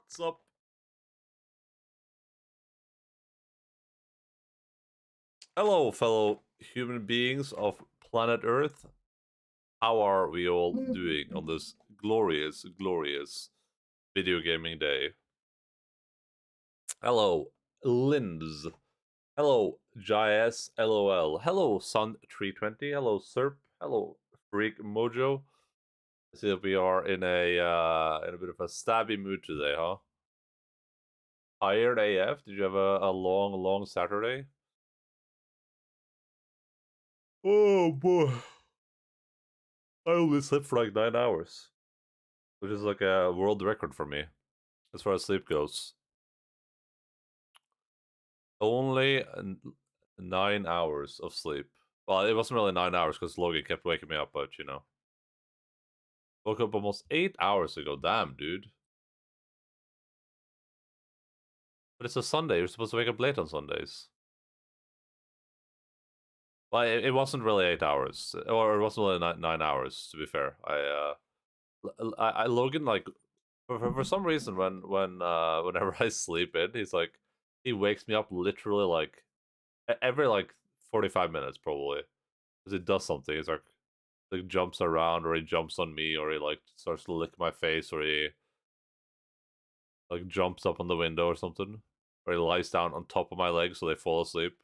What's up? Hello, fellow human beings of planet Earth. How are we all doing on this glorious, glorious video gaming day? Hello, Linz. Hello, JS LOL. Hello, Sun320. Hello, Serp. Hello, Freak Mojo. I see that we are in a bit of a stabby mood today, huh? Tired AF? Did you have a long, long Saturday? Oh boy. I only slept for like 9 hours, which is like a world record for me as far as sleep goes. Only 9 hours of sleep. Well, it wasn't really 9 hours because Logan kept waking me up, but you know. Woke up almost 8 hours ago. Damn, dude. But it's a Sunday. You're supposed to wake up late on Sundays. Well, it wasn't really 8 hours, or it wasn't really 9 hours. To be fair, Logan, like, for some reason whenever I sleep in, he wakes me up literally like every like 45 minutes probably, because it does something. It's like jumps around, or he jumps on me, or he like starts to lick my face, or he like jumps up on the window or something, or he lies down on top of my legs so they fall asleep.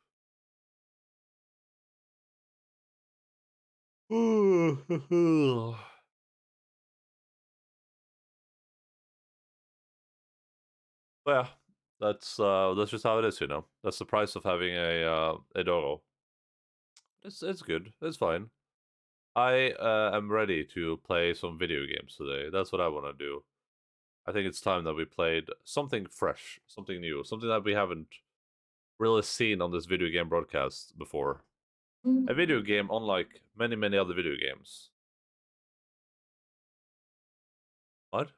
Yeah, that's just how it is, you know. That's the price of having a doggo. It's good. It's fine. I am ready to play some video games today. That's what I want to do. I think it's time that we played something fresh, something new, something that we haven't really seen on this video game broadcast before. A video game unlike many, many other video games. What?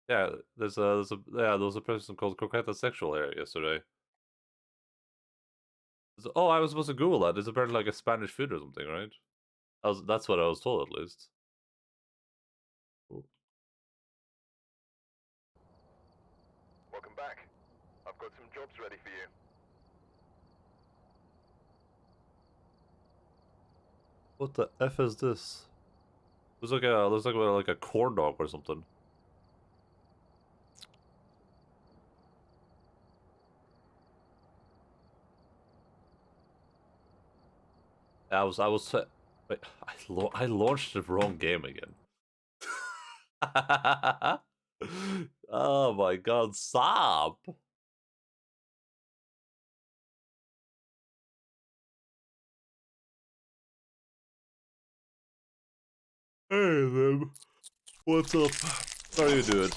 Yeah, there was a person called Coqueta Sexual here yesterday. Oh, I was supposed to Google that. It's apparently like a Spanish food or something, right? That's what I was told, at least. Ooh. Welcome back. I've got some jobs ready for you. What the F is this? Looks like a corn dog or something. Wait, I launched the wrong game again. Oh my god, stop! Hey them, what's up? How are you doing?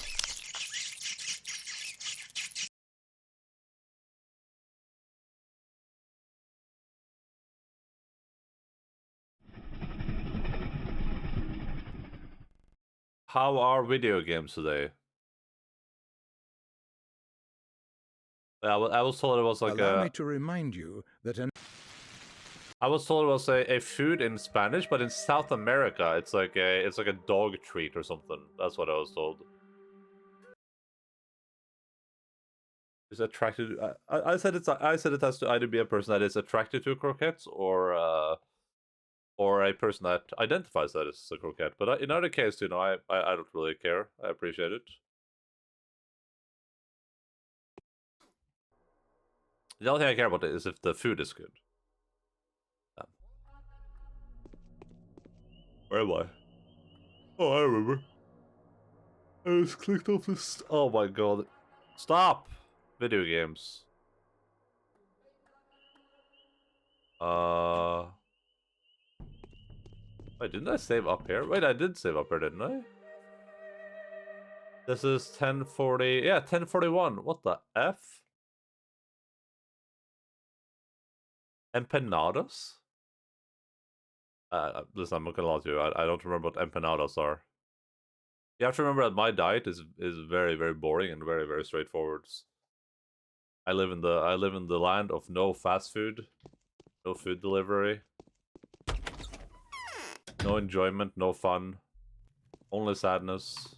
How are video games today? I was told it was like Allow me to remind you that I was told it was a food in Spanish, but in South America, it's like a dog treat or something. That's what I was told. Is attracted. I said it has to either be a person that is attracted to croquettes, or a person that identifies that as a croquette. But in either case, you know, I don't really care. I appreciate it. The only thing I care about is if the food is good. Where am I? Oh, I remember. I just clicked off this. Oh my god. Stop! Video games. Wait, didn't I save up here? Wait, I did save up here, didn't I? This is 1040. Yeah, 1041. What the F? Empanadas? Listen, I'm not gonna lie to you. I don't remember what empanadas are. You have to remember that my diet is very, very boring and very, very straightforward. I live in the land of no fast food, no food delivery, no enjoyment, no fun, only sadness.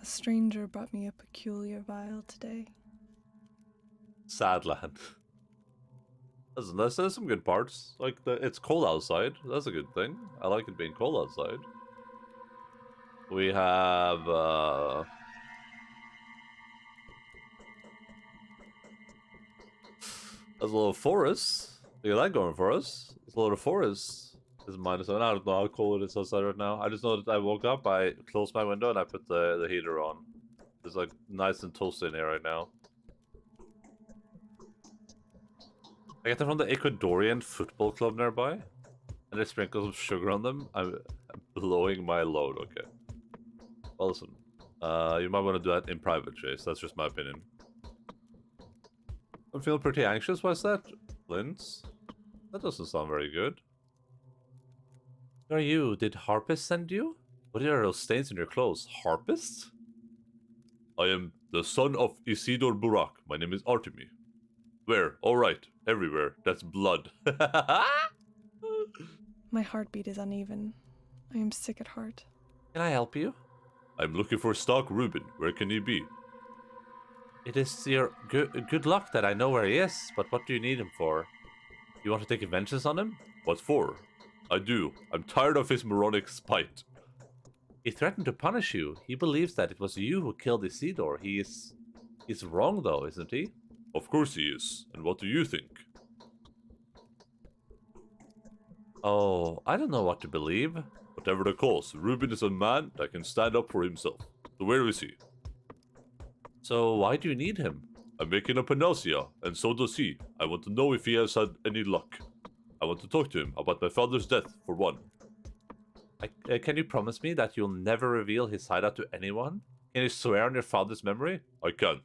A stranger brought me a peculiar vial today. Sad land. There's some good parts. Like, it's cold outside. That's a good thing. I like it being cold outside. We have, there's a little forest. Look at that going for us. There's a little forest. It's -7. I don't know how cold it is outside right now. I just know that I woke up, I closed my window, and I put the heater on. It's like nice and toasty in here right now. I get them from the Ecuadorian football club nearby, and they sprinkle some sugar on them. I'm blowing my load. Okay. Well, listen. You might want to do that in private, Chase. That's just my opinion. I'm feeling pretty anxious. Why's that? Linz? That doesn't sound very good. Who are you? Did Harpist send you? What are those stains in your clothes? Harpist? I am the son of Isidor Burak. My name is Artemi. Where? All right. Everywhere. That's blood. My heartbeat is uneven. I am sick at heart. Can I help you? I'm looking for Stark Reuben. Where can he be? It is your good luck that I know where he is, but what do you need him for? You want to take vengeance on him? What for? I do. I'm tired of his moronic spite. He threatened to punish you. He believes that it was you who killed Isidor. He's wrong though, isn't he? Of course he is. And what do you think? Oh, I don't know what to believe. Whatever the cause, Reuben is a man that can stand up for himself. So where is he? So why do you need him? I'm making a panacea, and so does he. I want to know if he has had any luck. I want to talk to him about my father's death, for one. Can you promise me that you'll never reveal his hideout to anyone? Can you swear on your father's memory? I can.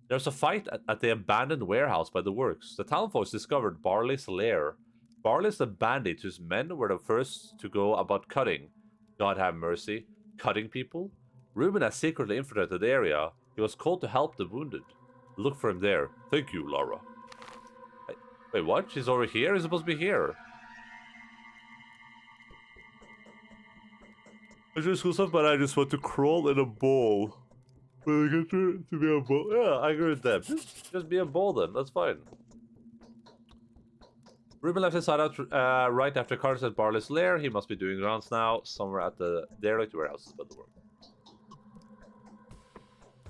There's a fight at the abandoned warehouse by the works. The townfolk discovered Barley's lair. Barley's the bandit whose men were the first to go about cutting. God have mercy. Cutting people? Reuben has secretly infiltrated the area. He was called to help the wounded. Look for him there. Thank you, Lara. Wait, what? She's over here? He's supposed to be here. I just got but I just want to crawl in a ball. Will I get to be a ball? Yeah, I agree with that. Just be a ball then. That's fine. Reuben left his hideout right after Carter at Barley's lair. He must be doing rounds now, somewhere at the derelict warehouse by the work.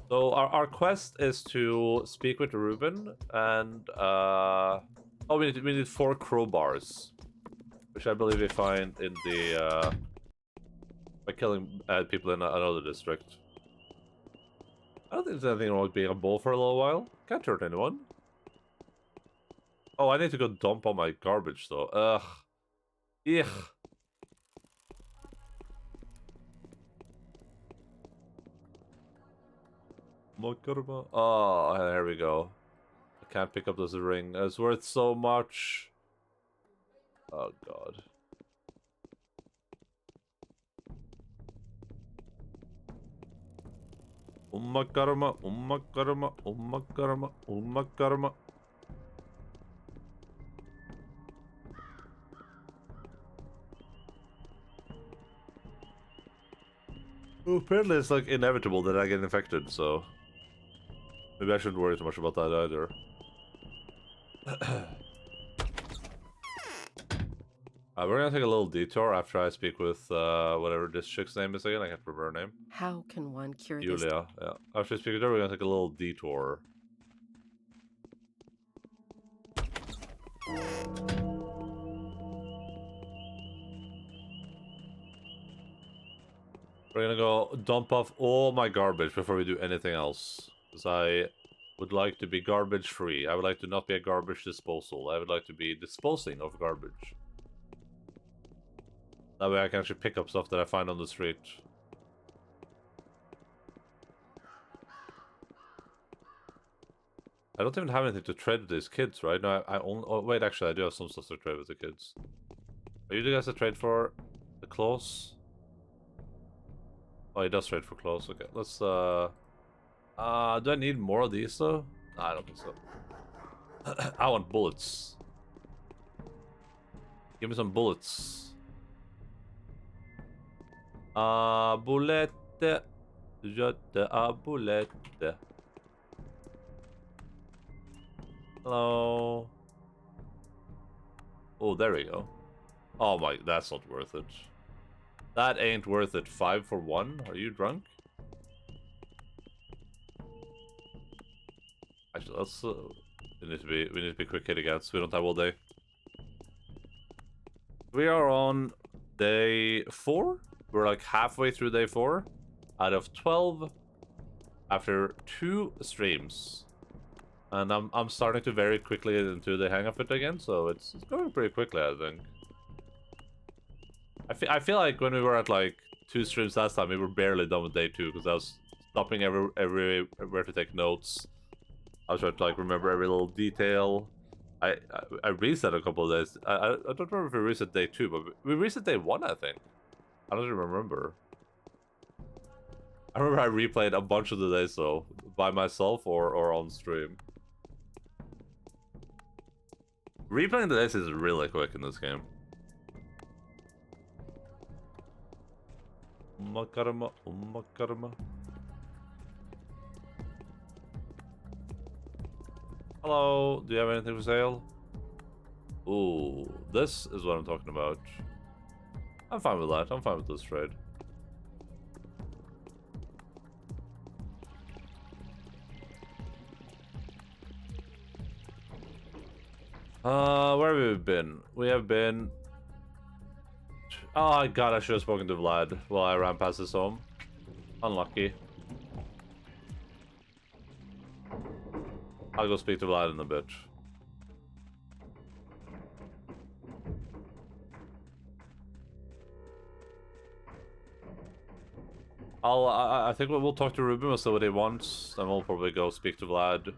So our quest is to speak with Reuben and oh, we need 4 crowbars, which I believe we find in the by killing people in another district. I don't think there's anything wrong with being a bull for a little while. Can't hurt anyone. Oh, I need to go dump all my garbage though. Ugh. Ugh. Oh, there we go. I can't pick up this ring. It's worth so much. Oh god. Karma, karma, karma, karma. Well, apparently it's like inevitable that I get infected, so maybe I shouldn't worry too much about that either. We're gonna take a little detour after I speak with whatever this chick's name is again. I can't remember her name. How can one cure this? Julia, yeah. After I speak with her, we're gonna take a little detour. We're gonna go dump off all my garbage before we do anything else. Because I would like to be garbage free. I would like to not be a garbage disposal. I would like to be disposing of garbage. That way I can actually pick up stuff that I find on the street. I don't even have anything to trade with these kids, right? No, I only... Oh, wait, actually, I do have some stuff to trade with the kids. Are you the guys that trade for the clothes? Oh, he does trade for clothes. Okay, let's, do I need more of these, though? Nah, I don't think so. I want bullets. Give me some bullets. Bullet. Jette abulette. Hello. Oh, there we go. Oh my, that's not worth it. That ain't worth it. 5 for 1? Are you drunk? Actually, let's. We need to be quick hit against. We don't have all day. We are on day 4. We're like halfway through day 4 out of 12 after 2 streams. And I'm starting to very quickly get into the hang of it again, so it's going pretty quickly, I think. I feel like when we were at like 2 streams last time, we were barely done with day 2 because I was stopping everywhere to take notes. I was trying to like remember every little detail. I reset a couple of days. I don't remember if we reset day 2, but we reset day 1, I think. I don't even remember. I remember I replayed a bunch of the days though, by myself or on stream. Replaying the days is really quick in this game. Makarama, makarama. Hello, do you have anything for sale? Ooh, this is what I'm talking about. I'm fine with that. I'm fine with this trade. Where have we been? We have been... Oh god, I should have spoken to Vlad while I ran past his home. Unlucky. I'll go speak to Vlad in a bit. I think we'll talk to Ruben, we'll see what he wants, then we'll probably go speak to Vlad, then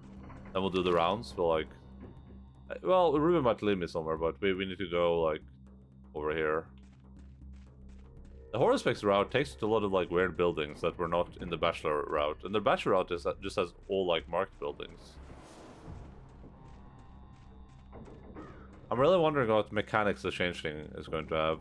we'll do the rounds, but like... Well, Ruben might lead me somewhere, but we need to go, like, over here. The Haruspex route takes to a lot of, like, weird buildings that were not in the Bachelor route, and the Bachelor route just has all, like, marked buildings. I'm really wondering what mechanics the changeling is going to have.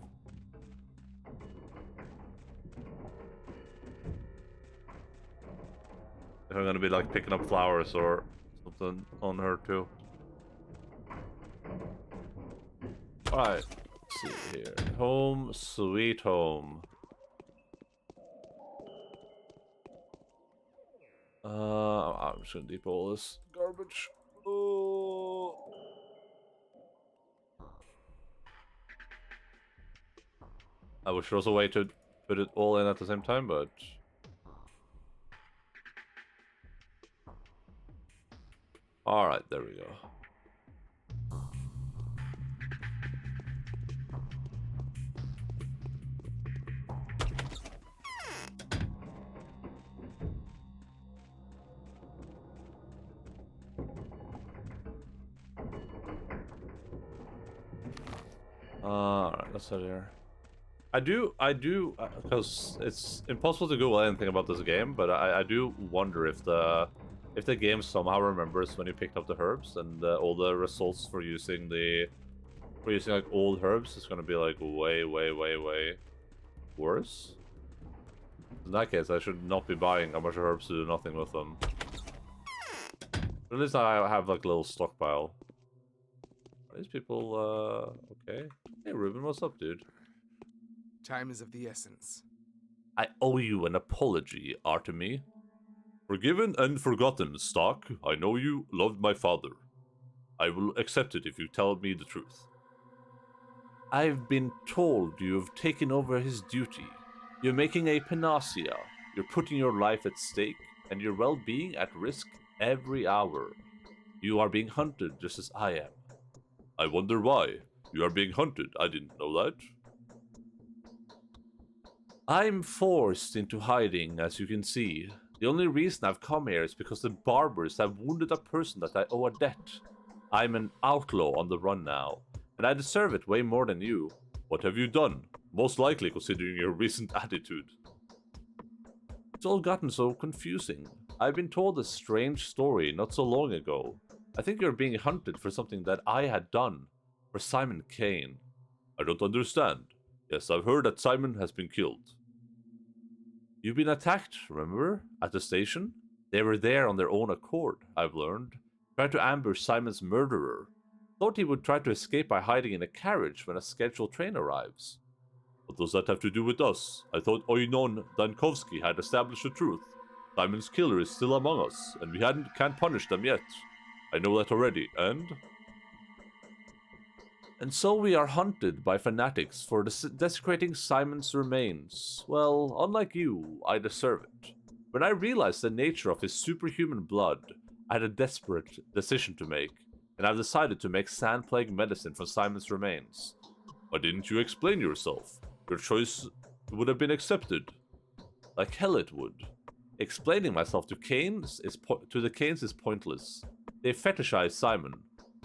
If I'm going to be, like, picking up flowers or something on her, too. Alright, let's see here. Home, sweet home. I'm just gonna depot all this garbage. Oh. I wish there was a way to put it all in at the same time, but... Alright, there we go. Alright, let's head here. I do, because it's impossible to Google anything about this game, but I do wonder if the game somehow remembers when you picked up the herbs and all the results for using like old herbs is gonna be like way worse. In that case, I should not be buying a bunch of herbs to do nothing with them. But at least I have like a little stockpile. Are these people okay? Hey Ruben, what's up, dude? Time is of the essence. I owe you an apology, Artemy. Forgiven and forgotten, Stark. I know you loved my father. I will accept it if you tell me the truth. I've been told you have taken over his duty. You're making a panacea. You're putting your life at stake and your well-being at risk every hour. You are being hunted just as I am. I wonder why. You are being hunted. I didn't know that. I'm forced into hiding, as you can see. The only reason I've come here is because the barbers have wounded a person that I owe a debt. I'm an outlaw on the run now, and I deserve it way more than you. What have you done? Most likely considering your recent attitude. It's all gotten so confusing. I've been told a strange story not so long ago. I think you're being hunted for something that I had done. For Simon Kane. I don't understand. Yes, I've heard that Simon has been killed. You've been attacked, remember? At the station? They were there on their own accord, I've learned. Trying to ambush Simon's murderer. Thought he would try to escape by hiding in a carriage when a scheduled train arrives. What does that have to do with us? I thought Oynon Dankovsky had established the truth. Simon's killer is still among us, and we can't punish them yet. I know that already, and... And so we are hunted by fanatics for desecrating Simon's remains. Well, unlike you, I deserve it. When I realized the nature of his superhuman blood, I had a desperate decision to make, and I've decided to make sand plague medicine from Simon's remains. Why didn't you explain yourself? Your choice would have been accepted. Like hell it would. Explaining myself to the Canes is pointless. They fetishize Simon.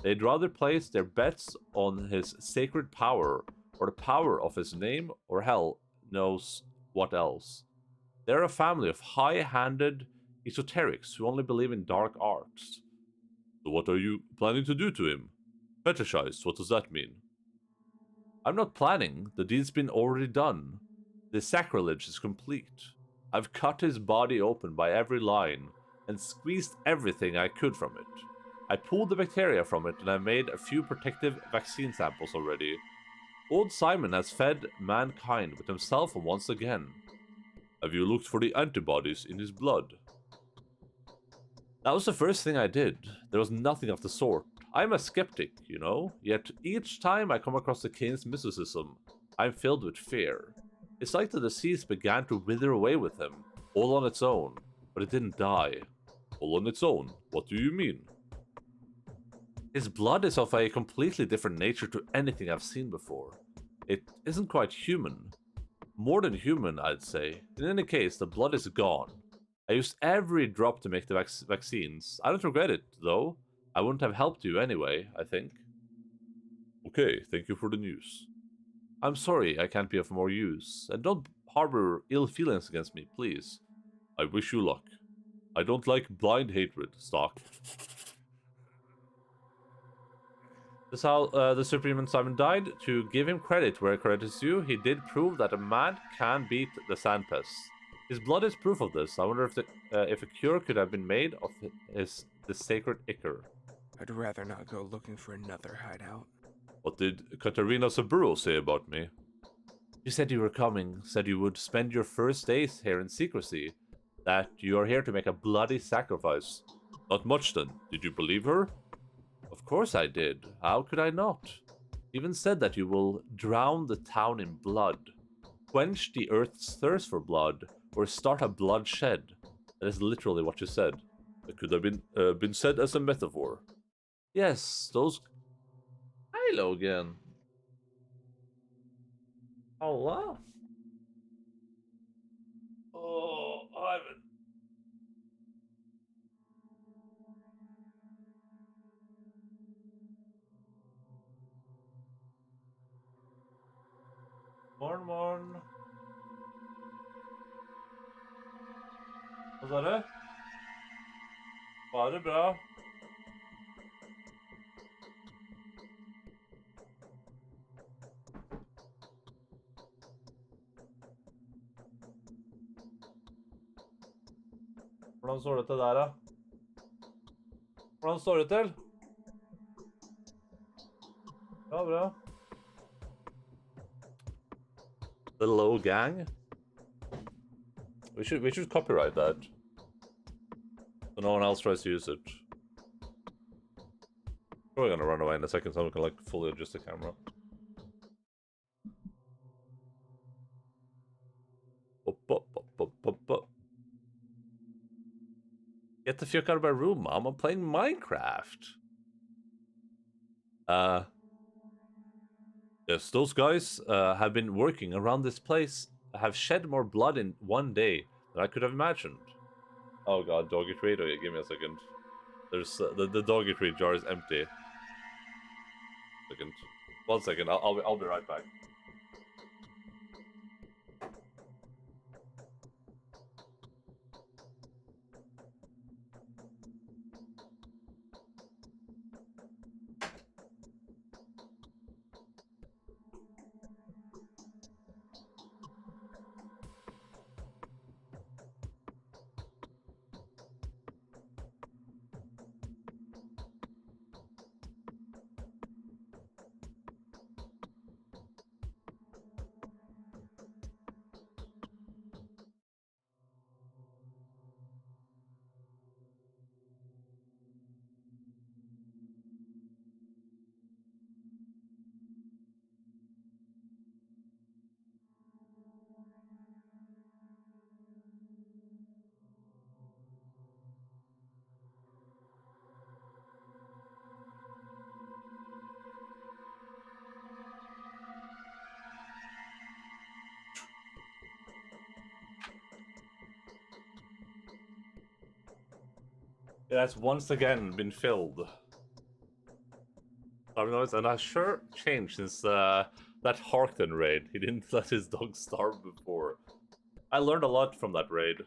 They'd rather place their bets on his sacred power, or the power of his name, or hell knows what else. They're a family of high-handed esoterics who only believe in dark arts. So what are you planning to do to him? Fetishized, what does that mean? I'm not planning, the deed's been already done. The sacrilege is complete. I've cut his body open by every line, and squeezed everything I could from it. I pulled the bacteria from it, and I made a few protective vaccine samples already. Old Simon has fed mankind with himself once again. Have you looked for the antibodies in his blood? That was the first thing I did. There was nothing of the sort. I'm a skeptic, you know, yet each time I come across the Cane's mysticism, I'm filled with fear. It's like the disease began to wither away with him, all on its own, but it didn't die. All on its own? What do you mean? His blood is of a completely different nature to anything I've seen before. It isn't quite human. More than human, I'd say. In any case, the blood is gone. I used every drop to make the vaccines. I don't regret it, though. I wouldn't have helped you anyway, I think. Okay, thank you for the news. I'm sorry I can't be of more use, and don't harbor ill feelings against me, please. I wish you luck. I don't like blind hatred, Stock. This is how the Superhuman Simon died. To give him credit where credit is due, he did prove that a man can beat the sand pest. His blood is proof of this. I wonder if a cure could have been made of the sacred ichor. I'd rather not go looking for another hideout. What did Katerina Saburo say about me? You said you were coming, said you would spend your first days here in secrecy, that you are here to make a bloody sacrifice. Not much then. Did you believe her? Of course I did. How could I not? Even said that you will drown the town in blood, quench the earth's thirst for blood, or start a bloodshed. That is literally what you said. It could have been said as a metaphor. Yes, those... Hi, Logan. Hello. Oh, Ivan. Morn. Hva sa du? Bare bra. Hvordan står det til der, da? Hvordan står det til? Ja, bra. The low gang? We should copyright that. So no one else tries to use it. Probably gonna run away in a second so we can like fully adjust the camera. Get the fuck out of my room, Mom. I'm playing Minecraft. Yes, those guys have been working around this place, have shed more blood in one day than I could have imagined. Oh god, doggy treat? Okay, give me a second. There's the doggy treat jar is empty. Second. 1 second, I'll be right back. It has once again been filled. And I sure changed since that Harkton raid. He didn't let his dog starve before. I learned a lot from that raid.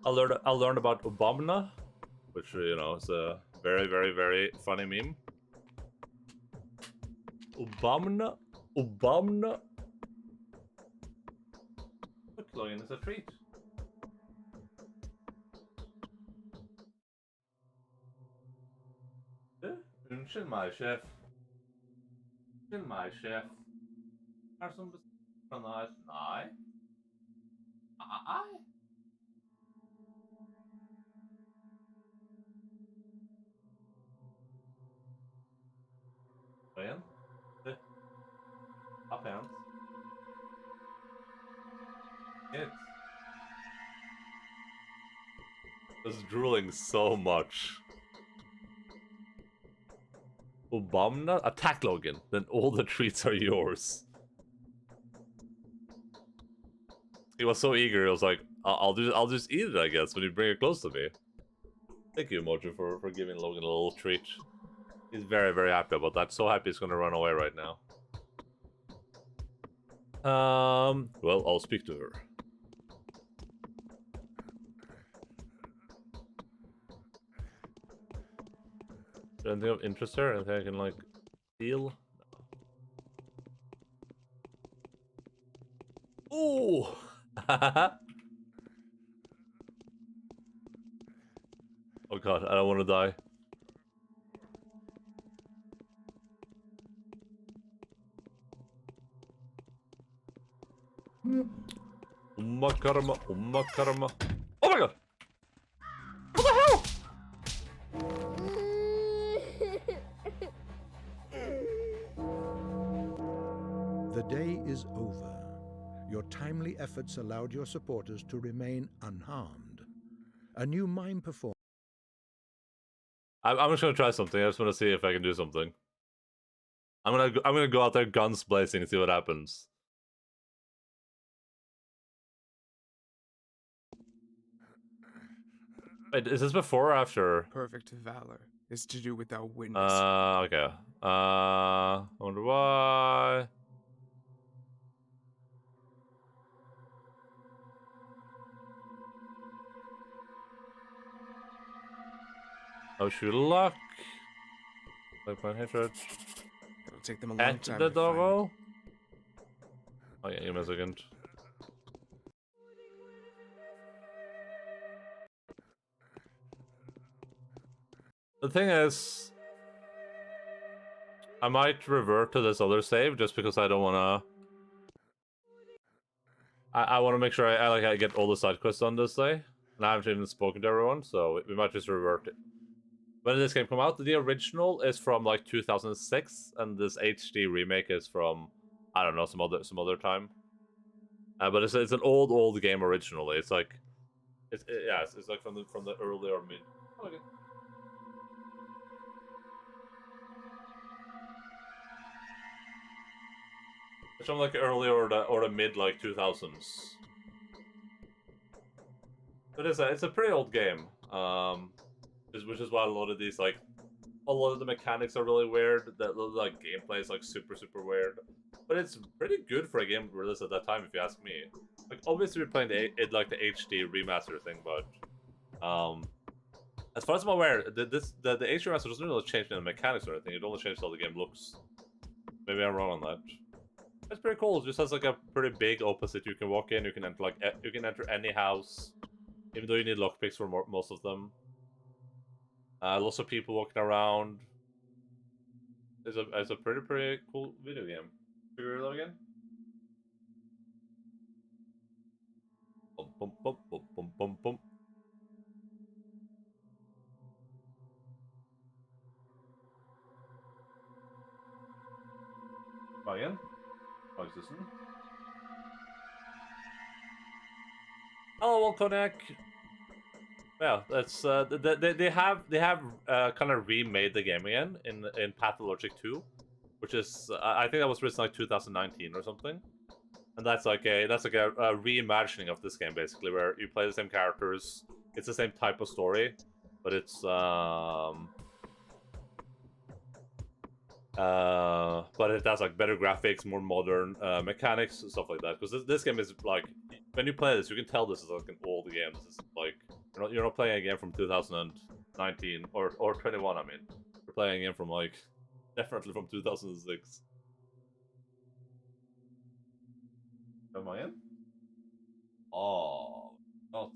I learned about Obama, which you know is a very, very, very funny meme. Obama. Look, Logan is a treat. Unnskyld meg, sjef. Unnskyld meg, sjef. Er det som bestemmer her? Nei. Nei. Igjen. Up hands. It. Just drooling so much. Obama, attack Logan. Then all the treats are yours. He was so eager. He was like, "I'll just eat it, I guess, when you bring it close to me." Thank you, Mojo, for giving Logan a little treat. He's very, very happy about that. So happy he's gonna run away right now. Well, I'll speak to her. Is there anything of interest there? Anything I can, like, steal? No. Ooh! Oh god, I don't want to die. Umma karma, umma karma. Oh my god! What the hell? The day is over. Your timely efforts allowed your supporters to remain unharmed. A new mime performance. I'm just gonna try something. I just want to see if I can do something. I'm gonna go out there guns blazing and see what happens. Wait, is this before or after? Perfect valor is to do without witness. Okay. I wonder why. Oh, shoot, luck. Like my hatred. It'll take them a long At time the to find doggo. Oh yeah, give me a second. The thing is, I might revert to this other save just because I don't wanna. I want to make sure I get all the side quests on this day, and I haven't even spoken to everyone, so we might just revert it. When did this game come out? The original is from like 2006, and this HD remake is from I don't know some other time. But it's an old game originally. It's like it's like from the earlier mid. Oh, okay. It's from like early or the mid like 2000s. But it's a pretty old game. Which is why a lot of these like a lot of the mechanics are really weird. That like gameplay is like super weird. But it's pretty good for a game released at that time, if you ask me. Like obviously we're playing the HD remaster thing, but as far as I'm aware, the HD remaster doesn't really change the mechanics or anything. It only changes how the game looks. Maybe I'm wrong on that. It's pretty cool. It just has like a pretty big opposite. You can walk in. You can enter you can enter any house, even though you need lockpicks for most of them. Lots of people walking around. It's a pretty cool video game. Figure it out again. Bum bum bum bum bum bum bum. Try again. How's this one? Hello, Kodak. Yeah, that's they have kind of remade the game again in Pathologic 2, which is I think that was written like 2019 or something, and that's like a reimagining of this game basically, where you play the same characters, it's the same type of story, but it's but it has like better graphics, more modern mechanics, stuff like that. Because this game is like, when you play this, you can tell this is like an old game. This is like you're not playing a game from 2019 or 21. I mean, you're playing a game from like definitely from 2006. Am I in? Oh, not.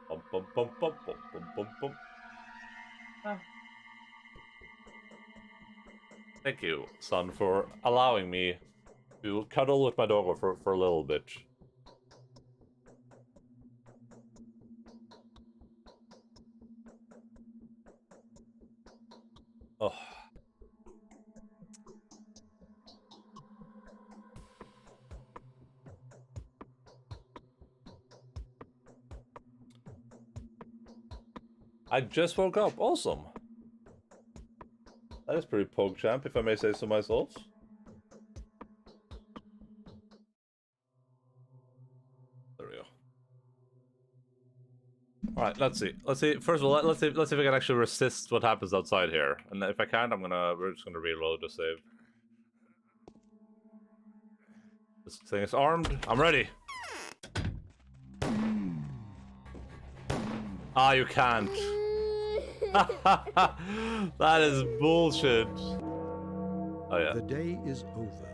Bum, bum, bum, bum, bum, bum, bum, bum. Ah. Thank you, son, for allowing me to cuddle with my dog for a little bit. Oh. I just woke up. Awesome. That is pretty PogChamp, if I may say so myself. There we go. All right, let's see. Let's see. First of all, let's see if I can actually resist what happens outside here. And if I can't, we're just gonna reload the save. This thing is armed. I'm ready. Ah, you can't. That is bullshit. Oh yeah. The day is over.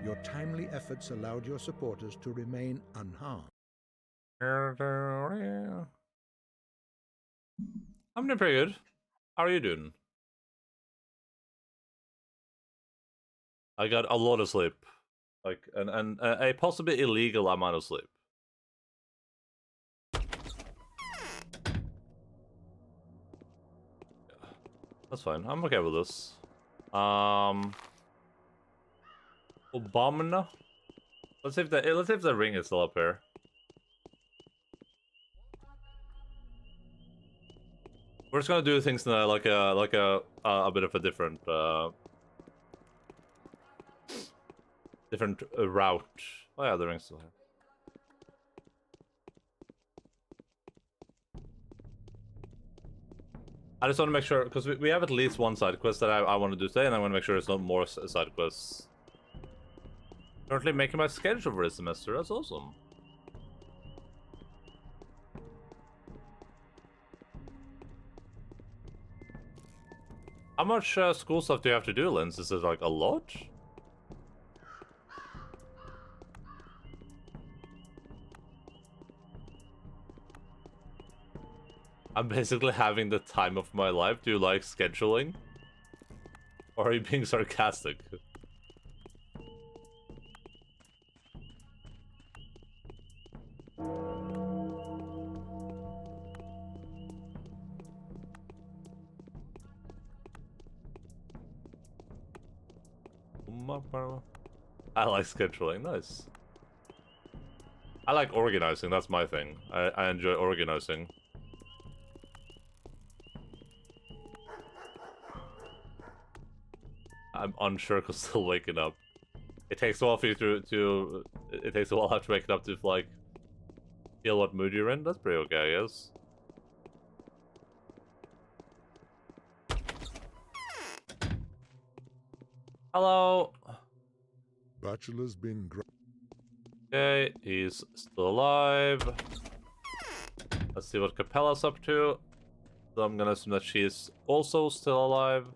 Your timely efforts allowed your supporters to remain unharmed. I'm doing pretty good. How are you doing? I got a lot of sleep, like and a possibly illegal amount of sleep. That's fine. I'm okay with this. Obama. Let's see if the ring is still up here. We're just gonna do things in like a bit of a different route. Oh yeah, the ring's still here. I just want to make sure, because we have at least one side quest that I want to do today, and I want to make sure there's not more side quests. Currently making my schedule for this semester. That's awesome. How much school stuff do you have to do, Linz? Is it like a lot? I'm basically having the time of my life. Do you like scheduling? Or are you being sarcastic? I like scheduling, nice. I like organizing, that's my thing. I enjoy organizing. I'm unsure because still waking up. It takes a while for you to it takes a while after waking up to like feel what mood you're in. That's pretty okay, I guess. Hello. Bachelor's been Okay, he's still alive. Let's see what Capella's up to. So I'm gonna assume that she's also still alive.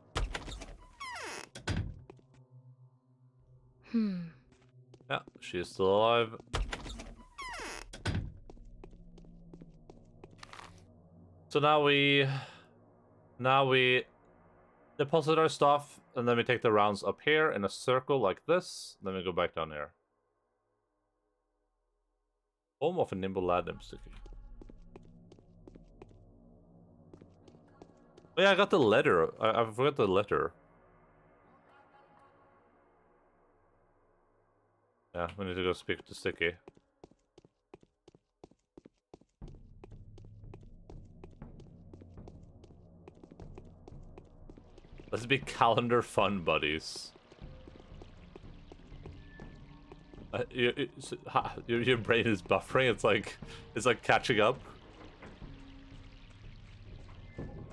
Yeah, she's still alive. So now we deposit our stuff, and then we take the rounds up here in a circle like this. Then we go back down here. Home of a nimble lad named Sticky. Oh yeah, I got the letter. I forgot the letter. Yeah, we need to go speak to Sticky. Let's be calendar fun buddies. Your brain is buffering. It's like catching up.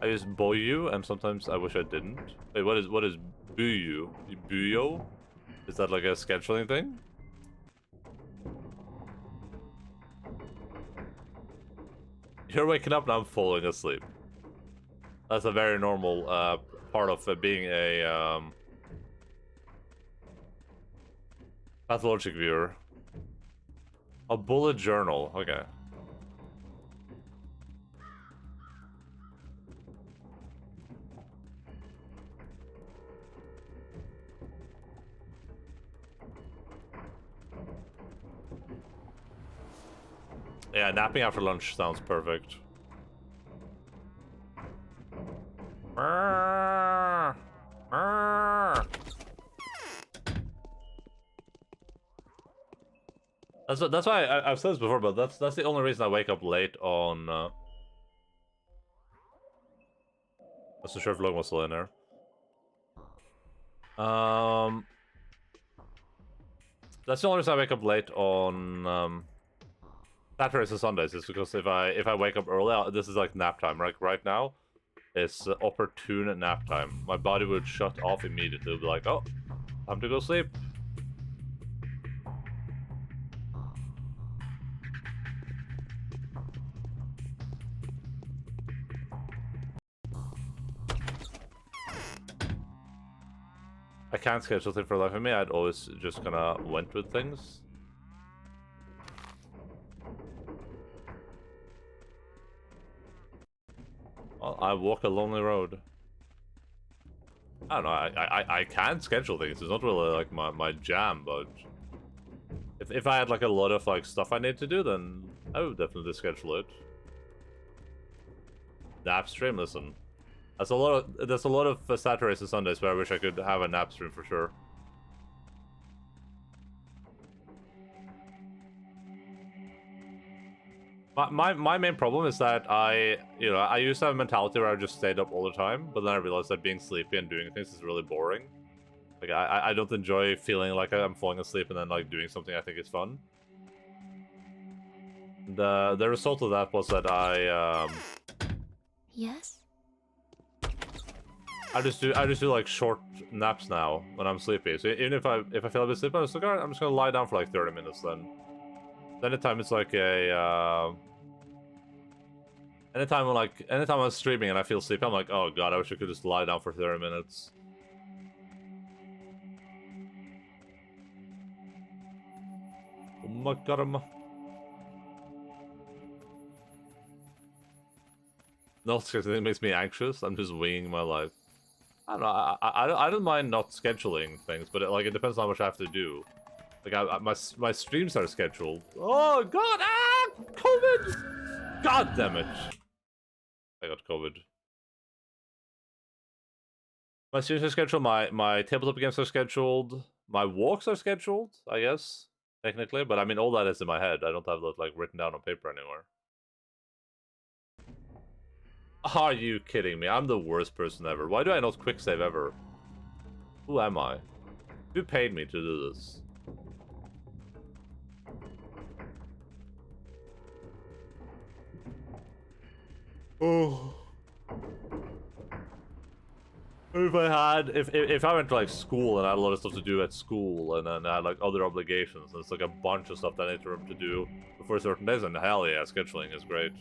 I use boyu, and sometimes I wish I didn't. Wait, what is buyu? Buyo? Is that like a scheduling thing? You're waking up and I'm falling asleep. That's a very normal part of being a Pathologic viewer. A bullet journal. Okay. Yeah, napping after lunch sounds perfect. That's why I've said this before, but that's the only reason I wake up late on. I wasn't sure if Logan was still in there. That's the only reason I wake up late on Saturdays and Sundays. Is because if I wake up early, this is like nap time. Right now, it's opportune nap time. My body would shut off immediately. It'd be like, oh, time to go sleep. I can't schedule things for the life of me. I'd always just kind of went with things. Well, I walk a lonely road. I don't know. I can schedule things. It's not really like my jam, but if I had like a lot of like stuff I need to do, then I would definitely schedule it. Nap stream. Listen, there's a lot of Saturdays and Sundays where I wish I could have a nap stream for sure. My main problem is that I used to have a mentality where I just stayed up all the time, but then I realized that being sleepy and doing things is really boring. Like I don't enjoy feeling like I'm falling asleep and then like doing something I think is fun. The result of that was that Yes? I just do like short naps now when I'm sleepy. So even if I feel a bit sleepy, I'm just like, alright, I'm just gonna lie down for like 30 minutes then. Anytime it's like a anytime I'm streaming and I feel sleepy, I'm like, oh god, I wish I could just lie down for 30 minutes. Oh my god, no, it makes me anxious. I'm just winging my life. I don't know. I don't mind not scheduling things, but it depends on how much I have to do. Like my streams are scheduled. Oh god! Ah, COVID! God damn it! I got COVID. My streams are scheduled. My tabletop games are scheduled. My walks are scheduled. I guess technically, but I mean all that is in my head. I don't have that like written down on paper anymore. Are you kidding me? I'm the worst person ever. Why do I not quick save ever? Who am I? Who paid me to do this? Oh. If I went to like school and I had a lot of stuff to do at school and then I had like other obligations and it's like a bunch of stuff that I need to do before certain days, and hell yeah, scheduling is great.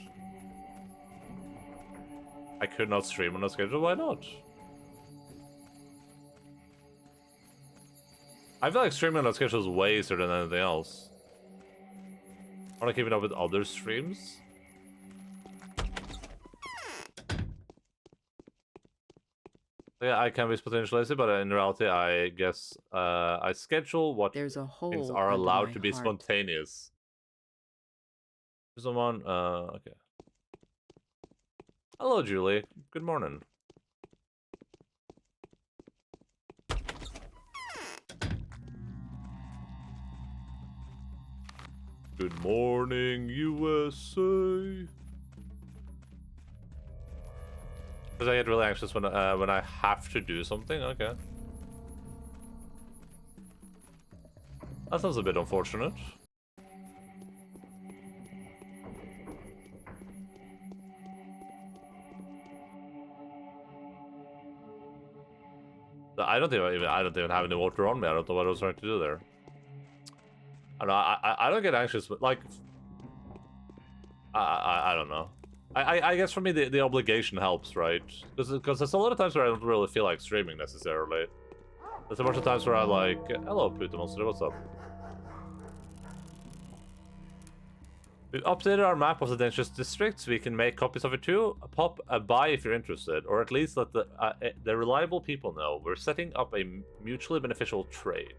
I could not stream on a schedule, why not? I feel like streaming on a schedule is way easier than anything else. I want to keep it up with other streams. Yeah, I can be potentially lazy, but in reality, I guess I schedule what There's a hole things are under allowed my to be heart. spontaneous. Someone, okay. Hello, Julie. Good morning. Good morning, USA. Because I get really anxious when I have to do something. Okay. That sounds a bit unfortunate. I don't even have any water on me. I don't know what I was trying to do there. I don't know. I don't get anxious, but like, I don't know. I guess for me the obligation helps, right? Because there's a lot of times where I don't really feel like streaming necessarily. There's a bunch of times where I like, hello, Puto Monster, what's up? We've updated our map of the dangerous districts. We can make copies of it too. Pop a buy if you're interested, or at least let the reliable people know. We're setting up a mutually beneficial trade.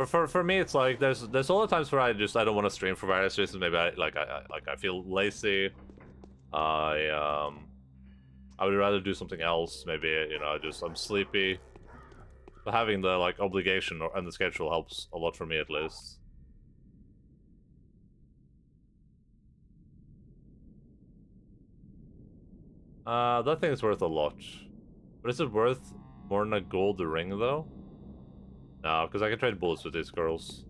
For me, it's like there's all the times where I don't want to stream for various reasons. Maybe I feel lazy. I would rather do something else. Maybe I'm sleepy. But having the like obligation and the schedule helps a lot for me at least. That thing is worth a lot. But is it worth more than a gold ring though? No, because I can trade bullets with these girls.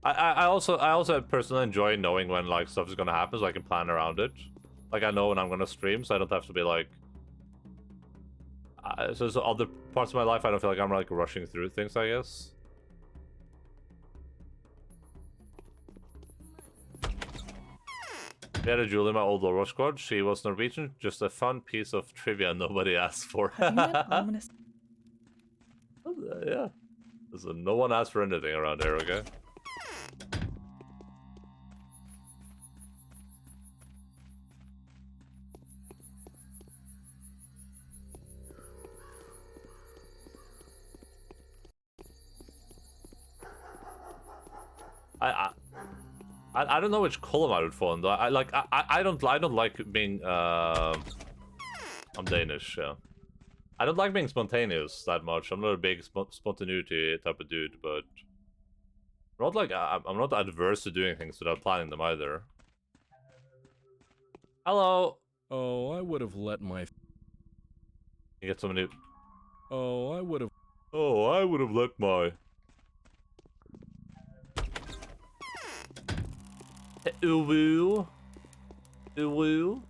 I also personally enjoy knowing when like stuff is gonna happen, so I can plan around it. Like I know when I'm gonna stream, so I don't have to be like. So other parts of my life, I don't feel like I'm like rushing through things, I guess. We had a Julie, my old Loro squad. She was Norwegian. Just a fun piece of trivia nobody asked for. Having that ominous. Yeah. Listen, no one asked for anything around here, okay? I don't know which column I would fall in though. I don't like being I'm Danish, yeah. I don't like being spontaneous that much. I'm not a big spontaneity type of dude, but I'm not adverse to doing things without planning them either. Hello. Oh, I would have let my. You get some new. Oh, I would have. Oh, I would have let my. Uwu. Uwu.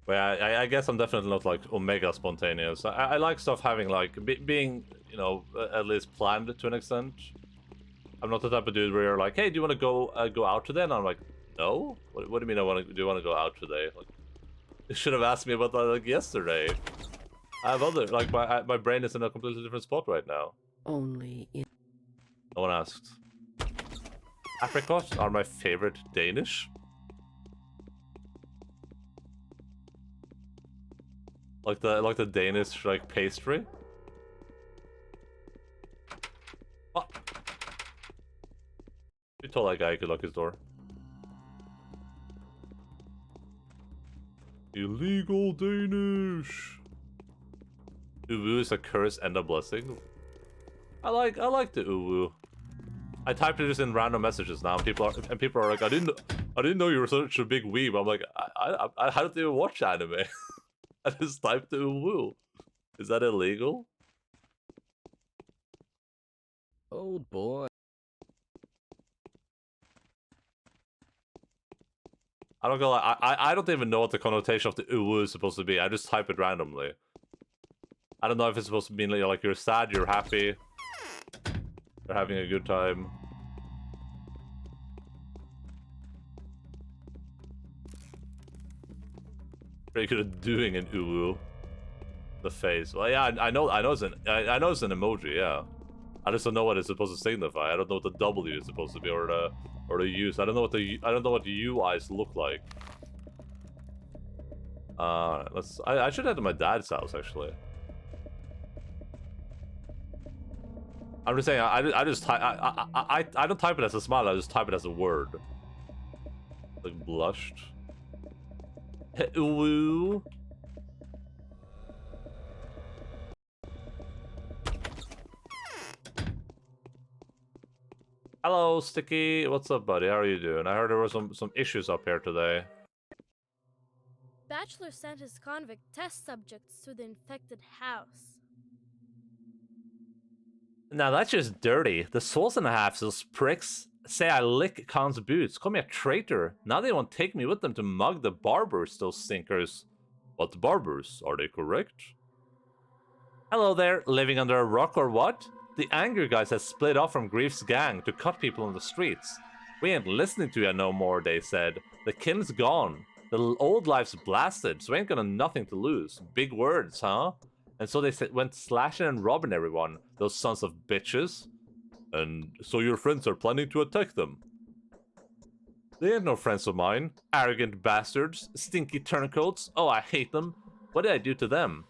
Well, I guess I'm definitely not like omega spontaneous. I like stuff having like being, you know, at least planned to an extent. I'm not the type of dude where you're like, hey, do you want to go out today? And I'm like, no. What do you mean? Do you want to go out today? Like, you should have asked me about that like yesterday. I have other like my brain is in a completely different spot right now. Only in. No one asked. Apricots are my favorite Danish. Like the Danish like pastry. What? You told that guy he could lock his door. Illegal Danish. Uwu is a curse and a blessing. I like the Uwu. I typed it just in random messages now. People are like, I didn't know you were such a big weeb. I'm like, I don't even watch anime. I just typed the Uwu. Is that illegal? Old boy. I don't go. I don't even know what the connotation of the Uwu is supposed to be. I just type it randomly. I don't know if it's supposed to mean like you're sad, you're happy, you're having a good time. Pretty good at doing an Uwu. The face. Well, yeah, I know it's an emoji. Yeah, I just don't know what it's supposed to signify. I don't know what the W is supposed to be or the U's. I don't know what the UIs look like. I should head to my dad's house actually. I'm just saying, I just type, I don't type it as a smile, I just type it as a word. Like, blushed. Woo. Hello, Sticky. What's up, buddy? How are you doing? I heard there were some issues up here today. Bachelor sent his convict test subjects to the infected house. Now that's just dirty. The souls and a half, those pricks, say I lick Khan's boots. Call me a traitor. Now they won't take me with them to mug the barbers, those stinkers. What barbers? Are they correct? Hello there, living under a rock or what? The Anger guys has split off from Grief's gang to cut people on the streets. We ain't listening to ya no more, they said. The kin's gone. The old life's blasted, so we ain't got nothing to lose. Big words, huh? And so they went slashing and robbing everyone, those sons of bitches. And so your friends are planning to attack them? They ain't no friends of mine. Arrogant bastards, stinky turncoats. Oh, I hate them. What did I do to them?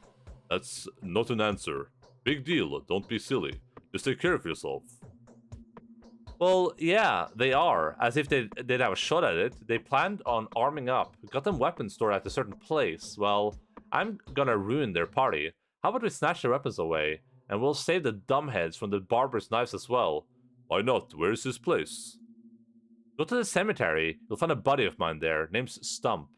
That's not an answer. Big deal, don't be silly. Just take care of yourself. Well, yeah, they are. As if they'd have a shot at it. They planned on arming up. Got them weapons stored at a certain place. Well, I'm gonna ruin their party. How about we snatch their weapons away? And we'll save the dumbheads from the barber's knives as well. Why not? Where's his place? Go to the cemetery. You'll find a buddy of mine there. Name's Stump.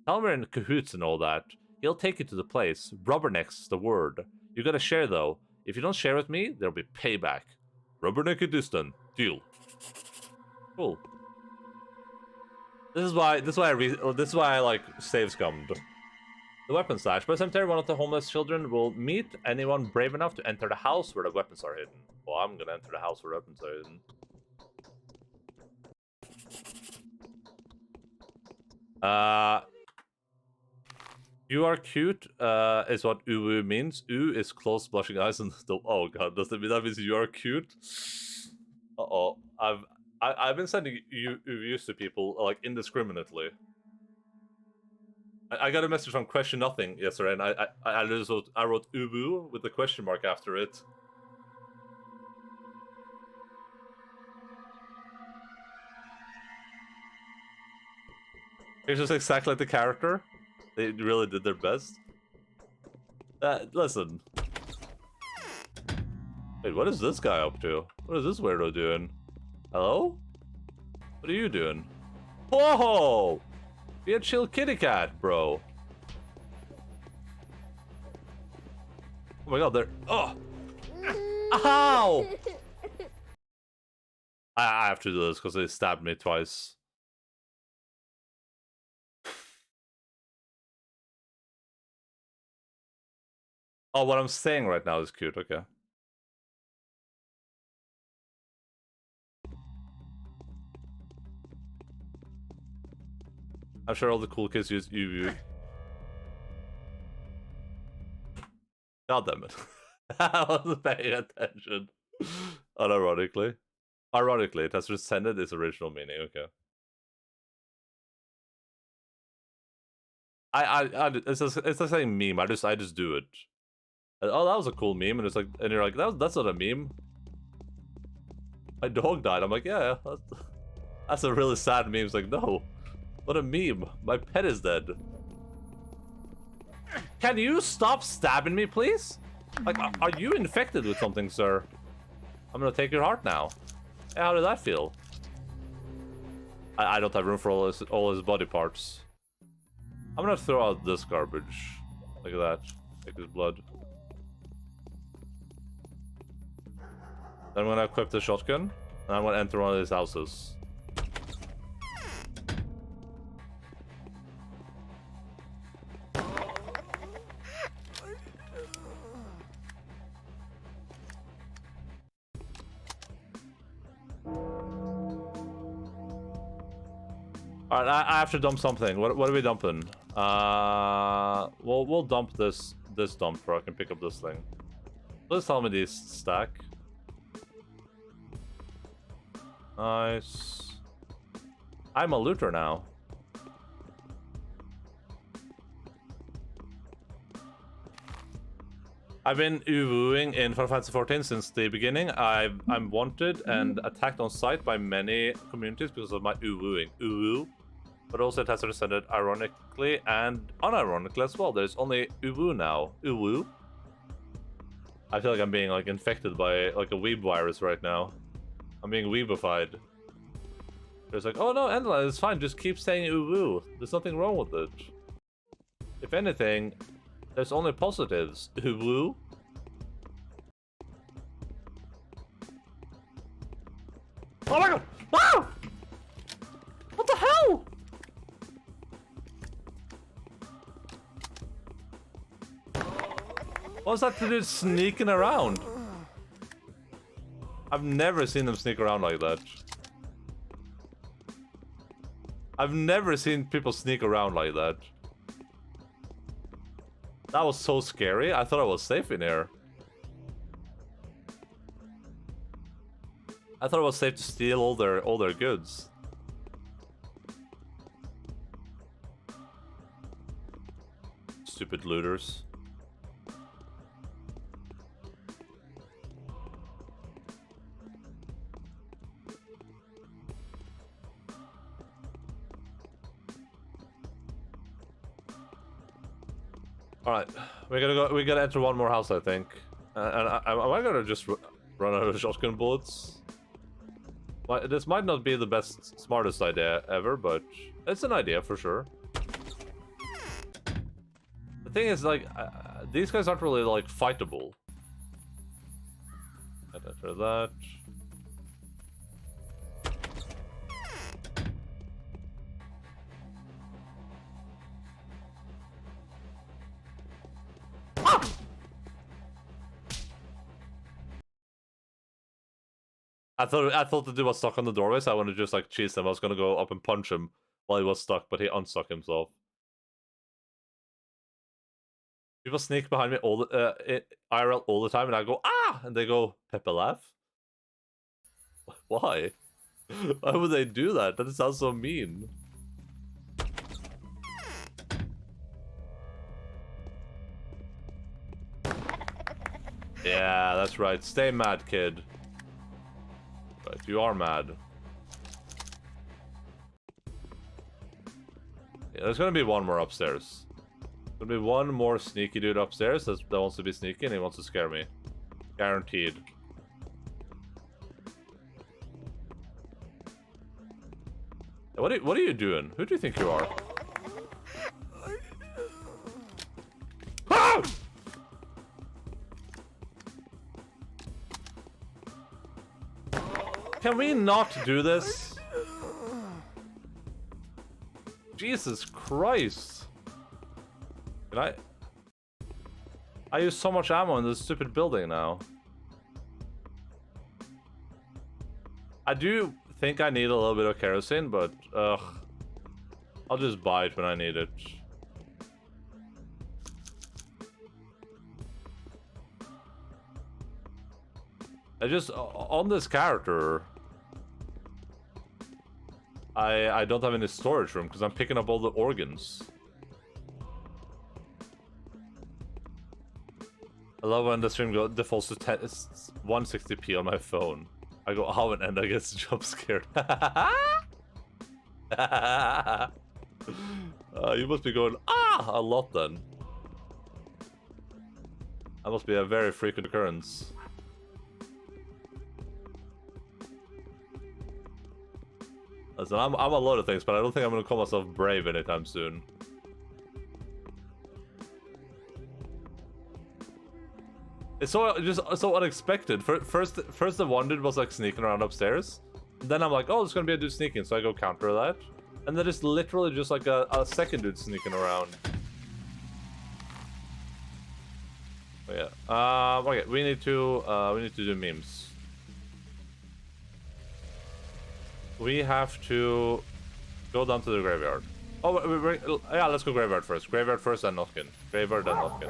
Tell him we're in cahoots and all that. He'll take you to the place. Rubberneck's the word. You gotta share, though. If you don't share with me, there'll be payback. Rubberneck it is then. Deal. Cool. This is why I like save scummed. The weapon stash. By the cemetery, one of the homeless children will meet anyone brave enough to enter the house where the weapons are hidden. Well, I'm gonna enter the house where the weapons are hidden. You are cute, is what uwu means. U is close blushing eyes and oh god, does that mean that means you are cute? Uh-oh. I've been sending uwus to people like indiscriminately. I got a message from Question Nothing yesterday, and I wrote uwu with the question mark after it. It's just exactly like the character. They really did their best. Listen. Wait, what is this guy up to? What is this weirdo doing? Hello? What are you doing? Whoa! Be a chill kitty cat, bro. Oh my god, they're... Oh! Ow! I have to do this because they stabbed me twice. Oh, what I'm saying right now is cute, okay. I'm sure all the cool kids use UV. God damn it. I wasn't paying attention. Unironically. Ironically, it has rescinded its original meaning, okay. It's the same meme, I just do it. Oh, that was a cool meme, and it's like, and you're like, that's not a meme. My dog died. I'm like, yeah, that's a really sad meme. It's like, no, what a meme. My pet is dead. Can you stop stabbing me, please? Like, are you infected with something, sir? I'm gonna take your heart now. Hey, how did that feel? I don't have room for all his body parts. I'm gonna throw out this garbage. Look at that. Take his blood. Then I'm gonna equip the shotgun, and I'm gonna enter one of these houses. Alright, I have to dump something. What are we dumping? We'll dump this dump so I can pick up this thing. Please tell me these stack. Nice. I'm a looter now. I've been uwooing in Final Fantasy 14 since the beginning. I'm wanted and attacked on sight by many communities because of my uwooing. Uwoo. But also it has represented ironically and unironically as well. There's only uwoo now. Uwoo. I feel like I'm being like infected by like a weeb virus right now. I'm being weebified. There's like, oh no, Endaline, it's fine. Just keep saying uwoo. There's nothing wrong with it. If anything, there's only positives. Uwoo. Oh my god! Wow! What the hell? What was that to do sneaking around? I've never seen them sneak around like that. I've never seen people sneak around like that. That was so scary. I thought I was safe in here. I thought it was safe to steal all their goods. Stupid looters. All right, we gotta go. We gotta enter one more house, I think. And am I gonna just run out of shotgun bullets? Well, this might not be the best, smartest idea ever, but it's an idea for sure. The thing is, like, these guys aren't really like fightable. Enter that. I thought the dude was stuck on the doorway, so I wanted to just like cheese him. I was gonna go up and punch him while he was stuck, but he unstuck himself. People sneak behind me all the IRL all the time, and I go ah, and they go Pepe laugh. Why? Why would they do that? That sounds so mean. Yeah, that's right. Stay mad, kid. Right, you are mad. Yeah, there's gonna be one more upstairs. There's gonna be one more sneaky dude upstairs that wants to be sneaky and he wants to scare me. Guaranteed. What are you doing? Who do you think you are? Ah! Can we not do this? Jesus Christ. Can I use so much ammo in this stupid building now. I do think I need a little bit of kerosene, but I'll just buy it when I need it. I just, on this character, I don't have any storage room because I'm picking up all the organs. I love when the stream defaults to 160p on my phone. I go out and I get jump scared. You must be going a lot then. That must be a very frequent occurrence. Listen, I'm a lot of things, but I don't think I'm gonna call myself brave anytime soon. It's so unexpected. First the one dude was like sneaking around upstairs. Then I'm like, oh, there's gonna be a dude sneaking, so I go counter that. And then it's literally just like a second dude sneaking around. But yeah. Okay, we need to do memes. We have to go down to the graveyard. Oh, yeah, let's go graveyard first. Graveyard first, then Notkin. Graveyard, then Notkin.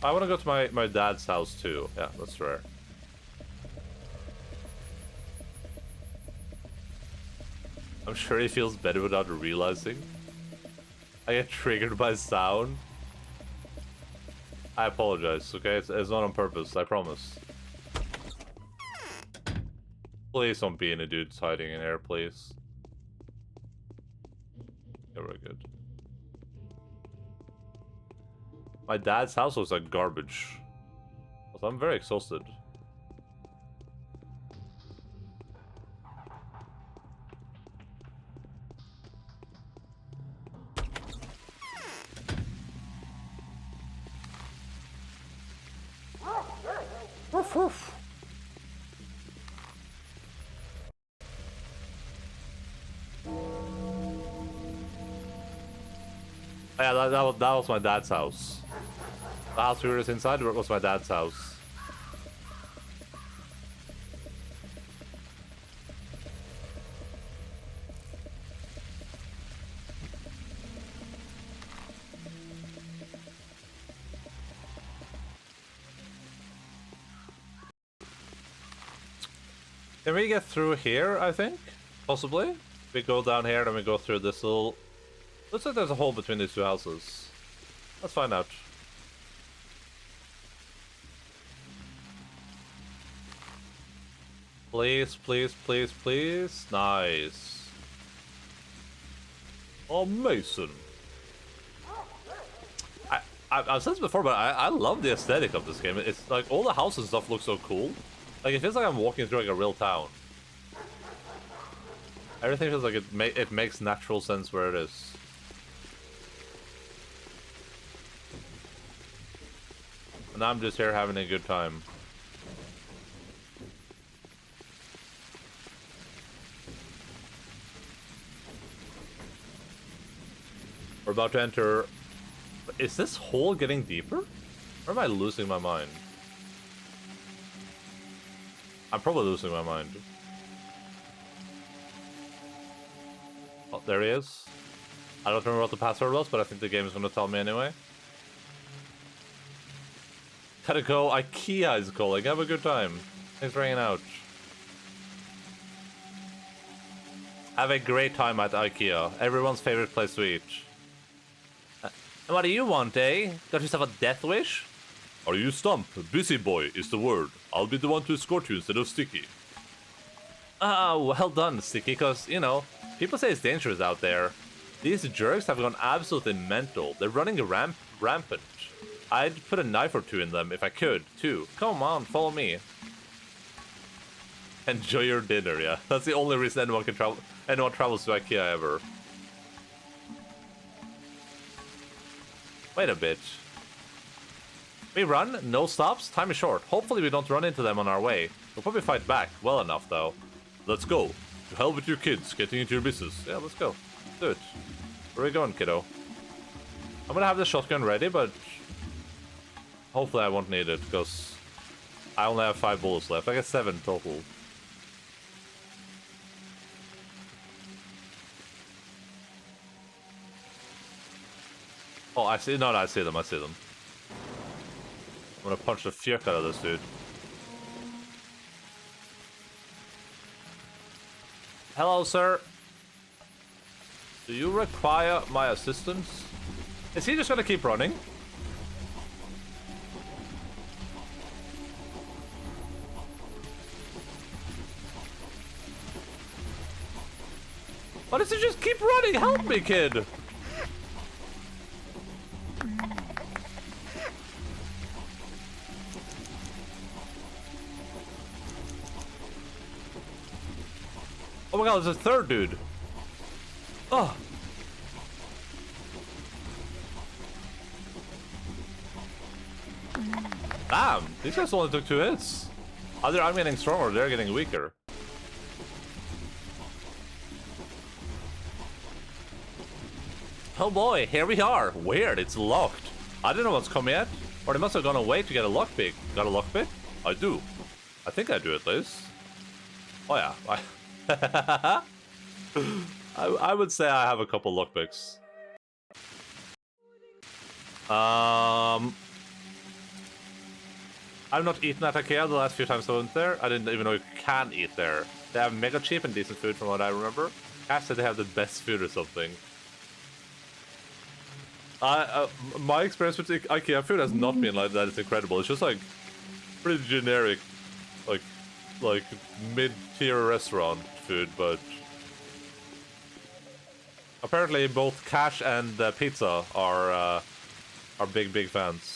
I want to go to my dad's house too. Yeah, that's rare. I'm sure he feels better without realizing. I get triggered by sound. I apologize, okay? It's not on purpose, I promise. Please don't be in a dude's hiding in here, please. Yeah, we're good. My dad's house looks like garbage. Also, I'm very exhausted. Woof, woof. Yeah, that was my dad's house. The house we were just inside was my dad's house. Can we get through here, I think? Possibly? We go down here, then we go through this little... Looks like there's a hole between these two houses. Let's find out. Please, please, please, please. Nice. Oh, Mason. I've said this before, but I love the aesthetic of this game. It's like all the houses and stuff look so cool. Like it feels like I'm walking through like a real town. Everything feels like it makes natural sense where it is. And I'm just here having a good time. We're about to enter... Is this hole getting deeper? Or am I losing my mind? I'm probably losing my mind. Oh, there he is. I don't remember what the password was, but I think the game is going to tell me anyway. Gotta go. IKEA is calling. Have a good time. Thanks for hanging out. Have a great time at IKEA. Everyone's favorite place to eat. And what do you want, eh? Got yourself a death wish? Are you Stump? Busy boy is the word. I'll be the one to escort you instead of Sticky. Ah, well done, Sticky, because, you know, people say it's dangerous out there. These jerks have gone absolutely mental. They're running rampant. I'd put a knife or two in them if I could, too. Come on, follow me. Enjoy your dinner, yeah. That's the only reason anyone travels to IKEA ever. Wait a bit. We run, no stops, time is short. Hopefully we don't run into them on our way. We'll probably fight back, well enough though. Let's go. To hell with your kids, getting into your business. Yeah, let's go. Do it. Where are we going, kiddo? I'm gonna have the shotgun ready, but... hopefully I won't need it, because... I only have 5 bullets left. I got 7 total. Oh, I see. No, I see them. I see them. I'm gonna punch the fuck out of this dude. Hello, sir. Do you require my assistance? Is he just gonna keep running? Why does he just keep running? Help me, kid! Oh my god, there's a third dude. Oh. Damn, these guys only took 2 hits. Either I'm getting stronger or they're getting weaker. Oh boy, here we are. Weird, it's locked. I don't know what's come yet. Or they must have gone away to get a lockpick. Got a lockpick? I do. I think I do at least. Oh yeah. I would say I have a couple lockpicks. I've not eaten at IKEA the last few times I went there. I didn't even know you can eat there. They have mega cheap and decent food from what I remember. Cass said they have the best food or something. My experience with IKEA food has not been like that. It's incredible. It's just like pretty generic, like mid-tier restaurant food, but apparently both Cash and Pizza are big fans.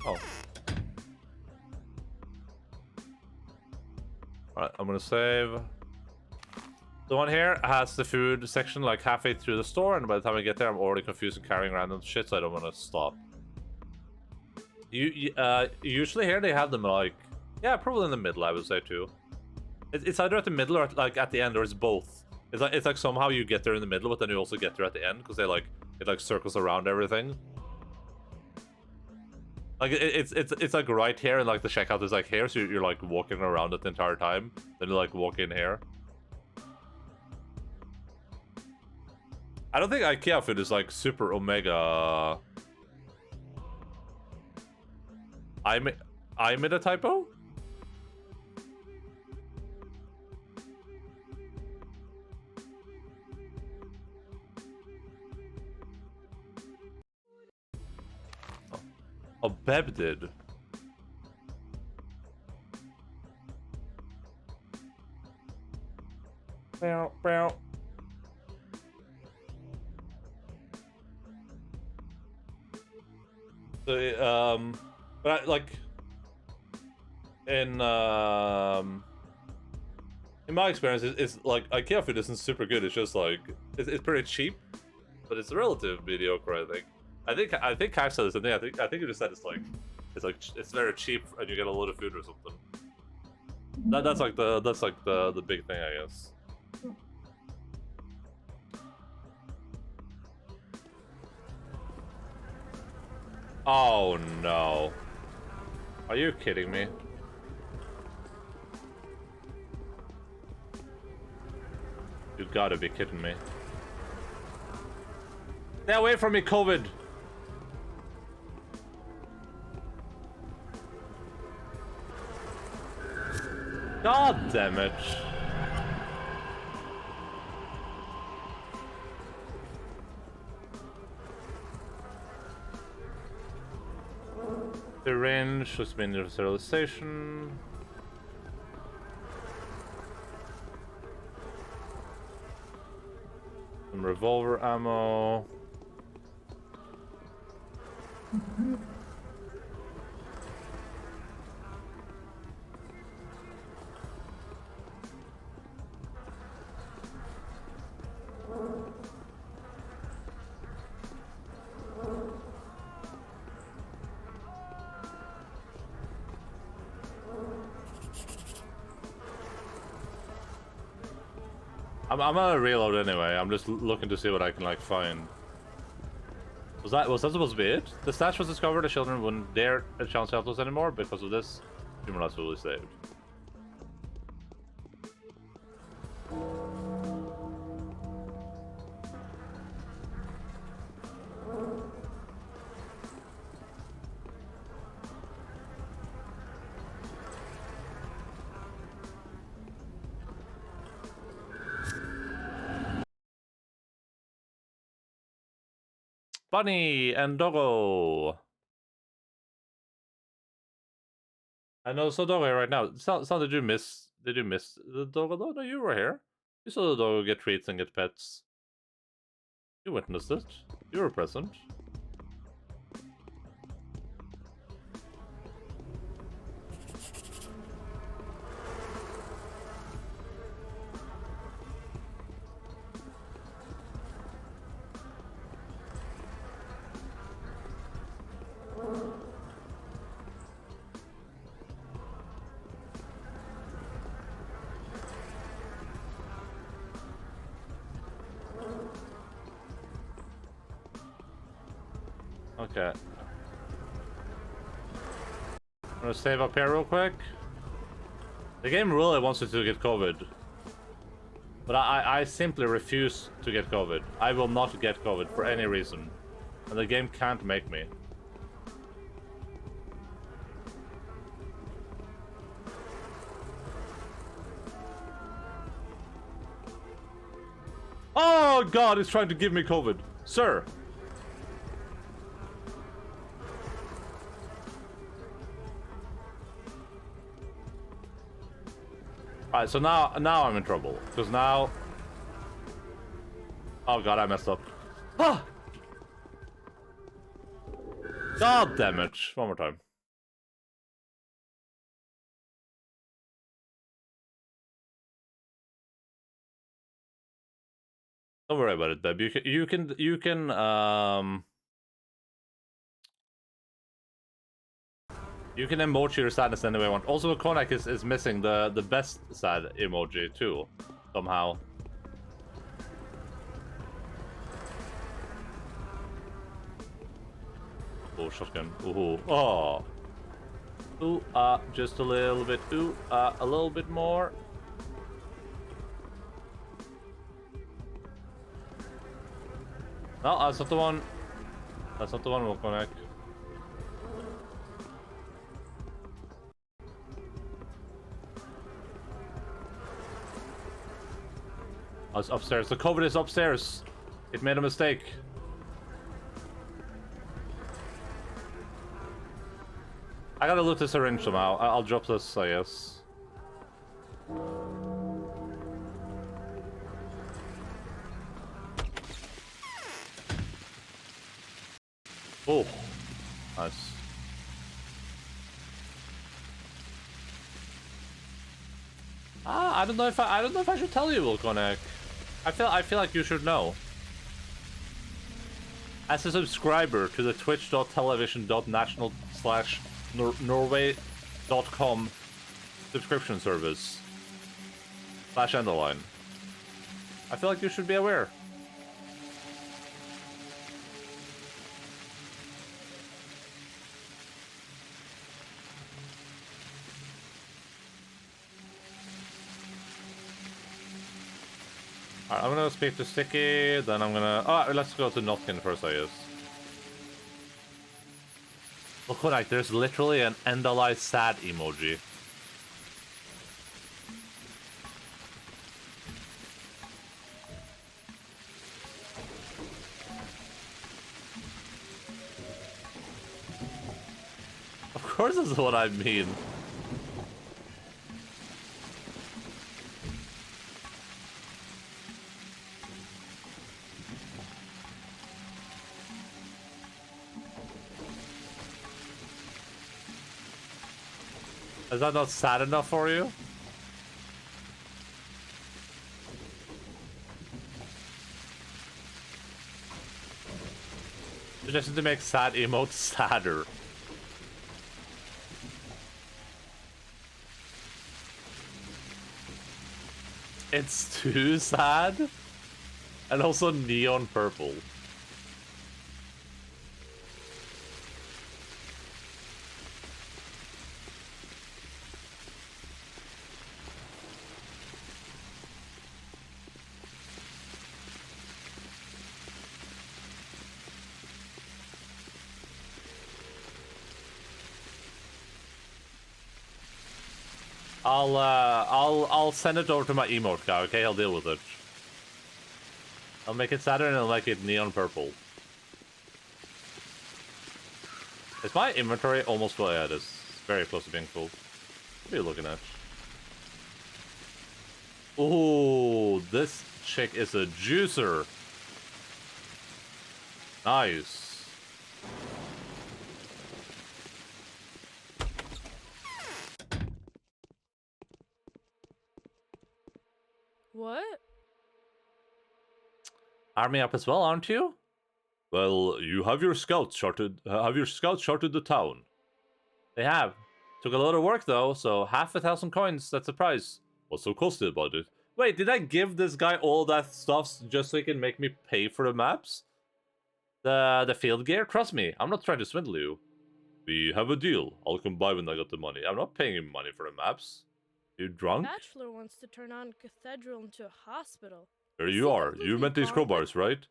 Oh. Alright, I'm gonna save. The one here has the food section like halfway through the store, and by the time I get there, I'm already confused and carrying random shit, so I don't want to stop. Usually here they have them like, yeah, probably in the middle, I would say too. It's either at the middle or like at the end, or it's both. It's like somehow you get there in the middle, but then you also get there at the end because it like circles around everything. Like it's like right here, and like the checkout is like here, so you're like walking around it the entire time. Then you like walk in here. I don't think IKEA food is like super omega. I made a typo? Oh, Beb did. Bow, bow. But like in my experience, it's like IKEA food isn't super good. It's just like it's pretty cheap, but it's relative mediocre. I think Cash said the same thing. I think you just said it's very cheap and you get a lot of food or something. That's like the big thing, I guess. Oh no. Are you kidding me? You gotta be kidding me. Stay away from me, COVID! God damn it. The range has been your sterilization. Some revolver ammo. I'm gonna reload anyway. I'm just looking to see what I can like find. Was that supposed to be it? The stash was discovered. The children wouldn't dare a chance to help us anymore because of this. Human lives will be saved. Bunny and Doggo. I know, so Doggo right now. So did you miss the Doggo though? No, you were here. You saw the Doggo get treats and get pets. You witnessed it. You were present. Okay. I'm gonna save up here real quick. The game really wants you to get COVID. But I simply refuse to get COVID. I will not get COVID for any reason. And the game can't make me. Oh god, he's trying to give me COVID. Sir. Alright, so now I'm in trouble. Because now... Oh god, I messed up. Ah! God damn it. One more time. Don't worry about it, Deb. You can You can emoji your sadness any way you want. Also, Konak is missing the best sad emoji too, somehow. Oh, shotgun. Ooh. Oh. Ooh, just a little bit. Ooh, a little bit more. No, that's not the one. That's not the one we'll connect. Oh, it's upstairs. The COVID is upstairs. It made a mistake. I gotta loot the syringe somehow. I'll drop this, I guess. Oh, nice. I don't know if I should tell you, Volkonek. I feel like you should know. As a subscriber to the twitch.television.national/norway.com subscription service /Endaline, I feel like you should be aware. Alright, I'm gonna speak to Sticky, then I'm gonna... Oh, let's go to Notkin first, I guess. Look, like, there's literally an Endaline sad emoji. Of course this is what I mean. Is that not sad enough for you? You just need to make sad emotes sadder. It's too sad? And also neon purple. I'll send it over to my emote guy, okay? I'll deal with it. I'll make it sadder and I'll make it neon purple. Is my inventory almost full? Yeah, it is. It's very close to being full. What are you looking at? Ooh, this chick is a juicer. Nice. What? Army up as well, aren't you? Well, you have your scouts charted. The town? They have. Took a lot of work though, so 500,000 coins. That's the price. What's so costly about it? Wait, did I give this guy all that stuff just so he can make me pay for the maps? The field gear? Trust me, I'm not trying to swindle you. We have a deal. I'll come by when I got the money. I'm not paying him money for the maps. You drunk? Bachelor wants to turn on Cathedral into a hospital. Here you are. You meant these crowbars, right?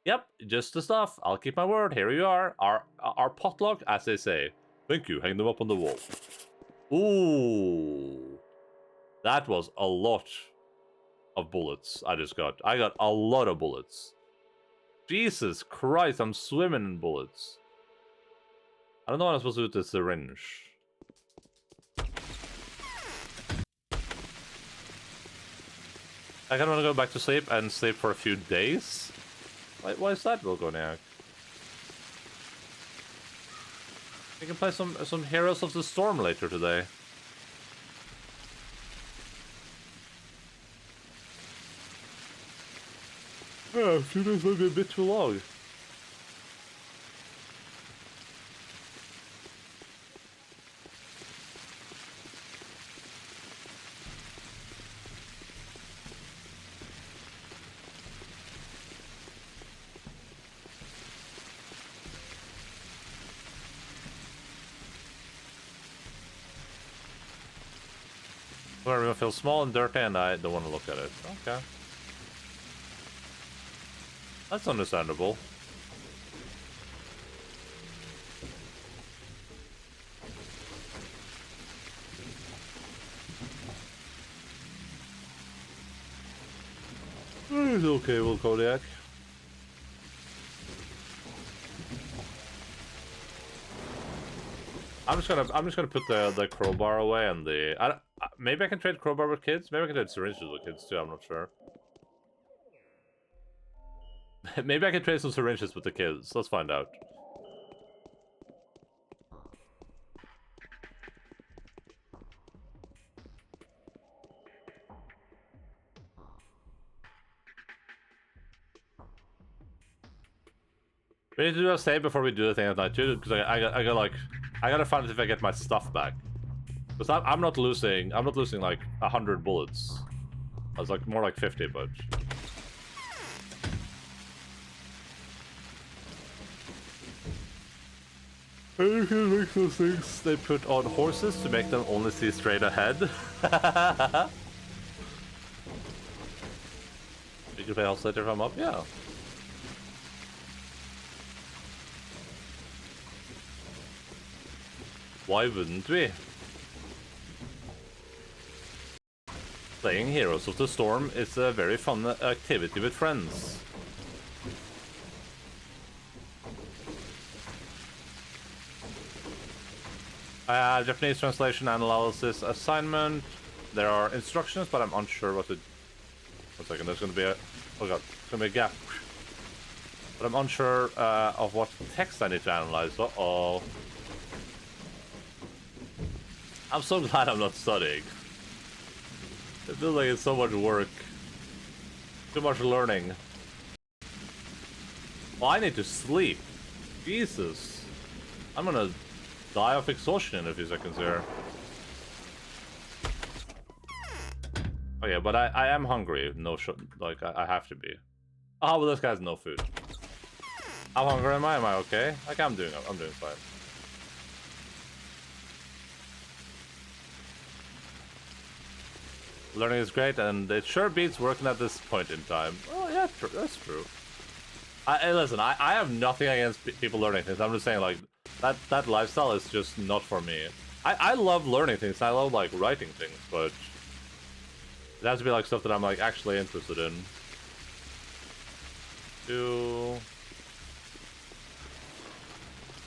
Yep, just the stuff. I'll keep my word. Here you are. Our potluck, as they say. Thank you. Hang them up on the wall. Ooh. That was a lot of bullets I just got. I got a lot of bullets. Jesus Christ, I'm swimming in bullets. I don't know what I'm supposed to do with the syringe. I kind of want to go back to sleep and sleep for a few days. Why is that, Volgoniac? We can play some Heroes of the Storm later today. Yeah, 2 days might be a bit too long. We're gonna feel small and dirty, and I don't want to look at it. Okay. That's understandable. It's okay, Will Kodiak. I'm just gonna put the crowbar away and maybe I can trade crowbar with kids. Maybe I can trade syringes with kids too. I'm not sure. Maybe I can trade some syringes with the kids. Let's find out. We need to do a save before we do the thing at night too, because I gotta find out if I get my stuff back. Because I'm not losing like 100 bullets. I was like more like 50, but. And you can make those things they put on horses to make them only see straight ahead. You can play house later if I'm up, yeah. Why wouldn't we? Playing Heroes of the Storm is a very fun activity with friends. Japanese translation analysis assignment. There are instructions, but I'm unsure what to... 1 second, there's gonna be a... Oh god, there's gonna be a gap. But I'm unsure of what text I need to analyze. Uh-oh. I'm so glad I'm not studying. It feels like it's so much work. Too much learning. Well, I need to sleep. Jesus. I'm gonna die of exhaustion in a few seconds here. Okay, but I am hungry. No like, I have to be. Oh, well, this guy's no food. How hungry am I? Am I okay? Like, I'm doing fine. Learning is great, and it sure beats working at this point in time. Oh, yeah, that's true. Listen, I have nothing against people learning things. I'm just saying, like, that lifestyle is just not for me. I love learning things. I love, like, writing things, but it has to be, like, stuff that I'm, like, actually interested in.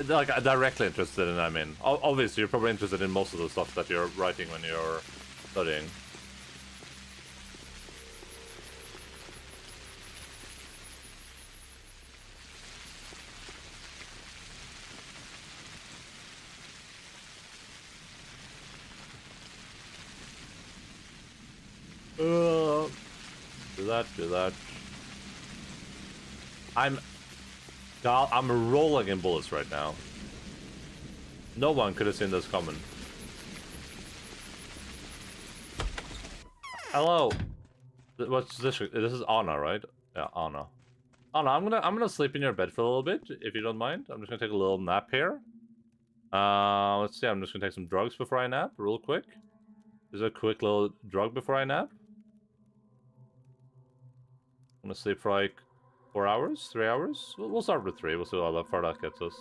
Like, directly interested in, I mean. Obviously, you're probably interested in most of the stuff that you're writing when you're studying. Do that. I'm rolling in bullets right now. No one could have seen this coming. Hello. What's this? This is Anna, right? Yeah, Anna. Anna, I'm gonna sleep in your bed for a little bit, if you don't mind. I'm just gonna take a little nap here. Let's see. I'm just gonna take some drugs before I nap, real quick. Just a quick little drug before I nap. I'm gonna sleep for like 4 hours, 3 hours. We'll start with 3. We'll see how far that gets us.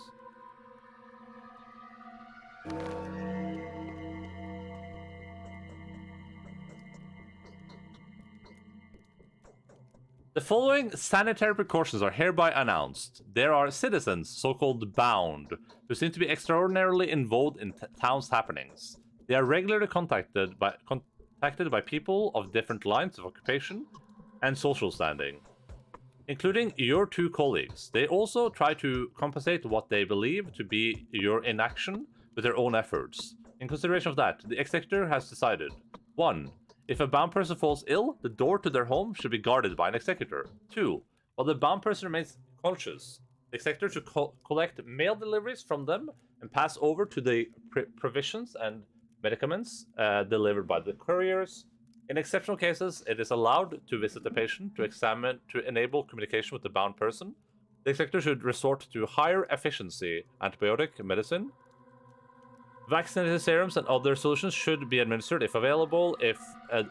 The following sanitary precautions are hereby announced. There are citizens, so-called bound, who seem to be extraordinarily involved in town's happenings. They are regularly contacted by people of different lines of occupation and social standing, including your two colleagues. They also try to compensate what they believe to be your inaction with their own efforts. In consideration of that, the executor has decided: 1. If a bound person falls ill, the door to their home should be guarded by an executor. 2. While the bound person remains conscious, the executor should collect mail deliveries from them and pass over to the provisions and medicaments delivered by the couriers. In exceptional cases, it is allowed to visit the patient to enable communication with the bound person. The executor should resort to higher efficiency antibiotic medicine. Vaccinated serums and other solutions should be administered if available, if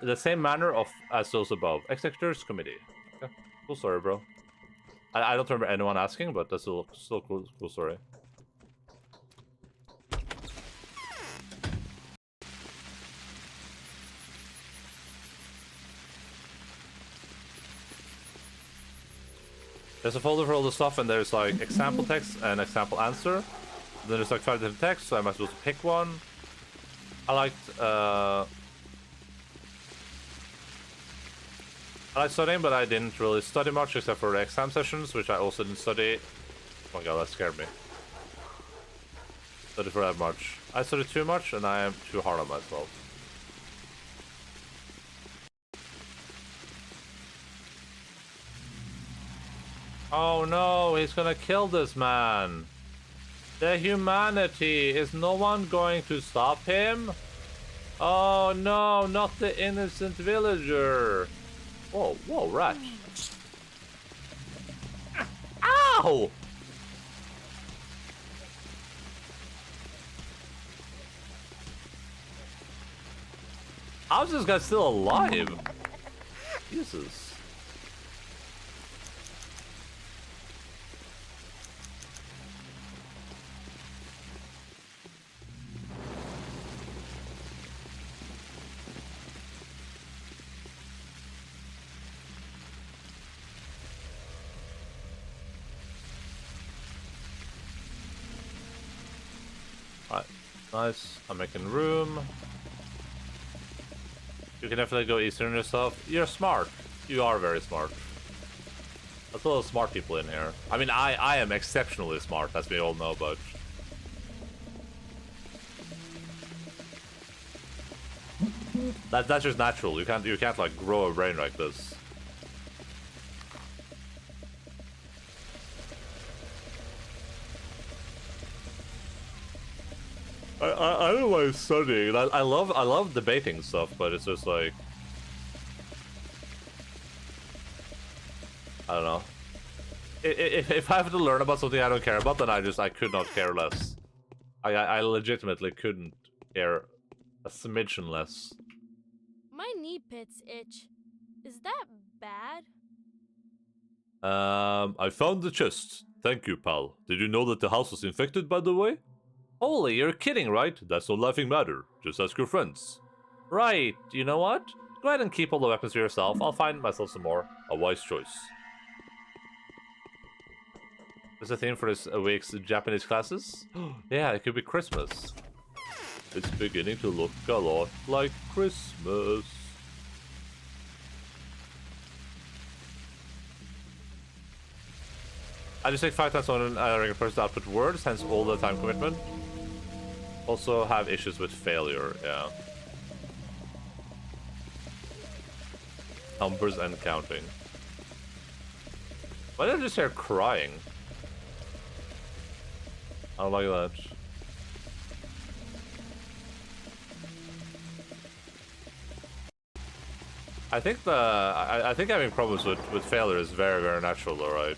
the same manner as those above. Executor's committee. Okay. Cool story, bro. I don't remember anyone asking, but that's still cool story. There's a folder for all the stuff, and there's like example text and example answer. Then there's like 5 different texts, so I might as well pick one. I liked studying, but I didn't really study much except for the exam sessions, which I also didn't study. Oh my god, that scared me. Study for that much. I studied too much, and I am too hard on myself. Oh no, he's gonna kill this man. The humanity, is no one going to stop him? Oh no, not the innocent villager. Whoa, whoa, rat. Ow! How's this guy still alive? Jesus. Alright, nice. I'm making room. You can definitely go easier on yourself. You're smart. You are very smart. There's a lot of smart people in here. I mean, I am exceptionally smart, as we all know, but... That's just natural. You can't like grow a brain like this. I don't know why I'm studying. I love debating stuff, but it's just like, I don't know. If I have to learn about something I don't care about, then I could not care less. I legitimately couldn't care a smidgen less. My knee pits itch. Is that bad? I found the chest. Thank you, pal. Did you know that the house was infected, by the way? Holy, you're kidding, right? That's no laughing matter. Just ask your friends. Right, you know what? Go ahead and keep all the weapons for yourself. I'll find myself some more. A wise choice. There's a theme for this week's Japanese classes? Yeah, it could be Christmas. It's beginning to look a lot like Christmas. I just take 5 times on a regular person to output words, hence all the time commitment. Also have issues with failure, yeah. Numbers and counting. Why did I just hear crying? I don't like that. I think I think having problems with failure is very, very natural though, right?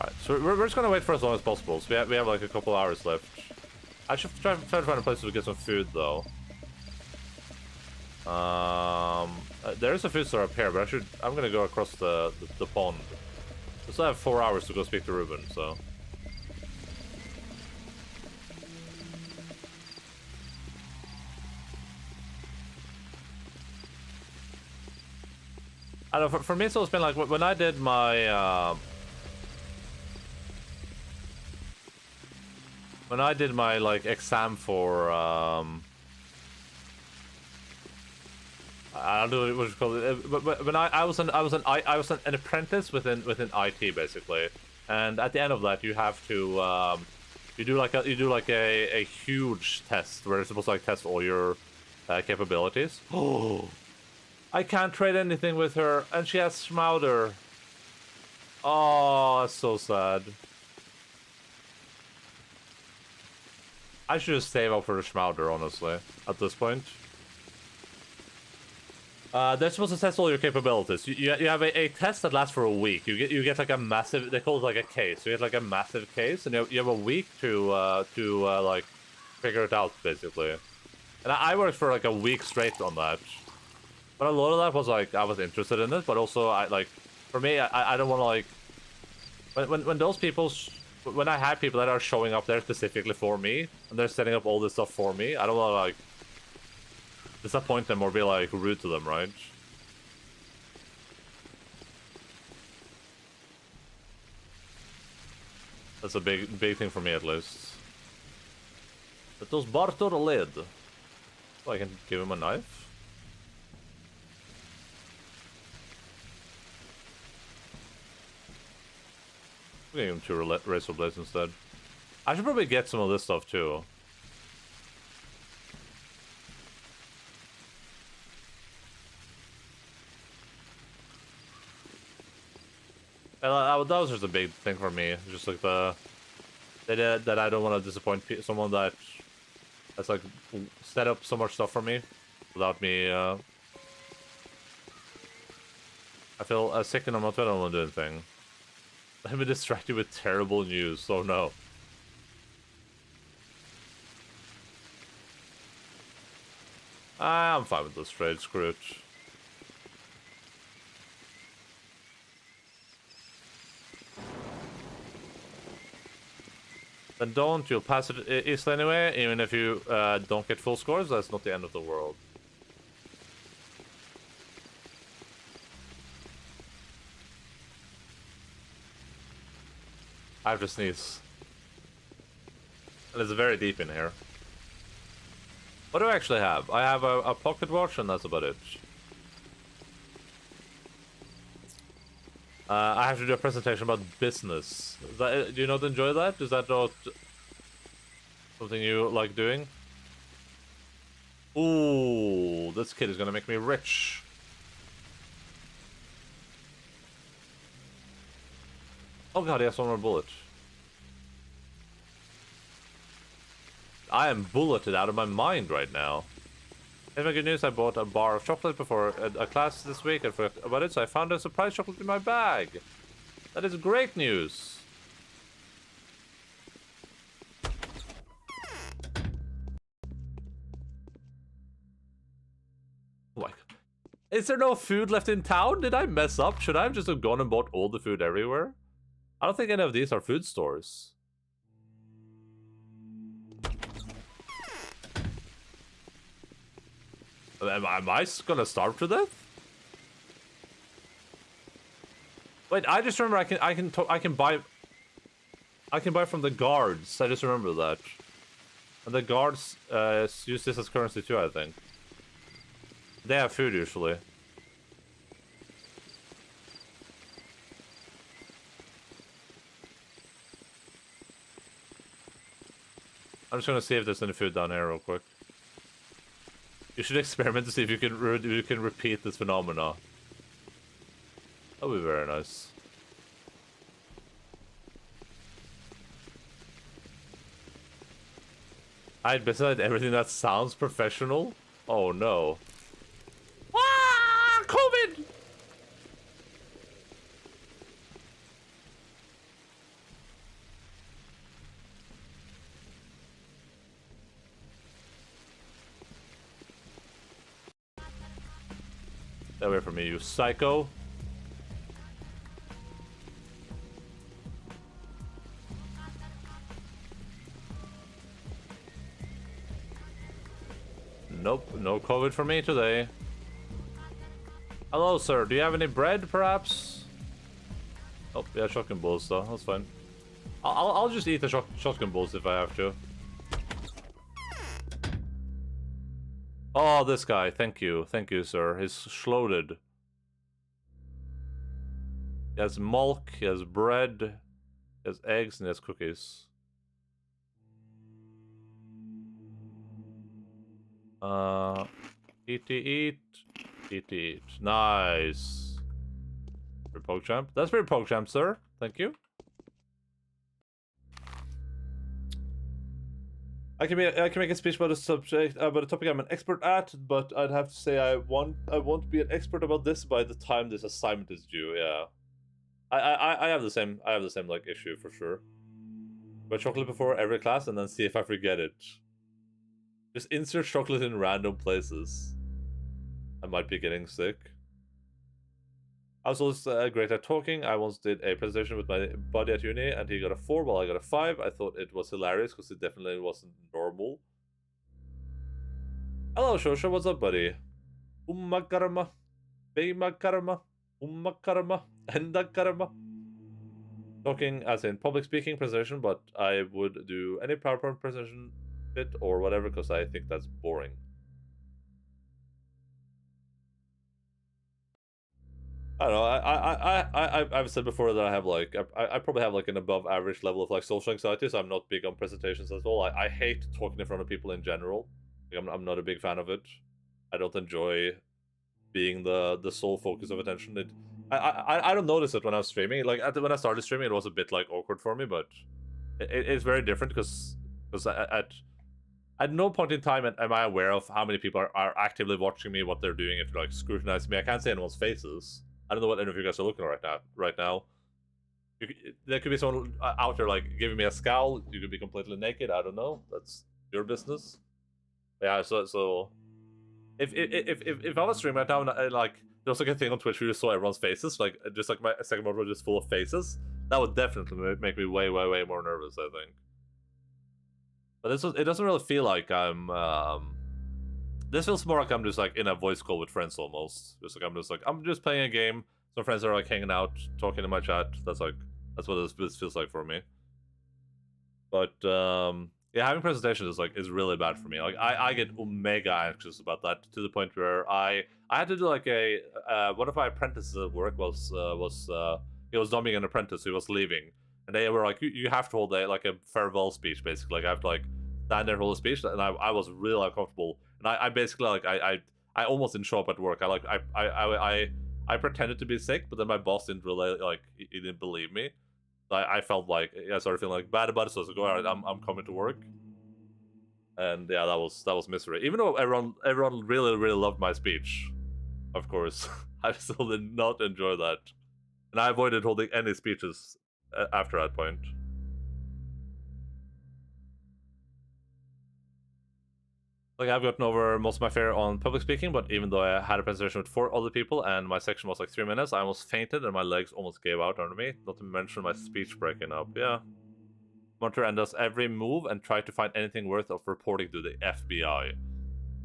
Alright, so we're just gonna wait for as long as possible. So we have like a couple hours left. I should try to find a place to get some food though. There is a food store up here, but I'm gonna go across the pond. We still have 4 hours to go speak to Ruben, so. I don't know, for me it's always been like when I did my like exam for I don't know what you call it, but when I was an apprentice within IT basically, and at the end of that you have to you do like a huge test where you're supposed to like test all your capabilities. Oh, I can't trade anything with her, and she has Schmauder. Oh, that's so sad. I should just save up for the Schmauder, honestly, at this point. They're supposed to test all your capabilities. You have a test that lasts for a week. You get like a massive, they call it like a case. You get like a massive case, and you have a week to like figure it out basically. And I worked for like a week straight on that. But a lot of that was like I was interested in it, but also I like for me I don't want to like when those people when I have people that are showing up there specifically for me and they're setting up all this stuff for me, I don't want to like disappoint them or be like rude to them, right? That's a big thing for me at least. Let us barter a lid. So I can give him a knife. I'm gonna give him 2 razor blades instead. I should probably get some of this stuff too. And that was just a big thing for me. Just like that I don't want to disappoint someone that's like set up so much stuff for me without me. I feel sick and I'm not going to want to do anything. Let me distract you with terrible news. Oh no. I'm fine with this trade. Screw it. Then don't. You'll pass it easily anyway. Even if you don't get full scores, that's not the end of the world. I have to sneeze. And it's very deep in here. What do I actually have? I have a pocket watch and that's about it. I have to do a presentation about business. Do you not enjoy that? Is that not something you like doing? Ooh, this kid is gonna make me rich. Oh god, he has one more bullet. I am bulleted out of my mind right now. Here's my good news, I bought a bar of chocolate before a class this week and forgot about it, so I found a surprise chocolate in my bag. That is great news. Like, is there no food left in town? Did I mess up? Should I have just gone and bought all the food everywhere? I don't think any of these are food stores. Am I gonna starve to death? Wait, I just remember I can buy from the guards. I just remember that, and the guards use this as currency too. I think they have food usually. I'm just gonna see if there's any food down here real quick. You should experiment to see if you can repeat this phenomena. That would be very nice. I'd beside everything that sounds professional. Oh no. Ah, COVID! Stay away from me, you psycho. Nope, no COVID for me today. Hello, sir. Do you have any bread, perhaps? Oh, yeah, shotgun balls, though. That's fine. I'll just eat the shotgun balls if I have to. Oh, this guy. Thank you. Thank you, sir. He's shloated. He has milk, he has bread, he has eggs, and he has cookies. Eat. Nice. Very PogChamp. That's very PogChamp, sir. Thank you. I can make a speech about a subject, about a topic I'm an expert at, but I'd have to say I won't be an expert about this by the time this assignment is due. Yeah, I have the same like issue for sure. But chocolate before every class and then see if I forget it. Just insert chocolate in random places. I might be getting sick. I was also great at talking. I once did a presentation with my buddy at uni, and he got a 4 while I got a 5. I thought it was hilarious because it definitely wasn't normal. Hello, Shosha. What's up, buddy? Umma karma, Beima karma, Umma karma, Enda karma. Talking as in public speaking presentation, but I would do any PowerPoint presentation bit or whatever because I think that's boring. I don't know. I've said before that I have like I probably have like an above average level of like social anxiety, so I'm not big on presentations at all. I hate talking in front of people in general. Like, I'm not a big fan of it. I don't enjoy being the sole focus of attention. I don't notice it when I'm streaming. Like when I started streaming, it was a bit like awkward for me, but it's very different because at no point in time am I aware of how many people are actively watching me, what they're doing, if they're like scrutinizing me. I can't see anyone's faces. I don't know what any of you guys are looking at right now. There could be someone out there like giving me a scowl. You could be completely naked. I don't know. That's your business. Yeah. So if I was streaming right now and like there was like a thing on Twitch where you saw everyone's faces, like just like my second monitor was just full of faces, that would definitely make me way more nervous, I think. But it doesn't really feel like I'm. This feels more like I'm just like in a voice call with friends almost. Just like I'm just playing a game. Some friends are like hanging out, talking in my chat. That's what this feels like for me. But yeah, having presentations is really bad for me. Like I get mega anxious about that to the point where I had to do like a one of my apprentices at work was he was not being an apprentice. He was leaving, and they were like, you have to hold like a farewell speech basically. Like I have to like stand there and hold a speech, and I was really uncomfortable. And I basically like I almost didn't show up at work. I pretended to be sick, but then my boss didn't really like he didn't believe me. I felt like I started feeling like bad about it, so I was like, all right, I'm coming to work. And yeah, that was misery. Even though everyone really loved my speech, of course, I still did not enjoy that, and I avoided holding any speeches after that point. Like, I've gotten over most of my fear on public speaking, but even though I had a presentation with 4 other people and my section was like 3 minutes, I almost fainted and my legs almost gave out under me, not to mention my speech breaking up. Yeah. Monitor and does every move and try to find anything worth of reporting to the FBI.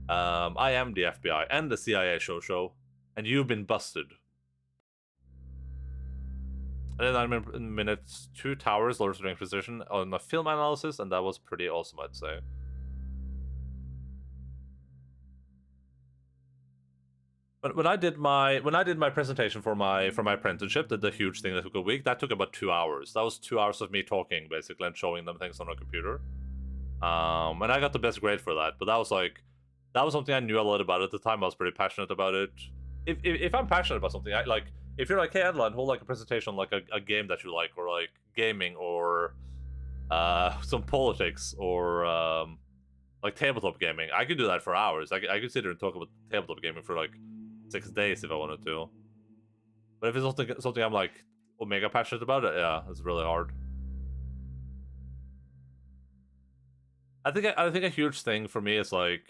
I am the FBI and the CIA show, and you've been busted. And then I'm in minutes 2 towers, lower string position on my film analysis, and that was pretty awesome, I'd say. But when I did my presentation for my apprenticeship, the huge thing that took a week, that took about 2 hours. That was 2 hours of me talking basically and showing them things on a computer. And I got the best grade for that. But that was something I knew a lot about at the time. I was pretty passionate about it. If I'm passionate about something, I like if you're like, hey Endaline, hold like a presentation on like a game that you like, or like gaming, or some politics, or like tabletop gaming, I could do that for hours. I could sit there and talk about tabletop gaming for like 6 days if I wanted to. But if it's something I'm like mega passionate about, it, yeah, it's really hard. I think a huge thing for me is like,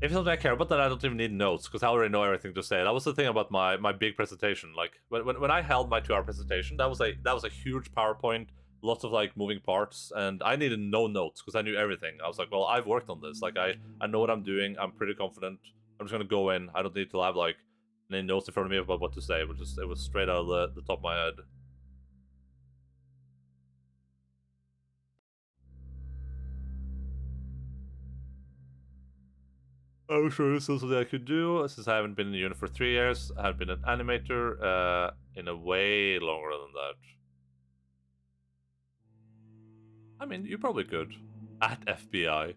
if it's something I care about, then I don't even need notes because I already know everything to say. That was the thing about my big presentation. Like when I held my 2-hour presentation, that was a huge PowerPoint, lots of like moving parts, and I needed no notes because I knew everything. I was like, well, I've worked on this. Like I know what I'm doing. I'm pretty confident. I'm just gonna go in. I don't need to have like any notes in front of me about what to say. It was straight out of the top of my head. I'm sure this is something I could do since I haven't been in the unit for 3 years. I have been an animator in a way longer than that. I mean, you probably could. At FBI.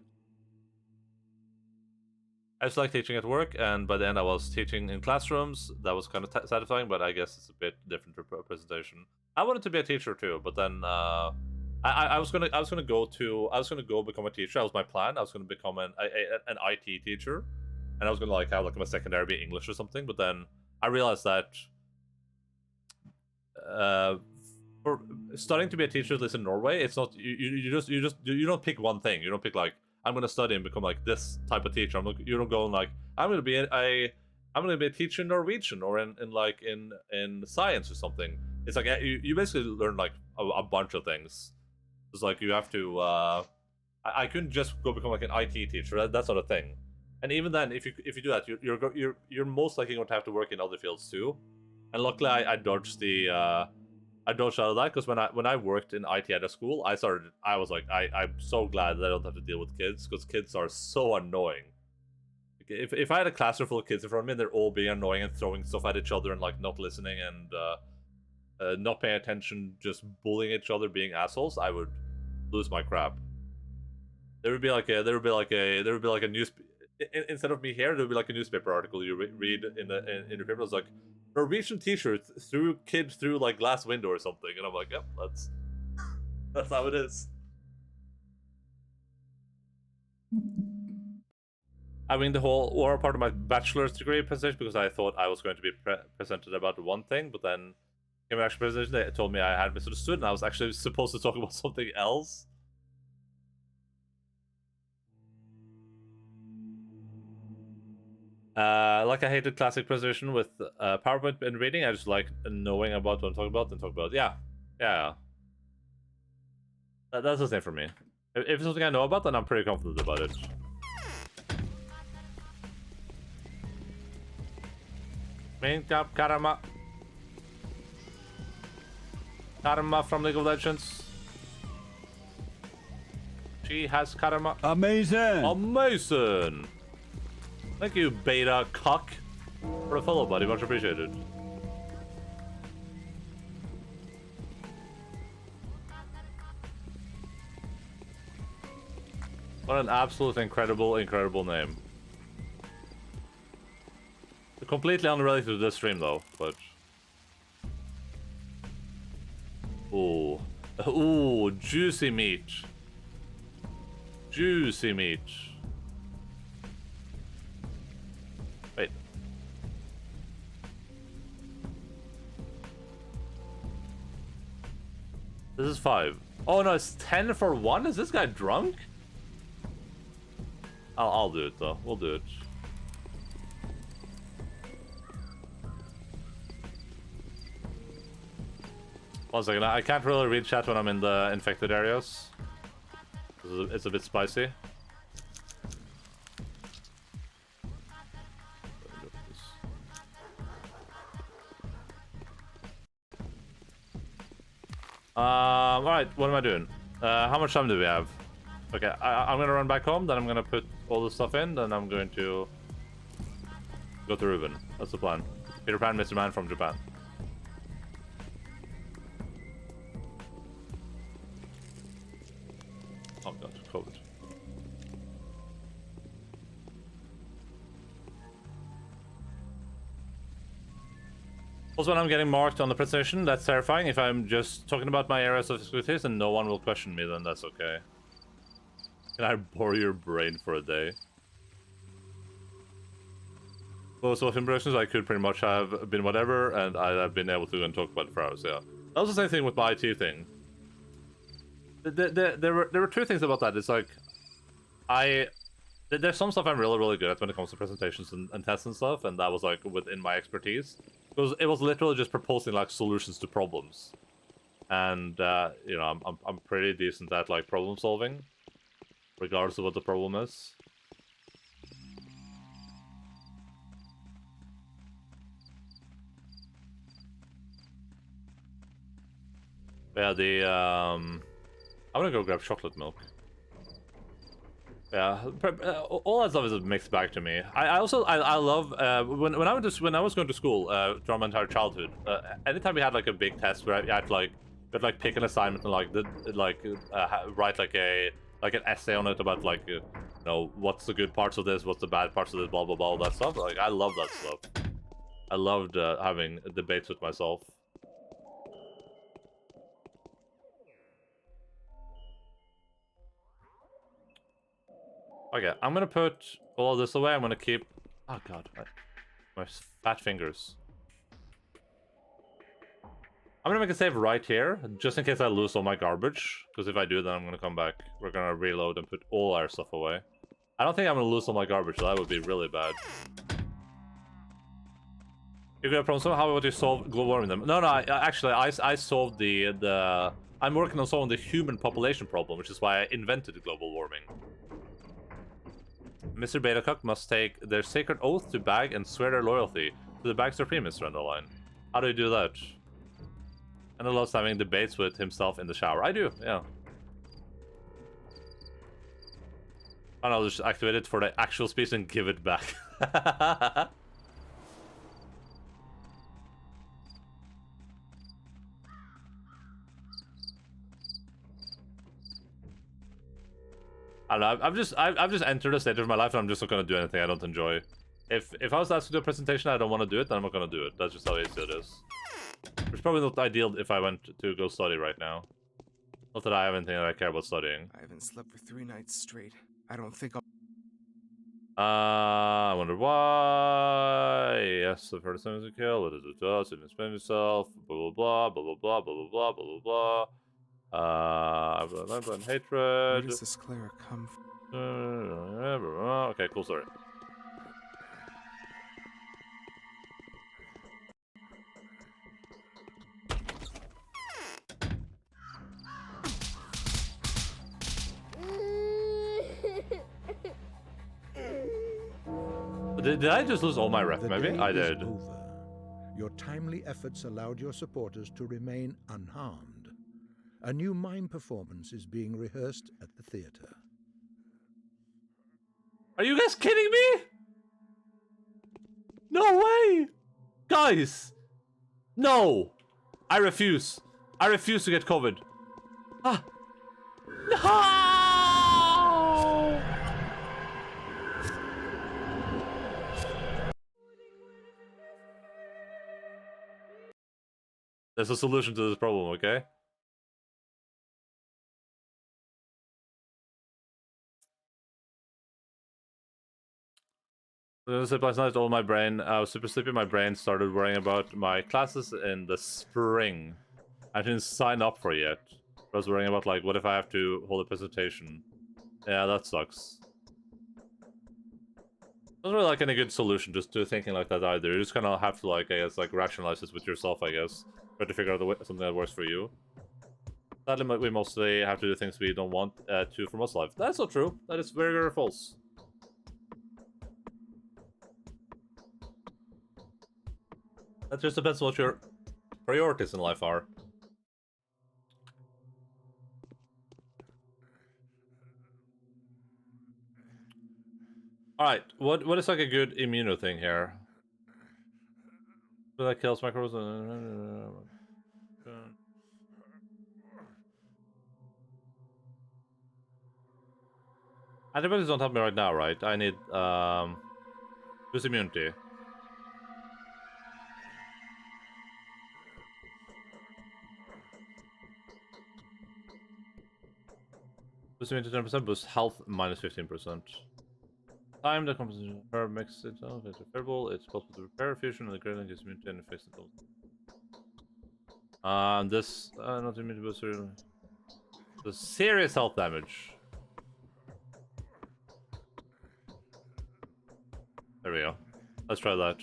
I just like teaching at work, and by the end I was teaching in classrooms. That was kind of satisfying, but I guess it's a bit different presentation. I wanted to be a teacher too, but then I was gonna go become a teacher. That was my plan. I was gonna become an IT teacher, and I was gonna like have like my secondary be English or something. But then I realized that for studying to be a teacher, at least in Norway, it's not you don't pick one thing. You don't pick like I'm gonna study and become like this type of teacher. You don't go like I'm gonna be I'm gonna be a teacher in Norwegian or in science or something. It's like you basically learn like a bunch of things. It's like you have to. I couldn't just go become like an IT teacher. That's not a thing. And even then, if you do that, you're most likely going to have to work in other fields too. And luckily, I dodged I dodged out of that because when I worked in IT at a school, I was like I'm so glad that I don't have to deal with kids because kids are so annoying. If I had a classroom full of kids in front of me and they're all being annoying and throwing stuff at each other and like not listening and not paying attention, just bullying each other, being assholes, I would lose my crap. There would be like a news. Instead of me here, there would be like a newspaper article you read in the paper. It's like Norwegian T-shirt threw kid through like glass window or something, and I'm like, yep, that's how it is. I mean, the whole or part of my bachelor's degree presentation because I thought I was going to be presented about one thing, but then in my actual presentation they told me I had misunderstood, and I was actually supposed to talk about something else. Like I hated classic presentation with PowerPoint and reading. I just like knowing about what I'm talking about and talk about. Yeah. That's the same for me. If it's something I know about, then I'm pretty confident about it. Main cap Karma. Karma from League of Legends. She has Karma. Amazing! Amazing! Thank you, beta cuck, for the follow, buddy. Much appreciated. What an absolute incredible name. Completely unrelated to this stream, though, but... Ooh. Ooh, juicy meat. Juicy meat. Wait. This is 5. Oh no, it's 10 for 1? Is this guy drunk? I'll do it though. We'll do it. One second, I can't really read chat when I'm in the infected areas. It's a bit spicy. Alright, what am I doing? How much time do we have? Okay, I'm gonna run back home, then I'm gonna put all the stuff in, then I'm going to go to Ruben. That's the plan. Peter Pan, Mr. Man from Japan. Oh god, COVID. Also, when I'm getting marked on the presentation, that's terrifying. If I'm just talking about my areas of expertise and no one will question me, then that's okay. Can I bore your brain for a day? Most of productions, I could pretty much have been whatever, and I'd have been able to go and talk about it for hours, yeah. That was the same thing with my IT thing. There were two things about that. It's like, there's some stuff I'm really good at when it comes to presentations and tests and stuff, and that was like within my expertise. Because it was literally just proposing like solutions to problems. And, you know, I'm pretty decent at like problem solving. Regardless of what the problem is. Yeah, I'm gonna go grab chocolate milk. Yeah, all that stuff is a mixed bag to me. I also love when I was going to school throughout my entire childhood. Anytime we had like a big test where you had to like pick an assignment and write like an essay on it about like you know, what's the good parts of this, what's the bad parts of this, blah blah blah, all that stuff. Like I love that stuff. I loved having debates with myself. Okay, I'm gonna put all of this away. I'm gonna keep. Oh god, my fat fingers. I'm gonna make a save right here, just in case I lose all my garbage. Because if I do, then I'm gonna come back. We're gonna reload and put all our stuff away. I don't think I'm gonna lose all my garbage, so that would be really bad. You got a problem? So how would you solve global warming them? No, actually, I solved the. I'm working on solving the human population problem, which is why I invented global warming. Mr. Betacock must take their sacred oath to Bag and swear their loyalty to the Bag Supreme, Mr. Endaline. How do you do that? And he loves having debates with himself in the shower. I do, yeah. And I'll just activate it for the actual speech and give it back. I don't know. I've just entered a stage of my life and I'm just not gonna do anything I don't enjoy. If I was asked to do a presentation I don't want to do it, then I'm not gonna do it. That's just how easy it is. Which is probably not ideal if I went to go study right now. Not that I have anything that I care about studying. I haven't slept for 3 nights straight. I don't think I'll... I wonder why. Yes, I've heard of something to kill. What does it do? Didn't explain yourself. Blah blah blah blah blah blah blah blah blah blah blah. I've got hatred. Where does this cleric come from? Okay, cool, sorry. Did I just lose all my rep? The Maybe day I is did. over. Your timely efforts allowed your supporters to remain unharmed. A new mime performance is being rehearsed at the theater. Are you guys kidding me? No way! Guys! No! I refuse. I refuse to get COVID. Ah! No! There's a solution to this problem, okay? Last night, all my brain, I was super sleepy. My brain started worrying about my classes in the spring. I didn't sign up for it yet. I was worrying about, like, what if I have to hold a presentation? Yeah, that sucks. Doesn't really like any good solution just to thinking like that either. You just kind of have to, like, I guess, like, rationalize this with yourself, I guess. Try to figure out something that works for you. Sadly, we mostly have to do things we don't want to for most life. That's not true. That is very, very false. That just depends on what your priorities in life are. Alright, what is like a good immuno thing here? That kills microbes. Antibodies don't help me right now, right? I need boost immunity. Boost immunity 10%, boost health minus 15%. Time the composition herb makes itself it's repairable. It's possible to repair fusion and the gradient gives immunity and affects it. This not immunity booster. The serious health damage. There we go. Let's try that.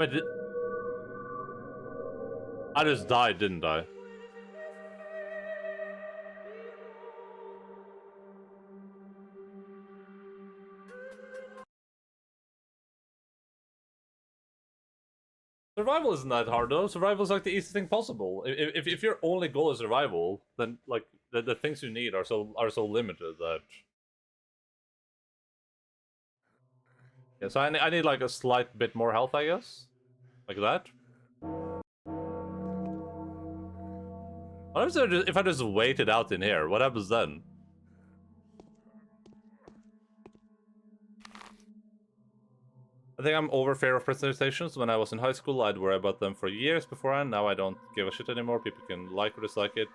Wait, I just died, didn't I? Survival isn't that hard though. Survival is like the easiest thing possible. If your only goal is survival, then like the things you need are so limited that. Yeah, so I need like a slight bit more health, I guess, like that. What if I just wait it out in here? What happens then? I think I'm over fear of prison stations. When I was in high school, I'd worry about them for years beforehand. Now I don't give a shit anymore. People can like or dislike it.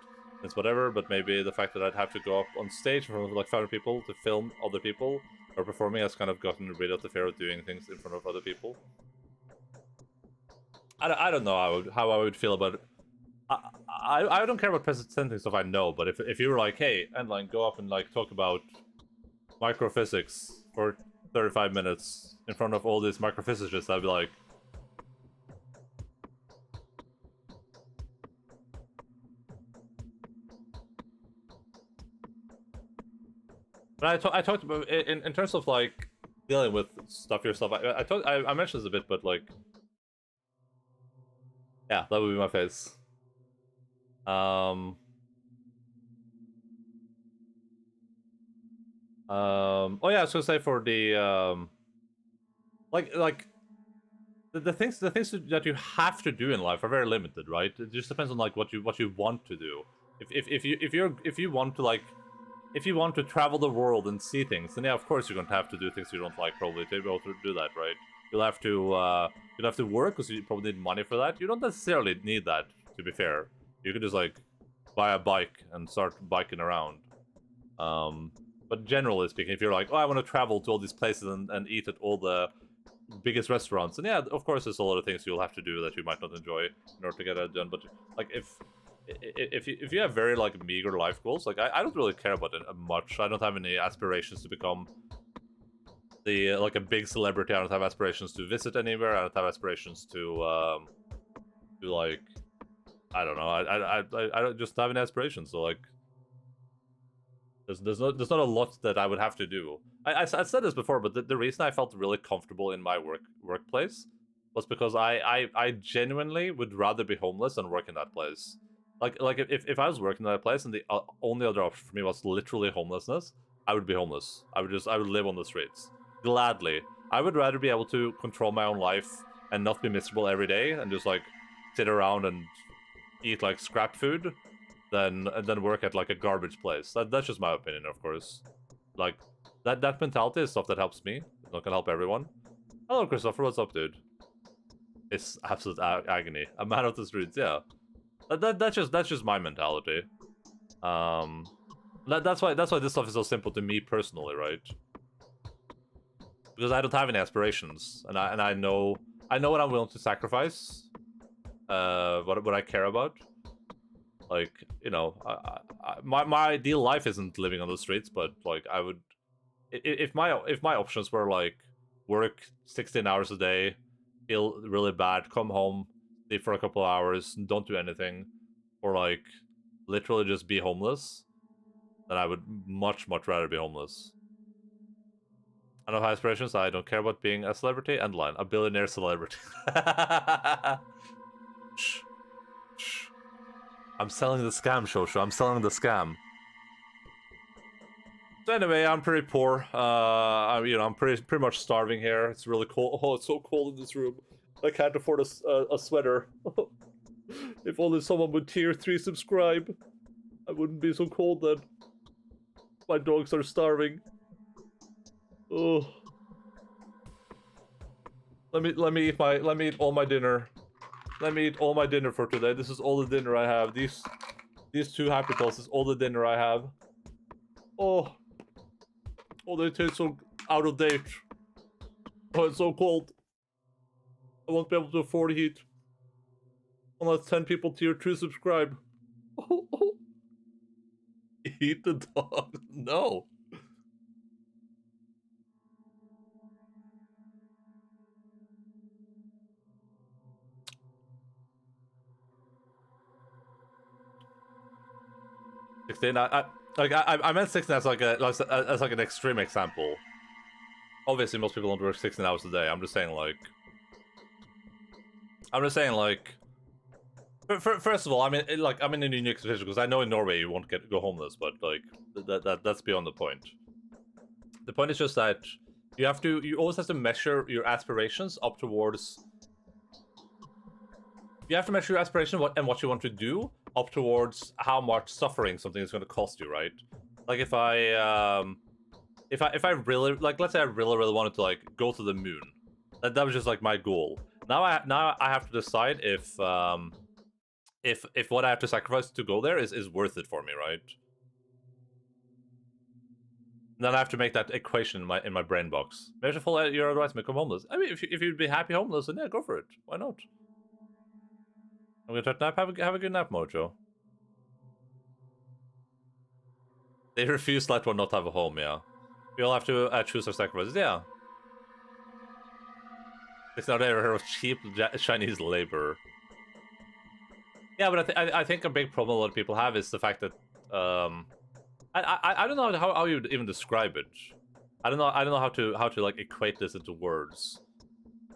It's whatever, but maybe the fact that I'd have to go up on stage in front of like 500 people to film other people or performing has kind of gotten rid of the fear of doing things in front of other people. I don't know how I would feel about it. I don't care about presenting stuff I know, but if you were like, hey, Endaline, go up and like talk about microphysics for 35 minutes in front of all these microphysicists, I'd be like, but I talked about in terms of like dealing with stuff yourself. I mentioned this a bit, but like, yeah, that would be my face. Oh yeah, I was gonna say for the like the things that you have to do in life are very limited, right? It just depends on like what you want to do. If you want to like if you want to travel the world and see things, then yeah, of course you're going to have to do things you don't like probably to be able to do that, right? You'll have to work because you probably need money for that. You don't necessarily need that, to be fair. You could just like buy a bike and start biking around. But generally speaking, if you're like, oh, I want to travel to all these places and eat at all the biggest restaurants, and yeah, of course, there's a lot of things you'll have to do that you might not enjoy in order to get that done. But like, if you have very like meager life goals, like I don't really care about it much. I don't have any aspirations to become the like a big celebrity. I don't have aspirations to visit anywhere. I don't have aspirations to like, I don't know. I don't just have any aspirations. So like, there's not a lot that I would have to do. I said this before, but the reason I felt really comfortable in my workplace was because I genuinely would rather be homeless than work in that place. Like if I was working in that place and the only other option for me was literally homelessness, I would be homeless. I would live on the streets gladly. I would rather be able to control my own life and not be miserable every day and just like sit around and eat like scrap food than work at like a garbage place. That's just my opinion, of course. Like that mentality is stuff that helps me. It's not gonna help everyone. Hello, Christopher. What's up, dude? It's absolute agony. A man of the streets. Yeah. That's just my mentality. That's why this stuff is so simple to me personally, right? Because I don't have any aspirations, and I know what I'm willing to sacrifice. What I care about. Like, you know, my ideal life isn't living on the streets, but like I would, if my options were like work 16 hours a day, feel really bad, come home, sleep for a couple of hours, don't do anything, or like literally just be homeless, then I would much rather be homeless. I don't have aspirations. I don't care about being a celebrity. Endaline, a billionaire celebrity. Shh. Shh. I'm selling the scam, Shoshu. I'm selling the scam. So anyway, I'm pretty poor. I'm pretty much starving here. It's really cold. Oh, it's so cold in this room. I can't afford a sweater. If only someone would tier 3 subscribe, I wouldn't be so cold then. My dogs are starving. Oh. Let me eat all my dinner. Let me eat all my dinner for today. This is all the dinner I have. These 2 Happy Tales is all the dinner I have. Oh. Oh, they taste so out of date. Oh, it's so cold. I won't be able to afford heat. Unless 10 people tier 2 subscribe. Oh, oh. Eat the dog. No. 16. I meant 16 as like an extreme example. Obviously, most people don't work 16 hours a day. I'm just saying like. First of all, I mean, I'm in a unique situation because I know in Norway you won't go homeless, but like that's beyond the point. The point is just that you always have to measure your aspirations up towards. You have to measure your aspiration and what you want to do up towards how much suffering something is going to cost you, right? Like if I really like, let's say I really wanted to like go to the moon, that was just like my goal. Now I have to decide if what I have to sacrifice to go there is worth it for me, right? Then I have to make that equation in my brain box. Maybe I should follow your advice and become homeless. I mean, if you'd be happy homeless, then yeah, go for it. Why not? I'm gonna try to nap. Have a good nap, Mojo. They refuse to let one not have a home. Yeah, we all have to choose our sacrifices. Yeah. It's not ever heard of cheap Chinese labor. Yeah, but I think a big problem a lot of people have is the fact that I don't know how you would even describe it. I don't know how to like equate this into words.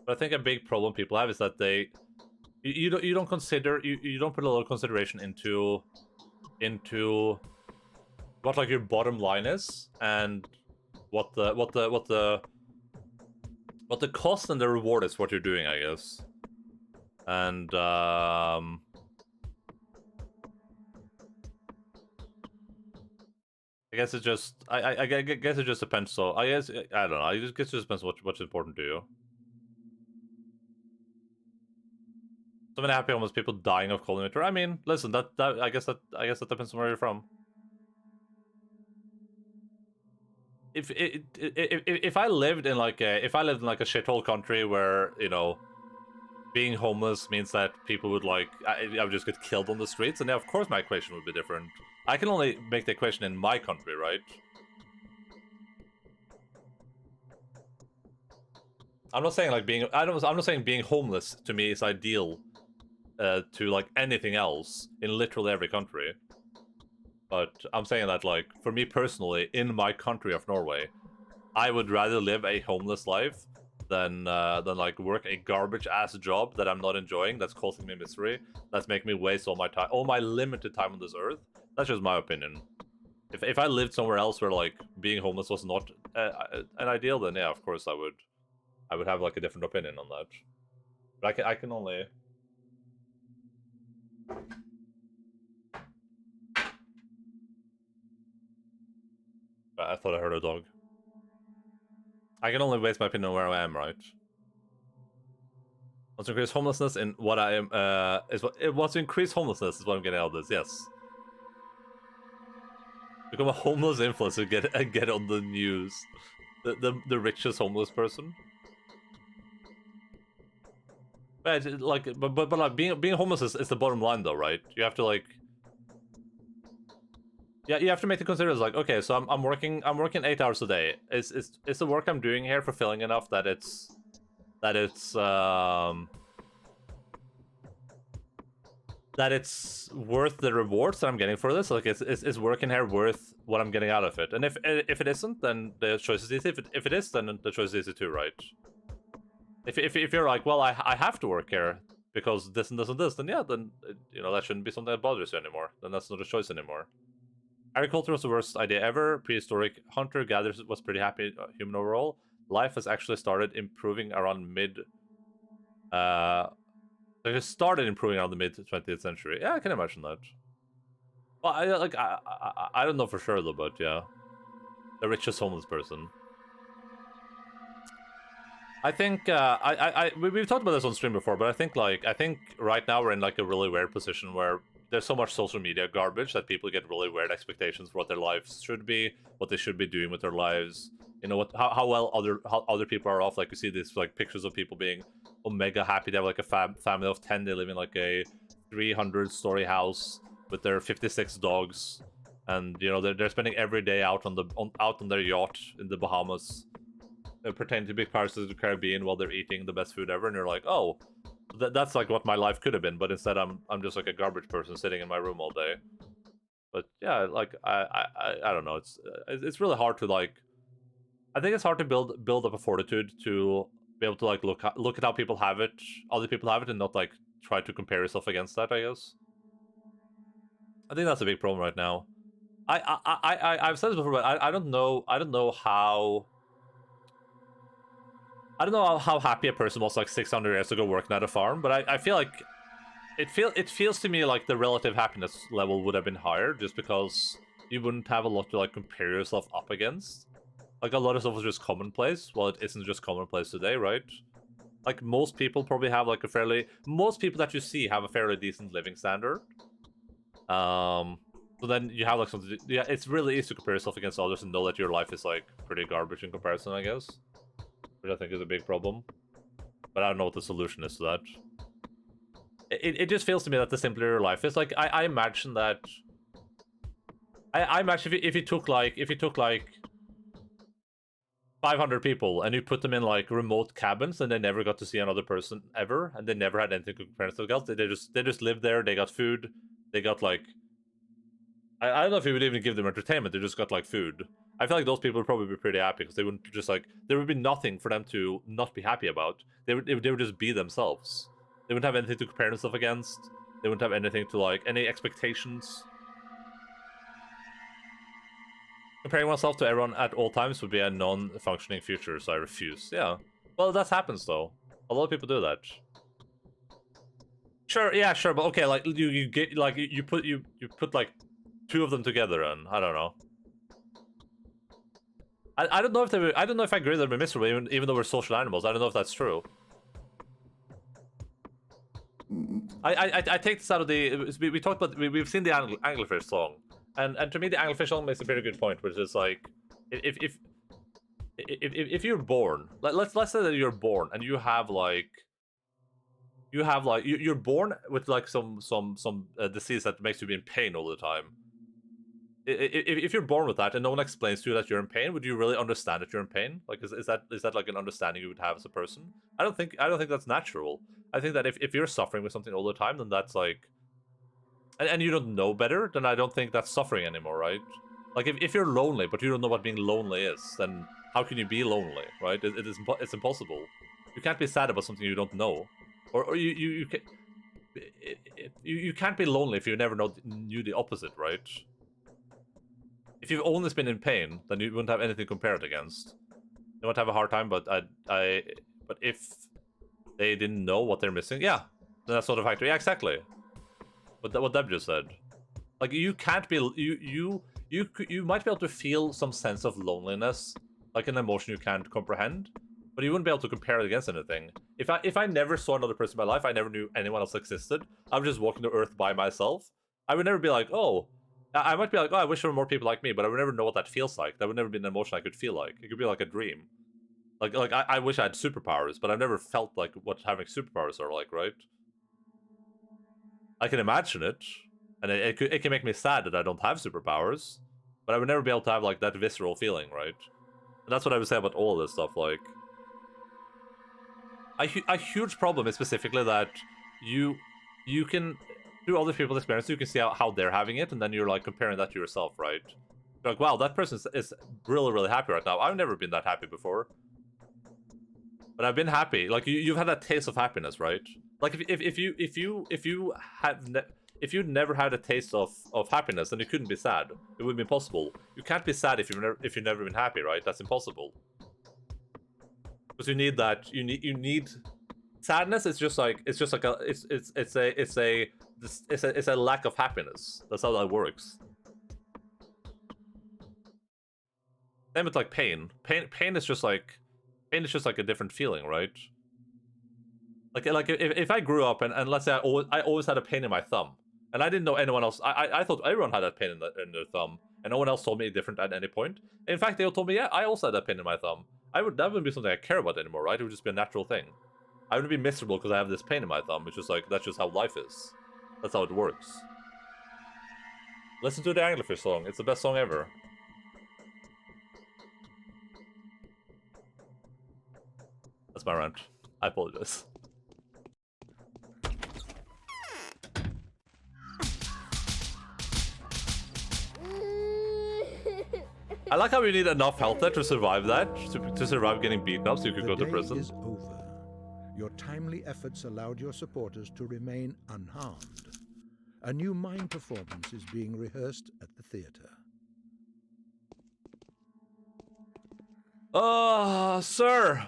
But I think a big problem people have is that you don't consider you don't put a lot of consideration into what like your bottom line is and what the cost and the reward is what you're doing, I guess. And I guess it just I guess it just depends. So I guess I don't know. I guess it just depends what's important to you. So many happy homeless people dying of cold winter. I mean, listen, that I guess that depends on where you're from. If I lived in like a shithole country where, you know, being homeless means that people would like I would just get killed on the streets, and yeah, of course my equation would be different. I can only make the equation in my country, right? I'm not saying like I'm not saying being homeless to me is ideal to like anything else in literally every country. But I'm saying that like for me personally, in my country of Norway, I would rather live a homeless life than like work a garbage ass job that I'm not enjoying, that's causing me misery, that's making me waste all my time, all my limited time on this earth. That's just my opinion. If I lived somewhere else where like being homeless was not an ideal, then yeah, of course I would have like a different opinion on that. But I can only. I thought I heard a dog. I can only base my opinion on where I am, right? What's to increase homelessness in what I am what's to increase homelessness is what I'm getting out of this, yes. Become a homeless influencer and get on the news. The richest homeless person. But like being homeless is the bottom line though, right? You have to like. Yeah, you have to make the consideration like, okay, so I'm working 8 hours a day. Is the work I'm doing here fulfilling enough that it's worth the rewards that I'm getting for this? Like, is working here worth what I'm getting out of it? And if it isn't, then the choice is easy. If it is, then the choice is easy too, right? If you're like, well, I have to work here because this and this and this, then yeah, then you know that shouldn't be something that bothers you anymore. Then that's not a choice anymore. Agriculture was the worst idea ever. Prehistoric hunter-gatherers was pretty happy human overall. Life has actually started improving around mid... it started improving around the mid-20th century. Yeah, I can imagine that. Well, I don't know for sure though, but yeah. The richest homeless person. I think, we've talked about this on stream before, but I think right now we're in like a really weird position where there's so much social media garbage that people get really weird expectations for what their lives should be, what they should be doing with their lives. You know how well other people are off. Like you see these like pictures of people being mega happy. They have like a family of 10. They live in like a 300-story house with their 56 dogs, and you know they're spending every day out on their yacht in the Bahamas, pretending to be Pirates of the Caribbean while they're eating the best food ever. And you're like, oh. That's like what my life could have been, but instead I'm just like a garbage person sitting in my room all day. But yeah, like I don't know. It's really hard to like. I think it's hard to build up a fortitude to be able to like look at how people have it, other people have it, and not like try to compare yourself against that. I guess. I think that's a big problem right now. I've said this before, but I don't know how. I don't know how happy a person was like 600 years ago working at a farm, but I feel like it feels to me like the relative happiness level would have been higher just because you wouldn't have a lot to like compare yourself up against. Like a lot of stuff was just commonplace. Well, it isn't just commonplace today, right? Like most people probably have like most people that you see have a fairly decent living standard. So then you have like something. Yeah, it's really easy to compare yourself against others and know that your life is like pretty garbage in comparison, I guess. Which I think is a big problem. But I don't know what the solution is to that. It just feels to me that the simpler your life is, like I imagine that. I imagine if you took like 500 people and you put them in like remote cabins and they never got to see another person ever, and they never had anything to compare themselves against. They just lived there. They got food. They got like. I don't know if you would even give them entertainment. They just got like food. I feel like those people would probably be pretty happy because they wouldn't just like there would be nothing for them to not be happy about. They would just be themselves. They wouldn't have anything to compare themselves against. They wouldn't have anything to like any expectations. Comparing myself to everyone at all times would be a non-functioning future, so I refuse. Yeah. Well, that happens though. A lot of people do that. Sure, yeah, sure, but okay, like you get like you put like two of them together, and I don't know. I don't know if I don't know if I agree that we're miserable, even though we're social animals. I don't know if that's true. I take this out of the we talked about we've seen the anglerfish song, and to me the anglerfish song makes a very good point, which is like if you're born, let's say that you're born and you have like you're born with like some disease that makes you be in pain all the time. If you're born with that and no one explains to you that you're in pain, would you really understand that you're in pain? Like, is that like an understanding you would have as a person? I don't think that's natural. I think that if you're suffering with something all the time, then that's like, and you don't know better, then I don't think that's suffering anymore, right? Like if you're lonely but you don't know what being lonely is, then how can you be lonely, right? It's impossible. You can't be sad about something you don't know, or you can't be lonely if you never knew the opposite, right? If you've only been in pain, then you wouldn't have anything to compare it against. You might have a hard time, but but if they didn't know what they're missing, yeah, then that's sort of factor. Yeah, exactly. What Deb just said. Like you can't be you might be able to feel some sense of loneliness, like an emotion you can't comprehend, but you wouldn't be able to compare it against anything. If I never saw another person in my life, I never knew anyone else existed. I was just walking the earth by myself. I would never be like, oh. I might be like, oh, I wish there were more people like me, but I would never know what that feels like. That would never be an emotion I could feel like. It could be like a dream. Like I wish I had superpowers, but I've never felt like what having superpowers are like, right? I can imagine it, and it can make me sad that I don't have superpowers, but I would never be able to have like that visceral feeling, right? And that's what I would say about all of this stuff. Like, a huge problem is specifically that you can. Through other people's experience, you can see how they're having it, and then you're like comparing that to yourself, right? You're like, wow, that person is really, really happy right now. I've never been that happy before, but I've been happy. Like you've had that taste of happiness, right? Like if you'd never had a taste of happiness, then you couldn't be sad. It would be impossible. You can't be sad if you've never been happy, right? That's impossible. Because you need that. You need sadness. It's a lack of happiness. That's how that works. Same with like pain. Pain is just like a different feeling, right? Like if I grew up and let's say I always had a pain in my thumb, and I didn't know anyone else. I thought everyone had that pain in their thumb, and no one else told me different at any point. In fact, they all told me, yeah, I also had that pain in my thumb. That wouldn't be something I care about anymore, right? It would just be a natural thing. I wouldn't be miserable because I have this pain in my thumb. It's just like that's just how life is. That's how it works. Listen to the anglerfish song. It's the best song ever. That's my rant. I apologize. I like how we need enough health there to survive that, to survive getting beaten up so you could go to The prison. day is over. Your timely efforts allowed your supporters to remain unharmed. A new mime performance is being rehearsed at the theater. Sir!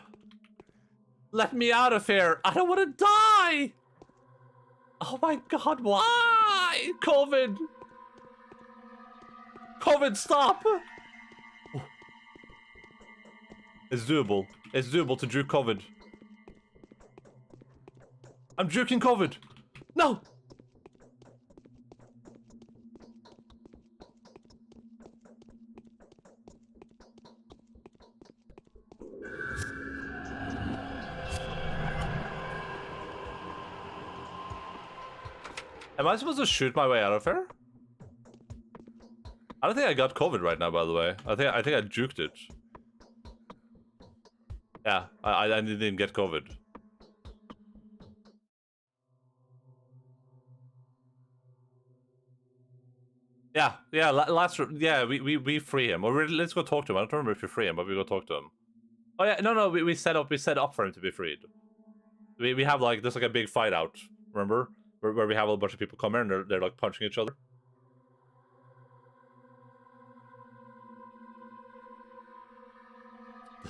Let me out of here! I don't want to die! Oh my god, why? COVID! COVID, stop! It's doable. It's doable to juke COVID. I'm juking COVID! No! Am I supposed to shoot my way out of here? I don't think I got COVID right now, by the way. I think I juked it. Yeah, I didn't get COVID. Yeah, we free him. Or let's go talk to him. I don't remember if we free him, but we go talk to him. Oh yeah, no, we set up for him to be freed. We have like there's like a big fight out, remember? Where we have a bunch of people come in and they're like punching each other.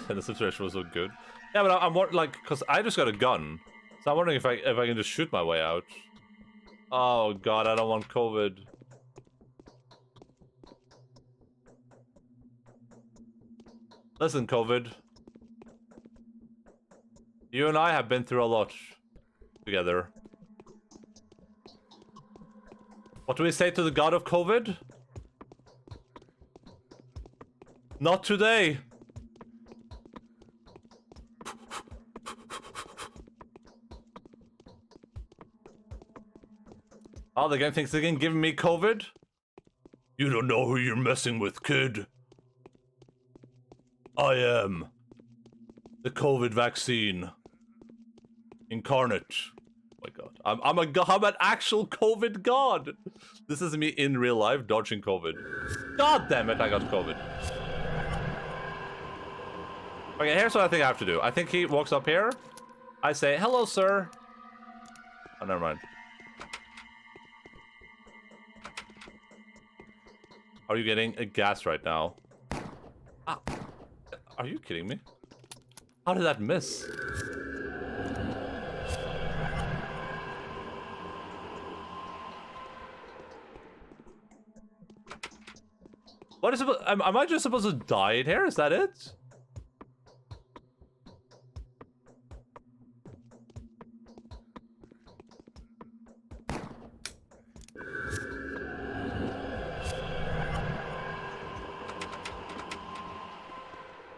And the situation was so good. Yeah, but I'm like, cause I just got a gun, so I'm wondering if I can just shoot my way out. Oh god, I don't want COVID. Listen, COVID. You and I have been through a lot together. What do we say to the god of COVID? Not today. Oh, the game thinks they can give me COVID? You don't know who you're messing with, kid. I am the COVID vaccine incarnate. Oh my god. I'm an actual COVID god. This is me in real life dodging COVID. God damn it, I got COVID. Okay, here's what I think I have to do. I think he walks up here. I say, hello, sir. Oh, never mind. Are you getting a gas right now? Ah, are you kidding me? How did that miss? What is it? Am I just supposed to die in here? Is that it?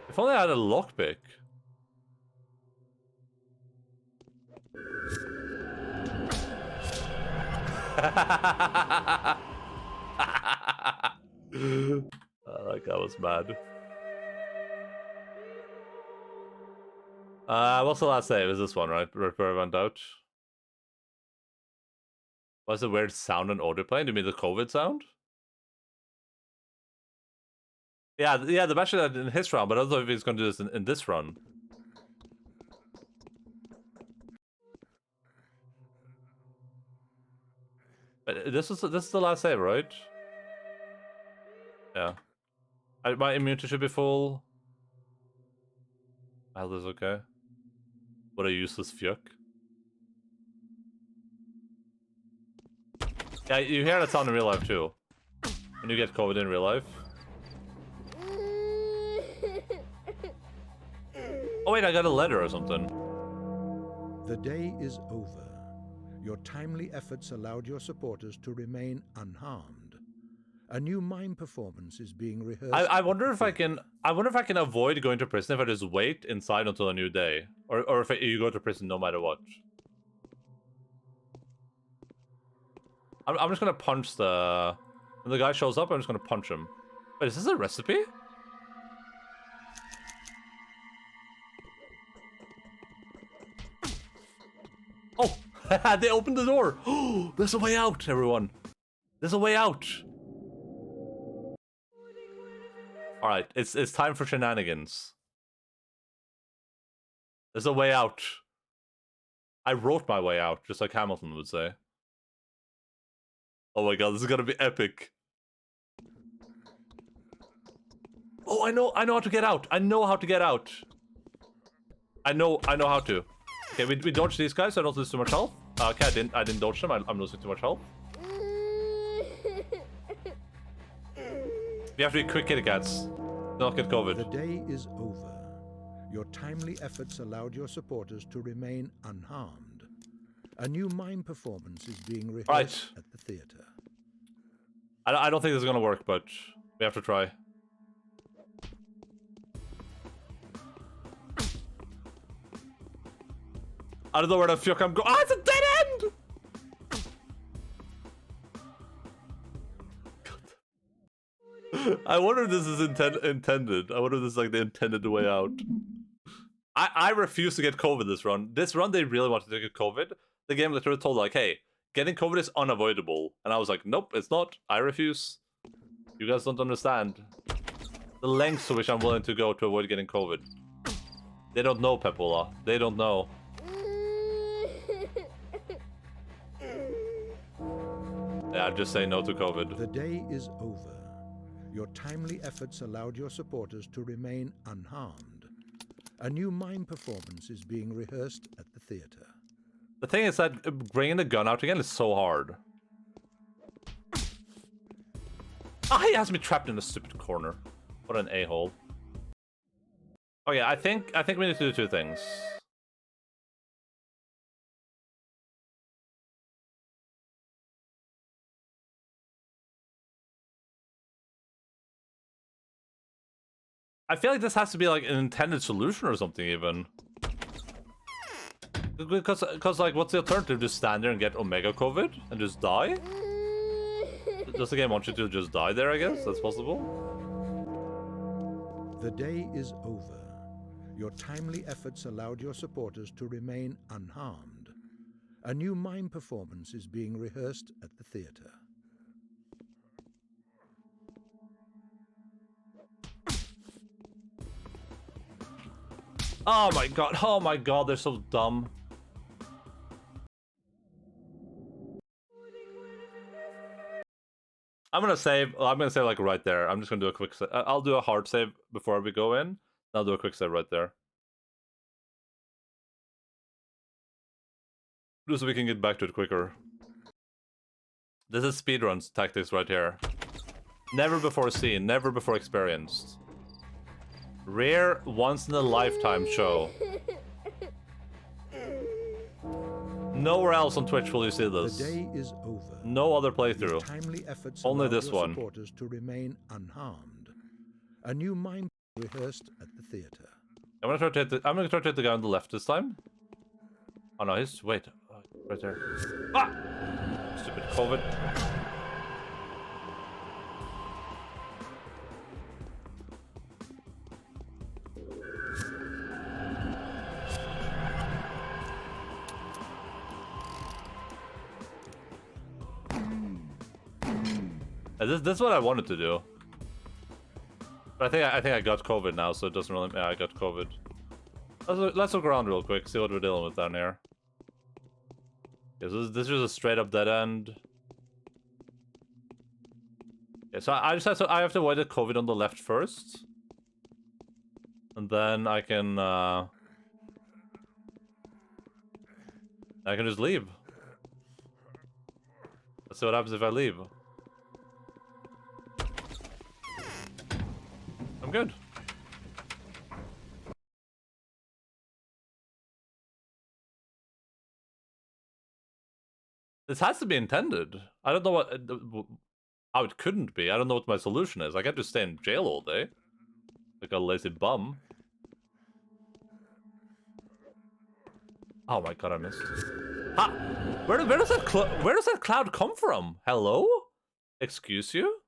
If only I had a lockpick. That guy was mad. What's the last save? Is this one, right? Where I went out? What's the weird sound and audio playing? Do you mean the COVID sound? Yeah, the battery in his round, but I don't know if he's gonna do this in this run. But this is the last save, right? Yeah. My immunity should be full. Health is okay. What a useless fuck. Yeah, you hear that sound in real life too. When you get COVID in real life. Oh wait, I got a letter or something. The day is over. Your timely efforts allowed your supporters to remain unharmed. A new mime performance is being rehearsed. I wonder if I can. I wonder if I can avoid going to prison if I just wait inside until a new day, or if you go to prison no matter what. I'm just gonna punch the. When the guy shows up, I'm just gonna punch him. Wait, is this a recipe? Oh, they opened the door. Oh, there's a way out, everyone. There's a way out. All right, it's time for shenanigans. There's a way out. I wrote my way out, just like Hamilton would say. Oh my god, this is gonna be epic. Oh, I know how to get out. I know how to get out. I know how to. Okay, we dodge these guys so I don't lose too much health. Okay, I didn't dodge them. I'm losing too much health. We have to be quick, kitty cats. Do not get COVID. The day is over. Your timely efforts allowed your supporters to remain unharmed. A new mime performance is being rehearsed at the theater. I don't think this is gonna work, but we have to try. I don't know where the fuck I'm going. Ah, it's a dead end! God. I wonder if this is intended. I wonder if this is like the intended way out. I refuse to get COVID this run. This run, they really wanted to get COVID. The game literally told like, hey, getting COVID is unavoidable. And I was like, nope, it's not. I refuse. You guys don't understand the lengths to which I'm willing to go to avoid getting COVID. They don't know, Pepola. They don't know. Yeah, just say no to COVID. The day is over. Your timely efforts allowed your supporters to remain unharmed. A new mime performance is being rehearsed at the theater. The thing is that bringing the gun out again is so hard. Ah, he has me trapped in a stupid corner. What an a-hole. Okay, I think we need to do two things. I feel like this has to be like an intended solution or something even. Because like, what's the alternative? Just stand there and get Omega COVID and just die? Does the game want you to just die there, I guess? That's possible? The day is over. Your timely efforts allowed your supporters to remain unharmed. A new mime performance is being rehearsed at the theater. Oh my god, they're so dumb. I'm gonna save like right there. I'm just gonna do a quick save. I'll do a hard save before we go in. I'll do a quick save right there. Just so we can get back to it quicker. This is speedruns tactics right here. Never before seen, never before experienced. Rare, once-in-a-lifetime show. Nowhere else on Twitch will you see this. The day is over. No other playthrough. Timely efforts Only allowed this your one. supporters to remain unharmed. A new mime rehearsed at the theater. I'm gonna try to hit the guy on the left this time. Oh no, he's right there. Ah! Stupid COVID. This is what I wanted to do. But I think I got COVID now, so it doesn't really. Yeah, I got COVID. Let's look around real quick, see what we're dealing with down here. Yeah, so this is a straight up dead end. Yeah, so I have to avoid the COVID on the left first, and then I can just leave. Let's see what happens if I leave. I'm good. This has to be intended. I don't know how it couldn't be. I don't know what my solution is. I can't just stay in jail all day. Like a lazy bum. Oh my god, I missed. Ha! Where does that cloud come from? Hello? Excuse you?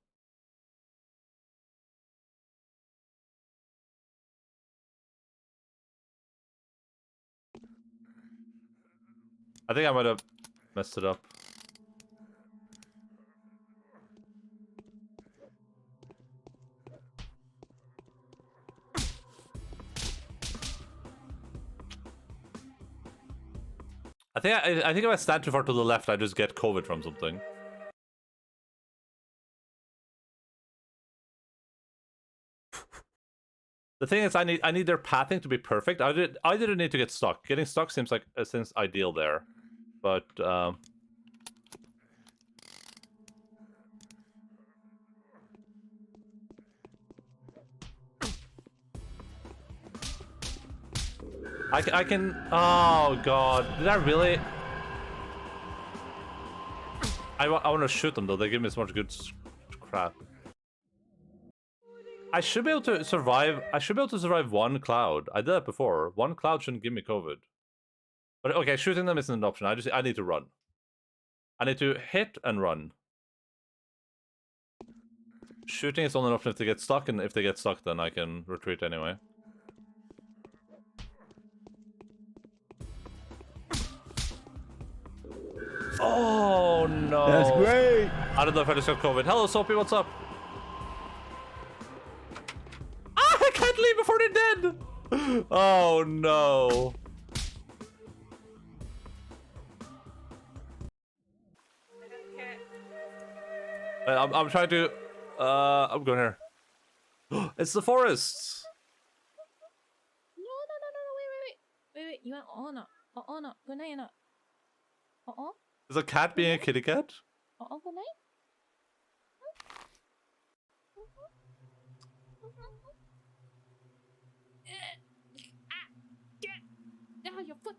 I think I might have messed it up. I think if I stand too far to the left, I just get COVID from something. The thing is, I need their pathing to be perfect. I didn't need to get stuck. Getting stuck seems ideal there, but I can. Oh god, did I really? I want to shoot them though. They give me so much good crap. I should be able to survive. I should be able to survive one cloud. I did that before. One cloud shouldn't give me COVID. But okay, shooting them isn't an option. I need to run. I need to hit and run. Shooting is only an option if they get stuck, and if they get stuck, then I can retreat anyway. Oh no! That's great. I don't know if I just got COVID. Hello, Soapy. What's up? I can't leave before they're dead! Oh no. I'm trying to... I'm going here. It's the forest! Wait, you want no. Good night, no. Is a cat being a kitty cat? Good night. Get your foot.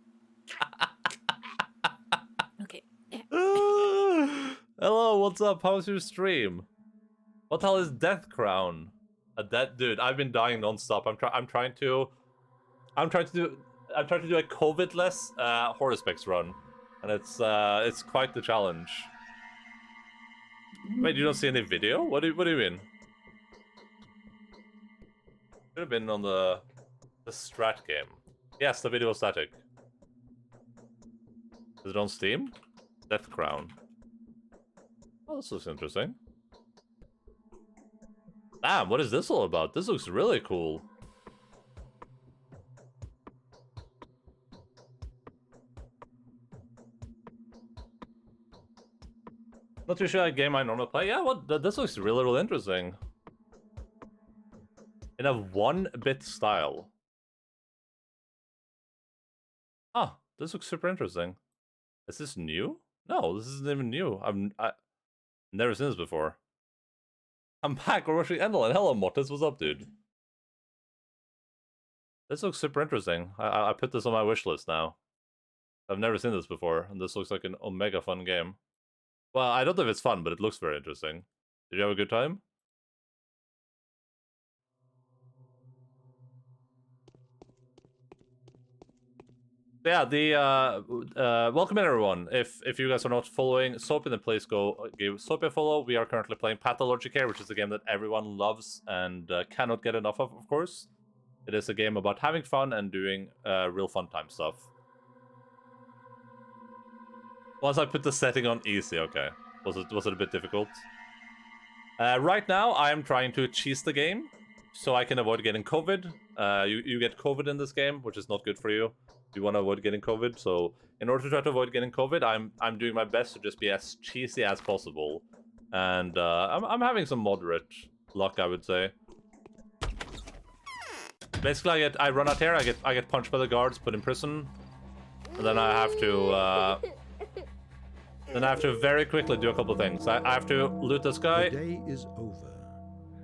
Okay. Hello, what's up? How's your stream? What the hell is Death Crown? A dead dude. I've been dying non-stop. I'm trying to do a COVID-less Haruspex run, and it's quite the challenge. Wait, you don't see any video? What do you mean? Should have been on the strat game. Yes, the video was static. Is it on Steam? Death Crown. Oh, this looks interesting. Damn, what is this all about? This looks really cool. Not too sure a game I normally play. Yeah, this looks really interesting. In a 1-bit style. Ah, this looks super interesting. Is this new? No, this isn't even new. I've never seen this before. I'm back. We're watching Endaline. Hello, Mortis. What's up, dude? This looks super interesting. I put this on my wish list now. I've never seen this before, and this looks like an omega fun game. Well, I don't know if it's fun, but it looks very interesting. Did you have a good time? Yeah, welcome in everyone. If you guys are not following Soapy, then please go give Soapy a follow. We are currently playing Pathologic here, which is a game that everyone loves and cannot get enough of course. It is a game about having fun and doing real fun time stuff. Once I put the setting on easy, okay. Was it a bit difficult? Right now, I am trying to cheese the game so I can avoid getting COVID. You get COVID in this game, which is not good for you. You want to avoid getting COVID, so in order to try to avoid getting COVID, I'm doing my best to just be as cheesy as possible, and I'm having some moderate luck, I would say. Basically, I run out here, I get punched by the guards, put in prison, and then I have to very quickly do a couple of things. I have to loot this guy. The day is over.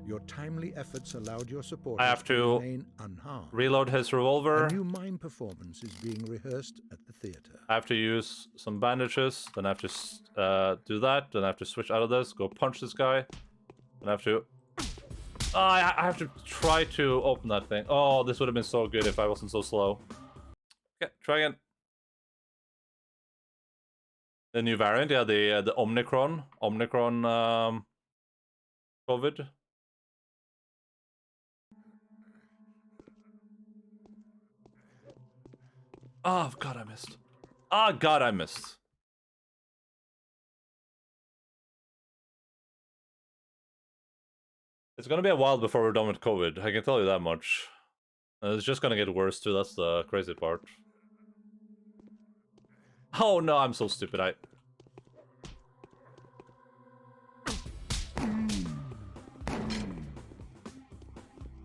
Your timely efforts allowed your supporters I have to remain unharmed. reload his revolver. A new mime performance is being rehearsed at the theater. I have to use some bandages. Then I have to do that. Then I have to switch out of this. Go punch this guy. Then I have to. I have to try to open that thing. Oh, this would have been so good if I wasn't so slow. Okay, try again. The new variant, yeah, the Omicron COVID. Oh, God, I missed. Oh, God, I missed. It's gonna be a while before we're done with COVID. I can tell you that much. It's just gonna get worse, too. That's the crazy part. Oh no, I'm so stupid.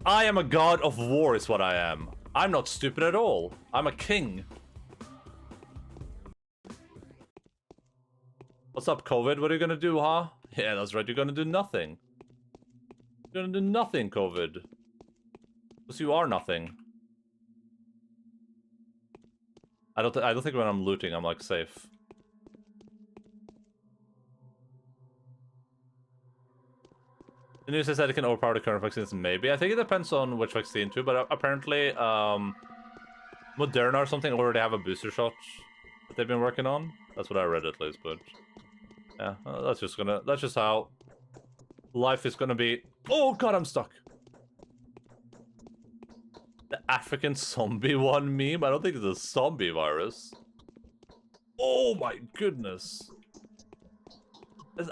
I am a god of war is what I am. I'm not stupid at all. I'm a king. What's up, COVID? What are you gonna do, huh? Yeah, that's right. You're gonna do nothing. You're gonna do nothing, COVID. Because you are nothing. I don't think when I'm looting, I'm like safe. The news says that it can overpower the current vaccines. Maybe. I think it depends on which vaccine too. But apparently, Moderna or something already have a booster shot that they've been working on. That's what I read at least. But yeah, that's just how life is gonna be. Oh god, I'm stuck. The African zombie one meme? I don't think it's a zombie virus. Oh my goodness.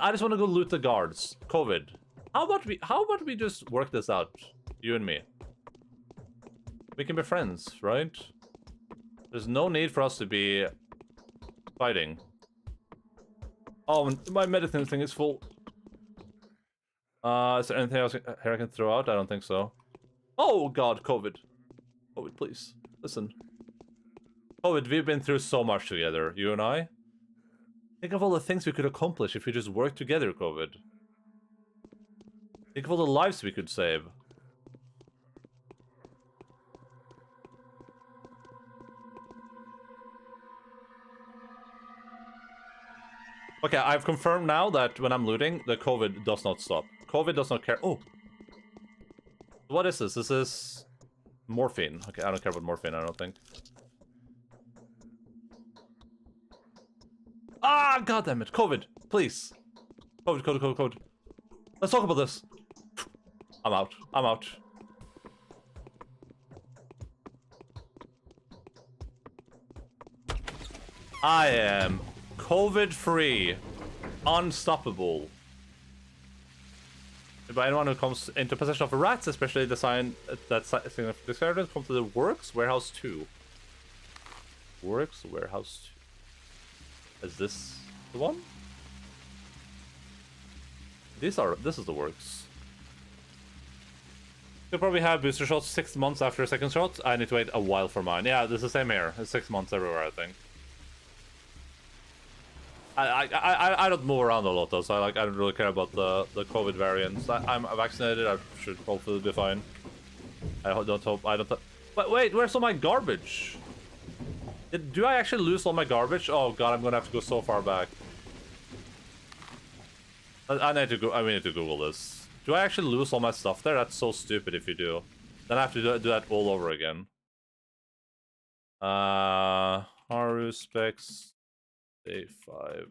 I just want to go loot the guards. COVID. How about we just work this out? You and me. We can be friends, right? There's no need for us to be fighting. Oh, my medicine thing is full. Is there anything else here I can throw out? I don't think so. Oh god, COVID. COVID, please. Listen. COVID, we've been through so much together, you and I. Think of all the things we could accomplish if we just worked together, COVID. Think of all the lives we could save. Okay, I've confirmed now that when I'm looting, the COVID does not stop. COVID does not care. Oh! What is this? This is morphine. Okay, I don't care about morphine, I don't think. Ah, goddammit. COVID, please. COVID. Let's talk about this. I'm out. I'm out. I am COVID-free. Unstoppable. By anyone who comes into possession of rats, especially the sign that significant come to the Works Warehouse 2. Works Warehouse 2. Is this the one? This is the Works. You'll probably have booster shots 6 months after a second shot. I need to wait a while for mine. Yeah, this is the same here. It's 6 months everywhere, I think. I don't move around a lot though, so I don't really care about the COVID variants. I'm vaccinated. I should hopefully be fine. I don't hope. But wait, where's all my garbage? Do I actually lose all my garbage? Oh god, I'm gonna have to go so far back. I need to go. I need to Google this. Do I actually lose all my stuff there? That's so stupid if you do. Then I have to do that all over again. Haruspex Day 5.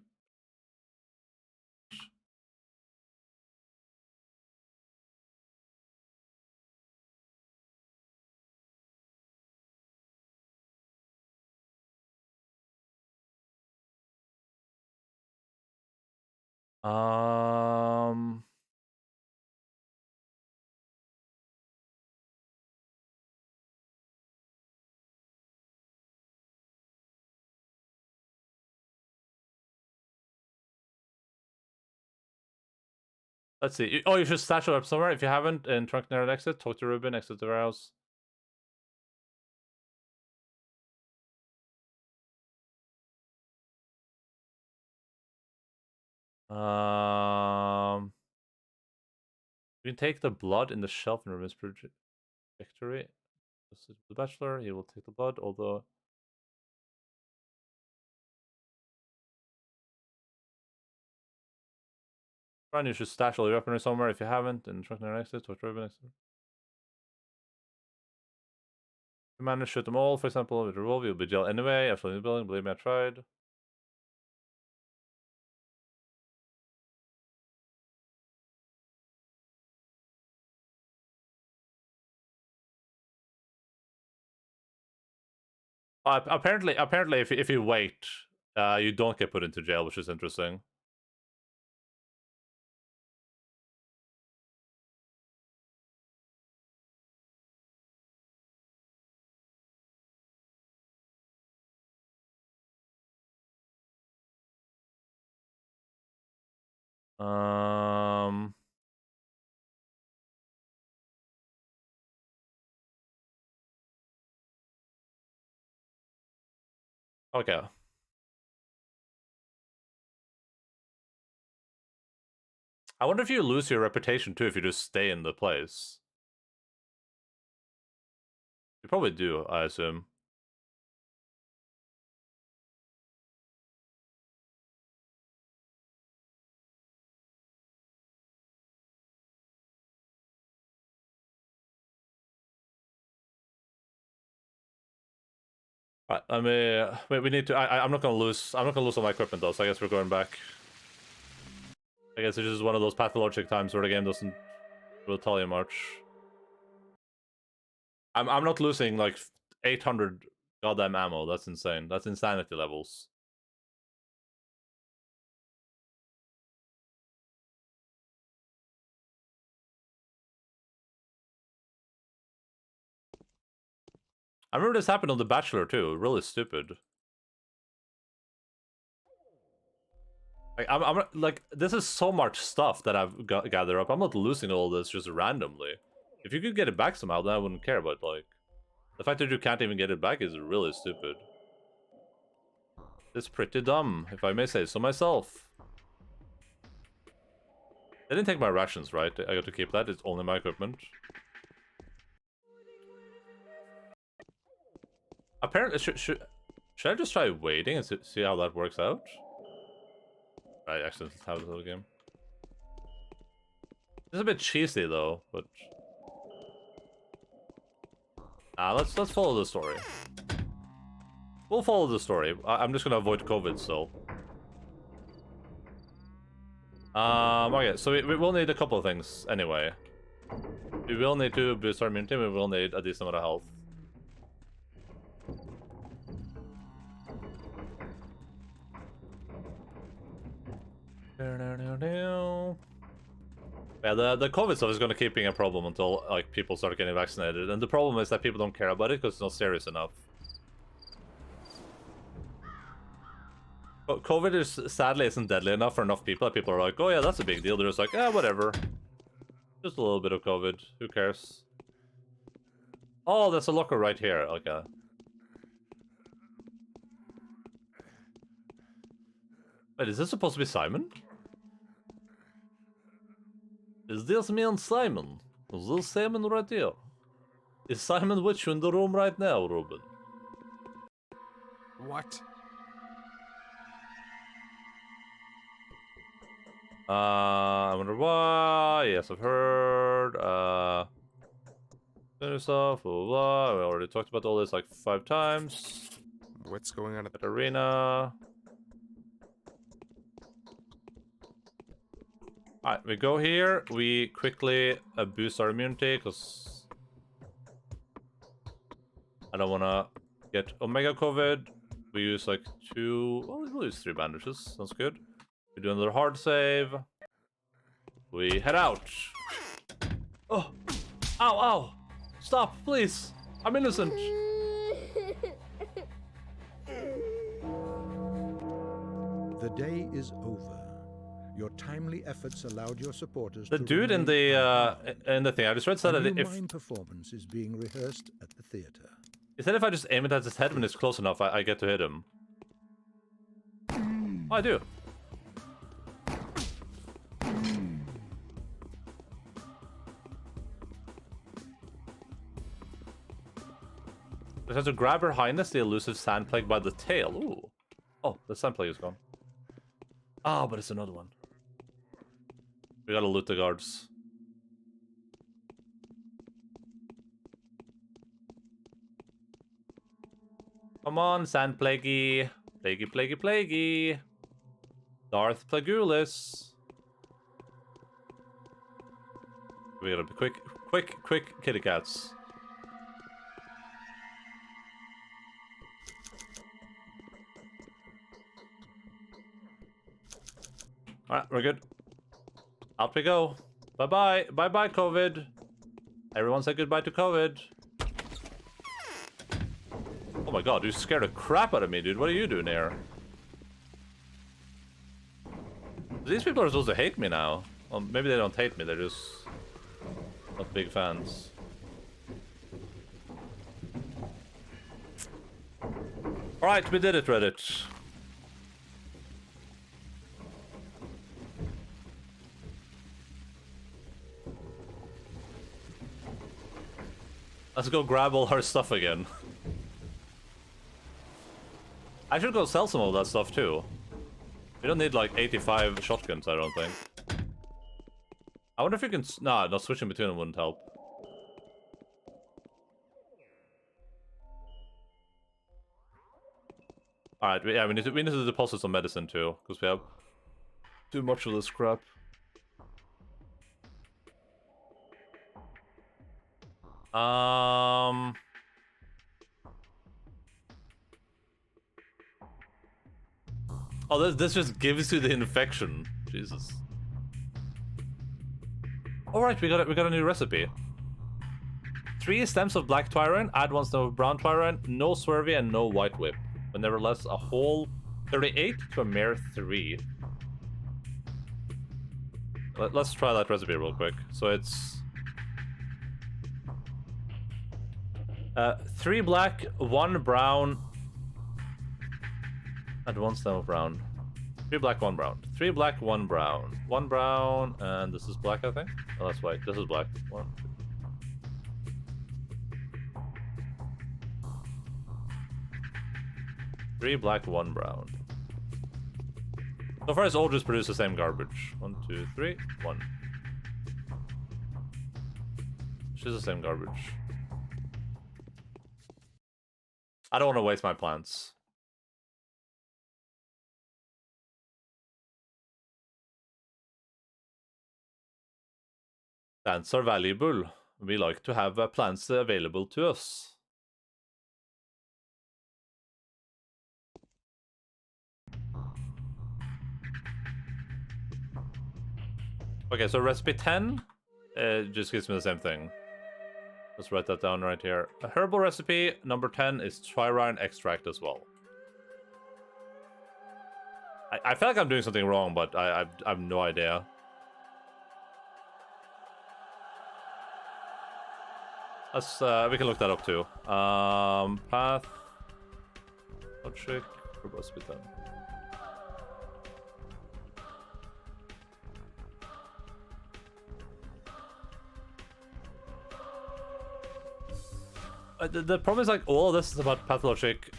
Let's see. Oh, you should stash it up somewhere. If you haven't, in trunk near an exit, talk to Ruben, exit the warehouse. You can take the blood in the shelf in Ruben's trajectory. This is the bachelor. He will take the blood, although. Run, you should stash all your weaponry somewhere. If you haven't, in trunk near an exit, talk to Ruben, exit. If you manage to shoot them all, for example, with a revolver, you'll be jailed anyway. After the building, believe me, I tried. Apparently, if you wait, you don't get put into jail, which is interesting. Um. Okay. I wonder if you lose your reputation too if you just stay in the place. You probably do, I assume. Right, I mean, wait, we need to. I'm not gonna lose. I'm not gonna lose all my equipment though. So I guess we're going back. I guess it's just one of those pathologic times where the game doesn't will tell you much. I'm not losing like 800 goddamn ammo. That's insane. That's insanity levels. I remember this happened on The Bachelor too. Really stupid. Like I'm like this is so much stuff that I've gathered up. I'm not losing all this just randomly. If you could get it back somehow, then I wouldn't care. But like the fact that you can't even get it back is really stupid. It's pretty dumb, if I may say so myself. They didn't take my rations, right? I got to keep that. It's only my equipment. Apparently, should I just try waiting and see how that works out? I accidentally have the game. It's a bit cheesy though, but let's follow the story. We'll follow the story. I'm just gonna avoid COVID, so. Okay, so we will need a couple of things anyway. We will need to boost our immunity. We will need a decent amount of health. Yeah, the COVID stuff is going to keep being a problem until like people start getting vaccinated, and the problem is that people don't care about it because it's not serious enough. But COVID is sadly isn't deadly enough for enough people that people are like, oh yeah, that's a big deal. They're just like, whatever, just a little bit of COVID. Who cares? Oh, there's a locker right here. Okay. Wait, is this supposed to be Simon? Is this me and Simon? Is this Simon right here? Is Simon with you in the room right now, Ruben? What? I wonder why. Yes, I've heard. Stuff, blah, blah, blah. We already talked about all this like 5 times. What's going on at At arena. Alright, we go here. We quickly boost our immunity because I don't want to get Omega COVID. We use like 2. Well, we'll use 3 bandages. Sounds good. We do another hard save. We head out. Oh! Ow, ow! Stop, please! I'm innocent! The day is over. Your timely efforts allowed your supporters The to dude in the thing I just read said a that new if mime performance is being rehearsed at the theater. he said if I just aim it at his head when it's close enough, I get to hit him. Oh, I do. We have to grab Her Highness, the elusive sand plague, by the tail. Ooh. Oh, the sand plague is gone. Ah, but it's another one. We gotta loot the guards. Come on, sand plaguey. Plaguey, plaguey, plaguey. Darth Plagueulus. We gotta be quick kitty cats. Alright, we're good. Out we go. Bye-bye. Bye-bye, COVID. Everyone say goodbye to COVID. Oh my god, you scared the crap out of me, dude. What are you doing here? These people are supposed to hate me now. Well, maybe they don't hate me, they're just not big fans. Alright, we did it, Reddit. Let's go grab all our stuff again. I should go sell some of that stuff too. We don't need like 85 shotguns, I don't think. I wonder if you can... Nah, not switching between them wouldn't help. Alright, yeah, we need to deposit some medicine too, because we have too much of this crap. Oh, this just gives you the infection. Jesus. Alright, we got a new recipe. 3 stems of black twirine, add 1 stem of brown twirine, no swervy and no white whip. But nevertheless, a whole 38 to a mere 3. Let's try that recipe real quick. So it's 3 black, 1 brown, and 1 stem of brown. 3 black, 1 brown. 3 black, 1 brown. 1 brown, and this is black, I think. Oh, that's white. This is black. 1, 2. 3 black, 1 brown. So far, it's all just produce the same garbage. 1, 2, 3, 1. It's just the same garbage. I don't want to waste my plants. Plants are valuable. We like to have plants available to us. Okay, so recipe 10 just gives me the same thing. Let's write that down right here. A herbal recipe number 10 is twirine extract as well. I feel like I'm doing something wrong, but I have no idea. Let's we can look that up too. Pathologic recipe 10. The problem is, like, all of this is about Pathologic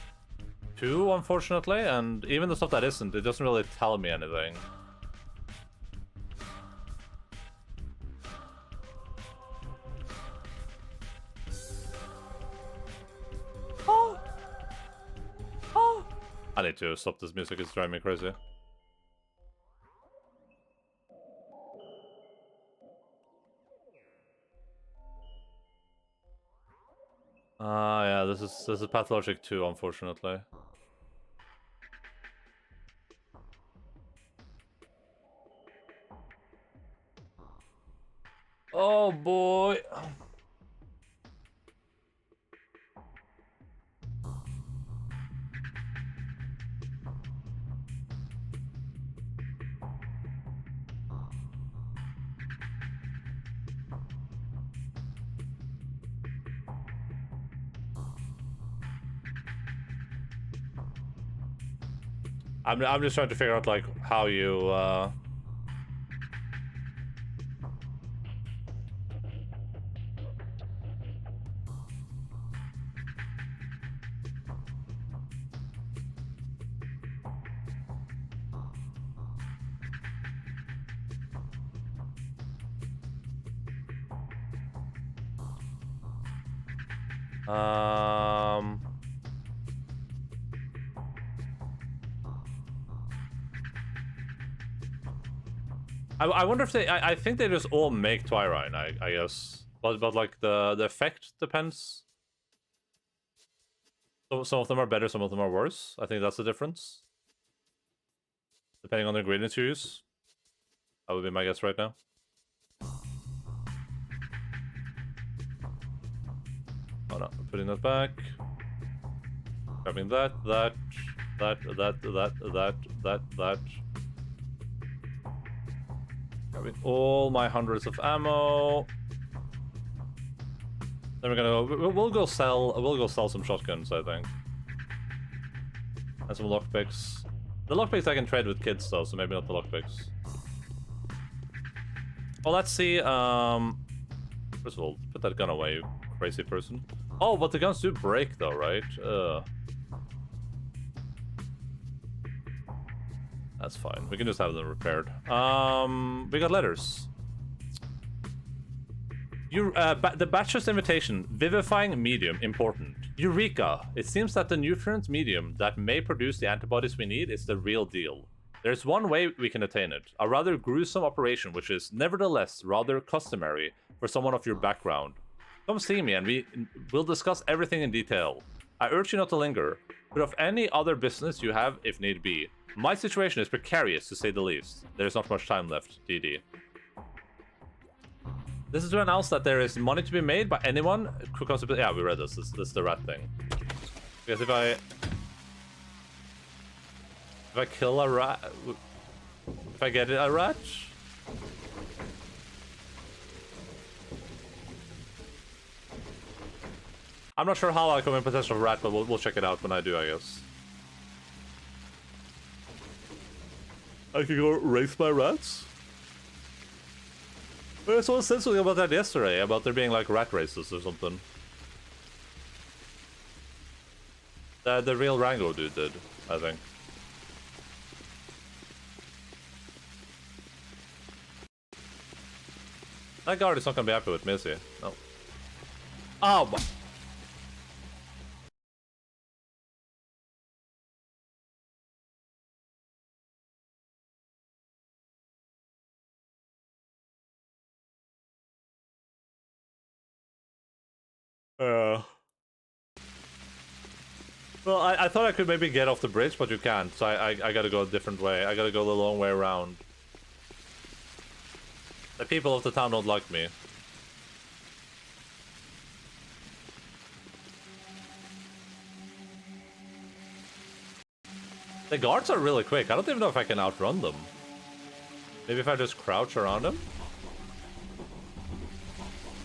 2, unfortunately, and even the stuff that isn't, it doesn't really tell me anything. Oh! Oh! I need to stop this music, it's driving me crazy. Yeah, this is Pathologic 2, unfortunately. Oh boy. I'm just trying to figure out, like, how you I wonder if they... I think they just all make twirine, I guess. But like, the effect depends. So some of them are better, some of them are worse. I think that's the difference. Depending on the ingredients you use. That would be my guess right now. Oh no, I'm putting that back. Grabbing that. Grabbing all my hundreds of ammo. Then we're gonna we'll go sell some shotguns, I think. And some lockpicks. The lockpicks I can trade with kids though, so maybe not the lockpicks. Well, let's see. First of all, put that gun away, you crazy person. Oh, but the guns do break though, right? That's fine. We can just have them repaired. We got letters. The Bachelor's invitation. Vivifying medium. Important. Eureka! It seems that the nutrient medium that may produce the antibodies we need is the real deal. There's one way we can attain it. A rather gruesome operation, which is nevertheless rather customary for someone of your background. Come see me and we'll discuss everything in detail. I urge you not to linger, but of any other business you have if need be. My situation is precarious, to say the least. There's not much time left, DD. This is to announce that there is money to be made by anyone who comes to... Yeah, we read this. This is the rat thing. Because if I kill a rat... If I get a rat... I'm not sure how I come in possession of a rat, but we'll check it out when I do, I guess. I can go race my rats? Someone said something about that yesterday, about there being like rat races or something. The real Rango dude did, I think. That guard is not gonna be happy with me, is he? No. Oh my... Well, I thought I could maybe get off the bridge, but you can't, so I gotta go a different way. I gotta go the long way around. The people of the town don't like me. The guards are really quick. I don't even know if I can outrun them. Maybe if I just crouch around them?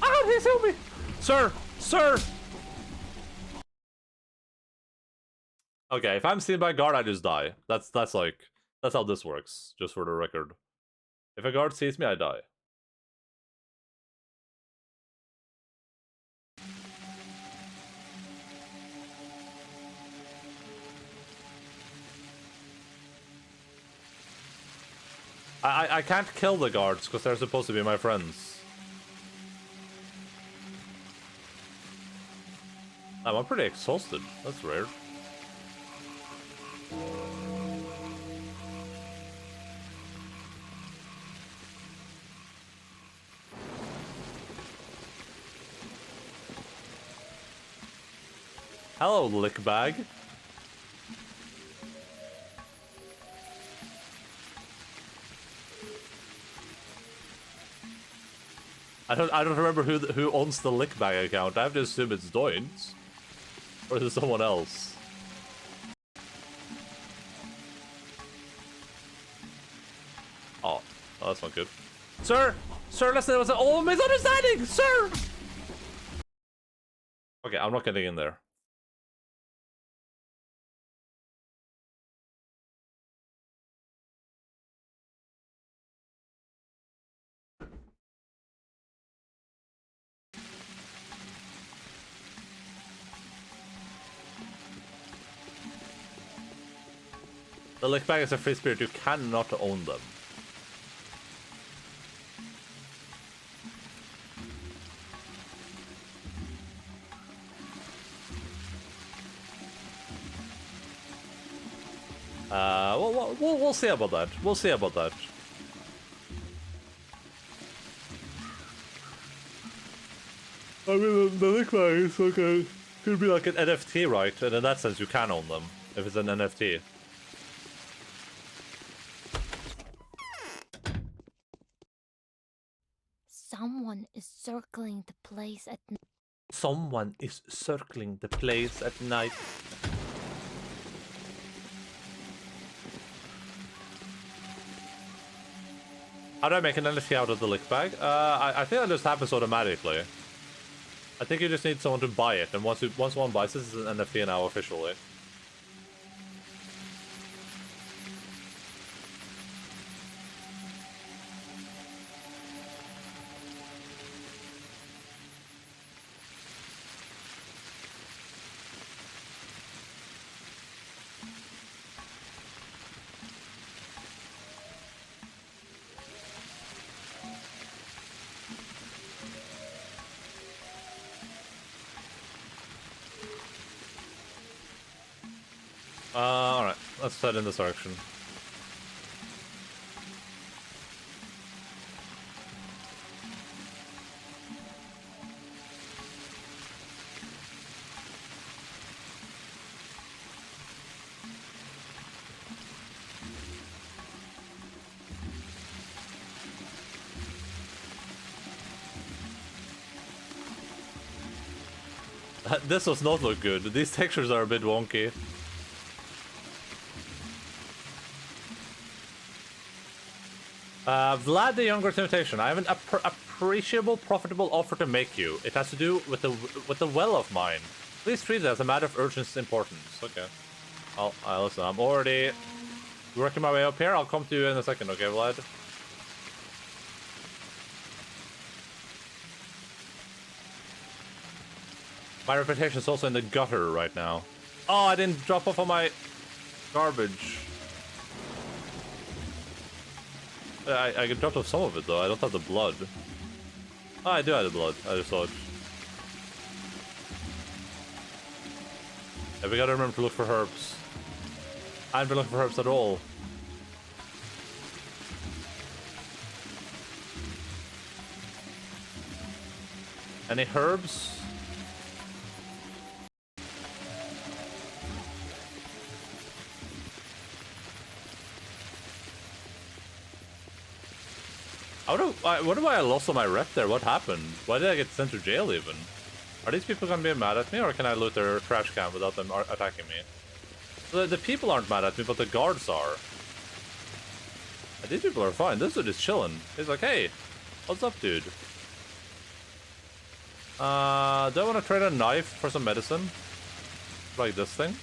Ah, please help me! Sir! Sir! Okay, if I'm seen by a guard, I just die. That's how this works, just for the record. If a guard sees me, I die. I can't kill the guards, because they're supposed to be my friends. I'm pretty exhausted. That's weird. Hello, lickbag. I don't remember who owns the lickbag account. I have to assume it's Doins. Or is it someone else? Oh, that's not good. Sir! Sir, listen, it was all a misunderstanding! Sir! Okay, I'm not getting in there. The lickbag is a free spirit, you cannot own them. We'll see about that. We'll see about that. I mean, the lickbag is like could be like an NFT, right? And in that sense, you can own them if it's an NFT. Someone is circling the place at night. Someone is circling the place at night. How do I make an NFT out of the lick bag? I think that just happens automatically. I think you just need someone to buy it, and once one buys this, it's an NFT now officially. Alright, let's head in this direction. This does not look good. These textures are a bit wonky. Vlad the Younger Temptation. I have an appreciable, profitable offer to make you. It has to do with the well of mine. Please treat it as a matter of urgent importance. Okay. Listen, I'm already working my way up here. I'll come to you in a second, okay, Vlad? My reputation is also in the gutter right now. Oh, I didn't drop off all my garbage. I dropped off some of it though. I don't have the blood. Oh, I do have the blood. I just saw it. Yeah, we gotta remember to look for herbs. I haven't been looking for herbs at all. Any herbs? I wonder why I lost all my rep there. What happened? Why did I get sent to jail even? Are these people gonna be mad at me, or can I loot their trash can without them attacking me? So the people aren't mad at me, but the guards are. These people are fine. This dude is chilling. He's like, hey, what's up, dude? Do I want to trade a knife for some medicine? Like this thing?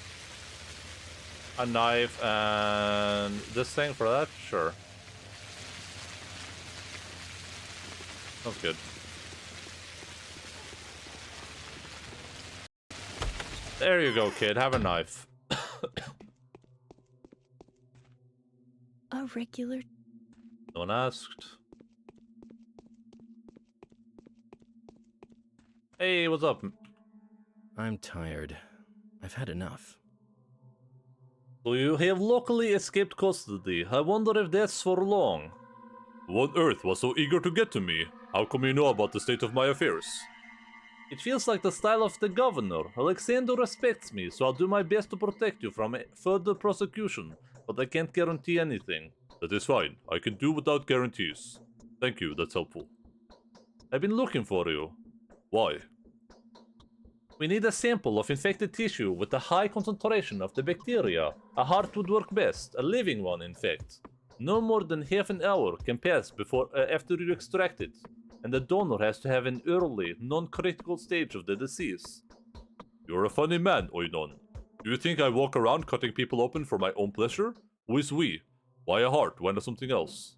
A knife and this thing for that? Sure. Sounds good. There you go, kid. Have a knife. A regular... No one asked. Hey, what's up? I'm tired. I've had enough. So you have locally escaped custody. I wonder if that's for long. Who on earth was so eager to get to me? How come you know about the state of my affairs? It feels like the style of the governor. Alexander respects me, so I'll do my best to protect you from further prosecution, but I can't guarantee anything. That is fine. I can do without guarantees. Thank you, that's helpful. I've been looking for you. Why? We need a sample of infected tissue with a high concentration of the bacteria. A heart would work best, a living one in fact. No more than half an hour can pass after you extract it, and the donor has to have an early, non-critical stage of the disease. You're a funny man, Oinon. Do you think I walk around cutting people open for my own pleasure? Who is we? Why a heart? Why not something else?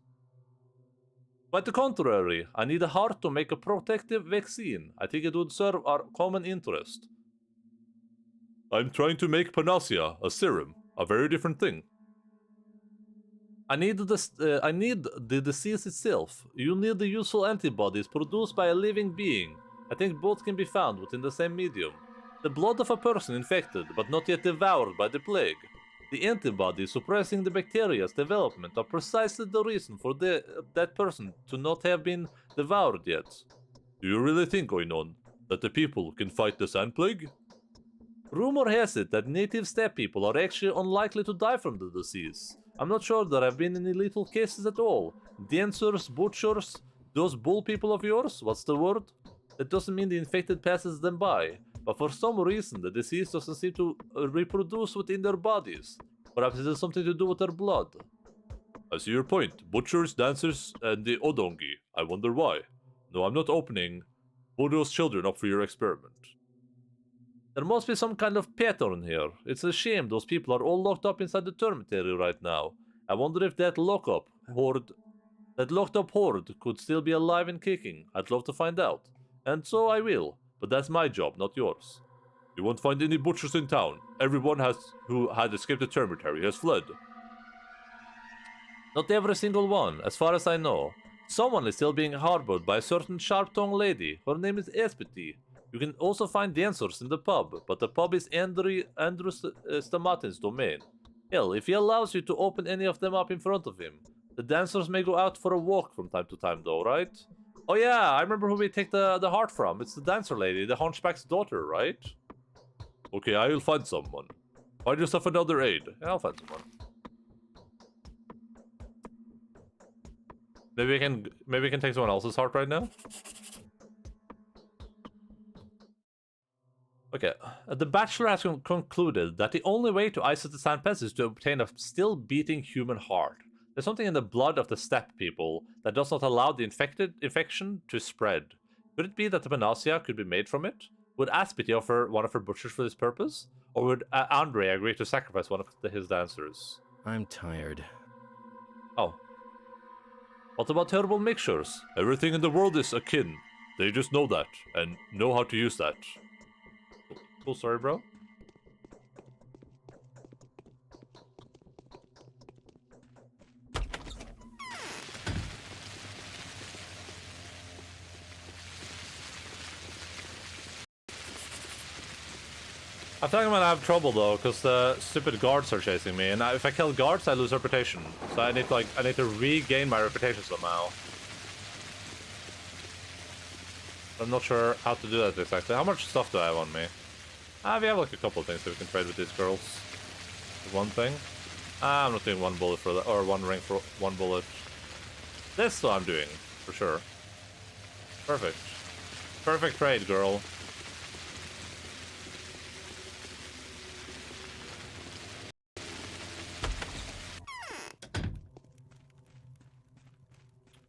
Quite the contrary, I need a heart to make a protective vaccine. I think it would serve our common interest. I'm trying to make panacea, a serum, a very different thing. I need the disease itself. You need the useful antibodies produced by a living being. I think both can be found within the same medium. The blood of a person infected, but not yet devoured by the plague. The antibodies suppressing the bacteria's development are precisely the reason for that person to not have been devoured yet. Do you really think, Oinon, that the people can fight the sand plague? Rumor has it that native steppe people are actually unlikely to die from the disease. I'm not sure there have been any lethal cases at all. Dancers, butchers, those bull people of yours, what's the word? That doesn't mean the infected passes them by, but for some reason the disease doesn't seem to reproduce within their bodies. Perhaps it has something to do with their blood. I see your point. Butchers, dancers, and the Odongi. I wonder why. No, I'm not opening Bodo's children up for your experiment. There must be some kind of pattern here. It's a shame those people are all locked up inside the dormitory right now. I wonder if that locked up horde could still be alive and kicking. I'd love to find out. And so I will. But that's my job, not yours. You won't find any butchers in town. Everyone who had escaped the dormitory has fled. Not every single one, as far as I know. Someone is still being harbored by a certain sharp-tongued lady. Her name is Espity. You can also find dancers in the pub, but the pub is Andrew Stamatin's domain. Hell, if he allows you to open any of them up in front of him, the dancers may go out for a walk from time to time though, right? Oh yeah, I remember who we take the heart from. It's the dancer lady, the Hunchback's daughter, right? Okay, I'll find someone. Find yourself another aide. Yeah, I'll find someone. Maybe we can take someone else's heart right now? Okay, the Bachelor has concluded that the only way to isolate the Sandpets is to obtain a still beating human heart. There's something in the blood of the steppe people that does not allow the infection to spread. Could it be that the panacea could be made from it? Would Aspity offer one of her butchers for this purpose? Or would Andre agree to sacrifice one of his dancers? I'm tired. Oh. What about terrible mixtures? Everything in the world is akin. They just know that, and know how to use that. Cool story, bro. I feel like I'm gonna have trouble though, because the stupid guards are chasing me, and if I kill guards, I lose reputation. So I need to regain my reputation somehow. I'm not sure how to do that exactly. How much stuff do I have on me? We have like a couple of things that we can trade with these girls. One thing. I'm not doing one bullet for that, or one ring for one bullet. This is what I'm doing, for sure. Perfect. Perfect trade, girl.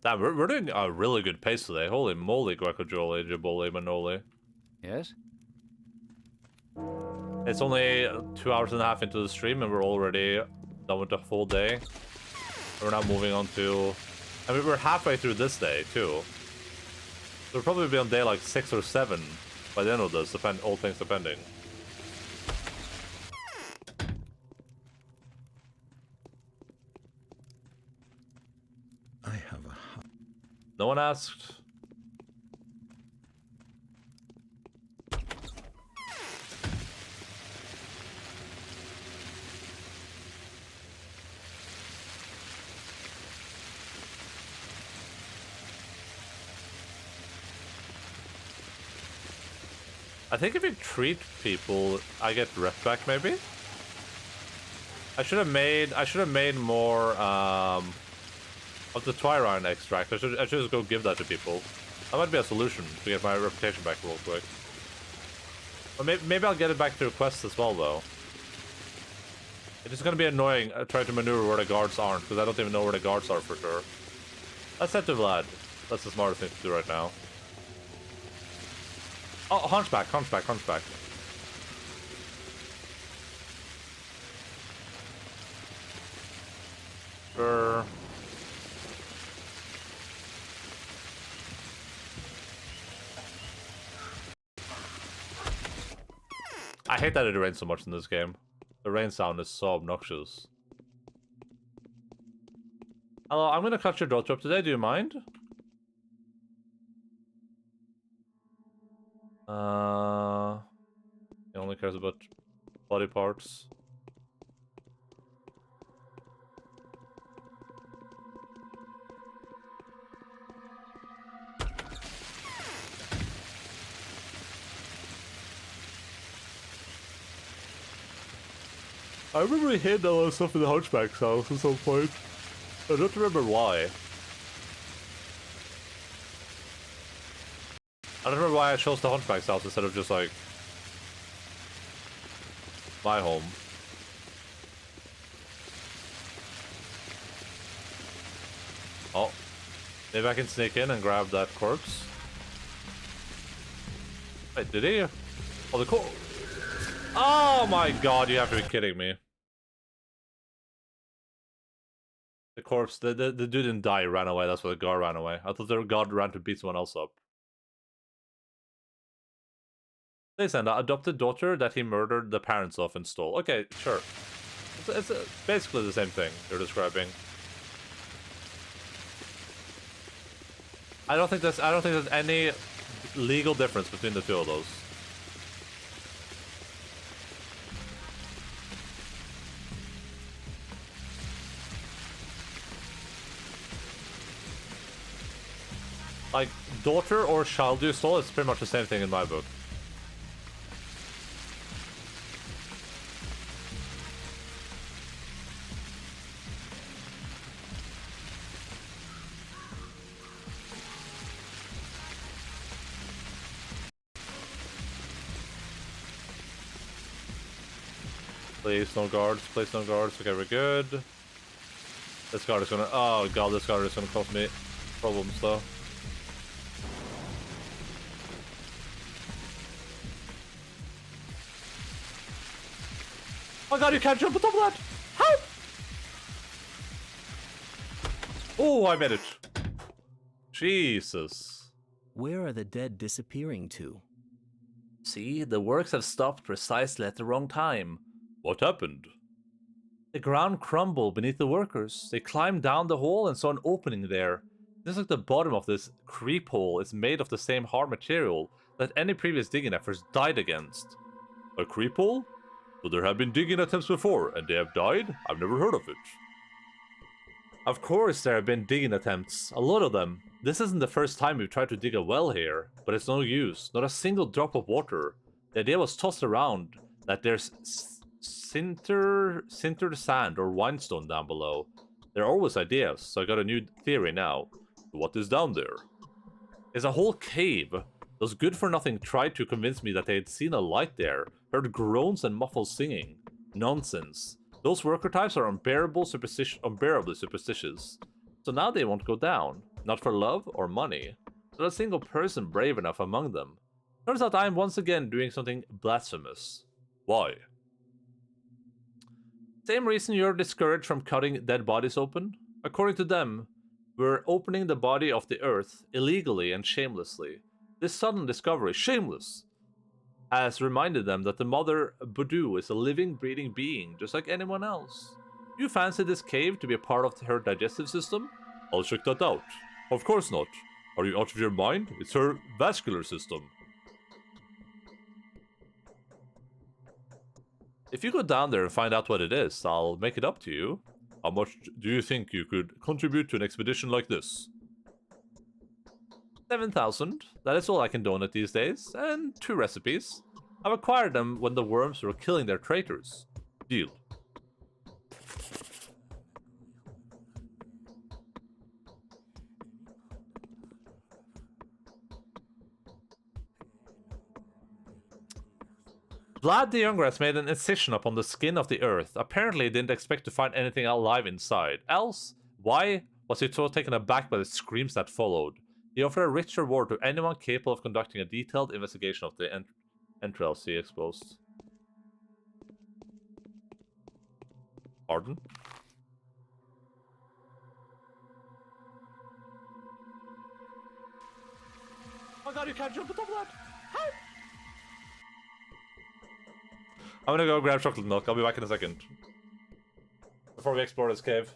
Damn, we're doing a really good pace today. Holy moly, Guacajole, Jaboli, Manoli. Yes? It's only 2 hours and a half into the stream and we're already done with the full day. We're now moving on to... I mean, we're halfway through this day, too. We'll probably be on day like 6 or 7 by the end of this, all things depending. I have a heart. No one asked. I think if you treat people, I get rep back maybe. I should have made more of the Twyrine extract. I should just go give that to people. That might be a solution to get my reputation back real quick. Or maybe I'll get it back through quests as well though. It is gonna be annoying trying to maneuver where the guards aren't, because I don't even know where the guards are for sure. Let's head to Vlad. That's the smartest thing to do right now. Oh, Hunchback. Sure. I hate that it rains so much in this game. The rain sound is so obnoxious. Hello, I'm gonna cut your throat up today, do you mind? He only cares about body parts. I remember we hid a lot of stuff in the Hunchback's house at some point. I don't remember why. I don't remember why I chose the Hunchback's house instead of just like my home. Maybe I can sneak in and grab that corpse. Wait, did he? Oh, the corpse. Oh my god, you have to be kidding me. The corpse, the dude didn't die, he ran away. That's why the guard ran away. I thought the guard ran to beat someone else up. Listen, the adopted daughter that he murdered the parents of and stole. Okay, sure. It's basically the same thing you're describing. I don't think there's any legal difference between the two of those. Like, daughter or child you stole, it's pretty much the same thing in my book. Please, no guards. Please, no guards. Okay, we're good. This guard is gonna... Oh god, this guard is gonna cause me problems, though. Oh god, you can't jump on top of that! Help! Oh, I made it. Jesus. Where are the dead disappearing to? See, the works have stopped precisely at the wrong time. What happened? The ground crumbled beneath the workers. They climbed down the hole and saw an opening there. Just like the bottom of this creep hole is made of the same hard material that any previous digging efforts died against. A creep hole? So there have been digging attempts before, and they have died? I've never heard of it. Of course there have been digging attempts, a lot of them. This isn't the first time we've tried to dig a well here, but it's no use, not a single drop of water. The idea was tossed around that there's sintered sand or whinstone down below. There are always ideas, so I got a new theory now. What is down there? It's a whole cave. Those good-for-nothing tried to convince me that they had seen a light there, heard groans and muffled singing. Nonsense. Those worker types are unbearably superstitious. So now they won't go down. Not for love or money. Not a single person brave enough among them. Turns out I am once again doing something blasphemous. Why? Same reason you're discouraged from cutting dead bodies open? According to them, we're opening the body of the earth illegally and shamelessly. This sudden discovery, shameless, has reminded them that the mother Budu is a living, breathing being, just like anyone else. You fancy this cave to be a part of her digestive system? I'll check that out. Of course not. Are you out of your mind? It's her vascular system. If you go down there and find out what it is, I'll make it up to you. How much do you think you could contribute to an expedition like this? 7,000. That is all I can donate these days. And 2 recipes. I've acquired them when the worms were killing their traitors. Deal. Vlad the Younger has made an incision upon the skin of the earth. Apparently he didn't expect to find anything alive inside. Else, why was he so taken aback by the screams that followed? He offered a rich reward to anyone capable of conducting a detailed investigation of the entrails he exposed. Pardon? Oh my god, you can't jump on top of that! Help! I'm gonna go grab chocolate milk. I'll be back in a second. Before we explore this cave.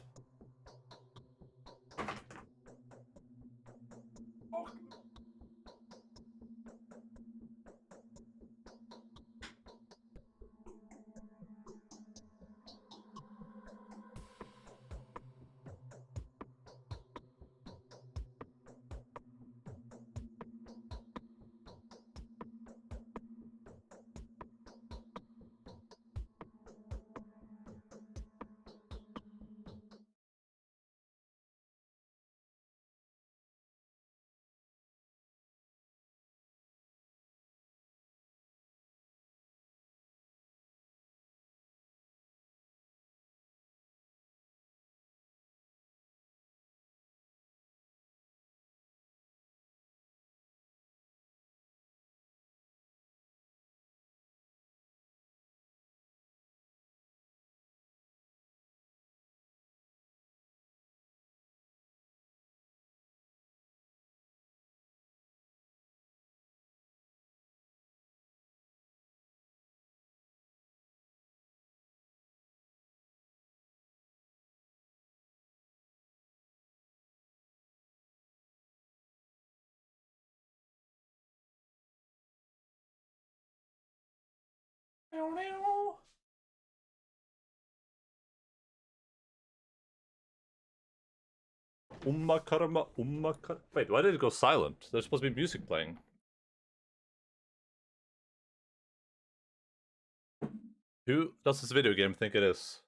Wait, why did it go silent? There's supposed to be music playing. Who does this video game think it is?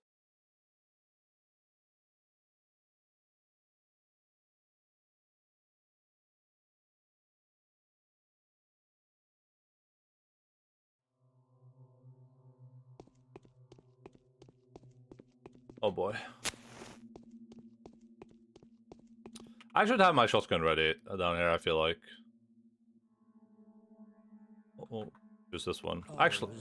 Oh boy. I should have my shotgun ready down here, I feel like. Oh, use this one. Actually...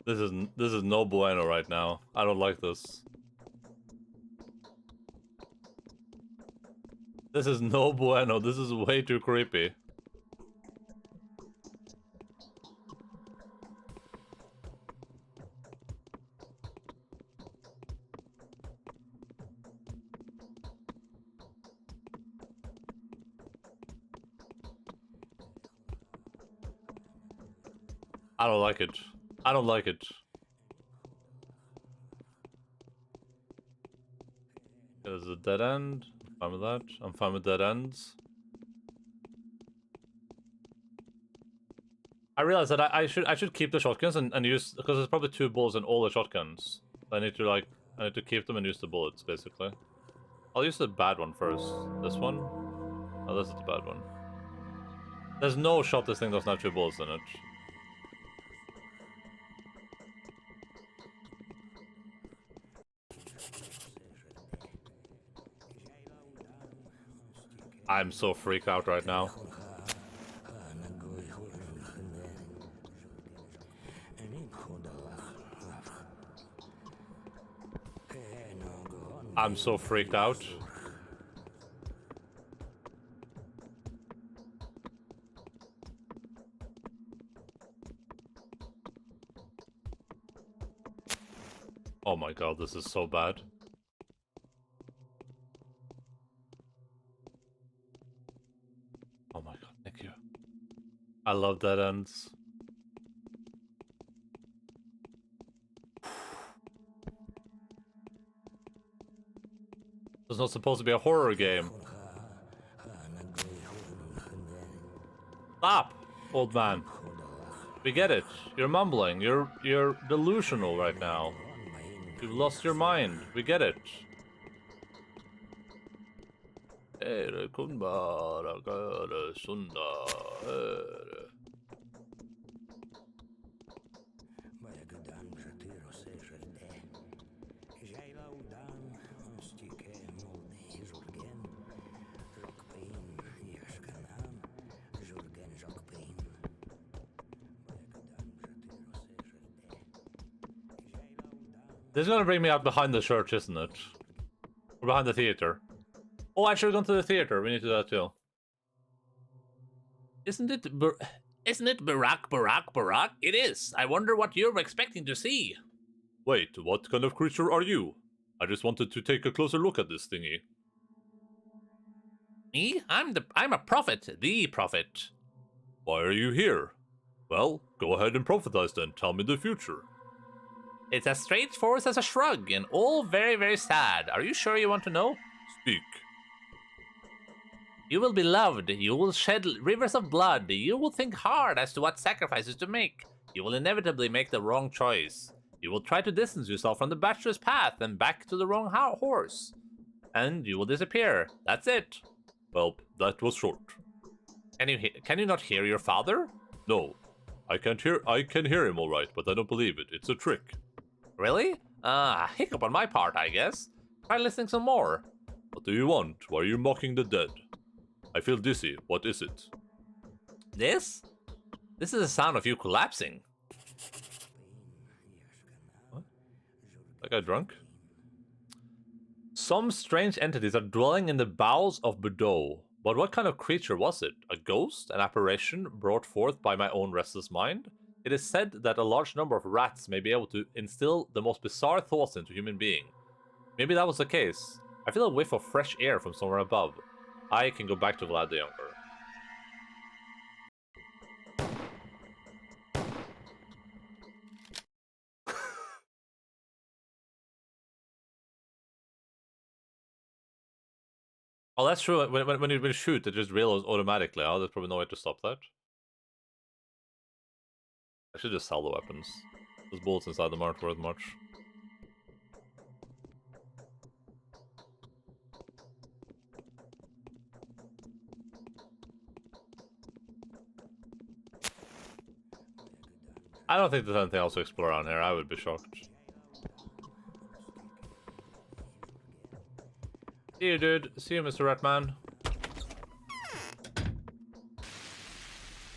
This is no bueno right now. I don't like this. This is no bueno. This is way too creepy. I don't like it. I don't like it. There's a dead end. I'm fine with that. I'm fine with dead ends. I realize that I should keep the shotguns and use, because there's probably 2 bullets in all the shotguns. I need to keep them and use the bullets basically. I'll use the bad one first. This one? Oh, this is the bad one. There's no shot this thing doesn't have 2 bullets in it. I'm so freaked out right now. I'm so freaked out. Oh my god, this is so bad. Oh my god, thank you. I love dead ends. It's not supposed to be a horror game. Stop, old man. We get it. You're mumbling. You're delusional right now. You've lost your mind. We get it. This is gonna bring me out behind the church, isn't it? Or behind the theater. Oh, I should have gone to the theater. We need to do that too. Isn't it Barack? It is. I wonder what you're expecting to see. Wait, what kind of creature are you? I just wanted to take a closer look at this thingy. Me? I'm a prophet. The prophet. Why are you here? Well, go ahead and prophesize then. Tell me the future. It's as straightforward as a shrug, and all very, very sad. Are you sure you want to know? Speak. You will be loved. You will shed rivers of blood. You will think hard as to what sacrifices to make. You will inevitably make the wrong choice. You will try to distance yourself from the bachelor's path and back to the wrong horse. And you will disappear. That's it. Well, that was short. Can you not hear your father? No. I can hear him all right, but I don't believe it. It's a trick. Really? Hiccup on my part, I guess. Try listening some more. What do you want? Why are you mocking the dead? I feel dizzy. What is it? This? This is the sound of you collapsing. What? That guy drunk? Some strange entities are dwelling in the bowels of Bordeaux. But what kind of creature was it? A ghost? An apparition brought forth by my own restless mind? It is said that a large number of rats may be able to instill the most bizarre thoughts into human being. Maybe that was the case. I feel a whiff of fresh air from somewhere above. I can go back to Vlad the Younger. Oh, that's true. When you shoot, it just reloads automatically. Oh, there's probably no way to stop that. I should just sell the weapons. Those bullets inside them aren't worth much. I don't think there's anything else to explore around here. I would be shocked. See you, dude. See you, Mr. Ratman.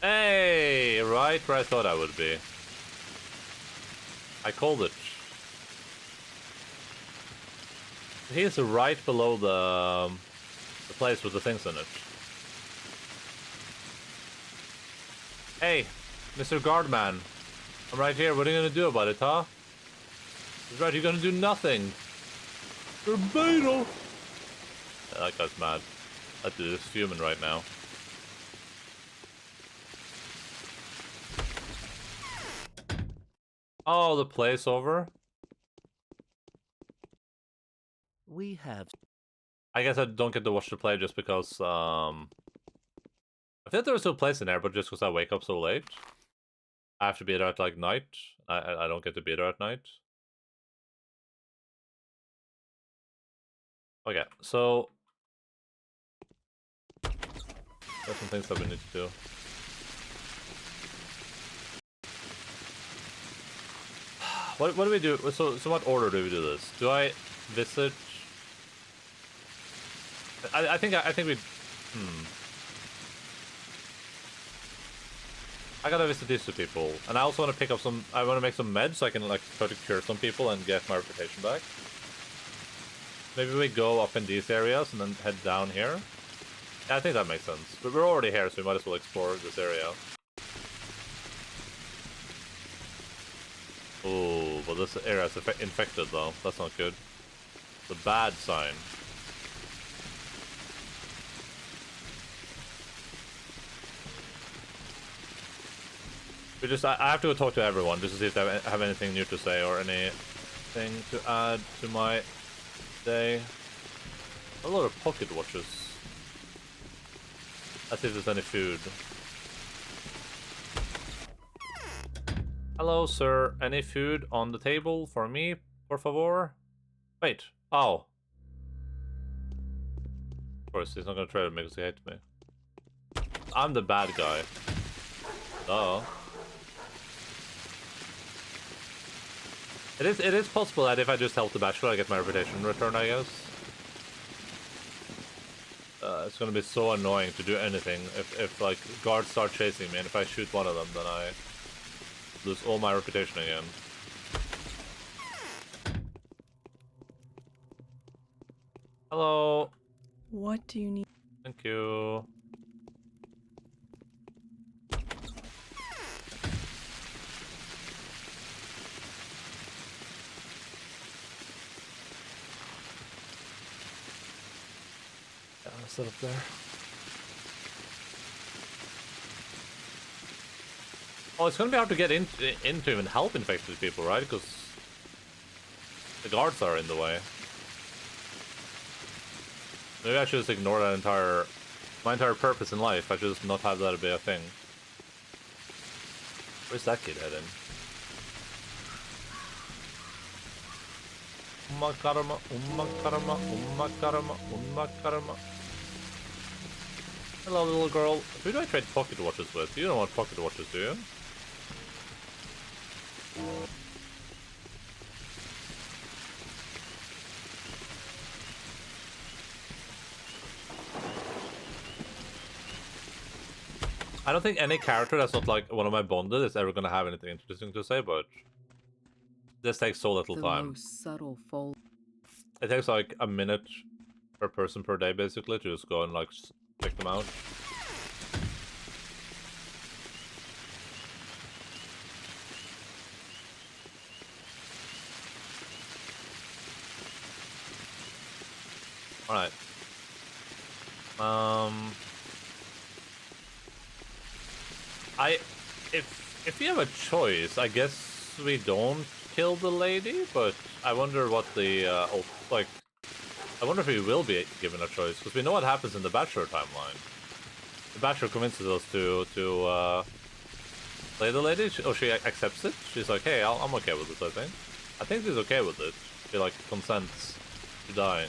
Hey, right where I thought I would be. I called it. He's right below the place with the things in it. Hey, Mr. Guardman. I'm right here. What are you gonna do about it, huh? He's right, you're gonna do nothing. You're beta. Yeah, that guy's mad. That dude is fuming right now. Oh, the play's over? We have... I guess I don't get to watch the play just because, I think there was still plays in there, but just because I wake up so late. I have to be there at, like, night. I don't get to be there at night. Okay, so... there's some things that we need to do. What do we do? So what order do we do this? Do I visit? I think we. I gotta visit these two people, and I also want to pick up some. I want to make some meds so I can like try to cure some people and get my reputation back. Maybe we go up in these areas and then head down here. Yeah, I think that makes sense. But we're already here, so we might as well explore this area. Oh, but this area is infected though. That's not good. The bad sign. I have to go talk to everyone just to see if they have anything new to say or anything to add to my day. A lot of pocket watches. Let's see if there's any food. Hello, sir. Any food on the table for me, por favor? Wait. Oh. Of course, he's not gonna try to make us hate me. I'm the bad guy. Duh. It is possible that if I just help the bachelor, I get my reputation returned, I guess. It's gonna be so annoying to do anything if like guards start chasing me, and if I shoot one of them, then I lose all my reputation again. Hello. What do you need? Thank you. Yeah, I'll sit up there. Oh, it's gonna be hard to get into even help infected people, right? Because the guards are in the way. Maybe I should just ignore that my entire purpose in life. I should just not have that be a thing. Where's that kid heading? Umma karma, umma karma, umma karma, umma karma. Hello, little girl. Who do I trade pocket watches with? You don't want pocket watches, do you? I don't think any character that's not like one of my bonded is ever gonna have anything interesting to say, but this takes so little time. Most subtle fold. It takes like a minute per person per day, basically, to just go and like Check them out. Alright. If you have a choice, I guess we don't kill the lady, but I wonder what the like. I wonder if we will be given a choice, because we know what happens in the Bachelor timeline. The Bachelor convinces us to play the lady. She accepts it. She's like, hey, I'm okay with this. I think she's okay with it. She like consents to dying.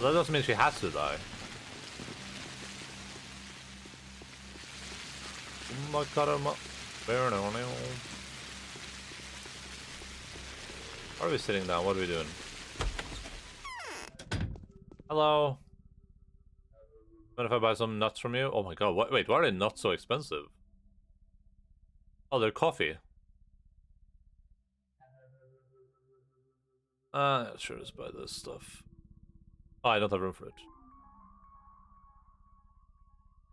But that doesn't mean she has to die. Oh my god, Why are we sitting down? What are we doing? Hello. What if I buy some nuts from you? Oh my god, wait, why are they not so expensive? Oh, they're coffee. Sure, let's buy this stuff. Oh, I don't have room for it.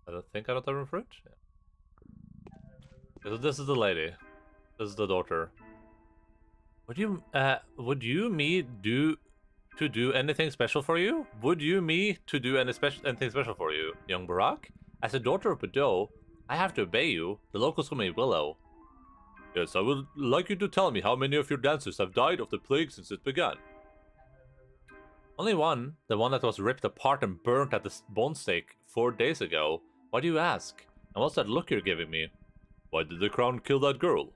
I don't have room for it? Yeah. Okay, so this is the lady. This is the daughter. Would you do anything special for you? Would you me to do anything special for you, young Barack? As a daughter of Bordeaux, I have to obey you. The locals call me Willow. Yes, I would like you to tell me how many of your dancers have died of the plague since it began. Only one, the one that was ripped apart and burnt at the bone stake 4 days ago. Why do you ask? And what's that look you're giving me? Why did the crown kill that girl?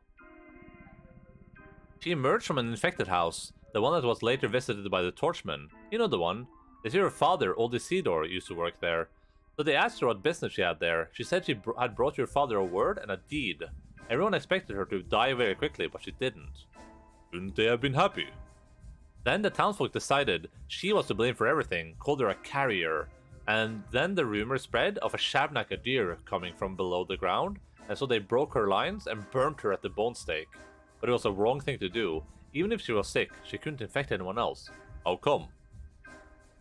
She emerged from an infected house, the one that was later visited by the Torchmen. You know the one. They say her father, old Isidore, used to work there. So they asked her what business she had there. She said she had brought your father a word and a deed. Everyone expected her to die very quickly, but she didn't. Shouldn't they have been happy? Then the townsfolk decided she was to blame for everything, called her a carrier. And then the rumor spread of a Shabnak deer coming from below the ground, and so they broke her lines and burnt her at the bone stake. But it was a wrong thing to do. Even if she was sick, she couldn't infect anyone else. How come?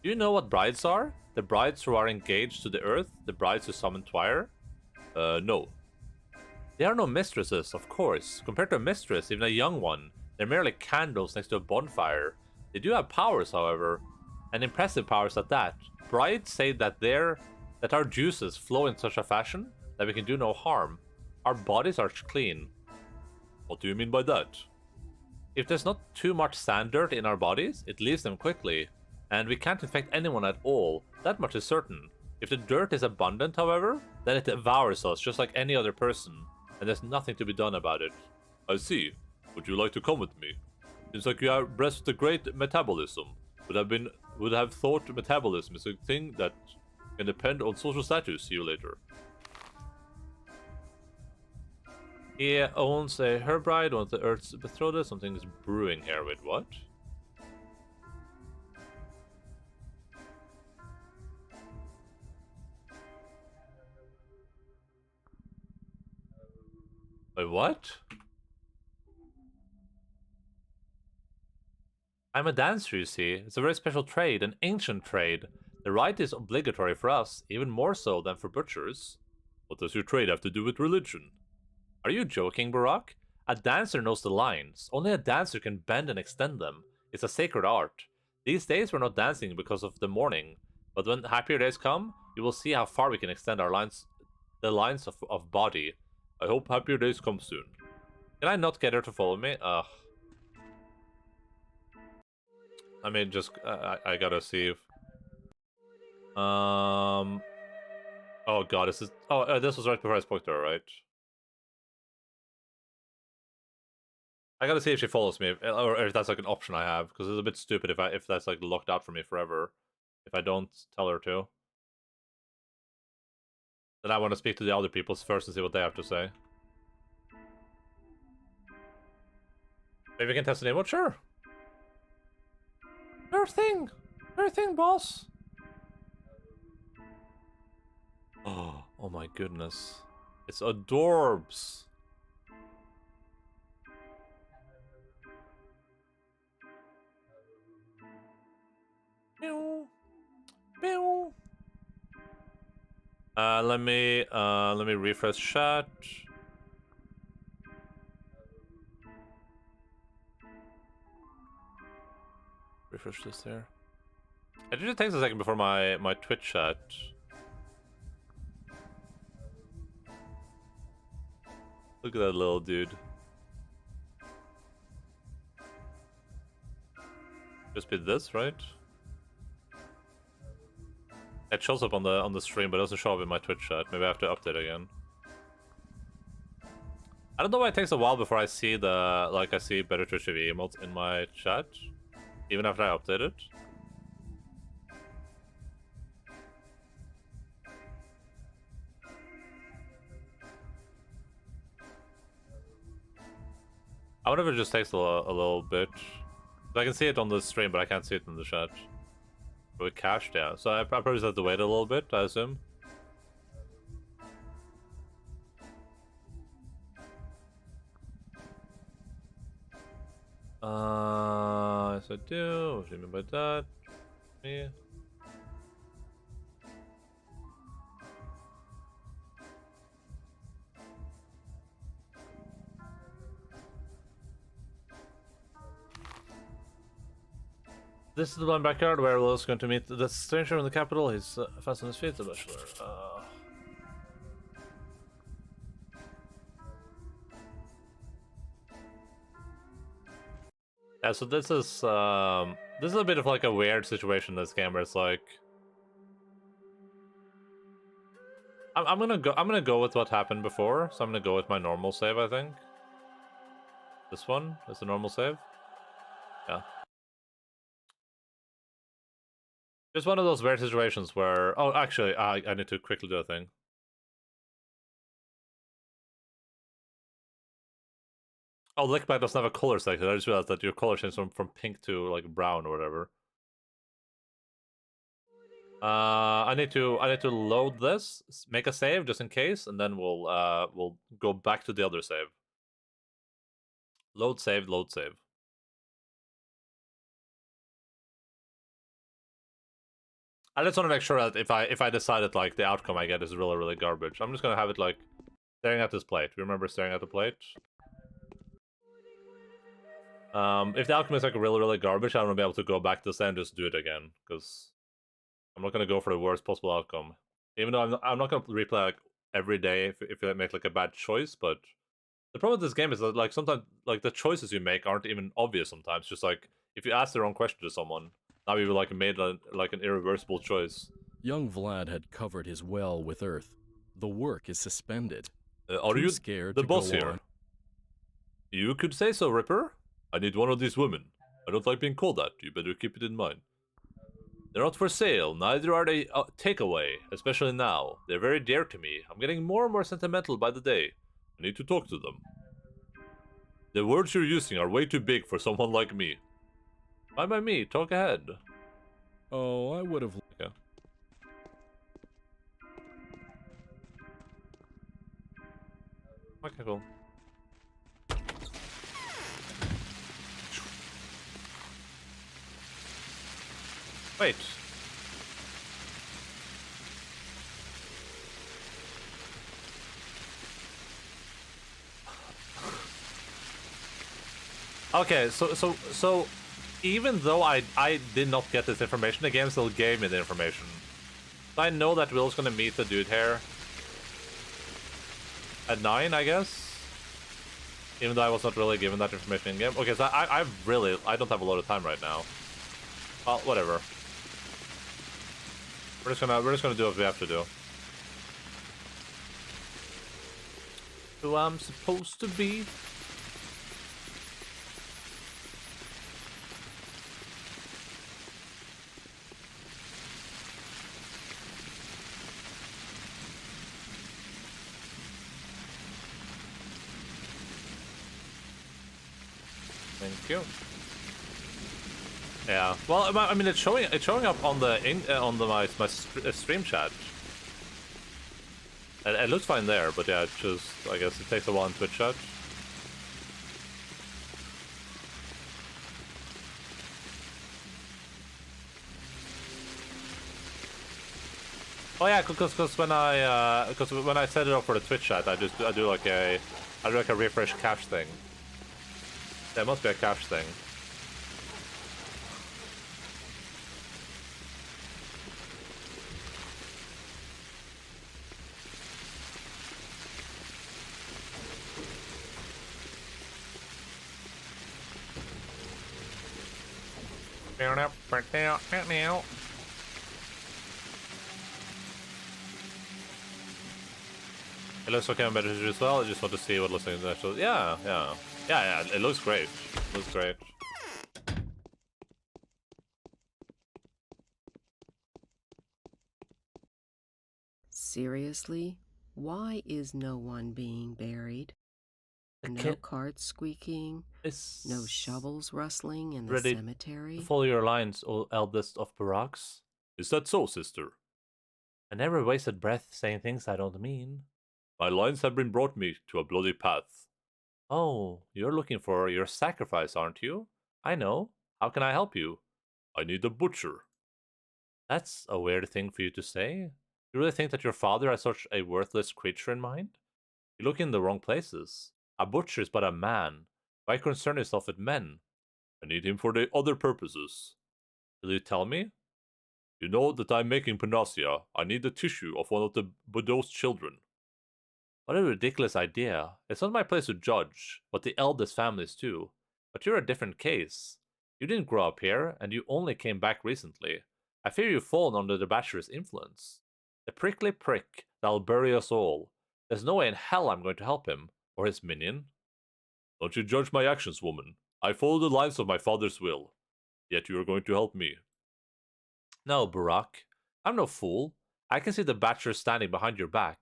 Do you know what brides are? The brides who are engaged to the earth? The brides who summon Twire? No. They are no mistresses, of course. Compared to a mistress, even a young one, they're merely candles next to a bonfire. They do have powers, however, and impressive powers at that. Brides say that our juices flow in such a fashion that we can do no harm. Our bodies are clean. What do you mean by that? If there's not too much sand dirt in our bodies, it leaves them quickly, and we can't infect anyone at all. That much is certain. If the dirt is abundant, however, then it devours us just like any other person, and there's nothing to be done about it. I see. Would you like to come with me? Seems like you are blessed with a great metabolism. Would have thought metabolism is a thing that can depend on social status. See you later. He owns a herbride on the Earth's betrothed. Something is brewing here. Wait, what? Wait, what? I'm a dancer, you see. It's a very special trade, an ancient trade. The rite is obligatory for us, even more so than for butchers. What does your trade have to do with religion? Are you joking, Barack? A dancer knows the lines. Only a dancer can bend and extend them. It's a sacred art. These days we're not dancing because of the mourning, but when happier days come, you will see how far we can extend our lines, the lines of body. I hope happier days come soon. Can I not get her to follow me? Ugh. I mean, just I gotta see if. Oh god, this is. Oh, this was right before I spoke to her, right? I gotta see if she follows me, or if that's like an option I have, because it's a bit stupid if that's like locked out for me forever, if I don't tell her to. Then I want to speak to the other people first and see what they have to say. Maybe we can test the name mode? Sure. Sure thing, boss. Oh my goodness, it's adorbs. Pew. Pew. Let me refresh chat. Refresh this there. It usually takes a second before my Twitch chat. Look at that little dude. Just be this, right? It shows up on the stream, but it doesn't show up in my Twitch chat. Maybe I have to update again. I don't know why it takes a while before I see I see better Twitch TV emotes in my chat, even after I update it. I wonder if it just takes a little bit. I can see it on the stream, but I can't see it in the chat. With cached, yeah. So I probably just have to wait a little bit, I assume. Yes I do. What do you mean by that? Me. This is the one backyard where Will's going to meet the stranger in the capital. He's fast on his feet, the bachelor. Yeah, so this is a bit of like a weird situation in this game where it's like I'm gonna go with what happened before, so I'm gonna go with my normal save, I think. This one is the normal save. Yeah. Just one of those weird situations where... Oh, actually, I need to quickly do a thing. Oh, Lickback doesn't have a color section. I just realized that your color changed from pink to like brown or whatever. I need to load this, make a save just in case, and then we'll go back to the other save. Load save, load save. I just want to make sure that if I decided like the outcome I get is really garbage, I'm just gonna have it like staring at this plate. Remember staring at the plate? If the outcome is like really garbage, I don't want to be able to go back to this and just do it again, because I'm not gonna go for the worst possible outcome. Even though I'm not gonna replay like every day if I make like a bad choice, but the problem with this game is that like sometimes like the choices you make aren't even obvious sometimes. Just like if you ask the wrong question to someone, now you've like made like an irreversible choice. Young Vlad had covered his well with earth. The work is suspended. Are Too you scared the to boss go here? on. You could say so, Ripper. I need one of these women. I don't like being called that. You better keep it in mind. They're not for sale, neither are they takeaway, especially now. They're very dear to me. I'm getting more and more sentimental by the day. I need to talk to them. The words you're using are way too big for someone like me. Fine by me, talk ahead. Oh, I would have... Okay. Okay, cool. Wait. Okay, so even though I did not get this information, the game still gave me the information. So I know that Will's gonna meet the dude here at 9, I guess. Even though I was not really given that information in game. Okay, so I don't have a lot of time right now. Well, whatever. We're just gonna do what we have to do. Who I'm supposed to be? Thank you. Yeah. Well, I mean, it's showing up on my stream chat. It looks fine there, but yeah, it just I guess it takes a while in Twitch chat. Oh yeah, because when I set it up for the Twitch chat, I do like a refresh cache thing. There must be a cache thing. It looks okay on better as well. I just want to see what looks like the actual. Yeah. It looks great. It looks great. Seriously? Why is no one being buried? No carts squeaking, no shovels rustling in the Ready cemetery. Follow your lines, O eldest of barracks. Is that so, sister? I never wasted breath saying things I don't mean. My lines have been brought me to a bloody path. Oh, you're looking for your sacrifice, aren't you? I know. How can I help you? I need a butcher. That's a weird thing for you to say. You really think that your father has such a worthless creature in mind? You look in the wrong places. A butcher is but a man. Why concern yourself with men? I need him for the other purposes. Will you tell me? You know that I'm making panacea. I need the tissue of one of the Bordeaux's children. What a ridiculous idea. It's not my place to judge, but the eldest families too. But you're a different case. You didn't grow up here, and you only came back recently. I fear you've fallen under the bachelor's influence. The prickly prick that'll bury us all. There's no way in hell I'm going to help him, or his minion. Don't you judge my actions, woman. I follow the lines of my father's will. Yet you are going to help me. No, Barack. I'm no fool. I can see the bachelor standing behind your back.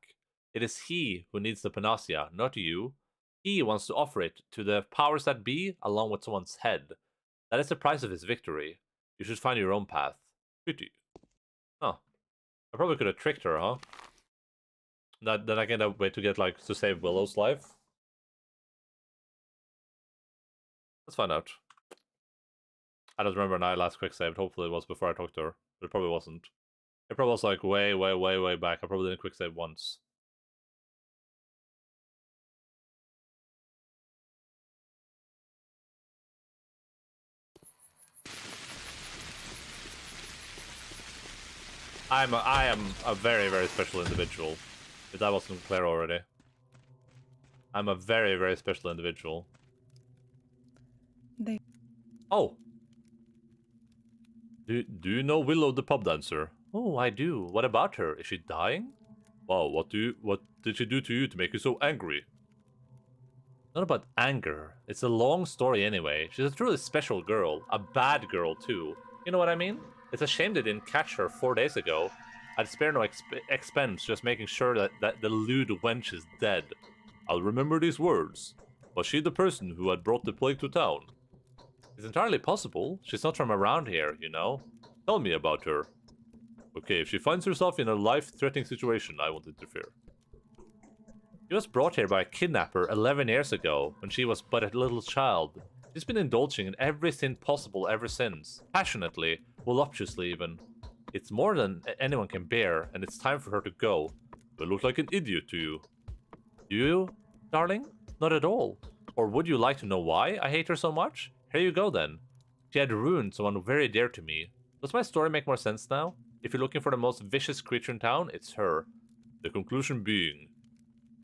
It is he who needs the panacea, not you. He wants to offer it to the powers that be along with someone's head. That is the price of his victory. You should find your own path. Pity. Huh. I probably could have tricked her, huh? Then I can wait to get, like, to save Willow's life. Let's find out. I don't remember when I last quick saved. Hopefully it was before I talked to her. But it probably wasn't. It probably was like way back. I probably didn't quick save once. I am a very special individual. If that wasn't clear already. I'm a very special individual. Oh! Do you know Willow the pub dancer? Oh, I do. What about her? Is she dying? Wow, what did she do to you to make you so angry? Not about anger. It's a long story anyway. She's a truly special girl. A bad girl, too. You know what I mean? It's a shame they didn't catch her 4 days ago. I'd spare no expense just making sure that the lewd wench is dead. I'll remember these words. Was she the person who had brought the plague to town? It's entirely possible. She's not from around here, you know. Tell me about her. Okay, if she finds herself in a life-threatening situation, I won't interfere. She was brought here by a kidnapper 11 years ago, when she was but a little child. She's been indulging in every sin possible ever since. Passionately, voluptuously even. It's more than anyone can bear, and it's time for her to go. I look like an idiot to you. Do you, darling? Not at all. Or would you like to know why I hate her so much? Here you go then. She had ruined someone very dear to me. Does my story make more sense now? If you're looking for the most vicious creature in town, it's her. The conclusion being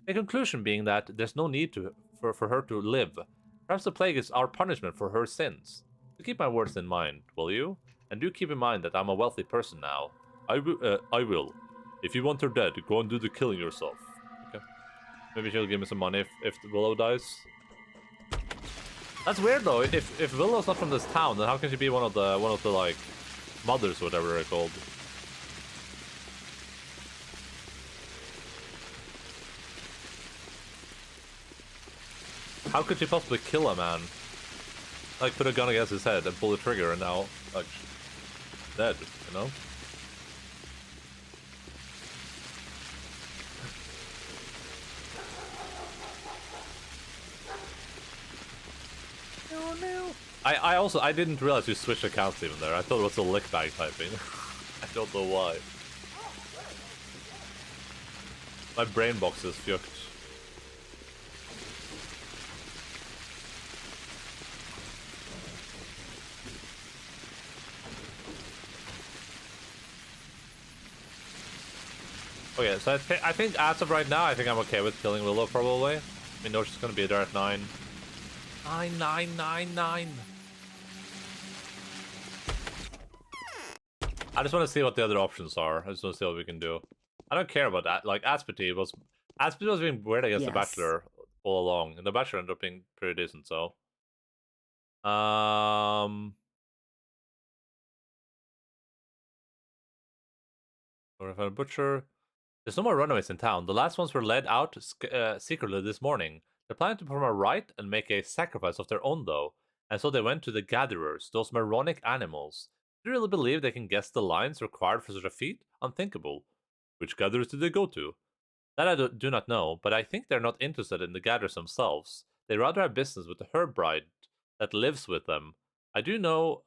that there's no need for her to live. Perhaps the plague is our punishment for her sins. So keep my words in mind, will you? And do keep in mind that I'm a wealthy person now. I will. If you want her dead, go and do the killing yourself. Okay. Maybe she'll give me some money if Willow dies. That's weird though. If Willow's not from this town, then how can she be one of the like mothers or whatever they're called? How could she possibly kill a man? Like put a gun against his head and pull the trigger and now like dead, you know? I didn't realize you switched accounts even there. I thought it was a lick bag typing. I don't know why. My brain box is fucked. Okay, so I think as of right now, I think I'm okay with killing Willow, probably. I mean, no, she's gonna be there at 9. 9, 9, 9, 9. I just want to see what the other options are. I just want to see what we can do. I don't care about that. Like, Aspity was being weird against the Bachelor all along. And the Bachelor ended up being pretty decent, so... Or if I'm a butcher... There's no more runaways in town. The last ones were led out secretly this morning. They're planning to perform a rite and make a sacrifice of their own, though. And so they went to the Gatherers, those moronic animals. Do you really believe they can guess the lines required for such a feat? Unthinkable. Which Gatherers did they go to? That I do not know, but I think they're not interested in the Gatherers themselves. They rather have business with the herb bride that lives with them. I do not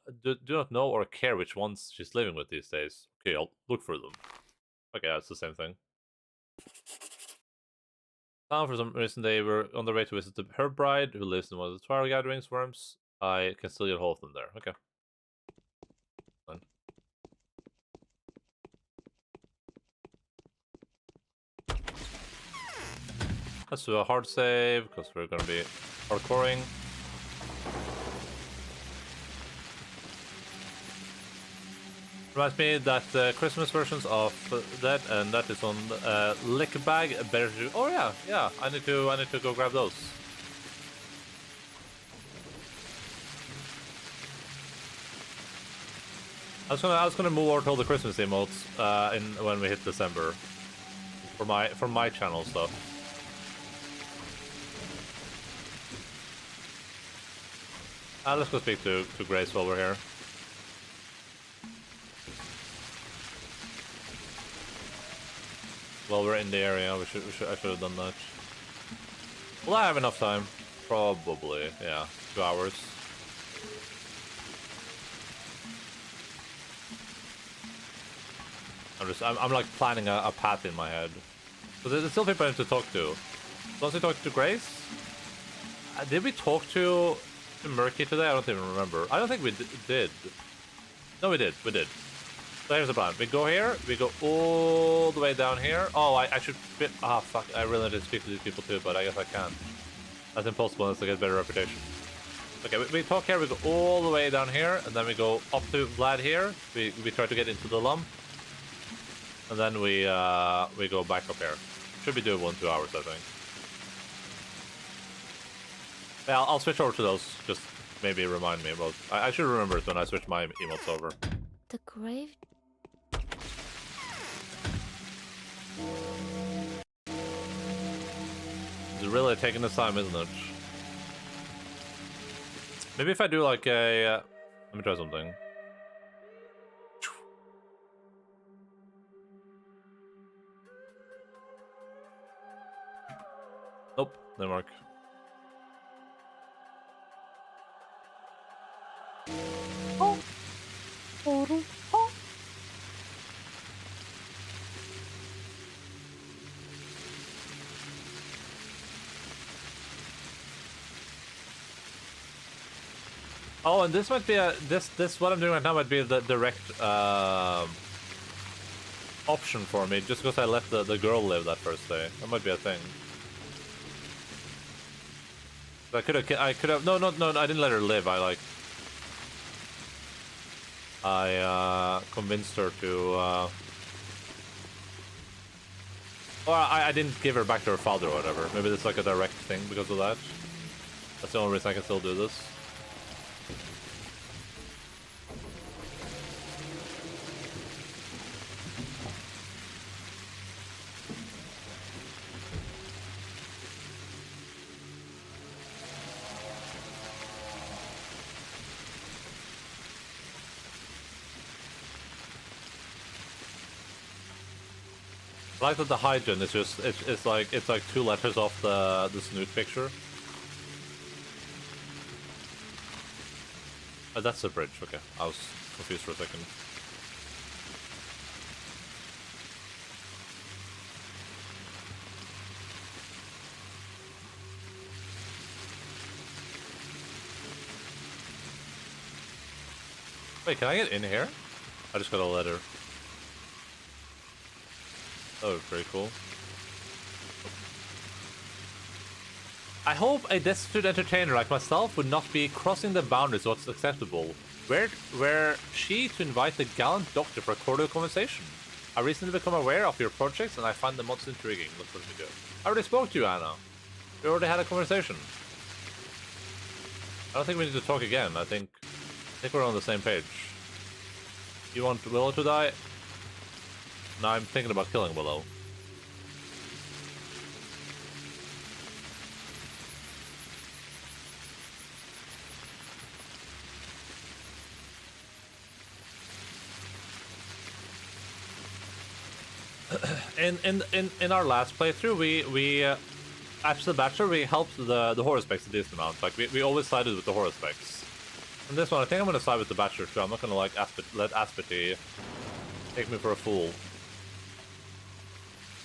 know or care which ones she's living with these days. Okay, I'll look for them. Okay, that's the same thing. For some reason, they were on their way to visit the herb bride, who lives in one of the Twilight Gatherings worms. I can still get hold of them there. Okay. Fine. Let's do a hard save, because we're going to be hardcoring. Reminds me that Christmas versions of that, and that is on Lick Bag. Better to. Oh yeah. I need to go grab those. I was gonna move over to all the Christmas emotes when we hit December for my channel stuff. Let's go speak to Grace while we're here. While we're in the area, I should have done that. Will I have enough time? Probably, yeah. 2 hours. I'm like planning a path in my head. But there's still people I need to talk to. Once we talk to Grace? Did we talk to Murky today? I don't even remember. I don't think we did. No, we did. So here's the plan. We go here, we go all the way down here. Oh, I should... Ah, fuck. I really need to speak to these people too, but I guess I can't. That's impossible unless I get better reputation. Okay, we talk here, we go all the way down here, and then we go up to Vlad here. We try to get into the lump. And then we go back up here. Should be doing 1-2 hours, I think. Yeah, I'll switch over to those. Just maybe remind me about... I should remember it when I switch my emotes over. The grave... It's really taking this time, isn't it? Maybe if I do like a... let me try something. Nope, didn't work. Oh, and this might be this what I'm doing right now might be the direct option for me, just because I let the girl live that first day. That might be a thing. I could have no, I didn't let her live. I convinced her to or I didn't give her back to her father or whatever. Maybe it's like a direct thing because of that. That's the only reason I can still do this. I like that the hygiene is just it's like 2 letters off the snoot picture. Oh, that's the bridge. Okay, I was confused for a second. Wait, can I get in here? I just got a letter. That would be pretty cool. I hope a destitute entertainer like myself would not be crossing the boundaries of what's acceptable. Were she to invite the gallant doctor for a cordial conversation? I recently become aware of your projects and I find them most intriguing. Look what we do. I already spoke to you, Anna. We already had a conversation. I don't think we need to talk again. I think we're on the same page. You want Willow to die? No, I'm thinking about killing Willow. In our last playthrough, we after the Bachelor, we helped the Haruspex a decent amount. Like we always sided with the Haruspex. In this one, I think I'm gonna side with the Bachelor too. I'm not gonna like let Aspity take me for a fool.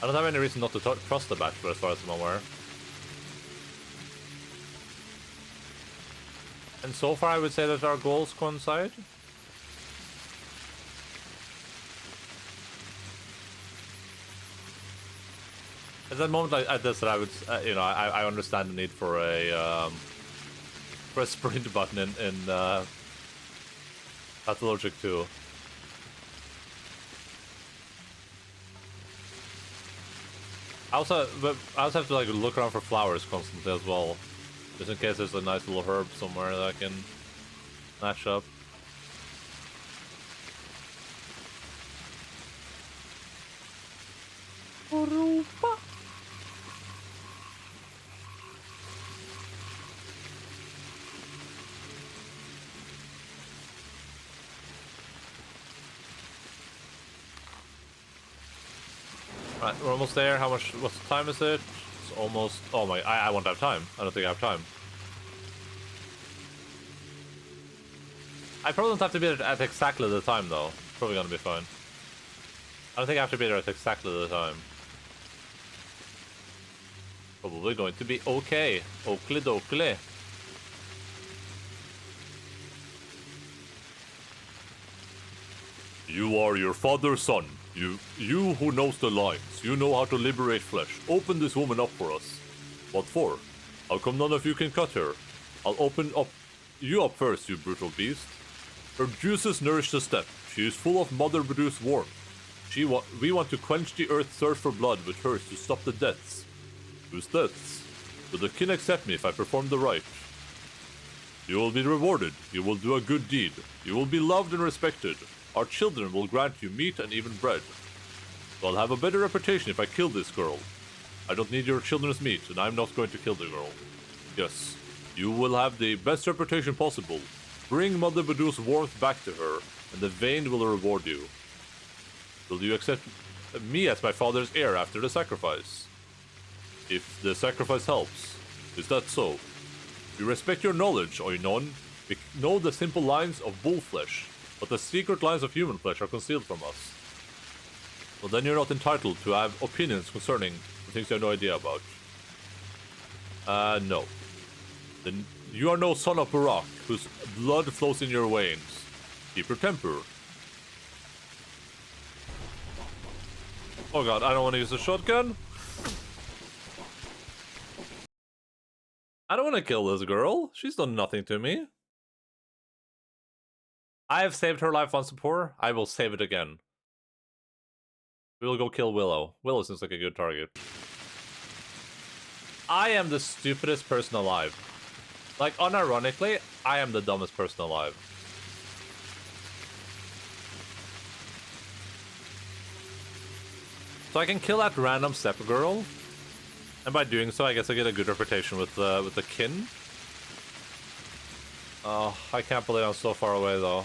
I don't have any reason not to trust the Bachelor as far as I'm aware. And so far, I would say that our goals coincide. At that moment like this, I would, you know, I understand the need for a sprint button in Pathologic 2. I also have to like look around for flowers constantly as well, just in case there's a nice little herb somewhere that I can snatch up. Right, we're almost there. What time is it? It's almost... Oh my... I won't have time. I don't think I have time. I probably don't have to be there at exactly the time, though. Probably gonna be fine. I don't think I have to be there at exactly the time. Probably going to be okay. Oakley dokley. You are your father's son. You who knows the lines. You know how to liberate flesh. Open this woman up for us. What for? How come none of you can cut her? I'll open up you up first, you brutal beast. Her juices nourish the steppe. She is full of mother-produced warmth. We want to quench the earth's thirst for blood with hers to stop the deaths. Whose deaths? Will the kin accept me if I perform the rite? You will be rewarded. You will do a good deed. You will be loved and respected. Our children will grant you meat and even bread. So I'll have a better reputation if I kill this girl. I don't need your children's meat, and I'm not going to kill the girl. Yes, you will have the best reputation possible. Bring Mother Badu's warmth back to her, and the Vein will reward you. Will you accept me as my father's heir after the sacrifice? If the sacrifice helps, is that so? We respect your knowledge, Oinon. We know the simple lines of bull flesh, but the secret lines of human flesh are concealed from us. Well, then you're not entitled to have opinions concerning the things you have no idea about. No. Then you are no son of Barak, whose blood flows in your veins. Keep your temper. Oh god, I don't want to use a shotgun. I don't want to kill this girl. She's done nothing to me. I have saved her life once before. I will save it again. We will go kill Willow. Willow seems like a good target. I am the stupidest person alive. Like, unironically, I am the dumbest person alive. So I can kill that random step girl. And by doing so, I guess I get a good reputation with the kin. Oh, I can't believe I'm so far away, though.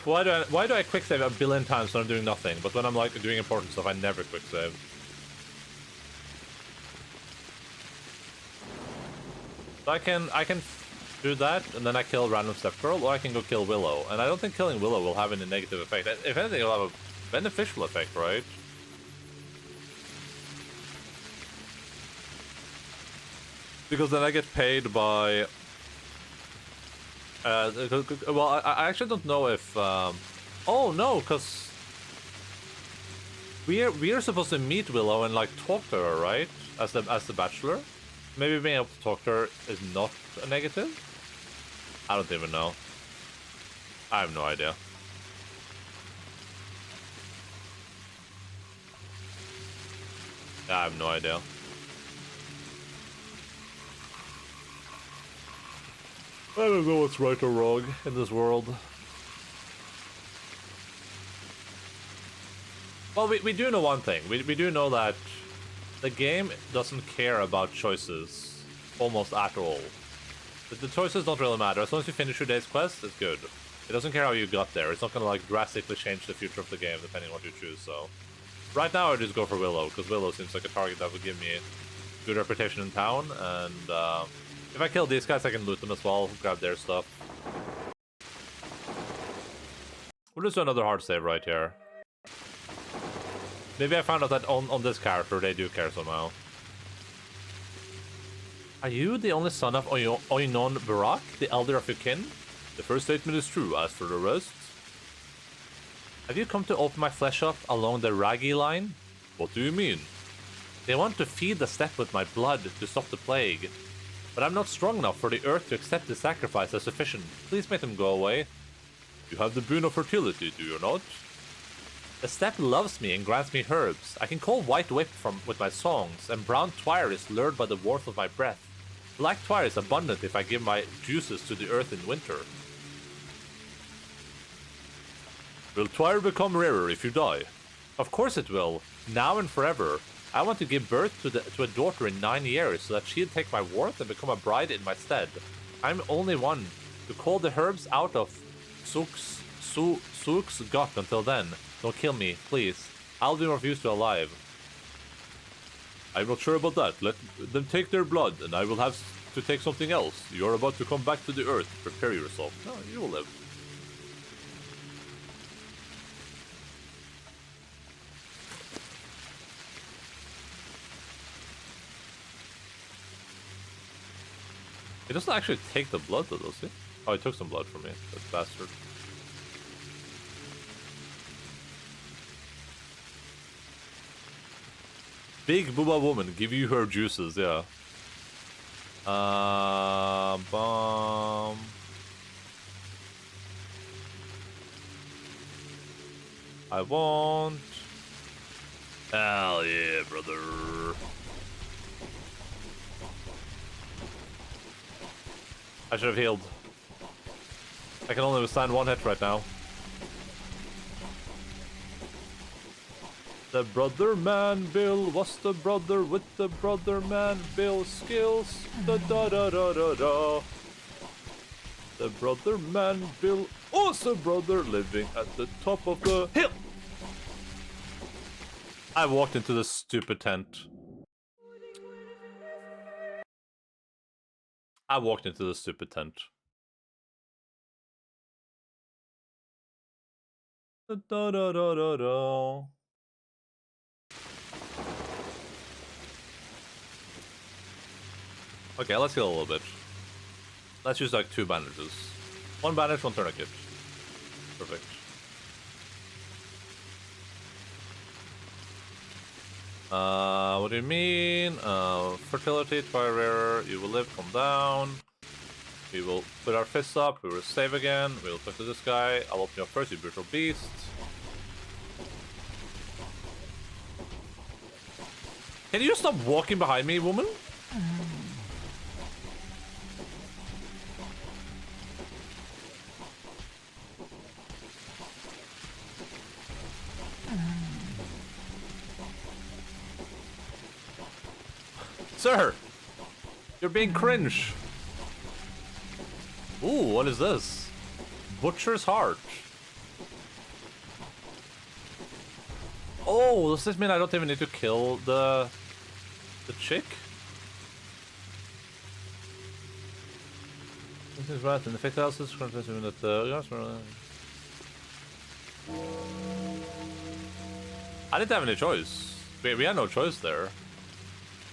Why do I quick save a billion times when I'm doing nothing, but when I'm like doing important stuff, I never quick save? So I can do that, and then I kill random step girl, or I can go kill Willow. And I don't think killing Willow will have any negative effect. If anything, it'll have a beneficial effect, right? Because then I get paid by Well, I actually don't know if... Oh, no, because... We are supposed to meet Willow and, like, talk to her, right? As the Bachelor? Maybe being able to talk to her is not a negative? I don't even know. I have no idea. I have no idea. I don't know what's right or wrong in this world. Well, we do know one thing. We do know that the game doesn't care about choices almost at all. The choices don't really matter. As long as you finish your day's quest, it's good. It doesn't care how you got there. It's not gonna like drastically change the future of the game depending on what you choose, so... Right now I just go for Willow, because Willow seems like a target that would give me a good reputation in town, and if I kill these guys I can loot them as well, grab their stuff. We'll just do another hard save right here. Maybe I found out that on this character they do care somehow. Are you the only son of Oinon Barak, the elder of your kin? The first statement is true, as for the rest... Have you come to open my flesh up along the Raggy line? What do you mean? They want to feed the steppe with my blood to stop the plague. But I'm not strong enough for the earth to accept the sacrifice as sufficient. Please make them go away. You have the boon of fertility, do you not? The steppe loves me and grants me herbs. I can call white whip with my songs, and brown twire is lured by the warmth of my breath. Black twire is abundant if I give my juices to the earth in winter. Will twire become rarer if you die? Of course it will, now and forever. I want to give birth to a daughter in 9 years so that she'll take my worth and become a bride in my stead. I'm only one to call the herbs out of Sook's gut until then. Don't kill me, please. I'll be of use to alive. I'm not sure about that. Let them take their blood, and I will have to take something else. You're about to come back to the earth. Prepare yourself. No, you will live. He doesn't actually take the blood though, does he? Oh, he took some blood from me. That bastard. Big booba woman, give you her juices, yeah. Bomb. I won't. Hell yeah, brother. I should have healed. I can only withstand one hit right now. The brother man Bill was the brother with the brother man Bill skills. Da da da da da da. The brother man Bill was a brother living at the top of the hill. I walked into this stupid tent. I walked into the stupid tent. Da da da da da da. Okay, let's heal a little bit. Let's use like 2 bandages. 1 bandage, 1 tourniquet. Perfect. What do you mean? Fertility, try rarer. You will live, calm down. We will put our fists up, we will save again. We will talk to this guy. I'll open you up first, you brutal beast. Can you stop walking behind me, woman? Sir! You're being cringe! Ooh, what is this? Butcher's Heart. Oh, does this mean I don't even need to kill the chick? This is right, and the fatal houses I didn't have any choice. We had no choice there.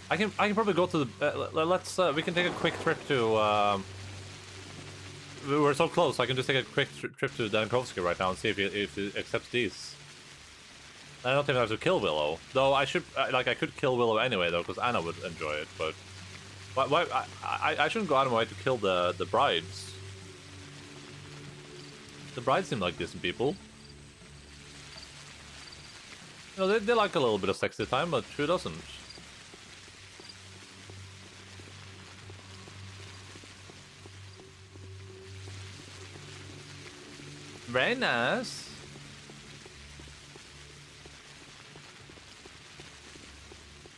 I can probably go to the let's we can take a quick trip to we're so close. I can just take a quick trip to Dankovsky right now and see if he accepts these. I don't think I have to kill Willow, though. I could kill Willow anyway, though, because Anna would enjoy it. But why? I shouldn't go out of my way to kill the brides. The brides seem like decent people. You know, they like a little bit of sexy time, but who doesn't? Very nice.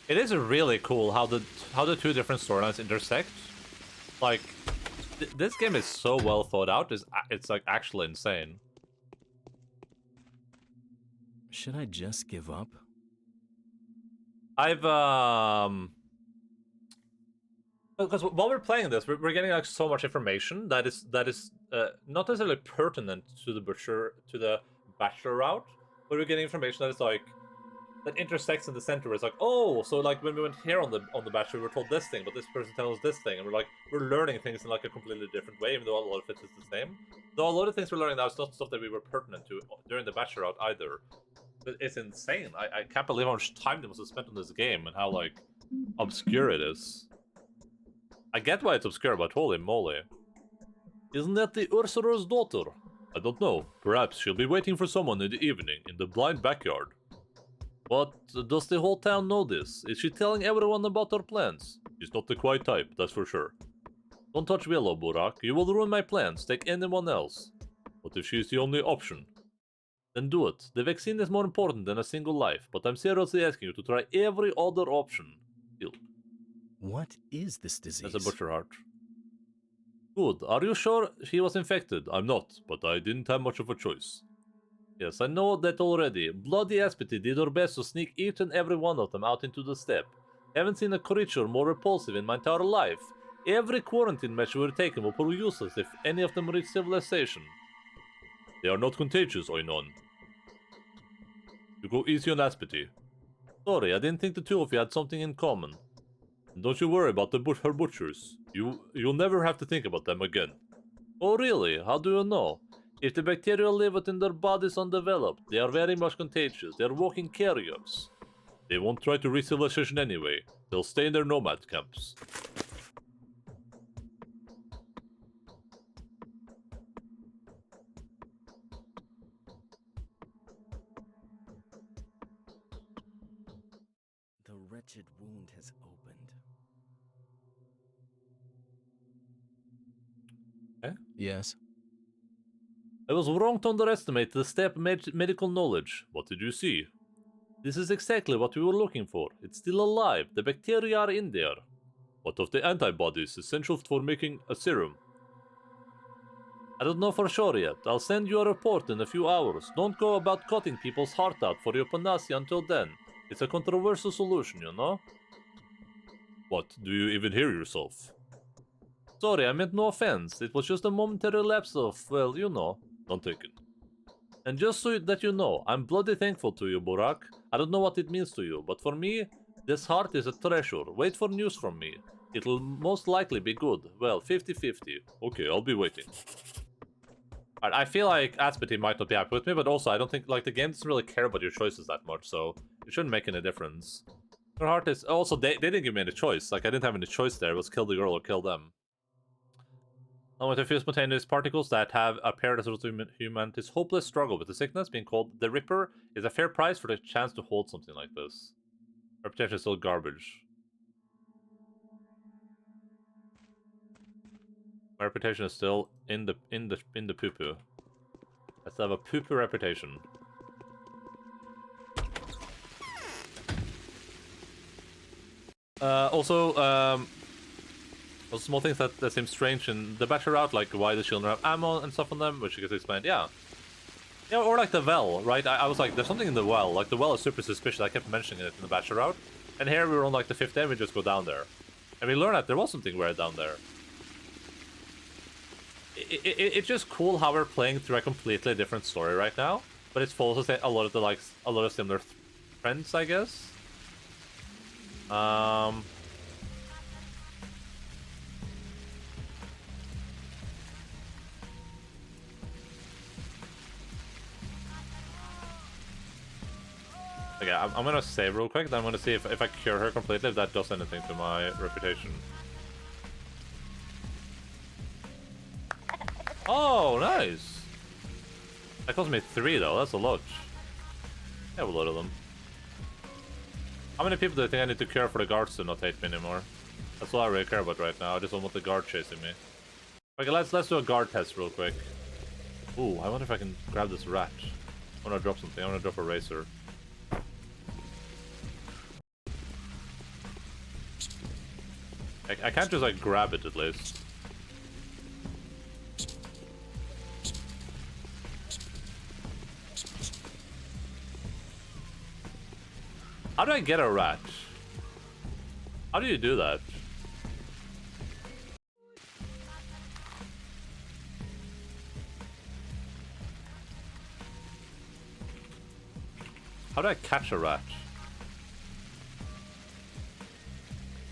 It is really cool how the two different storylines intersect. Like, this game is so well thought out. It's like actually insane. Should I just give up? Because while we're playing this, we're getting like so much information that is not necessarily pertinent to the bachelor route, but we're getting information that is like that intersects in the center. Where it's like, oh, so like when we went here on the bachelor, we were told this thing, but this person tells us this thing, and we're learning things in like a completely different way, even though a lot of it is the same. Though a lot of things we're learning now is not stuff that we were pertinent to during the bachelor route either. But it's insane. I can't believe how much time they must have spent on this game and how like obscure it is. I get why it's obscure, but holy moly. Isn't that the Ursula's daughter? I don't know. Perhaps she'll be waiting for someone in the evening in the blind backyard. But does the whole town know this? Is she telling everyone about her plans? She's not the quiet type, that's for sure. Don't touch Willow, Burak. You will ruin my plans. Take anyone else. What if she's the only option? Then do it. The vaccine is more important than a single life, but I'm seriously asking you to try every other option. Still. What is this disease? That's a butcher heart. Good. Are you sure she was infected? I'm not, but I didn't have much of a choice. Yes, I know that already. Bloody Aspity did her best to sneak each and every one of them out into the steppe. Haven't seen a creature more repulsive in my entire life. Every quarantine measure we're taking will prove useless if any of them reach civilization. They are not contagious, Oinon. You go easy on Aspity. Sorry, I didn't think the two of you had something in common. And don't you worry about her butchers. You'll never have to think about them again. Oh really? How do you know? If the bacteria live within their bodies undeveloped, they are very much contagious. They are walking carriers. They won't try to reach civilization anyway. They'll stay in their nomad camps. The wretched wound has opened. Eh? Yes. I was wrong to underestimate the steppe medical knowledge. What did you see? This is exactly what we were looking for. It's still alive. The bacteria are in there. What of the antibodies essential for making a serum? I don't know for sure yet. I'll send you a report in a few hours. Don't go about cutting people's heart out for your panacea until then. It's a controversial solution, you know? What, do you even hear yourself? Sorry, I meant no offense. It was just a momentary lapse of, well, you know, don't take it. And just so that you know, I'm bloody thankful to you, Burak. I don't know what it means to you, but for me, this heart is a treasure. Wait for news from me. It'll most likely be good. Well, 50-50. Okay, I'll be waiting. I feel like Aspity might not be happy with me, but also I don't think, like, the game doesn't really care about your choices that much, so it shouldn't make any difference. Her heart is... Also, they didn't give me any choice. Like, I didn't have any choice there. It was kill the girl or kill them. Along with a few spontaneous particles that have appeared as a result of humanity's hopeless struggle with the sickness, being called the Ripper is a fair price for the chance to hold something like this. Reputation is still garbage. My reputation is still in the poo-poo. Let's have a poo-poo reputation. Also, small things that seem strange in the bachelor route, like why the children have ammo and stuff on them, which you get explained, yeah. Yeah, or like the well, right? I was like, there's something in the well. Like, the well is super suspicious. I kept mentioning it in the bachelor route. And here we were on like the 5th day, and we just go down there. And we learn that there was something weird down there. It's just cool how we're playing through a completely different story right now, but it follows a lot of similar trends, I guess. I Okay, I'm gonna save real quick, then I'm gonna see if I cure her completely, if that does anything to my reputation. Oh, nice! That cost me 3 though, that's a lot. I have a lot of them. How many people do you think I need to cure for the guards to not hate me anymore? That's all I really care about right now, I just don't want the guard chasing me. Okay, let's do a guard test real quick. Ooh, I wonder if I can grab this rat. I wanna drop something, I wanna drop a razor. I can't just like grab it at least. How do I get a rat? How do you do that? How do I catch a rat?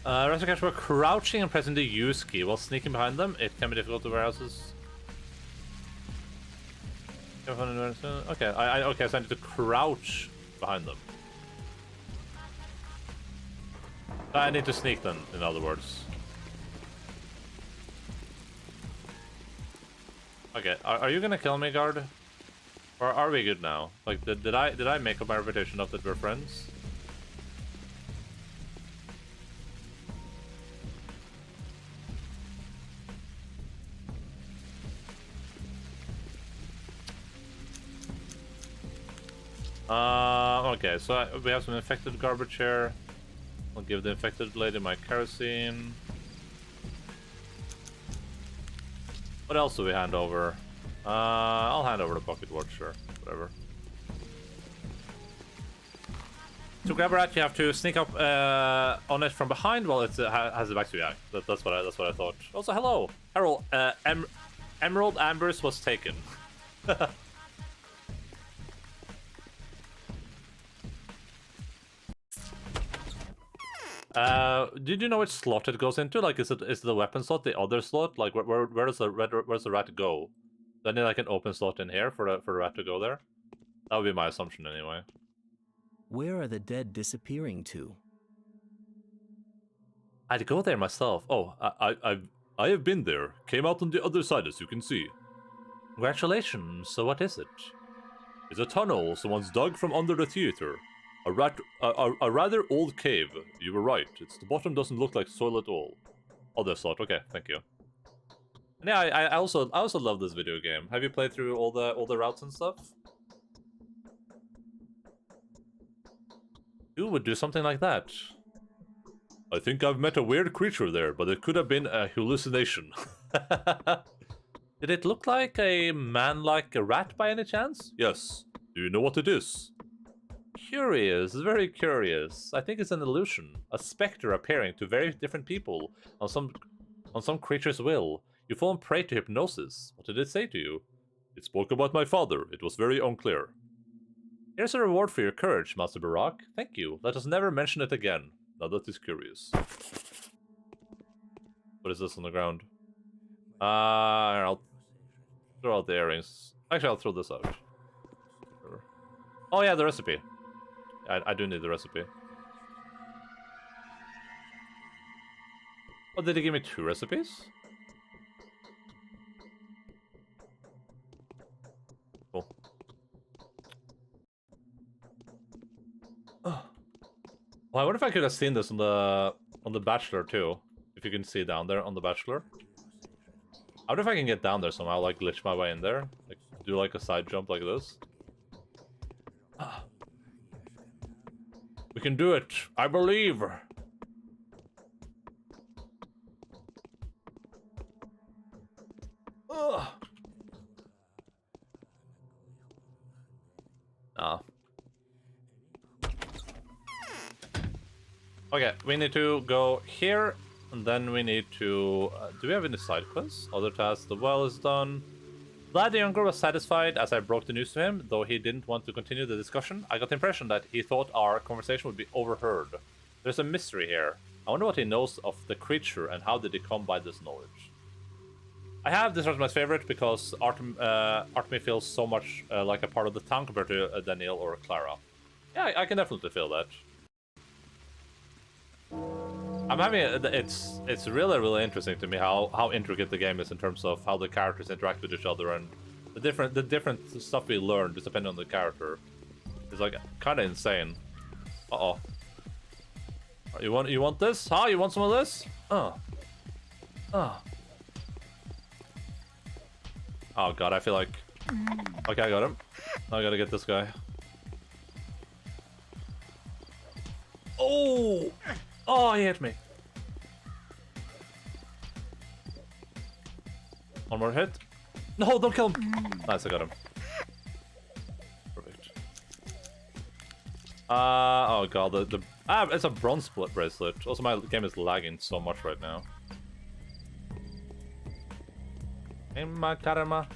Rats catch by crouching and pressing the use key while sneaking behind them. It can be difficult to warehouses. Okay, okay, so I need to crouch behind them. I need to sneak them, in other words. Okay, are you gonna kill me, guard? Or are we good now? Like, did I make up my reputation up that we're friends? Okay, so we have some infected garbage here. I'll give the infected lady my kerosene. What else do we hand over? I'll hand over the bucket watch, sure. Whatever. To grab a rat, you have to sneak up on it from behind while it has the back to you. Yeah, that's what I thought. Also, hello, Harold. Emerald Ambers was taken. Did you know which slot it goes into? Like, is it the weapon slot, the other slot? Like, where does the rat go? Do I need like an open slot in here for the rat to go there? That would be my assumption anyway. Where are the dead disappearing to? I'd go there myself. Oh, I have been there. Came out on the other side, as you can see. Congratulations. So what is it? It's a tunnel someone's dug from under the theater. A rather old cave. You were right. The bottom doesn't look like soil at all. Other slot. Okay, thank you. And yeah, I also love this video game. Have you played through all the routes and stuff? Who would do something like that? I think I've met a weird creature there, but it could have been a hallucination. Did it look like a man like a rat by any chance? Yes. Do you know what it is? Curious, very curious. I think it's an illusion. A specter appearing to very different people on some creature's will. You fall prey to hypnosis. What did it say to you? It spoke about my father. It was very unclear. Here's a reward for your courage, Master Barak. Thank you. Let us never mention it again. Now that is curious. What is this on the ground? I'll throw out the earrings. Actually, I'll throw this out. Oh yeah, the recipe. I do need the recipe. Oh, did he give me 2 recipes? Cool. Oh. Well, I wonder if I could have seen this on the Bachelor too. If you can see down there on the Bachelor. I wonder if I can get down there somehow, like glitch my way in there. Like do like a side jump like this. We can do it. I believe. Ugh. Ah. Okay, we need to go here, and then we need to... do we have any side quests? Other tasks, the well is done. Glad the Younger was satisfied as I broke the news to him, though he didn't want to continue the discussion. I got the impression that he thought our conversation would be overheard. There's a mystery here. I wonder what he knows of the creature and how did he come by this knowledge. I have this as my favorite because Artemy feels so much like a part of the town compared to Daniel or Clara. Yeah, I can definitely feel that. I'm having it's really interesting to me how intricate the game is in terms of how the characters interact with each other and the different stuff we learn just depending on the character. It's like kind of insane. Uh-oh. You want this? Huh? You want some of this? Oh god, I feel like... Okay, I got him. Now I gotta get this guy. Oh! Oh, he hit me. One more hit. No, don't kill him. Nice, I got him. Perfect. Oh god, it's a bronze split bracelet. Also, my game is lagging so much right now. In my karma.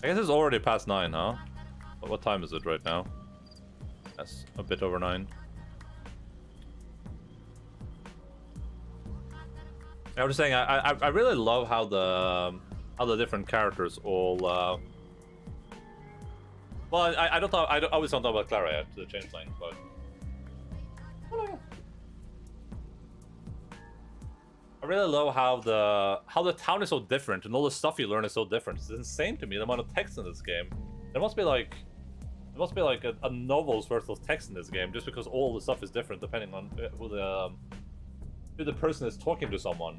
I guess it's already past 9, huh? What time is it right now? That's a bit over 9. I was saying I really love how the different characters all. Well, I always don't know about Clara yet, the changeling, but. I really love how the town is so different and all the stuff you learn is so different. It's insane to me the amount of text in this game. There must be like a novel's worth of text in this game just because all the stuff is different depending on who the person is talking to someone.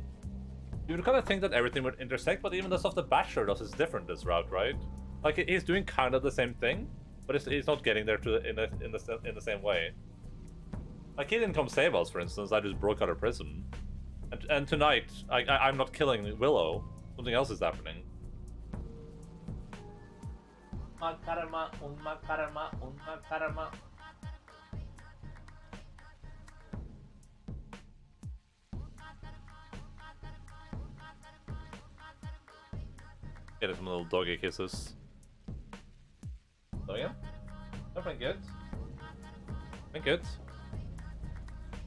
You would kind of think that everything would intersect, but even the stuff the Bachelor does is different this route, right? Like he's doing kind of the same thing, but he's not getting there in the same way. Like he didn't come save us, for instance. I just broke out of prison. And tonight, I'm not killing Willow. Something else is happening. Karma. Get it some little doggy kisses. So yeah, everything good. Everything good.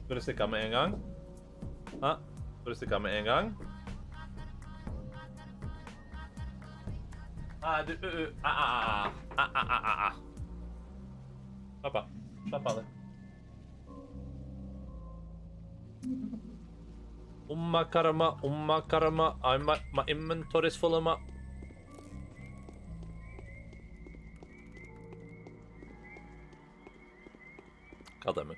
Ska du sticka med en gång? Ja, ska du sticka med en gång? Pappa, slapp av det. Umma karma, my inventory is full of my... God damn it.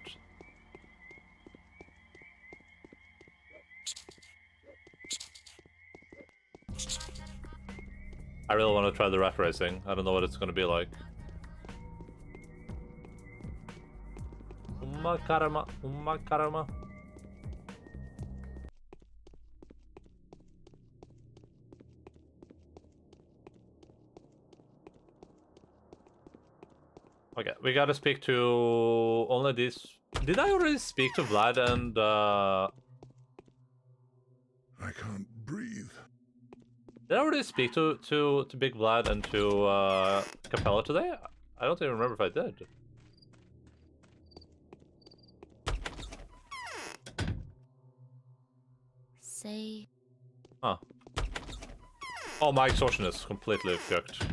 I really want to try the rat racing. I don't know what it's going to be like. Umma karma. Okay, we gotta speak to only these. Did I already speak to Vlad and I can't breathe. Did I already speak to Big Vlad and to Capella today? I don't even remember if I did. Say. Huh. Oh, my exhaustion is completely fucked.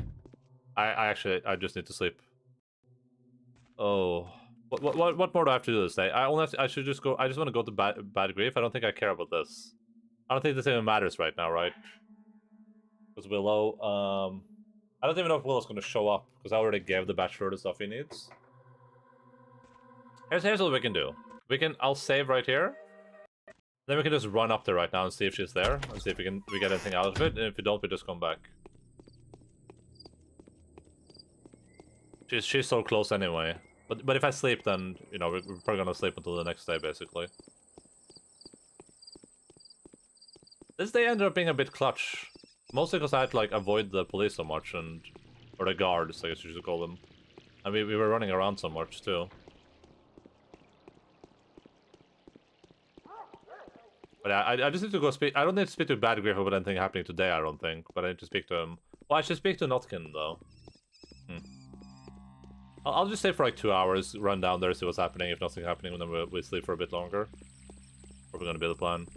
I just need to sleep. Oh, what more do I have to do this day? I should just go. I just want to go to bad grief. I don't think I care about this. I don't think this even matters right now, right? Because Willow, I don't even know if Willow's gonna show up because I already gave the Bachelor the stuff he needs. Here's what we can do. I'll save right here. Then we can just run up there right now and see if she's there and see if we get anything out of it. And if we don't, we just come back. She's so close anyway. But if I sleep, then you know we're probably gonna sleep until the next day, basically. This day ended up being a bit clutch, mostly because I had to like avoid the police so much or the guards, I guess you should call them, and we were running around so much too. But I just need to go speak. I don't need to speak to Bad Griff about anything happening today, I don't think. But I need to speak to him. Well, I should speak to Notkin though. I'll just stay for like 2 hours, run down there, see what's happening. If nothing's happening, then we sleep for a bit longer. Probably gonna be the plan.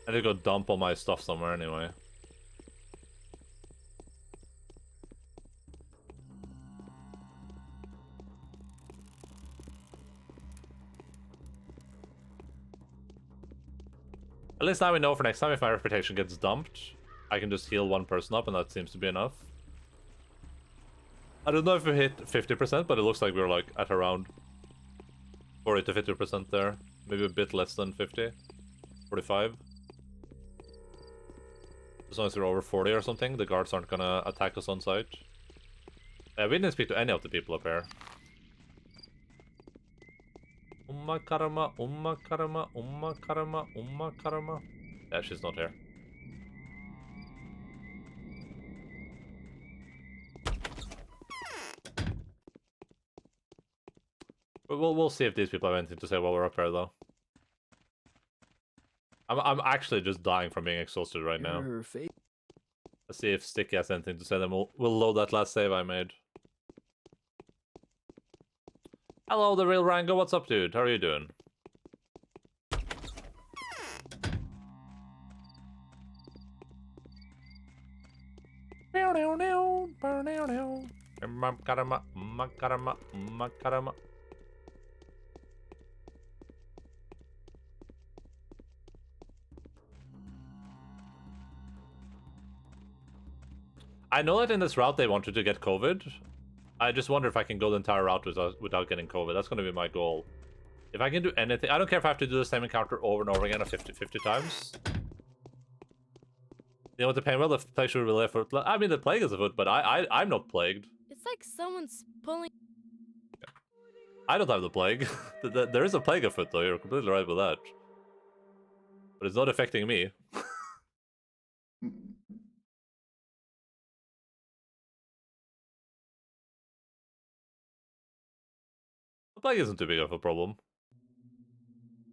I need to go dump all my stuff somewhere anyway. At least now we know for next time if my reputation gets dumped, I can just heal one person up and that seems to be enough. I don't know if we hit 50%, but it looks like we're like at around 40 to 50% there. Maybe a bit less than 50. 45. As long as we're over 40 or something, the guards aren't gonna attack us on sight. We didn't speak to any of the people up here. Umma karma, umma karma, umma karma, umma karma. Yeah, she's not here. We'll see if these people have anything to say while we're up here, though. I'm actually just dying from being exhausted right now. Let's see if Sticky has anything to say, then we'll load that last save I made. Hello, the real Rango. What's up, dude? How are you doing? I know that in this route they wanted to get COVID. I just wonder if I can go the entire route without getting COVID. That's going to be my goal. If I can do anything... I don't care if I have to do the same encounter over and over again 50 times. You know what the pain? Well, the plague should be left for... I mean, the plague is afoot, but I'm not plagued. It's like someone's pulling... I don't have the plague. There is a plague afoot, though. You're completely right with that. But it's not affecting me. The plague isn't too big of a problem.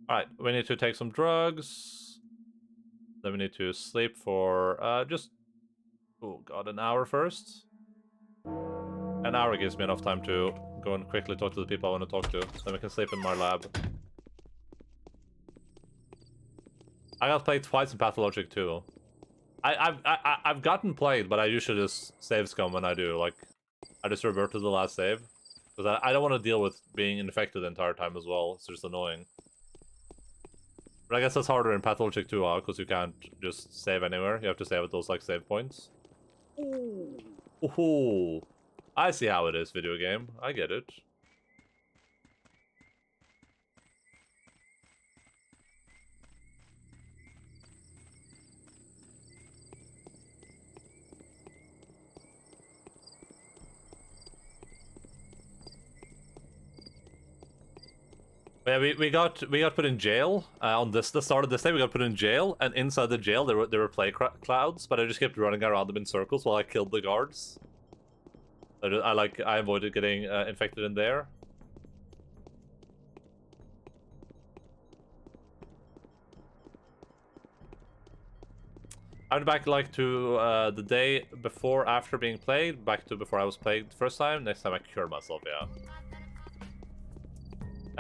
Alright, we need to take some drugs. Then we need to sleep for just... oh god, an hour first. An hour gives me enough time to go and quickly talk to the people I want to talk to. Then we can sleep in my lab. I got played twice in Pathologic too. I've gotten played, but I usually just save scum when I do. Like, I just revert to the last save. Because I don't want to deal with being infected the entire time as well. It's just annoying. But I guess that's harder in Pathologic too, because you can't just save anywhere. You have to save at those, like, save points. Ooh. I see how it is, video game. I get it. Yeah, we got put in jail on the start of this day. We got put in jail, and inside the jail there were plague clouds, but I just kept running around them in circles while I killed the guards. I avoided getting infected in there. I went back like to the day before after being plagued, back to before I was plagued the first time. Next time I cure myself, yeah.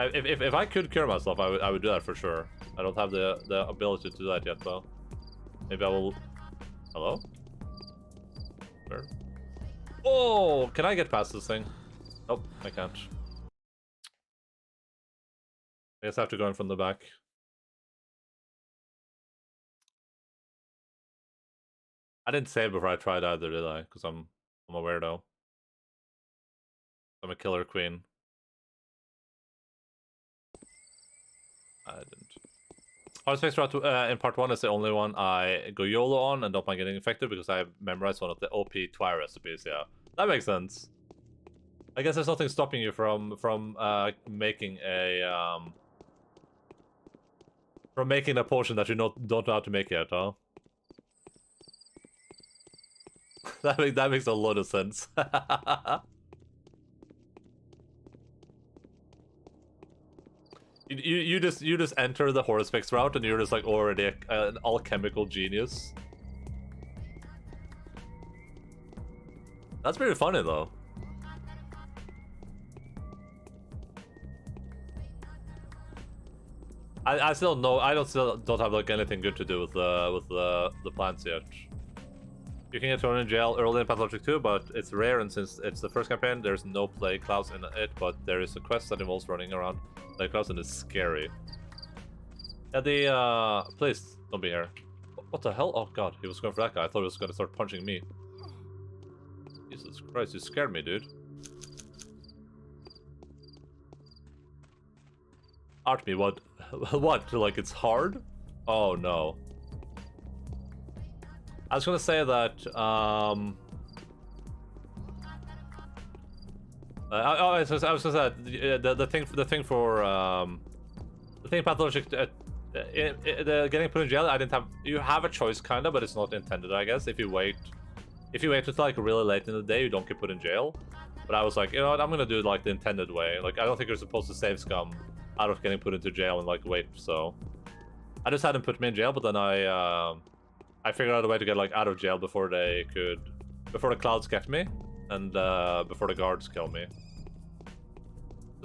If I could cure myself, I would do that for sure. I don't have the ability to do that yet, though. Maybe I will... Hello? Where? Oh! Can I get past this thing? Nope, I can't. I guess I have to go in from the back. I didn't save before I tried either, did I? Because I'm a weirdo. I'm a killer queen. I didn't. Haruspex route in part 1 is the only one I go YOLO on and don't mind getting infected because I memorized one of the OP Twi recipes, yeah. That makes sense. I guess there's nothing stopping you from making a potion that you don't know how to make yet, huh? that makes a lot of sense. You just enter the Haruspex route and you're just like already an alchemical genius. That's pretty funny though. I still know I don't have like anything good to do with the plants yet. You can get thrown in jail early in Pathologic 2, but it's rare, and since it's the first campaign, there's no plague clouds in it, but there is a quest that involves running around plague clouds, and it's scary. Yeah, please, Don't be here. What the hell? Oh god, he was going for that guy. I thought he was gonna start punching me. Jesus Christ, you scared me, dude. Artme, what? What? Like, it's hard? Oh no. I was gonna say that, I was gonna say that the thing Pathologic, getting put in jail, I didn't have. You have a choice, kinda, but it's not intended, I guess. If you wait until like really late in the day, you don't get put in jail. But I was like, you know what, I'm gonna do it like the intended way. Like, I don't think you're supposed to save scum out of getting put into jail and like wait. So I just had him put me in jail, but then I figured out a way to get like out of jail before the clouds get me, and before the guards kill me.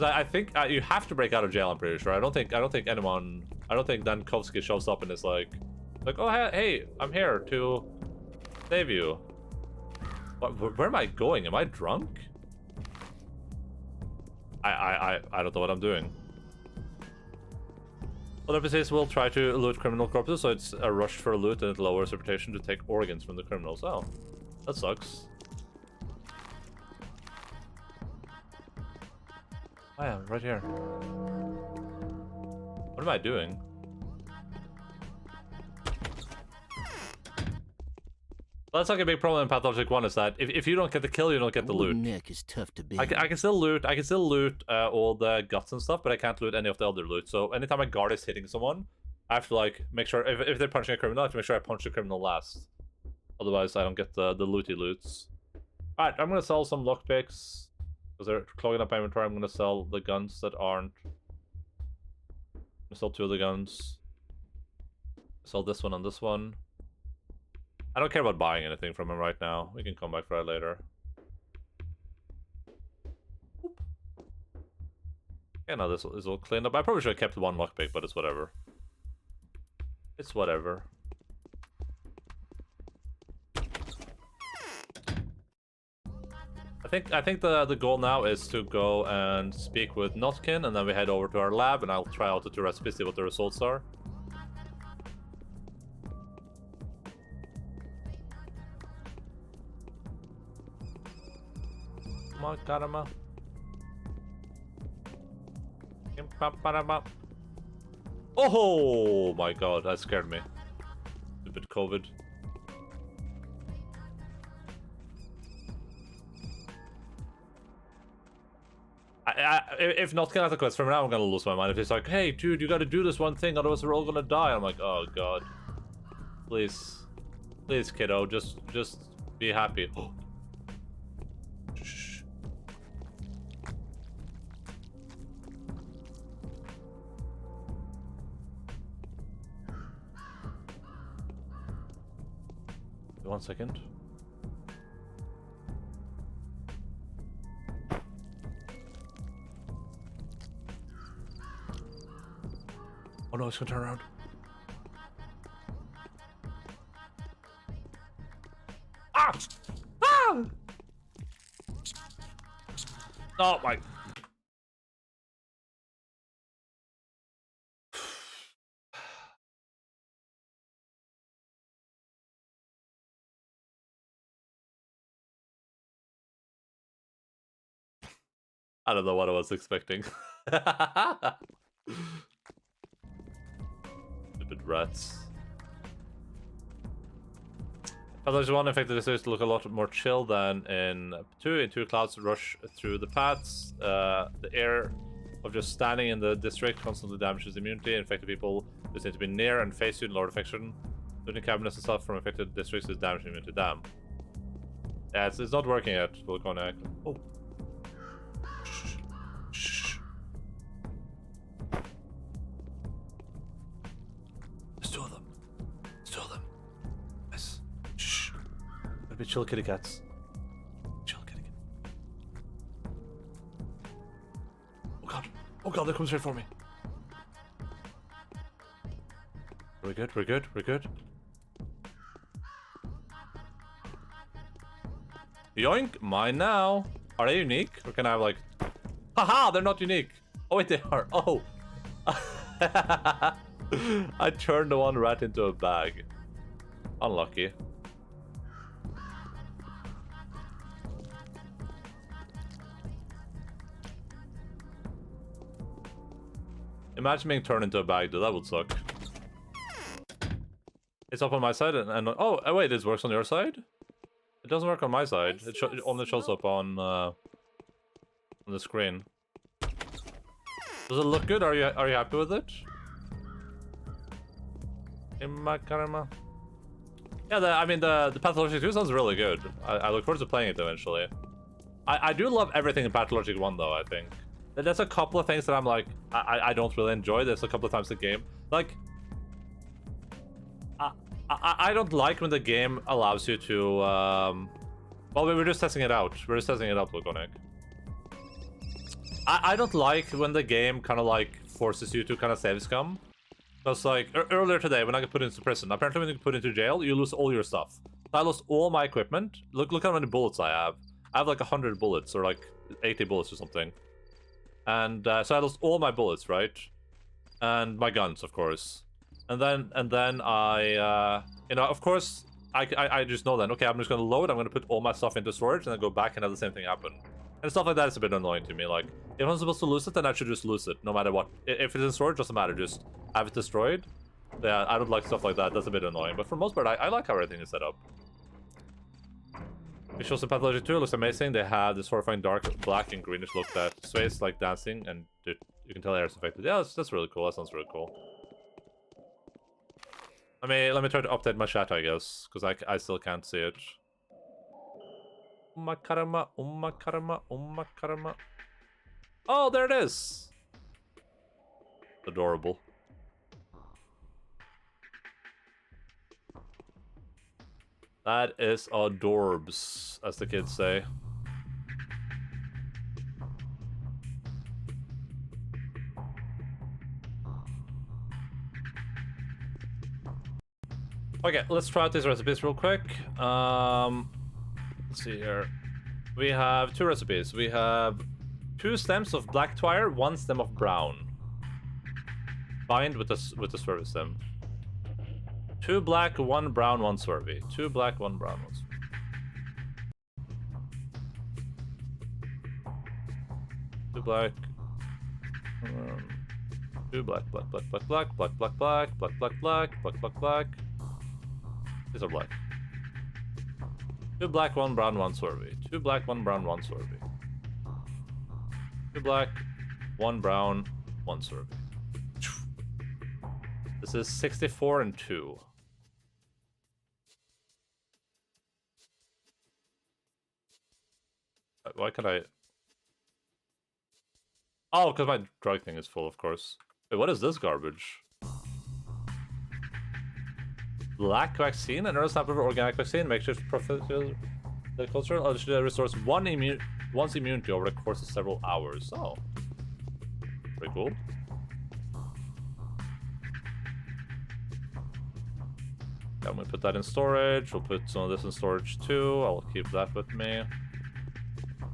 I think you have to break out of jail. I'm pretty sure. I don't think Dankovsky shows up and is like, oh hey, I'm here to save you. Where am I going? Am I drunk? I don't know what I'm doing. Other NPCs will try to loot criminal corpses, so it's a rush for loot and it lowers reputation to take organs from the criminals. Oh, that sucks. I am right here. What am I doing? Well, that's like a big problem in Pathologic 1 is that if you don't get the kill, you don't get the loot. Neck is tough to beat. I can still loot. I can still loot all the guts and stuff, but I can't loot any of the other loot. So anytime a guard is hitting someone, I have to like make sure if they're punching a criminal, I have to make sure I punch the criminal last. Otherwise, I don't get the looty loots. All right, I'm gonna sell some lockpicks because they're clogging up my inventory. I'm gonna sell the guns that aren't. I'm gonna sell 2 of the guns. Sell this one and this one. I don't care about buying anything from him right now. We can come back for that later. Oop. Yeah, no, this is all cleaned up. I probably should have kept 1 lockpick, but it's whatever. It's whatever. I think the goal now is to go and speak with Notkin, and then we head over to our lab, and I'll try out the 2 recipes, see what the results are. Caramba. Oh my god, that scared me. Stupid COVID. If not get out the quest from now, I'm gonna lose my mind. If he's like, hey dude, you gotta do this one thing, otherwise we're all gonna die. I'm like, oh god. Please. Please, kiddo, just be happy. Shh. 1 second. Oh no, it's gonna turn around. Ah! Ah! Oh my. I don't know what I was expecting. Stupid rats. Pathologic 1 infected districts to look a lot more chill than in 2. In 2, clouds rush through the paths. The air of just standing in the district constantly damages immunity. Infected people just need to be near and face you in lower infection. Looting cabinets and stuff from infected districts is damaging immunity. Damn. Yeah, it's not working yet. Volcanic. Oh. Be chill, kitty cats. Chill, kitty cat. Oh god. Oh god, they're coming straight for me. We're good, we're good, we're good. Yoink! Mine now. Are they unique? Or can I have like... Haha! They're not unique! Oh wait, they are. Oh! I turned the one rat into a bag. Unlucky. Imagine being turned into a bag, though. That would suck. It's up on my side, and oh, wait, this works on your side? It doesn't work on my side. It only shows up on the screen. Does it look good? Are you happy with it? Imakarama. Yeah, I mean the Pathologic 2 sounds really good. I look forward to playing it eventually. I do love everything in Pathologic 1 though. I think there's a couple of things that I'm like I don't really enjoy. There's a couple of times the game like I don't like when the game allows you to well, we were just testing it out. We're just testing it out, Lukonic. I don't like when the game kind of like forces you to kind of save scum. Because like earlier today when I got put into prison, apparently when you get put into jail, you lose all your stuff. I lost all my equipment. Look how many bullets I have. I have like 100 bullets or like 80 bullets or something. And so I lost all my bullets, right? And my guns, of course. And then I, you know, of course, I just know then, okay, I'm just gonna load, I'm gonna put all my stuff into storage and then go back and have the same thing happen. And stuff like that is a bit annoying to me. Like, if I'm supposed to lose it, then I should just lose it, no matter what. If it's in storage, doesn't matter, just have it destroyed. Yeah, I don't like stuff like that, that's a bit annoying. But for the most part, I like how everything is set up. Visuals in Pathologic 2 looks amazing. They have this horrifying dark, black, and greenish look that sways like dancing, and you can tell air is affected. Yeah, that's really cool, that sounds really cool. Let me try to update my chat, I guess, because I still can't see it. Umakarama, umakarama, umakarama. Oh, there it is! Adorable. That is adorbs, as the kids say. Okay, let's try out these recipes real quick. Let's see here. We have 2 recipes. We have 2 stems of black twire, 1 stem of brown. Bind with the swervy stem. 2 black, 1 brown, 1 swervy. 2 black, 1 brown, 1 swervy. 2 black. 2 black, black, black, black, black, black, black, black, black, black, black, black, black, black. These are black. 2 black, 1 brown, 1 swervy. 2 black, 1 brown, 1 swervy. 2 black, 1 brown, 1 swervy. This is 64 and 2. Why can't I? Oh, because my drug thing is full, of course. Wait, what is this garbage? Black vaccine and earth sample for organic vaccine makes sure to the culture restores one's immunity over the course of several hours. Oh, pretty cool. Yeah, I'm gonna put that in storage. We'll put some of this in storage too. I'll keep that with me.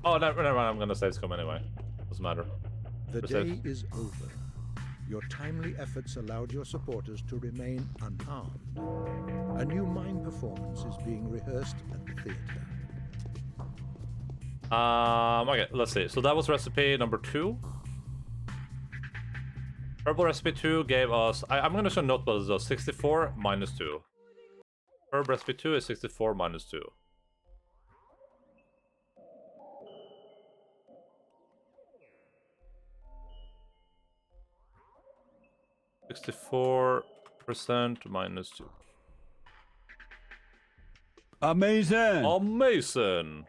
Oh, never mind. I'm gonna save scum anyway. Doesn't matter. The day is over. Your timely efforts allowed your supporters to remain unharmed. A new mime performance is being rehearsed at the theater. Okay, let's see. So that was recipe number 2. Herbal recipe 2 gave us... I'm going to show note what it does. 64 minus 2. Herb recipe 2 is 64 minus 2. %-4 minus 2. Amazing! Amazing!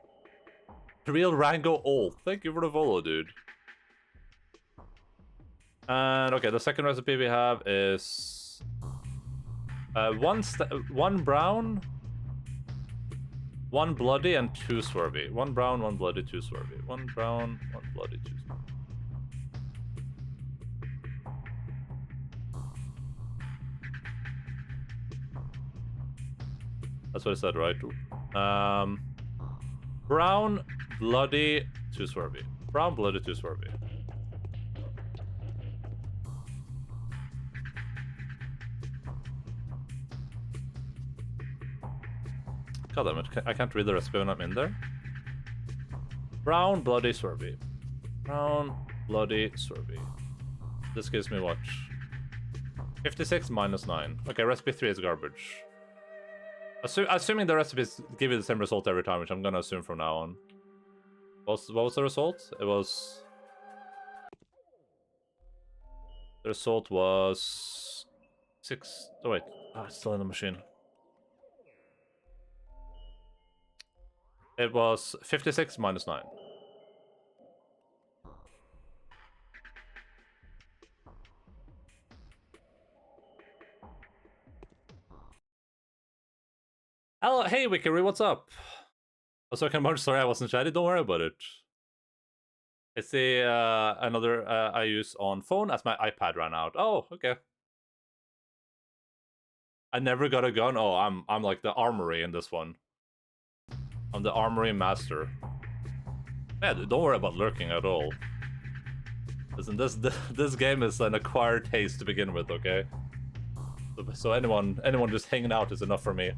Real Rango Old. Thank you for the follow, dude. And okay, the second recipe we have is 1 brown, 1 bloody, and 2 swervy. 1 brown, 1 bloody, 2 swervy. 1 brown, 1 bloody, 2 swervy. That's what I said, right? Brown, bloody, 2 swervy. Brown, bloody, 2 swervy. God damn it, I can't read the recipe when I'm in there. Brown bloody sorbet. Brown bloody sorbet. This gives me what? 56 minus 9. Okay, recipe 3 is garbage. Assuming the recipes give you the same result every time, which I'm gonna assume from now on. What was the result? It was... The result was... 6... Oh wait, it's still in the machine. It was 56 minus 9. Hello, hey Wickery, what's up? I was talking about, sorry I wasn't chatty, don't worry about it. It's the another I use on phone as my iPad ran out. Oh, okay. I never got a gun. Oh, I'm like the armory in this one. I'm the armory master. Yeah, don't worry about lurking at all. Listen, this game is an acquired taste to begin with, okay? So anyone just hanging out is enough for me.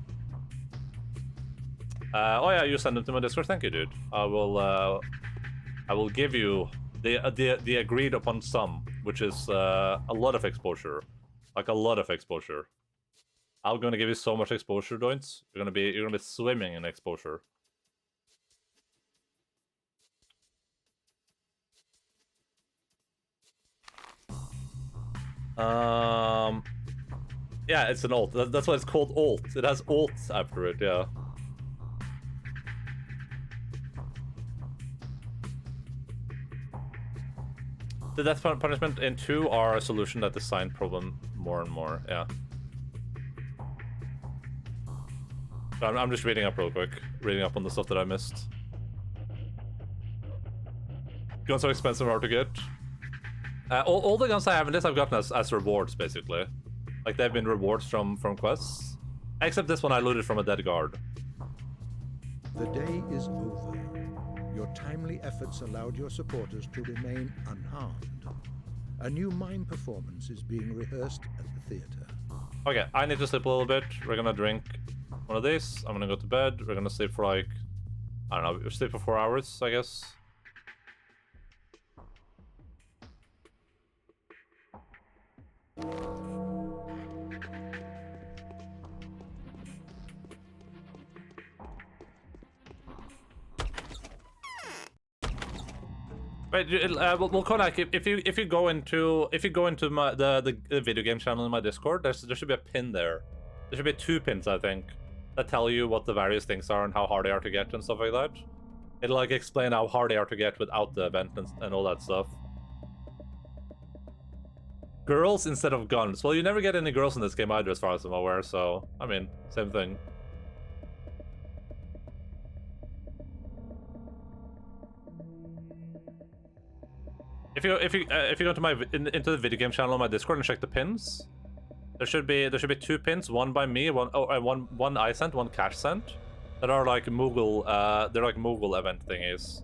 Oh yeah, you send them to my Discord. Thank you, dude. I will give you the agreed upon sum, which is a lot of exposure, like a lot of exposure. I'm gonna give you so much exposure, Doints. You're gonna be swimming in exposure. Yeah, it's an alt. That's why it's called alt. It has alt after it, yeah. The death punishment in 2 are a solution that design problem more and more, yeah. I'm just reading up real quick. Reading up on the stuff that I missed. Guns are expensive, hard to get. All the guns I have in this I've gotten as rewards, basically. Like, they've been rewards from quests. Except this one I looted from a dead guard. The day is over. Your timely efforts allowed your supporters to remain unharmed. A new mime performance is being rehearsed at the theater. Okay, I need to sleep a little bit. We're gonna drink one of these. I'm gonna go to bed. We're gonna sleep for like... I don't know, we'll sleep for 4 hours, I guess. Wait, well, Konak, if you go into my the video game channel in my Discord, there should be a pin there. There should be 2 pins, I think, that tell you what the various things are and how hard they are to get and stuff like that. It'll like explain how hard they are to get without the event and all that stuff. Girls instead of guns. Well, you never get any girls in this game either, as far as I'm aware. So, I mean, same thing. If you go to into the video game channel on my Discord and check the pins, there should be 2 pins, one by me, one I sent, one Cash sent, that are like Moogle they're like Moogle event thingies.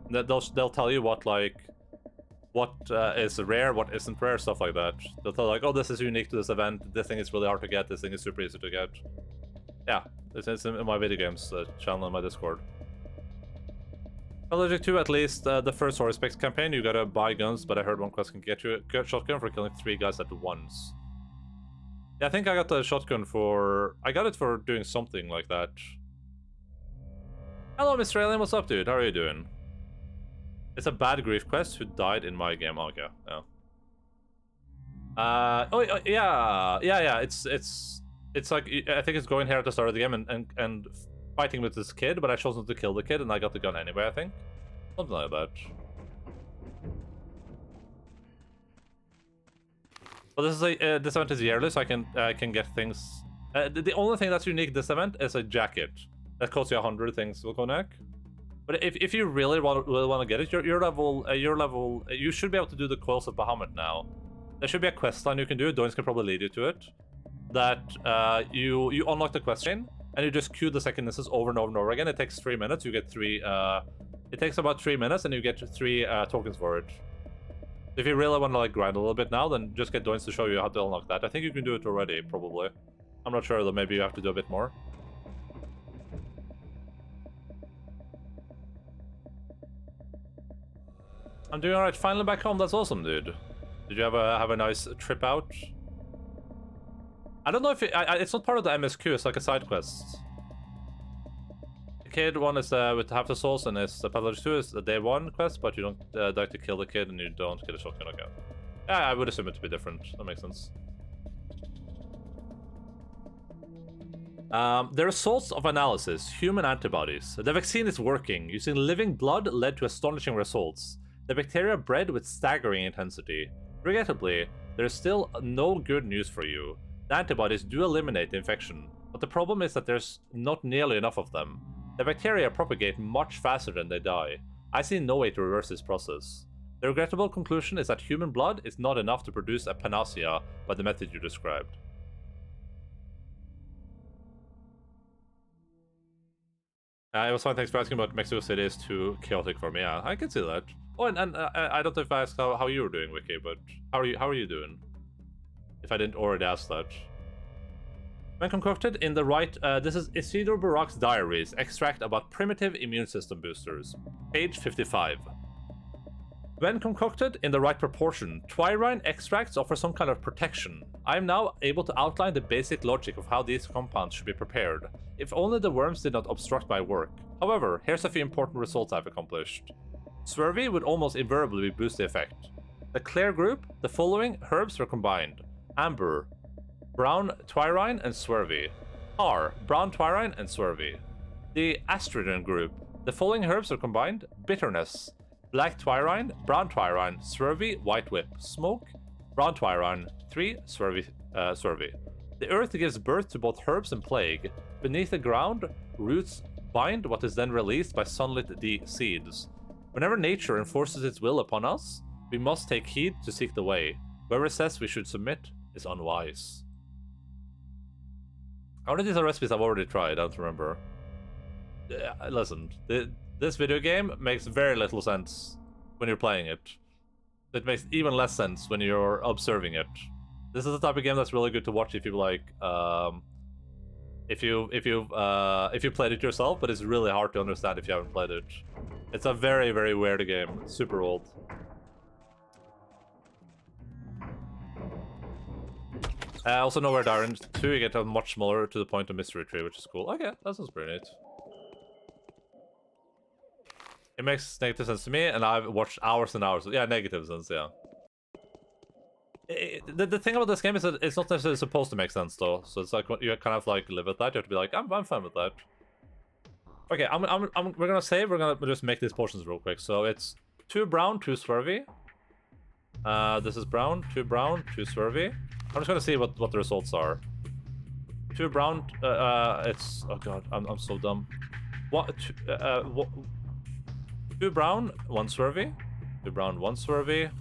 They'll tell you what is rare, what isn't rare, stuff like that. They'll tell like, oh, this is unique to this event, this thing is really hard to get, this thing is super easy to get. Yeah, it's in my video games channel on my Discord. Pathologic 2, at least the first Haruspex campaign, you gotta buy guns, but I heard one quest can get you a shotgun for killing 3 guys at once. Yeah, I think I got the shotgun for... I got it for doing something like that. Hello, Mr. Alien, what's up, dude? How are you doing? It's a bad grief quest who died in my game. Okay, yeah. Yeah. It's like, I think it's going here at the start of the game and fighting with this kid, but I chose not to kill the kid and I got the gun anyway, I think. Something like that. But this is this event is yearly, so I can get things. The only thing that's unique this event is a jacket that costs you 100 things, Wilconek. But if you really want to get it, your level, you should be able to do the Coils of Bahamut now. There should be a quest line you can do. Doins can probably lead you to it. That you unlock the quest chain and you just queue the second instance over and over and over again. It takes 3 minutes. You get 3. It takes about 3 minutes, and you get 3 tokens for it. If you really want to like grind a little bit now, then just get Doins to show you how to unlock that. I think you can do it already, probably. I'm not sure though. Maybe you have to do a bit more. I'm doing alright. Finally back home. That's awesome, dude. Did you have a nice trip out? I don't know if it's not part of the MSQ. It's like a side quest. The kid one is with half the souls, and it's the Pathologic 2 is the day 1 quest, but you don't die to kill the kid, and you don't get a shotgun. Okay. Yeah, I would assume it to be different. That makes sense. The results of analysis, human antibodies. The vaccine is working. Using living blood led to astonishing results. The bacteria bred with staggering intensity. Regrettably, there is still no good news for you. The antibodies do eliminate the infection, but the problem is that there's not nearly enough of them. The bacteria propagate much faster than they die. I see no way to reverse this process. The regrettable conclusion is that human blood is not enough to produce a panacea by the method you described. It was fine, thanks for asking, but Mexico City is too chaotic for me. Yeah, I can see that. Oh, and I don't know if I asked how you were doing, Wiki, but how are you doing? If I didn't already ask that. When concocted in the right, this is Isidro Barak's diaries, extract about primitive immune system boosters. Page 55. When concocted in the right proportion, twirine extracts offer some kind of protection. I am now able to outline the basic logic of how these compounds should be prepared. If only the worms did not obstruct my work. However, here's a few important results I've accomplished. Swerve would almost invariably boost the effect. The Claire group, the following herbs were combined. Amber, brown twirine and swerve. R, brown twirine and swerve. The Astridon group, the following herbs were combined. Bitterness, black twirine, brown twirine, swerve, white whip, smoke, brown twirine, 3, swerve. The earth gives birth to both herbs and plague. Beneath the ground, roots bind what is then released by sunlit seeds. Whenever nature enforces its will upon us, we must take heed to seek the way. Whoever says we should submit is unwise. How many of these are recipes I've already tried? I don't remember. Listen, this video game makes very little sense when you're playing it. It makes even less sense when you're observing it. This is the type of game that's really good to watch if you like, if you played it yourself, but it's really hard to understand if you haven't played it. It's a very, very weird game. It's super old. Also nowhere Darren 2, you get a much smaller to the point of mystery tree, which is cool. Okay, that sounds pretty neat. It makes negative sense to me, and I've watched hours and hours. Yeah, negative sense, yeah. The thing about this game is that it's not necessarily supposed to make sense, though. So it's like, you kind of like live with that. You have to be like, I'm fine with that. Okay, we're gonna save. We're gonna just make these portions real quick. So it's 2 brown, 2 swervy. This is brown, 2 swervy. I'm just gonna see what the results are. 2 brown. It's oh god, I'm so dumb. What? 2 brown, 1 swervy. 2 brown, 1 swervy.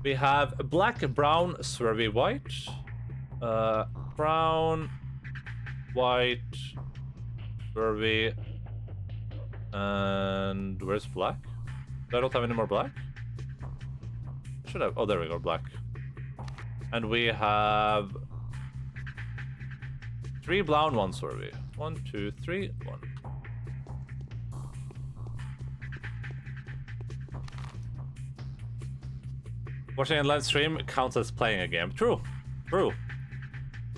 We have black, brown, swervy, white. Brown, white, swervy, and where's black? I don't have any more black. Should have. Oh, there we go, black. And we have 3 brown, 1 swervy. 1, 2, 3, 1. Watching a live stream counts as playing a game. True.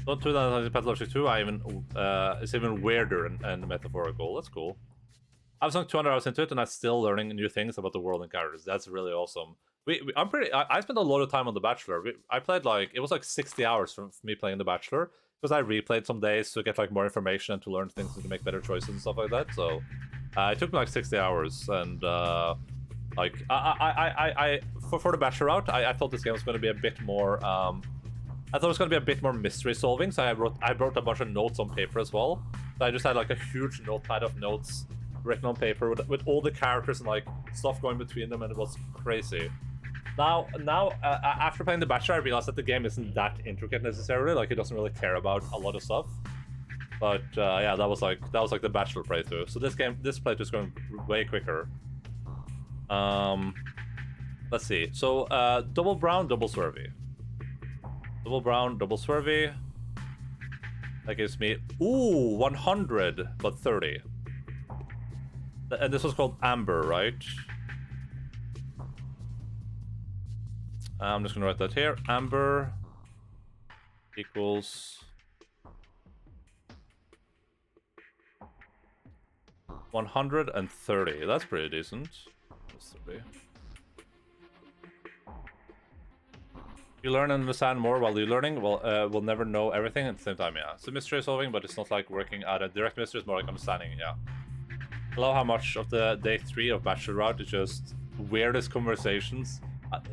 Don't do that on Pathologic 2. It's even weirder and metaphorical. That's cool. I've sunk 200 hours into it, and I'm still learning new things about the world and characters. That's really awesome. I spent a lot of time on The Bachelor. I played it was like 60 hours from me playing The Bachelor, because I replayed some days to get like more information and to learn things and to make better choices and stuff like that. So it took me like 60 hours, and like for the Bachelor route, I thought this game was going to be a bit more. I thought it was going to be a bit more mystery solving, so I brought a bunch of notes on paper as well. So I just had like a huge notepad of notes written on paper with all the characters and like stuff going between them, and it was crazy. Now, after playing The Bachelor, I realized that the game isn't that intricate necessarily. Like, it doesn't really care about a lot of stuff. But yeah, that was like the Bachelor playthrough. So this playthrough is going way quicker. Let's see. So double brown, double swervy. Double brown, double swervy. That gives me 100, but 30. And this was called Amber, right? I'm just gonna write that here. Amber equals 130. That's pretty decent. That's 30. You learn and understand more while you're learning. Well, we'll never know everything at the same time. Yeah, it's a mystery solving, but it's not like working at a direct mystery. It's more like understanding. Yeah. I love how much of the day 3 of Bachelor Route is just weirdest conversations.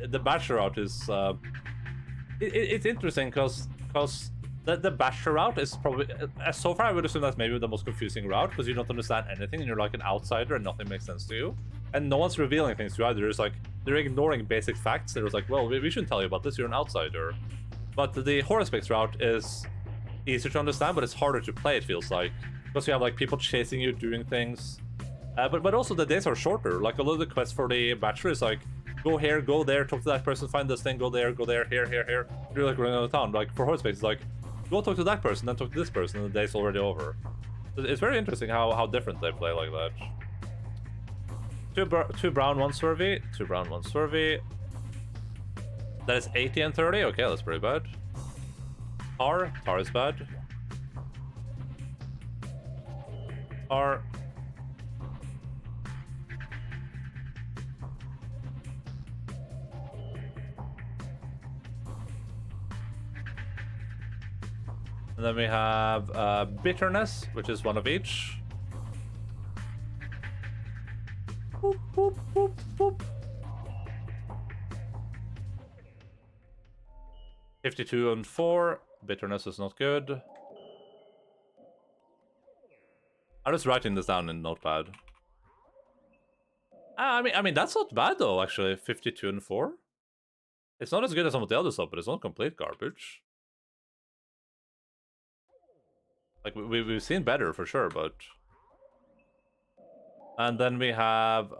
The Bachelor Route is it's interesting because the Bachelor Route is probably so far I would assume that's maybe the most confusing route because you don't understand anything and you're like an outsider and nothing makes sense to you, and no one's revealing things to you either. It's like they're ignoring basic facts. They're like, well, we shouldn't tell you about this. You're an outsider. But the Haruspex route is easier to understand, but it's harder to play. It feels like because you have like people chasing you, doing things. But also the days are shorter. Like a lot of the quests for the Bachelor is like, go here, go there, talk to that person, find this thing, go there, here. You're like running out of town. Like for Haruspex, it's like, go talk to that person, then talk to this person, and the day's already over. It's very interesting how different they play like that. Two brown, one swervy. 2 brown, 1 swervy. That is 80 and 30. Okay, that's pretty bad. Tar is bad. Tar. And then we have bitterness, which is 1 of each. Boop, boop, boop, boop. 52 and 4. Bitterness is not good. I'm just writing this down in Notepad. I mean that's not bad though. Actually, 52 and 4. It's not as good as some of the other stuff, but it's not complete garbage. Like, we've seen better for sure, but... And then we have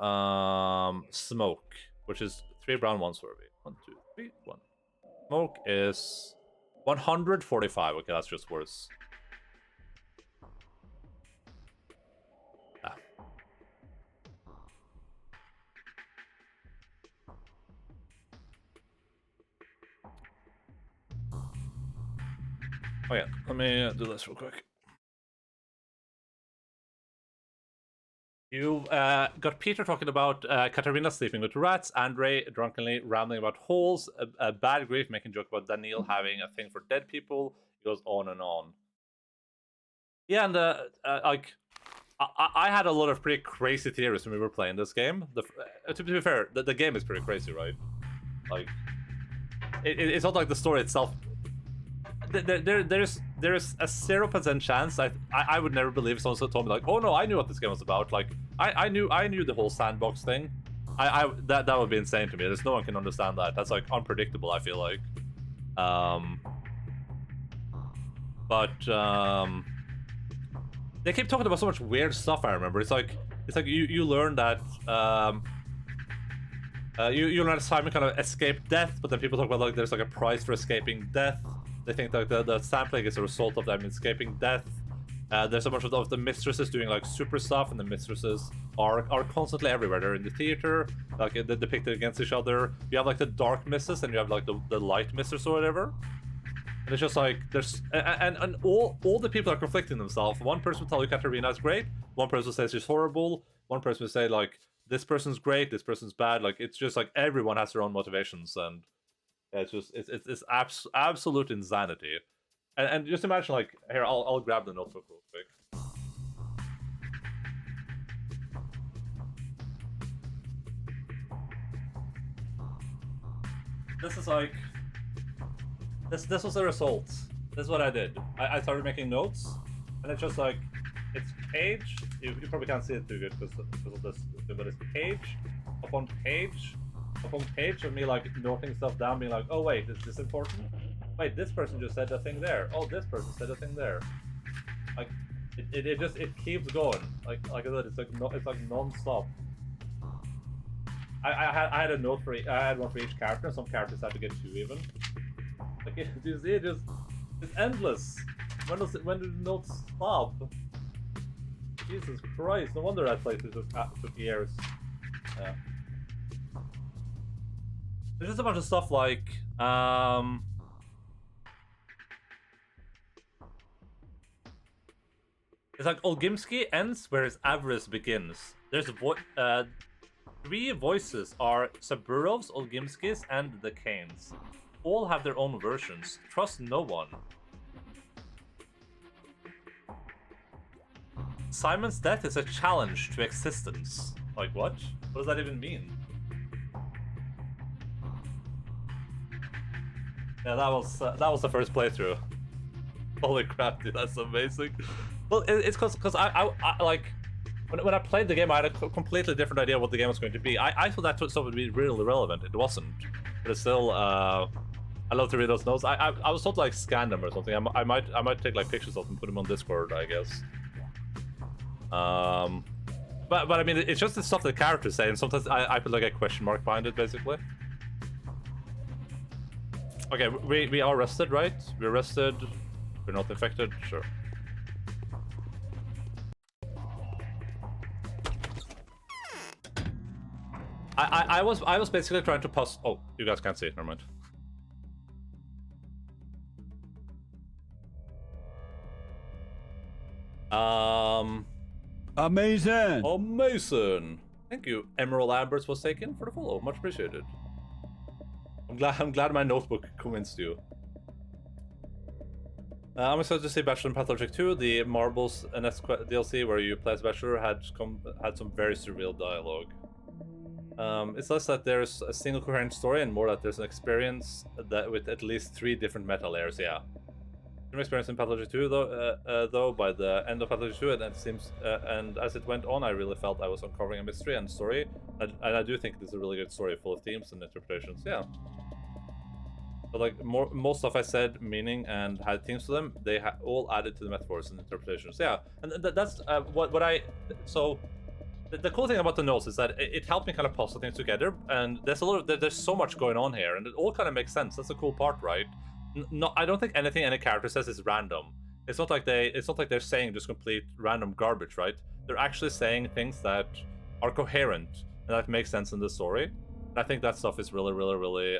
smoke, which is 3 brown, 1 swervy. 1, 2, 3, 1. Smoke is 145. Okay, that's just worse. Ah. Okay, let me do this real quick. You got Peter talking about Katarina sleeping with rats, Andre drunkenly rambling about holes, Bad Grief making joke about Daniil having a thing for dead people. It goes on and on. Yeah, and like I had a lot of pretty crazy theories when we were playing this game. To be fair, the game is pretty crazy, right? Like it's not like the story itself. There's a 0% chance I would never believe someone told me like, oh no, I knew what this game was about. Like I knew the whole sandbox thing. That would be insane to me. There's no one can understand that. That's like unpredictable, I feel like. They keep talking about so much weird stuff. I remember it's like you learn that you learn that Simon kind of escaped death, but then people talk about like there's like a price for escaping death. They think that the sampling is a result of them escaping death. There's a bunch of the mistresses doing like super stuff, and the mistresses are constantly everywhere. They're in the theater, like they're depicted against each other. You have like the dark mistress, and you have like the light mistress or whatever. And it's just like there's and all the people are conflicting themselves. One person will tell you Katarina is great. One person will say she's horrible. One person will say like this person's great, this person's bad. Like it's just like everyone has their own motivations, and it's just it's absolute insanity. And just imagine like here, I'll grab the notebook real quick. This is like this was the result. This is what I did. I started making notes, and it's just like it's page. You probably can't see it too good because of this, but it's page upon page upon page of me like noting stuff down, being like, oh wait, is this important? Wait, this person just said a thing there. Oh, this person said a thing there. Like it keeps going. Like I said, it's like non-stop. I had a note for I had one for each character. Some characters had to get 2 even. Like you see, it's endless. When do the notes stop? Jesus Christ! No wonder that place took years. Yeah. There's just a bunch of stuff like it's like Olgimsky ends where his avarice begins. There's three voices are Saburov's, Olgimsky's, and the Kane's. All have their own versions. Trust no one. Simon's death is a challenge to existence. Like what? What does that even mean? Yeah, that was the first playthrough. Holy crap, dude, that's amazing. Well, it's because I like when I played the game, I had a completely different idea what the game was going to be. I thought that stuff would be really relevant. It wasn't, but it's still. I love to read those notes. I was told to like scan them or something. I might take like pictures of them and put them on Discord, I guess. But I mean, it's just the stuff the characters say, and sometimes I put like a question mark behind it, basically. Okay, we are rested, right? We're rested. We're not infected. Sure. I was basically trying to pass. Oh, you guys can't see it. Never mind. Amazing. Amazing. Thank you. Emerald Lamberts was taken for the follow. Much appreciated. I'm glad my notebook convinced you. I'm excited to see Bachelor and Pathologic 2. The Marbles NS DLC where you play as Bachelor had some very surreal dialogue. It's less that there's a single coherent story and more that there's an experience that with at least 3 different meta layers. Yeah. Some experience in Pathologic 2 though by the end of Pathologic 2, and it seems and as it went on, I really felt I was uncovering a mystery and story, and I do think this is a really good story full of themes and interpretations. Yeah. But like most stuff I said meaning and had themes to them, they all added to the metaphors and interpretations. Yeah, and that's what I so. The cool thing about the notes is that it helped me kind of puzzle things together, and there's so much going on here, and it all kind of makes sense. That's the cool part, right? No, I don't think anything any character says is random. It's not like they're saying just complete random garbage, right? They're actually saying things that are coherent and that make sense in the story. And I think that stuff is really, really, really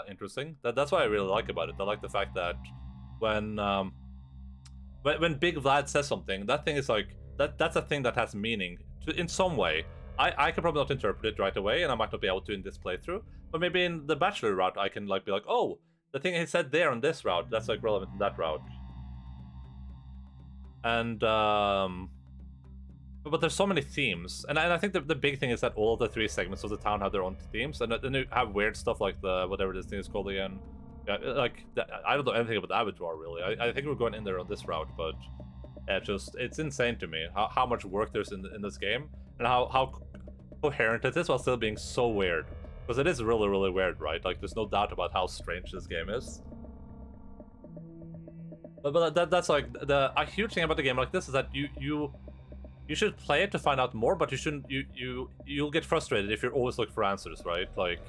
interesting. That's what I really like about it. I like the fact that when Big Vlad says something, that thing is like that's a thing that has meaning in some way. I can probably not interpret it right away, and I might not be able to in this playthrough. But maybe in the Bachelor route, I can like be like, oh, the thing he said there on this route, that's like relevant in that route. And but there's so many themes, and I think the big thing is that all of the 3 segments of the town have their own themes, and then you have weird stuff like the whatever this thing is called again. Yeah, like I don't know anything about the Abattoir really. I think we're going in there on this route, but it's insane to me how much work there's in this game and how coherent it is while still being so weird. Because it is really, really weird, right? Like, there's no doubt about how strange this game is. But that's like a huge thing about the game like this is that you should play it to find out more, but you shouldn't. You'll get frustrated if you're always looking for answers, right? Like,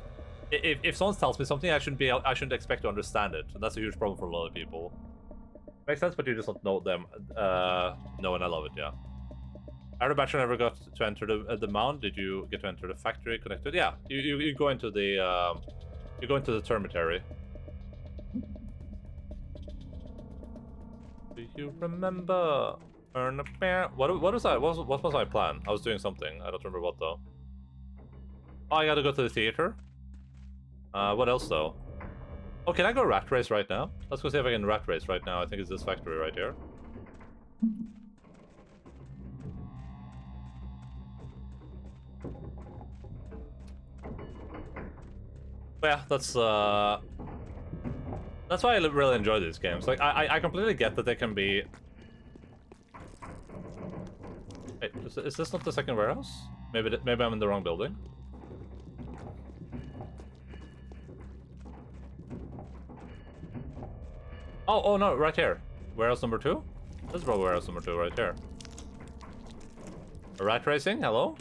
if someone tells me something, I shouldn't expect to understand it, and that's a huge problem for a lot of people. Makes sense, but you just don't know them. No, and I love it. Yeah. After Bachelor never got to enter the mound. Did you get to enter the factory connected? Yeah, you go into the termitary. Do you remember? Earn a bear. What was I? What was my plan? I was doing something. I don't remember what though. Oh, I gotta go to the theater. What else though? Oh, can I go rat race right now? Let's go see if I can rat race right now. I think it's this factory right here. But yeah, that's why I really enjoy these games. Like, I completely get that they can be. Wait, is this not the second warehouse? Maybe I'm in the wrong building. Oh no, right here. Warehouse number 2? This is probably warehouse number 2 right here. Rat racing, hello?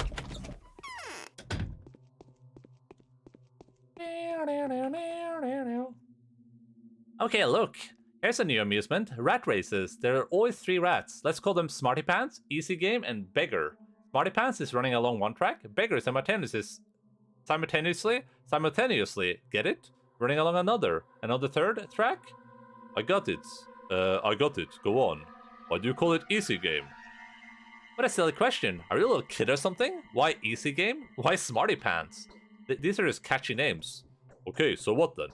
Okay, look. Here's a new amusement. Rat races. There are always 3 rats. Let's call them Smarty Pants, Easy Game, and Beggar. Smarty Pants is running along one track. Beggar simultaneously Simultaneously? Simultaneously, get it? Running along another third track? I got it. I got it. Go on. Why do you call it easy game? What a silly question. Are you a little kid or something? Why easy game? Why smarty pants? These are just catchy names. Okay, so what then?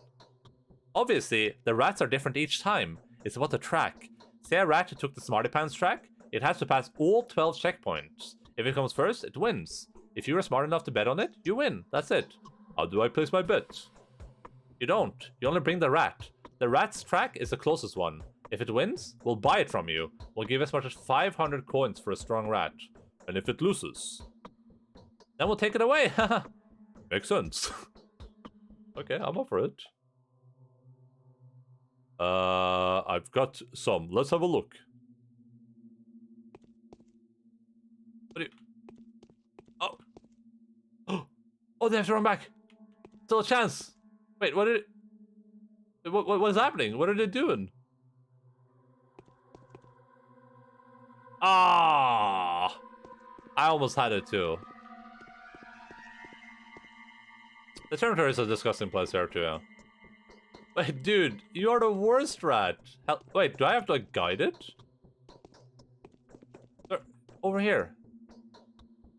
Obviously, the rats are different each time. It's about the track. Say a rat took the smarty pants track, it has to pass all 12 checkpoints. If it comes first, it wins. If you are smart enough to bet on it, you win. That's it. How do I place my bet? You don't. You only bring the rat. The rat's track is the closest one. If it wins, we'll buy it from you. We'll give as much as 500 coins for a strong rat. And if it loses, then we'll take it away. Makes sense. Okay, I'm up for it. I've got some. Let's have a look. What do you... Oh. Oh, they have to run back. Still a chance. Wait, what did it... What is happening? What are they doing? Ah! I almost had it too. The territory is a disgusting place here too, yeah. Wait, dude, you are the worst rat. Hell, wait, do I have to like, guide it? Over here.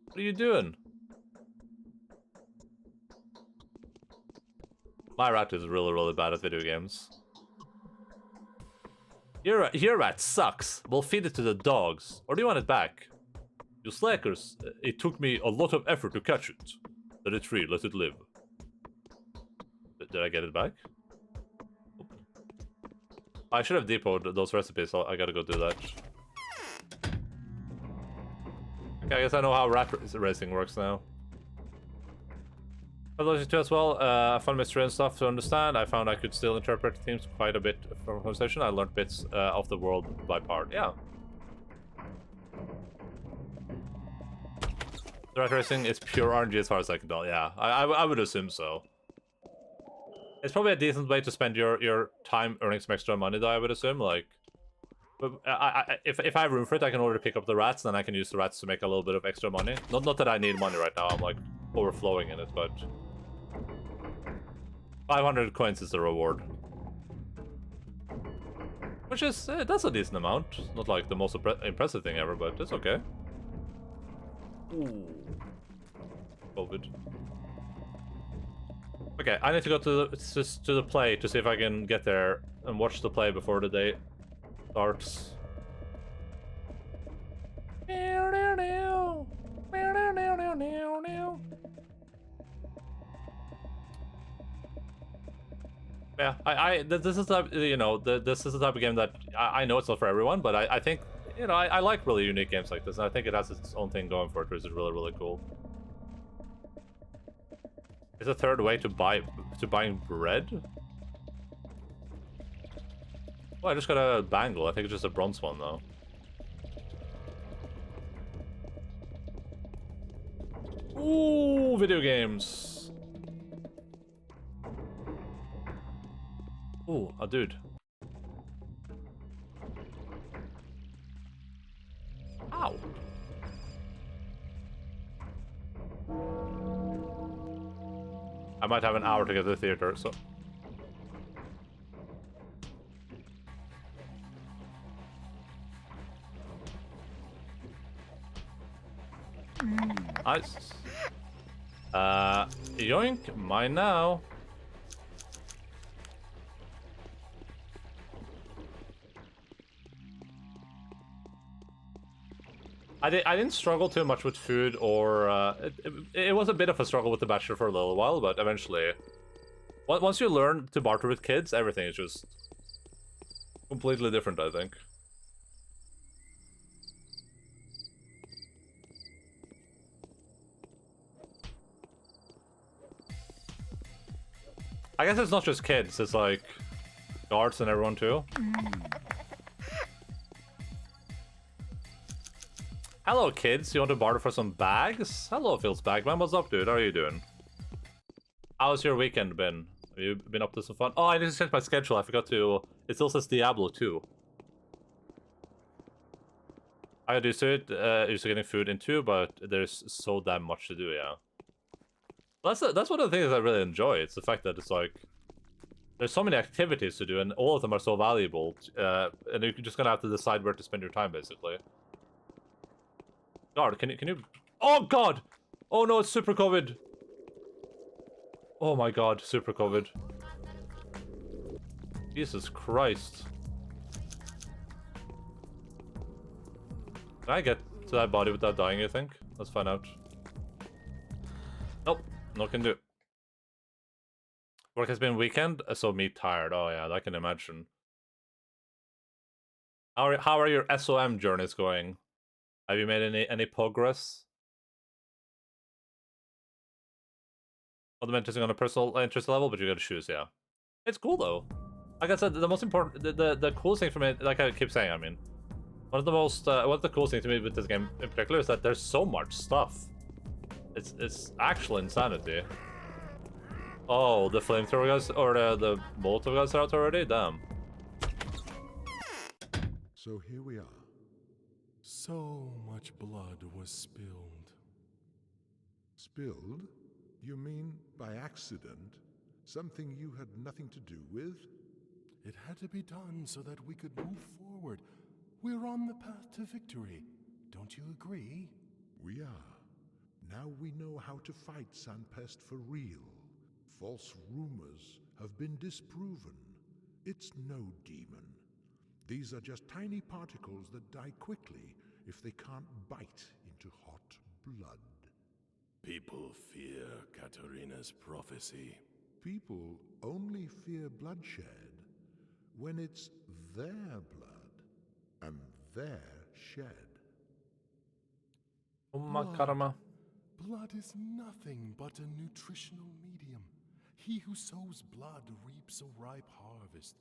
What are you doing? My rat is really, really bad at video games. Your rat sucks. We'll feed it to the dogs. Or do you want it back? You slackers, it took me a lot of effort to catch it. Let it free, let it live. Did I get it back? I should have depoted those recipes, so I gotta go do that. Okay, I guess I know how rat racing works now. Pathologic 2 as well. I found mystery and stuff to understand. I found I could still interpret themes quite a bit from conversation. I learned bits of the world by part. Yeah. The rat racing is pure RNG as far as I can tell. Yeah, I would assume so. It's probably a decent way to spend your time earning some extra money, though, I would assume. Like, but if I have room for it, I can already pick up the rats, then I can use the rats to make a little bit of extra money. Not that I need money right now. I'm like overflowing in it, but 500 coins is the reward, which is that's a decent amount. Not like the most impressive thing ever, but it's okay. Ooh, COVID. Okay, I need to go to the play to see if I can get there and watch the play before the day starts. Yeah, this is the, you know, this is the type of game that I know it's not for everyone, but I think, you know, I like really unique games like this, and I think it has its own thing going for it, which is really, really cool. Is a third way to buying bread? Oh, I just got a bangle. I think it's just a bronze one though. Ooh, video games. Ooh, a dude. Ow. I might have an hour to get to the theater, so... Nice. Yoink, mine now. I didn't struggle too much with food, or it was a bit of a struggle with the Bachelor for a little while, but eventually, once you learn to barter with kids, everything is just completely different, I think. I guess it's not just kids, it's like guards and everyone too. Hello kids, you want to barter for some bags? Hello Phil's Bagman, what's up dude, how are you doing? How's your weekend been? Have you been up to some fun? Oh, I need to check my schedule, I forgot to... It still says Diablo 2. I got used to it, used to getting food in 2, but there's so damn much to do, yeah. That's one of the things I really enjoy. It's the fact that it's like there's so many activities to do, and all of them are so valuable. And you're just gonna have to decide where to spend your time, basically. God, can you? Oh God! Oh no, it's super COVID. Oh my God, super COVID. Jesus Christ. Can I get to that body without dying, you think? Let's find out. Nope, no can do. Work has been weekend, so me tired. Oh yeah, I can imagine. How are your SOM journeys going? Have you made any progress? Fundamentally on a personal interest level, but you gotta choose, yeah. It's cool though. Like I said, the most important, the coolest thing for me, like I keep saying, I mean, one of the coolest things to me with this game in particular is that there's so much stuff. It's actual insanity. Oh, the flamethrower guys, or the Molotov guys are out already? Damn. So here we are. So much blood was spilled. Spilled? You mean by accident? Something you had nothing to do with? It had to be done so that we could move forward. We're on the path to victory. Don't you agree? We are. Now we know how to fight Sanpest for real. False rumors have been disproven. It's no demon. These are just tiny particles that die quickly if they can't bite into hot blood. People fear Katarina's prophecy. People only fear bloodshed when it's their blood and their shed. Blood is nothing but a nutritional medium. He who sows blood reaps a ripe harvest.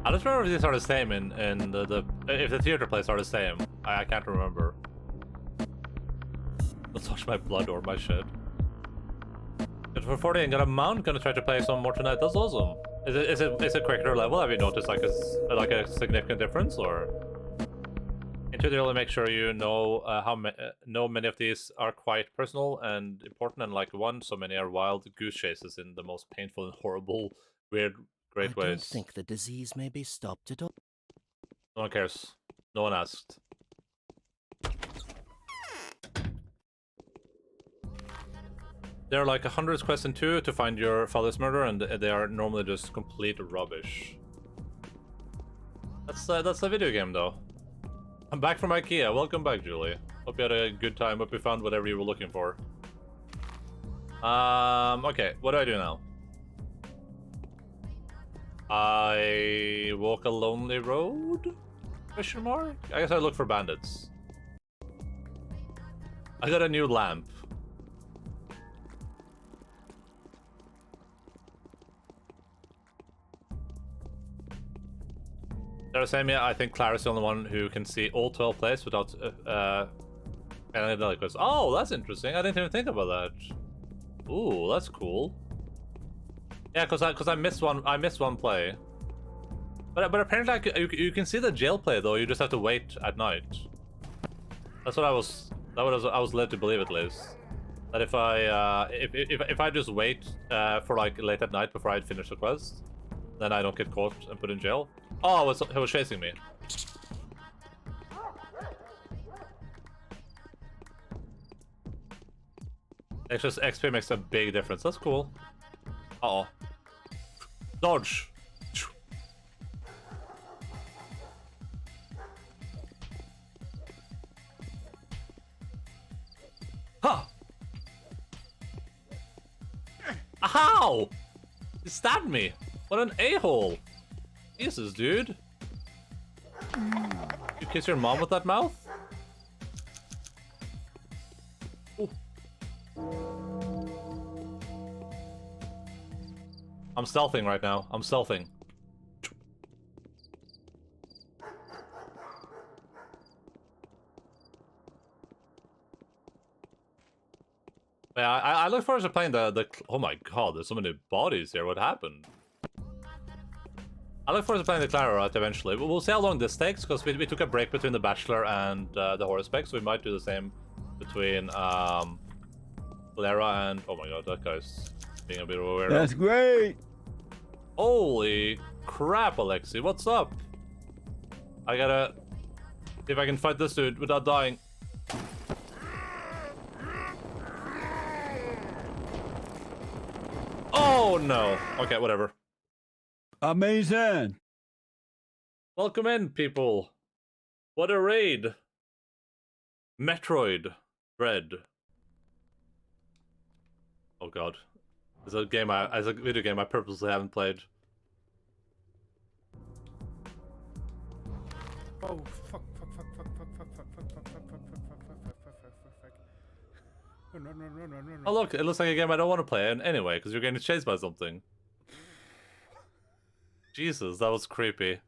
I just remember if these are the same in if the theater plays are the same. I can't remember. Let's watch my blood or my shit. But for 40 and got a mount, gonna try to play some more tonight. That's awesome. Is it quicker level? Have you noticed like a significant difference, or? Intuitively make sure you know know many of these are quite personal and important, and like so many are wild goose chases in the most painful and horrible, weird, great ways. I don't think the disease may be stopped at all. No one cares. No one asked. There are like 100 quests in 2 to find your father's murder, and they are normally just complete rubbish. That's a video game though. I'm back from IKEA. Welcome back, Julie. Hope you had a good time. Hope you found whatever you were looking for. Okay, what do I do now? I walk a lonely road? Question mark? I guess I look for bandits. I got a new lamp. They're saying, yeah, I think Clara's the only one who can see all 12 plays without any delicacies. Oh, that's interesting. I didn't even think about that. Ooh, that's cool. Yeah, because I missed one. I missed one play. But apparently you can see the jail play though. You just have to wait at night. That's what I was led to believe, at least. That if I just wait for like late at night before I'd finish the quest, then I don't get caught and put in jail. Oh, it was chasing me. Extra XP makes a big difference. That's cool. Uh-oh. Dodge. Ha! Ow! He stabbed me. What an a-hole. Jesus, dude. You kiss your mom with that mouth? Ooh. I'm stealthing right now. I'm stealthing. Yeah, I look forward to playing the. Oh my god, there's so many bodies here. What happened? I look forward to playing the Clara route eventually. We'll see how long this takes, because we took a break between the Bachelor and the Haruspex, so we might do the same between Clara and... Oh my god, that guy's being a bit of a weirdo. That's great! Holy crap, Alexi, what's up? I gotta see if I can fight this dude without dying. Oh no! Okay, whatever. Amazing! Welcome in, people. What a raid. Metroid Dread. Oh god. It's a game as a video game I purposely haven't played. Oh fuck! Oh, no. Oh look, it looks like a game I don't want to play anyway, because you're getting chased by something. Jesus, that was creepy.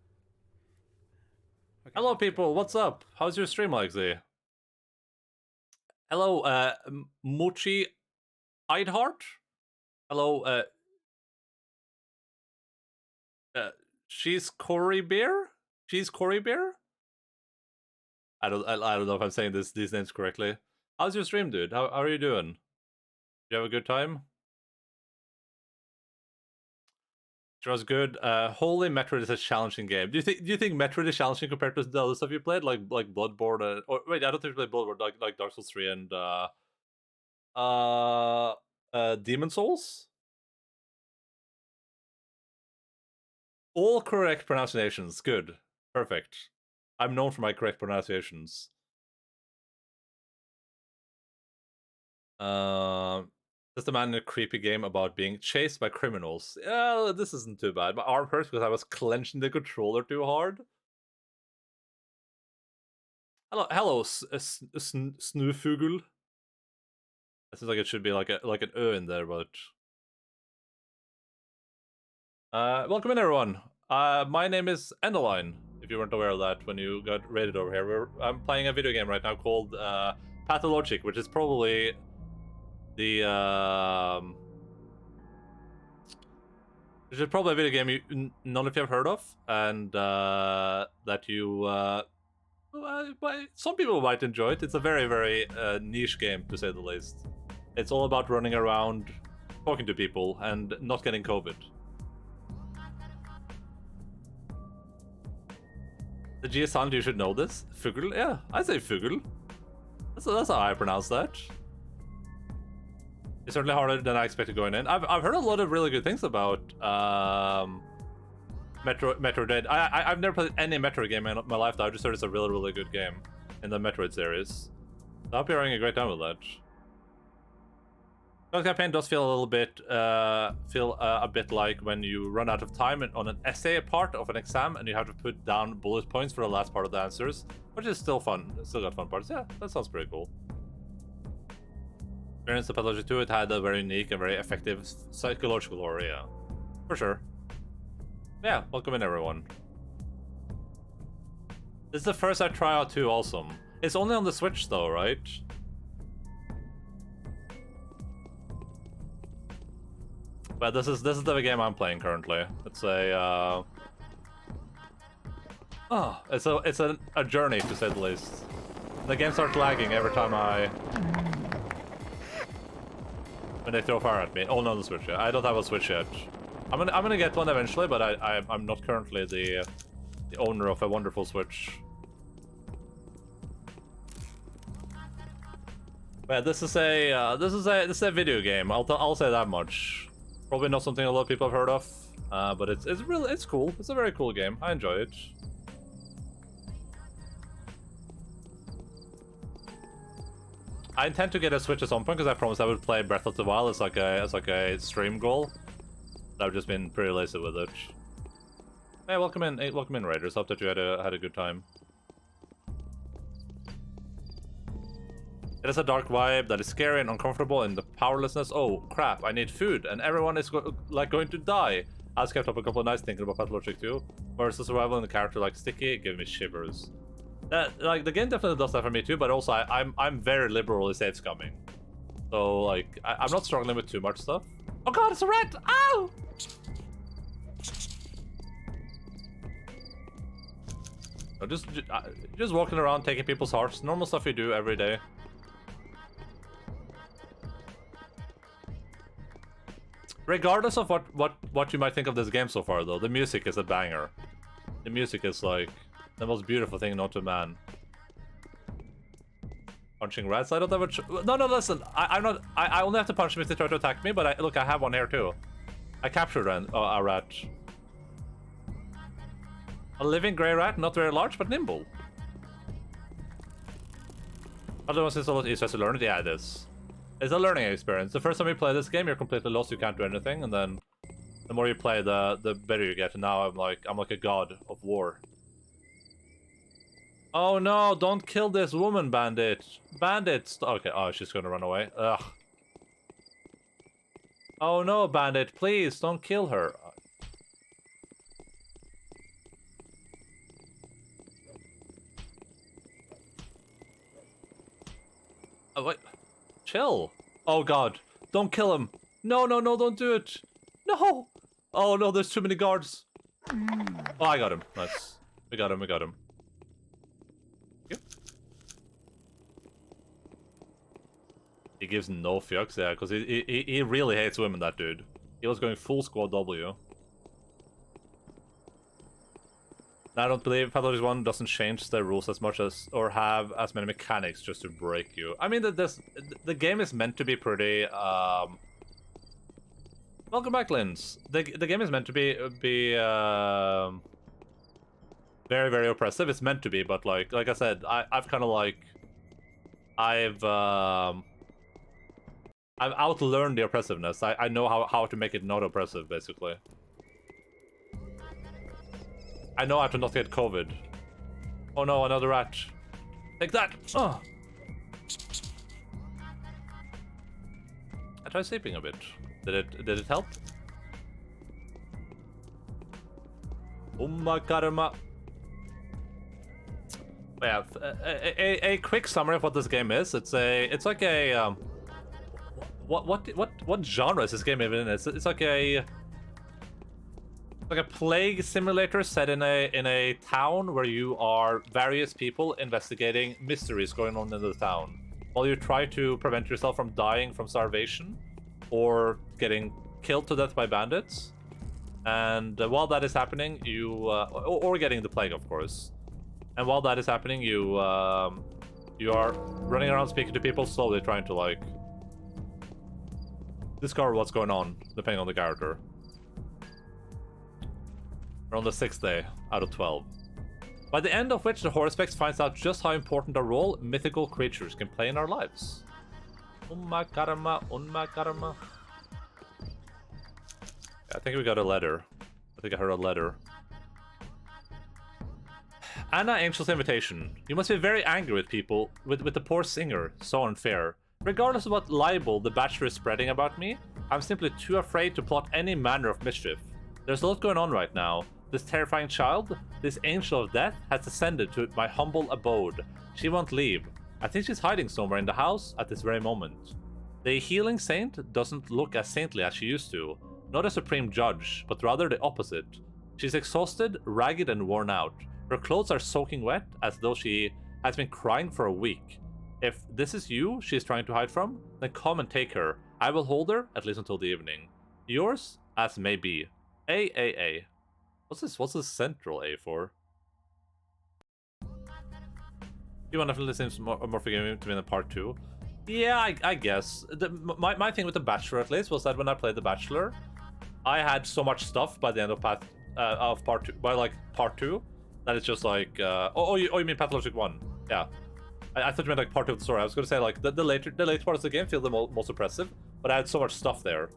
Hello people, what's up? How's your stream, Alexi? Hello, Mochi Eidhart? Hello, She's Cory Bear? She's Cory Bear? I don't know if I'm saying these names correctly. How's your stream, dude? How are you doing? Did you have a good time? It was good. Holy Metroid is a challenging game. Do you think Metroid is challenging compared to the other stuff you played, like Bloodborne? Or wait, I don't think you played Bloodborne, like Dark Souls 3 and Demon Souls. All correct pronunciations. Good, perfect. I'm known for my correct pronunciations. Just a man in a creepy game about being chased by criminals. Yeah, this isn't too bad. My arm hurts because I was clenching the controller too hard. Hello, Snufugel. It seems like it should be like an Ö in there, but welcome in, everyone. My name is Endaline. If you weren't aware of that when you got raided over here, I'm playing a video game right now called Pathologic, which is probably which is probably a video game none of you have heard of, and that you some people might enjoy it. It's a very, very niche game, to say the least. It's all about running around, talking to people, and not getting COVID. The G is silent, you should know this. Fugl? Yeah, I say Fugl. That's how I pronounce that. It's certainly harder than I expected going in. I've heard a lot of really good things about Metroid. I've never played any Metroid game in my life, though. I just heard it's a really, really good game in the Metroid series. So I hope you're having a great time with that. The campaign does feel a little bit, a bit like when you run out of time on an essay part of an exam, and you have to put down bullet points for the last part of the answers, which is still fun. Still got fun parts. Yeah, that sounds pretty cool. Experience the Pathologic 2, it had a very unique and very effective psychological horror, yeah. For sure. Yeah, welcome in, everyone. This is the first I try out too, awesome. It's only on the Switch though, right? But this is the game I'm playing currently. It's a it's a journey, to say the least. The game starts lagging every time when they throw fire at me. Oh no, the Switch. Yeah. I don't have a Switch yet. I'm gonna get one eventually, but I'm not currently the owner of a wonderful Switch. But this is a video game. I'll say that much. Probably not something a lot of people have heard of, but it's cool. It's a very cool game. I enjoy it. I intend to get a Switch at some point because I promised I would play Breath of the Wild as like a stream goal. I've just been pretty lazy with it. Hey, welcome in, Raiders. Hope that you had a good time. It has a dark vibe that is scary and uncomfortable, and the powerlessness. Oh crap! I need food, and everyone is going to die. I was kept up a couple of nights thinking about Pathologic 2. Whereas the survival and the character like Sticky give me shivers. Like the game definitely does that for me too, but also I'm very liberally safe scumming. So, like, I'm not struggling with too much stuff. Oh god, it's a rat! Ow! No, just walking around taking people's hearts. Normal stuff you do every day. Regardless of what you might think of this game so far, though, the music is a banger. The music is, like, the most beautiful thing known to man. Punching rats? I don't have a no, listen. I'm not. I only have to punch them if they try to attack me, but look, I have one here, too. I captured a rat. A living grey rat, not very large, but nimble. Otherwise, it's a lot easier to learn it. Yeah, it is. It's a learning experience. The first time you play this game, you're completely lost. You can't do anything, and then the more you play, the better you get. And now I'm like a god of war. Oh no! Don't kill this woman, bandit. Bandit. Okay. Oh, she's gonna run away. Ugh. Oh no, bandit! Please don't kill her. Oh, wait. Chill. Oh, God. Don't kill him. No, don't do it. No. Oh, no, there's too many guards. Oh, I got him. Nice. We got him. Yep. He gives no fucks, yeah, because he really hates women, that dude. He was going full squad W. I don't believe Pathologic 1 doesn't change the rules as much as, or have as many mechanics just to break you. I mean, the game is meant to be pretty, Welcome back, Linz. The game is meant to be very, very oppressive. It's meant to be, but like I said, I've kind of like, I've outlearned the oppressiveness. I know how to make it not oppressive, basically. I know how to not get COVID. Oh no, another rat. Take that! Oh. I tried sleeping a bit. Did it help? Karma. Yeah, a quick summary of what this game is. It's like a what genre is this game even in? It's like a plague simulator set in a town where you are various people investigating mysteries going on in the town, while you try to prevent yourself from dying from starvation or getting killed to death by bandits. And while that is happening, you or getting the plague, of course. And while that is happening, you are running around speaking to people, slowly trying to like discover what's going on, depending on the character. We're on the 6th day out of 12. By the end of which the Haruspex finds out just how important a role mythical creatures can play in our lives. Karma. I think we got a letter. I think I heard a letter. Anna Angel's invitation. You must be very angry with people, with the poor singer. So unfair. Regardless of what libel the Bachelor is spreading about me, I'm simply too afraid to plot any manner of mischief. There's a lot going on right now. This terrifying child, this angel of death, has descended to my humble abode. She won't leave. I think she's hiding somewhere in the house at this very moment. The healing saint doesn't look as saintly as she used to. Not a supreme judge, but rather the opposite. She's exhausted, ragged, and worn out. Her clothes are soaking wet, as though she has been crying for a week. If this is you she is trying to hide from, then come and take her. I will hold her, at least until the evening. Yours, as may be. A. What's this central A for? You want to listen to more forgiving to me in part 2? Yeah, I guess. My thing with The Bachelor, at least, was that when I played The Bachelor, I had so much stuff by the end of part 2, part 2, that it's just like, you mean Pathologic 1? Yeah. I thought you meant like part 2 of the story. I was gonna say like the later parts of the game feel the most oppressive, but I had so much stuff there.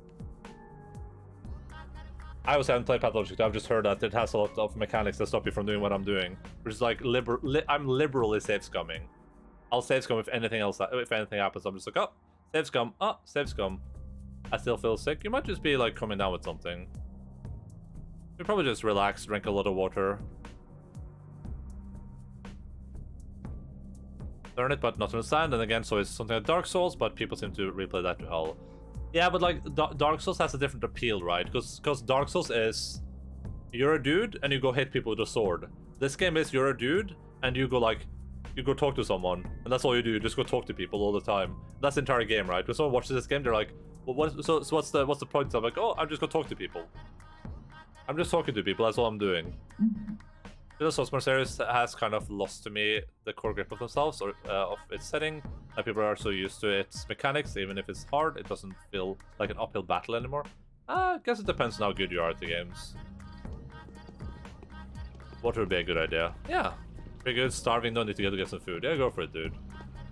I also haven't played Pathologic. I've just heard that it has a lot of mechanics that stop you from doing what I'm doing, which is like I'm liberally save scumming. I'll save scum if anything happens. I'm just like, oh, save scum, save scum. I still feel sick. You might just be like coming down with something. You probably just relax, drink a lot of water. learn it but not understand, and again, so it's something like Dark Souls, but people seem to replay that to hell. Yeah, but like Dark Souls has a different appeal, right? Because Dark Souls is you're a dude and you go hit people with a sword. This game is you're a dude and you go talk to someone, and that's all you do. You just go talk to people all the time. That's the entire game, right? When someone watches this game, they're like, "Well, so what's the point?" So I'm like, "Oh, I'm just gonna talk to people. I'm just talking to people. That's all I'm doing." The Soulsborne series has kind of lost to me the core grip of themselves or of its setting. And people are so used to its mechanics, even if it's hard, it doesn't feel like an uphill battle anymore. I guess it depends on how good you are at the games. Water would be a good idea. Yeah. Be good, starving, don't need to get some food. Yeah, go for it, dude.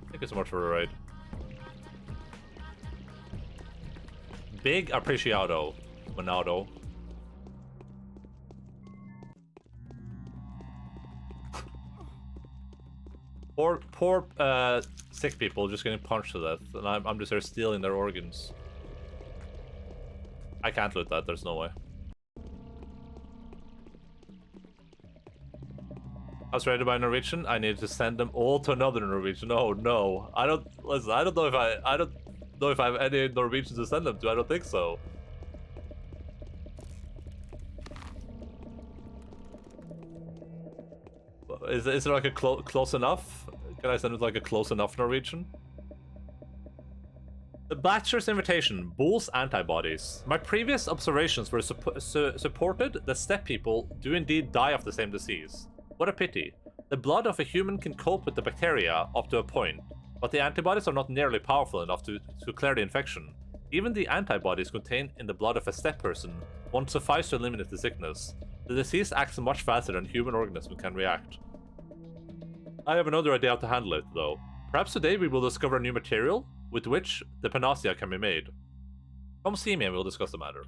Thank you so much for the raid. Big appreciado, Monado. Poor sick people just getting punched to death, and I'm just here stealing their organs. I can't loot that, there's no way. I was ready to buy Norwegian. I needed to send them all to another Norwegian. Oh no. I don't know if I have any Norwegians to send them to. I don't think so. Is it like a close enough? Can I send it like a close enough Norwegian? The Bachelor's Invitation. Bull's antibodies. My previous observations were supported that step people do indeed die of the same disease. What a pity. The blood of a human can cope with the bacteria up to a point, but the antibodies are not nearly powerful enough to clear the infection. Even the antibodies contained in the blood of a step person won't suffice to eliminate the sickness. The disease acts much faster than human organism can react. I have another idea how to handle it, though. Perhaps today we will discover a new material with which the panacea can be made. Come see me and we'll discuss the matter.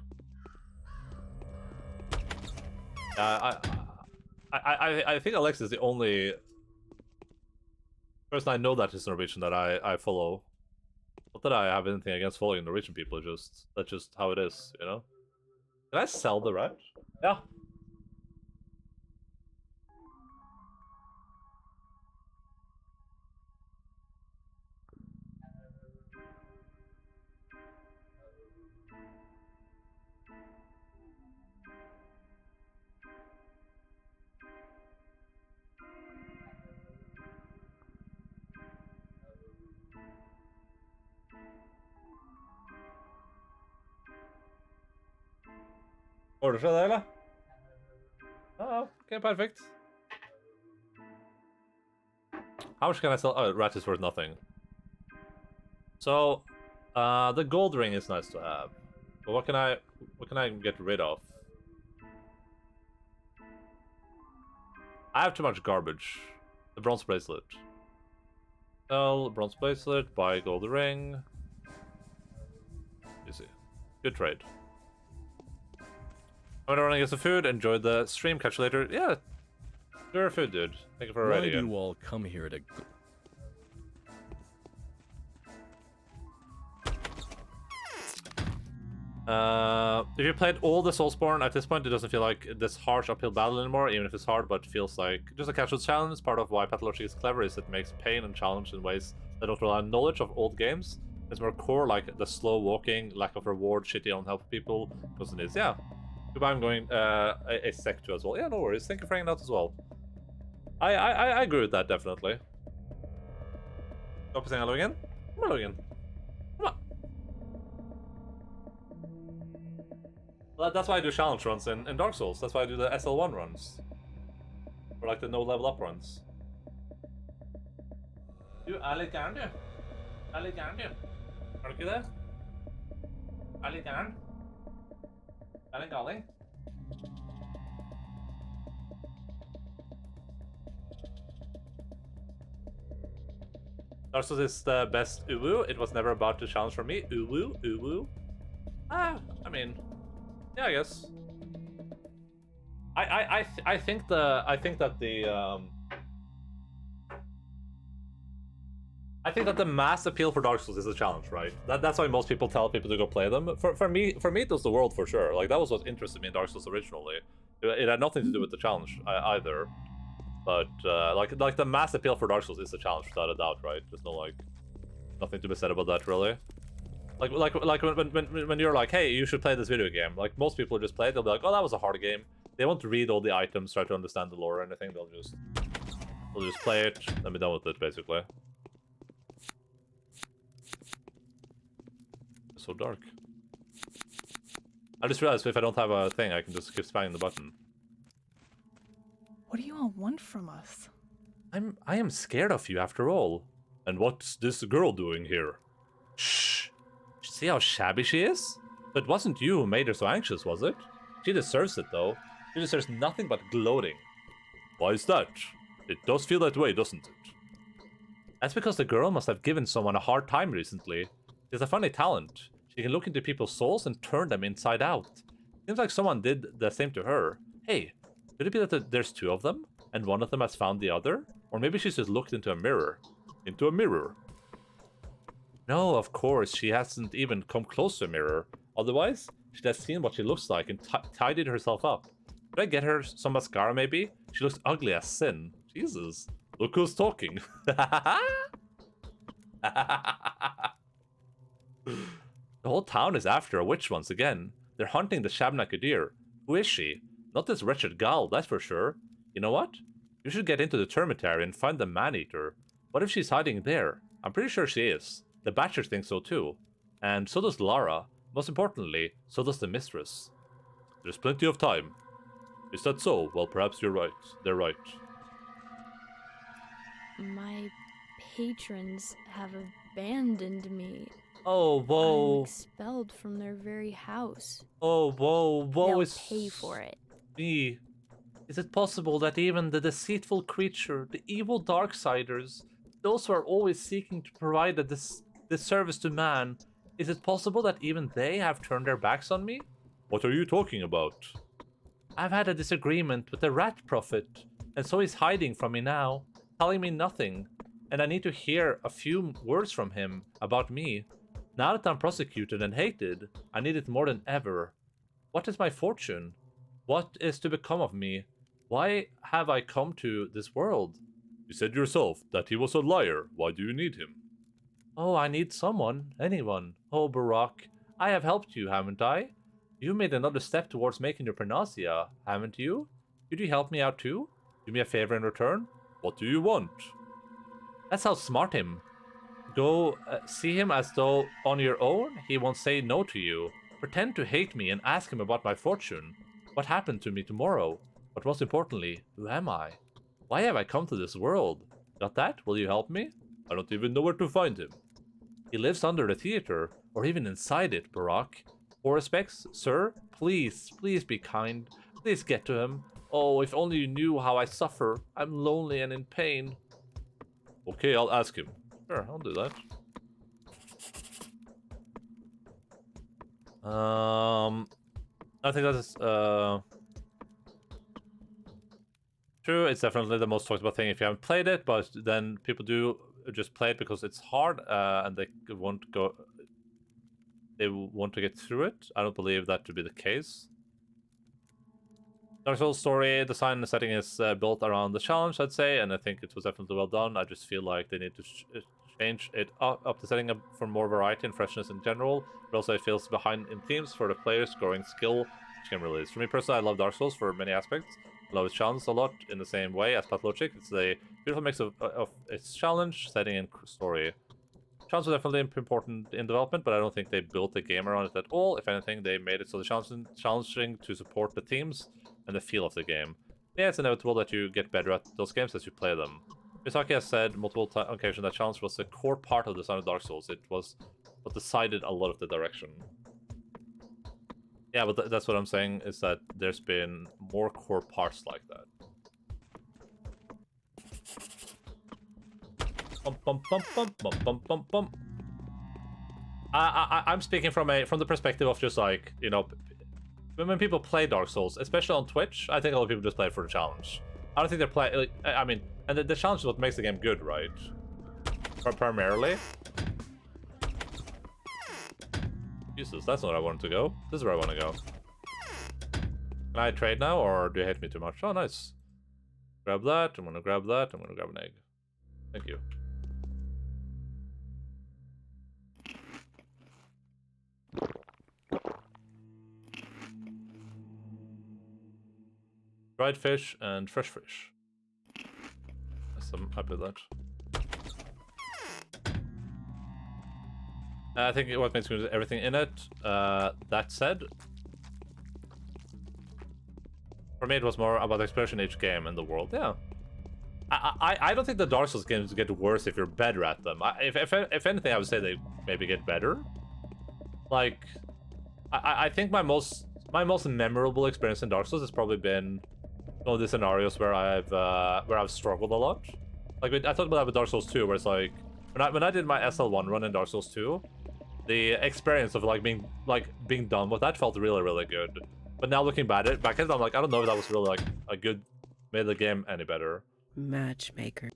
I think Alex is the only person I know that is Norwegian that I follow. Not that I have anything against following Norwegian people, that's just how it is, you know? Can I sell the rat? Yeah. Order fra deg, eller? Oh, okay, perfect. How much can I sell? Oh, rat is worth nothing. So, the gold ring is nice to have. But what can I get rid of? I have too much garbage. The bronze bracelet. Sell bronze bracelet, buy gold ring. Easy. Good trade. I'm gonna run and get some food, enjoy the stream, catch you later. Yeah, sure food, dude. Thank you for Why raid again. do you all come here to... If you played all the Soulsborne, at this point it doesn't feel like this harsh uphill battle anymore, even if it's hard, but feels like just a casual challenge. Part of why Pathologic is clever is it makes pain and challenge in ways that don't rely on knowledge of old games. It's more core, like the slow walking, lack of reward, shitty unhelpful people, because it is, yeah. Goodbye, I'm going a sec to as well. Yeah, no worries. Thank you for hanging out as well. I agree with that, definitely. Stop saying hello again? Hello again. Come on. Well, that's why I do challenge runs in Dark Souls. That's why I do the SL1 runs. Or like the no level up runs. Du er litt gæren, du. Er litt gæren, du. Er du ikke det? Er litt gæren. Er en galing. Dark Souls is the best uwu. It was never about the challenge for me. Uwu. I mean, yeah, I guess. I think that the mass appeal for Dark Souls is a challenge, right? That's why most people tell people to go play them. For me, it was the world for sure. Like that was what interested me in Dark Souls originally. It had nothing to do with the challenge either. But like the mass appeal for Dark Souls is a challenge without a doubt, right? There's no like nothing to be said about that really. Like when you're like, hey, you should play this video game. Like most people just play it, they'll be like, oh, that was a hard game. They won't read all the items, try to understand the lore or anything. They'll just play it and be done with it, basically. It's so dark. I just realized if I don't have a thing, I can just keep spamming the button. What do you all want from us? I am scared of you after all. And what's this girl doing here? Shh. See how shabby she is? It wasn't you who made her so anxious, was it? She deserves it, though. She deserves nothing but gloating. Why is that? It does feel that way, doesn't it? That's because the girl must have given someone a hard time recently. She has a funny talent. She can look into people's souls and turn them inside out. Seems like someone did the same to her. Hey, could it be that there's two of them, and one of them has found the other? Or maybe she's just looked into a mirror. Into a mirror? No, of course, she hasn't even come close to a mirror. Otherwise, she'd have seen what she looks like and tidied herself up. Could I get her some mascara, maybe? She looks ugly as sin. Jesus. Look who's talking. The whole town is after a witch once again. They're hunting the Shabnakadir. Who is she? Not this wretched gal, that's for sure. You know what? You should get into the Termitary and find the Man-Eater. What if she's hiding there? I'm pretty sure she is. The Batchers think so too. And so does Lara. Most importantly, so does the Mistress. There's plenty of time. Is that so? Well, perhaps you're right. They're right. My patrons have abandoned me. Oh, whoa. I'm expelled from their very house. Oh, whoa. They'll Is pay for it. me. Is it possible that even the deceitful creature, the evil Darksiders, those who are always seeking to provide this service to man, is it possible that even they have turned their backs on me? What are you talking about? I've had a disagreement with the Rat Prophet, and so he's hiding from me now, telling me nothing, and I need to hear a few words from him about me. Now that I'm prosecuted and hated, I need it more than ever. What is my fortune? What is to become of me? Why have I come to this world? You said yourself that he was a liar. Why do you need him? Oh, I need someone. Anyone. Oh, Barak. I have helped you, haven't I? You made another step towards making your panacea, haven't you? Could you help me out too? Do me a favor in return? What do you want? That's how smart him. Go see him as though on your own he won't say no to you. Pretend to hate me and ask him about my fortune. What happened to me tomorrow? But most importantly, who am I? Why have I come to this world? Got that? Will you help me? I don't even know where to find him. He lives under the theater, or even inside it, Barak. Haruspex, sir, please be kind. Please get to him. Oh, if only you knew how I suffer. I'm lonely and in pain. Okay, I'll ask him. Sure, I'll do that. I think that is true. It's definitely the most talked about thing if you haven't played it, but then people do just play it because it's hard and they want to get through it. I don't believe that to be the case. Dark Souls story design and setting is built around the challenge, I'd say, and I think it was definitely well done. I just feel like they need to change it up the setting up for more variety and freshness in general, but also it feels behind in themes for the players growing skill, which can release. For me personally, I love Dark Souls for many aspects. I love its challenge a lot in the same way as Pathologic. It's a beautiful mix of its challenge, setting, and story. Challenge was definitely important in development, but I don't think they built the game around it at all. If anything, they made it so challenging to support the themes and the feel of the game. Yeah, it's inevitable that you get better at those games as you play them. Misaki has said multiple occasions that challenge was a core part of the design of Dark Souls. It was what decided a lot of the direction. Yeah, but that's what I'm saying, is that there's been more core parts like that. I'm speaking from the perspective of just like, you know, when people play Dark Souls, especially on Twitch, I think a lot of people just play it for the challenge. I don't think they're playing, like, I mean, and the challenge is what makes the game good, right? Primarily. Jesus, that's not where I wanted to go. This is where I want to go. Can I trade now, or do you hate me too much? Oh, nice. grab that. I'm gonna grab that. I'm gonna grab an egg. Thank you. Dried fish and fresh fish. Yes, I'm happy with that. I think what makes me everything in it. That said, for me it was more about exploration each game in the world. Yeah. I don't think the Dark Souls games get worse if you're better at them. If anything, I would say they maybe get better. Like, I think my most memorable experience in Dark Souls has probably been one of the scenarios where I've struggled a lot. Like I talked about that with Dark Souls 2, where it's like when I did my SL1 run in Dark Souls 2, the experience of being done with that felt really, really good. But now looking back at it, I'm like, I don't know if that was really like a good made the game any better. Matchmaker.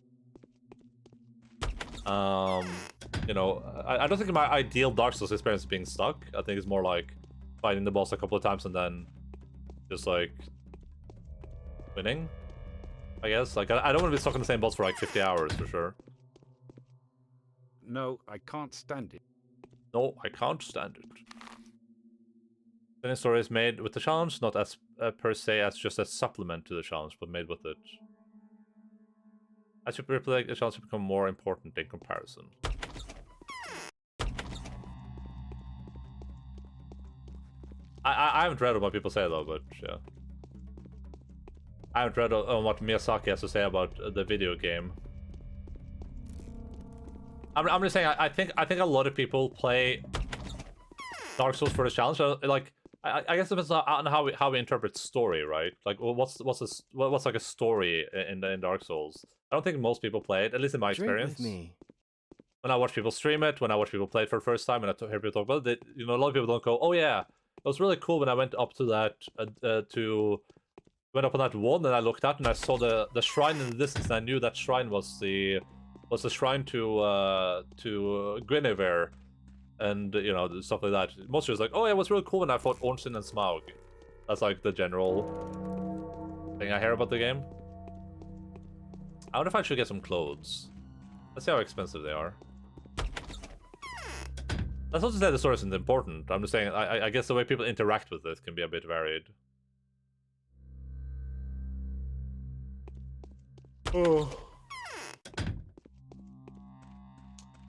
You know, I don't think my ideal Dark Souls experience is being stuck. I think it's more like fighting the boss a couple of times and then just like winning, I guess. Like I don't want to be stuck on the same boss for like 50 hours for sure. No, I can't stand it. No, I can't stand it. The story is made with the challenge, not as per se as just a supplement to the challenge, but made with it. As you replay, the challenge will become more important in comparison. I haven't read what people say though, but yeah. I haven't read what Miyazaki has to say about the video game. I'm just saying, I think a lot of people play Dark Souls for the challenge. Like, I guess it depends on how we interpret story, right? Like, what's like a story in Dark Souls? I don't think most people play it, at least in my experience. Drink with me. When I watch people stream it, when I watch people play it for the first time, and I hear people talk about it, you know, a lot of people don't go, "Oh yeah, it was really cool when I went up to that went up on that wall, and I looked out and I saw the shrine in the distance, and I knew that shrine was the shrine to Guinevere." And, you know, stuff like that. Most of it's like, oh, yeah, it was really cool when I fought Ornstein and Smaug. That's, like, the general thing I hear about the game. I wonder if I should get some clothes. Let's see how expensive they are. That's not to say the story isn't important. I'm just saying, I guess the way people interact with it can be a bit varied. Oh.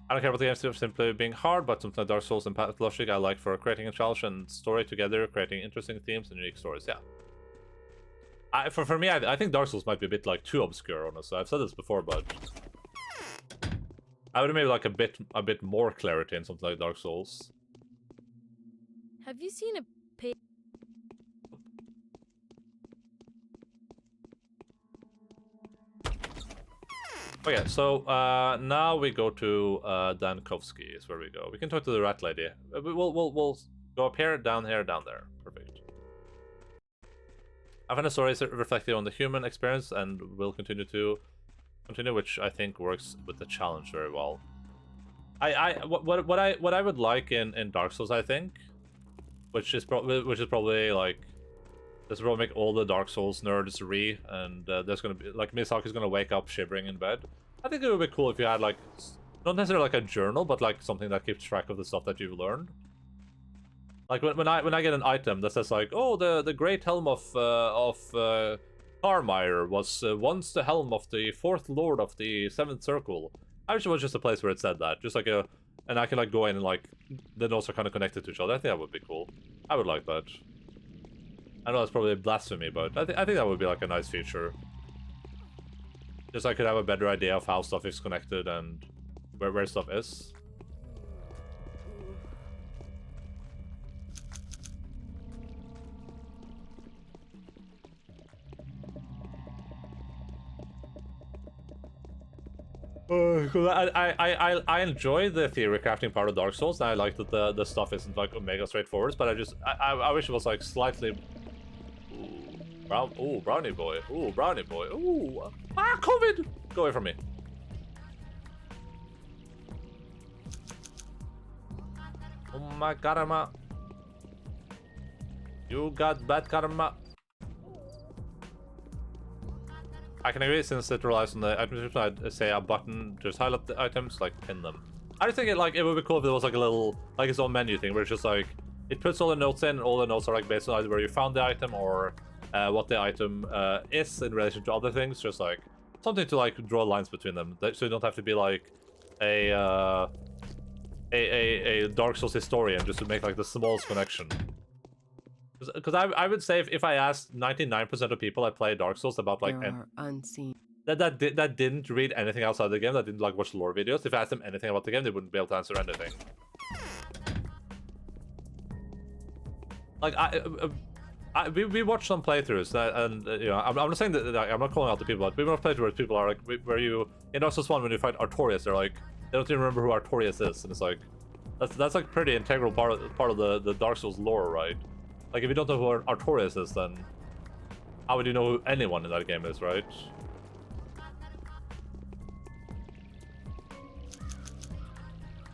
I don't care about the games simply being hard, but something like Dark Souls and Pathologic I like for creating a challenge and story together, creating interesting themes and unique stories. Yeah. For me, I think Dark Souls might be a bit like too obscure, honestly. I've said this before, but I would maybe like a bit more clarity in something like Dark Souls. Have you seen a pig? Okay, so now we go to Dankovsky is where we go. We can talk to the rat lady. We'll go up here, down there. Perfect. I find the story is reflective on the human experience and will continue, which I think works with the challenge very well. What I would like in Dark Souls, I think, which is probably like. This will make all the Dark Souls nerds and there's gonna be like Miyazaki's gonna wake up shivering in bed. I think it would be cool if you had like not necessarily like a journal, but like something that keeps track of the stuff that you've learned. Like when I get an item that says like, oh, the great helm of Carmire was once the helm of the 4th Lord of the 7th Circle. I wish it was just a place where it said that, just like and I can like go in and like the notes are kind of connected to each other. I think that would be cool. I would like that. I know that's probably blasphemy, but I think that would be like a nice feature. Just so I could have a better idea of how stuff is connected and where stuff is. I enjoy the theory crafting part of Dark Souls, and I like that the stuff isn't like omega straightforward, but I wish it was like slightly. Ooh, brownie boy. Ooh, brownie boy. Ooh. Ah, COVID! Go away from me. Oh my karma. You got bad karma. I can agree since it relies on the item description. I'd say a button just highlight the items, like pin them. I just think it would be cool if there was like a little like its own menu thing where it's just like it puts all the notes in, and all the notes are like based on either where you found the item or what the item is in relation to other things. Just like something to like draw lines between them, so you don't have to be like a Dark Souls historian just to make like the smallest connection. Because I would say if I asked 99% of people that play Dark Souls about like there are unseen that didn't read anything outside the game, that didn't like watch lore videos, if I asked them anything about the game, they wouldn't be able to answer anything. Like we watched some playthroughs and you know I'm not saying that like, I'm not calling out the people, but we watched playthroughs where people are like where you in Dark Souls 1 when you fight Artorias, they're like they don't even remember who Artorias is, and it's like that's like pretty integral part of the Dark Souls lore, right? Like, if you don't know who Artorias is, then how would you know who anyone in that game is, right?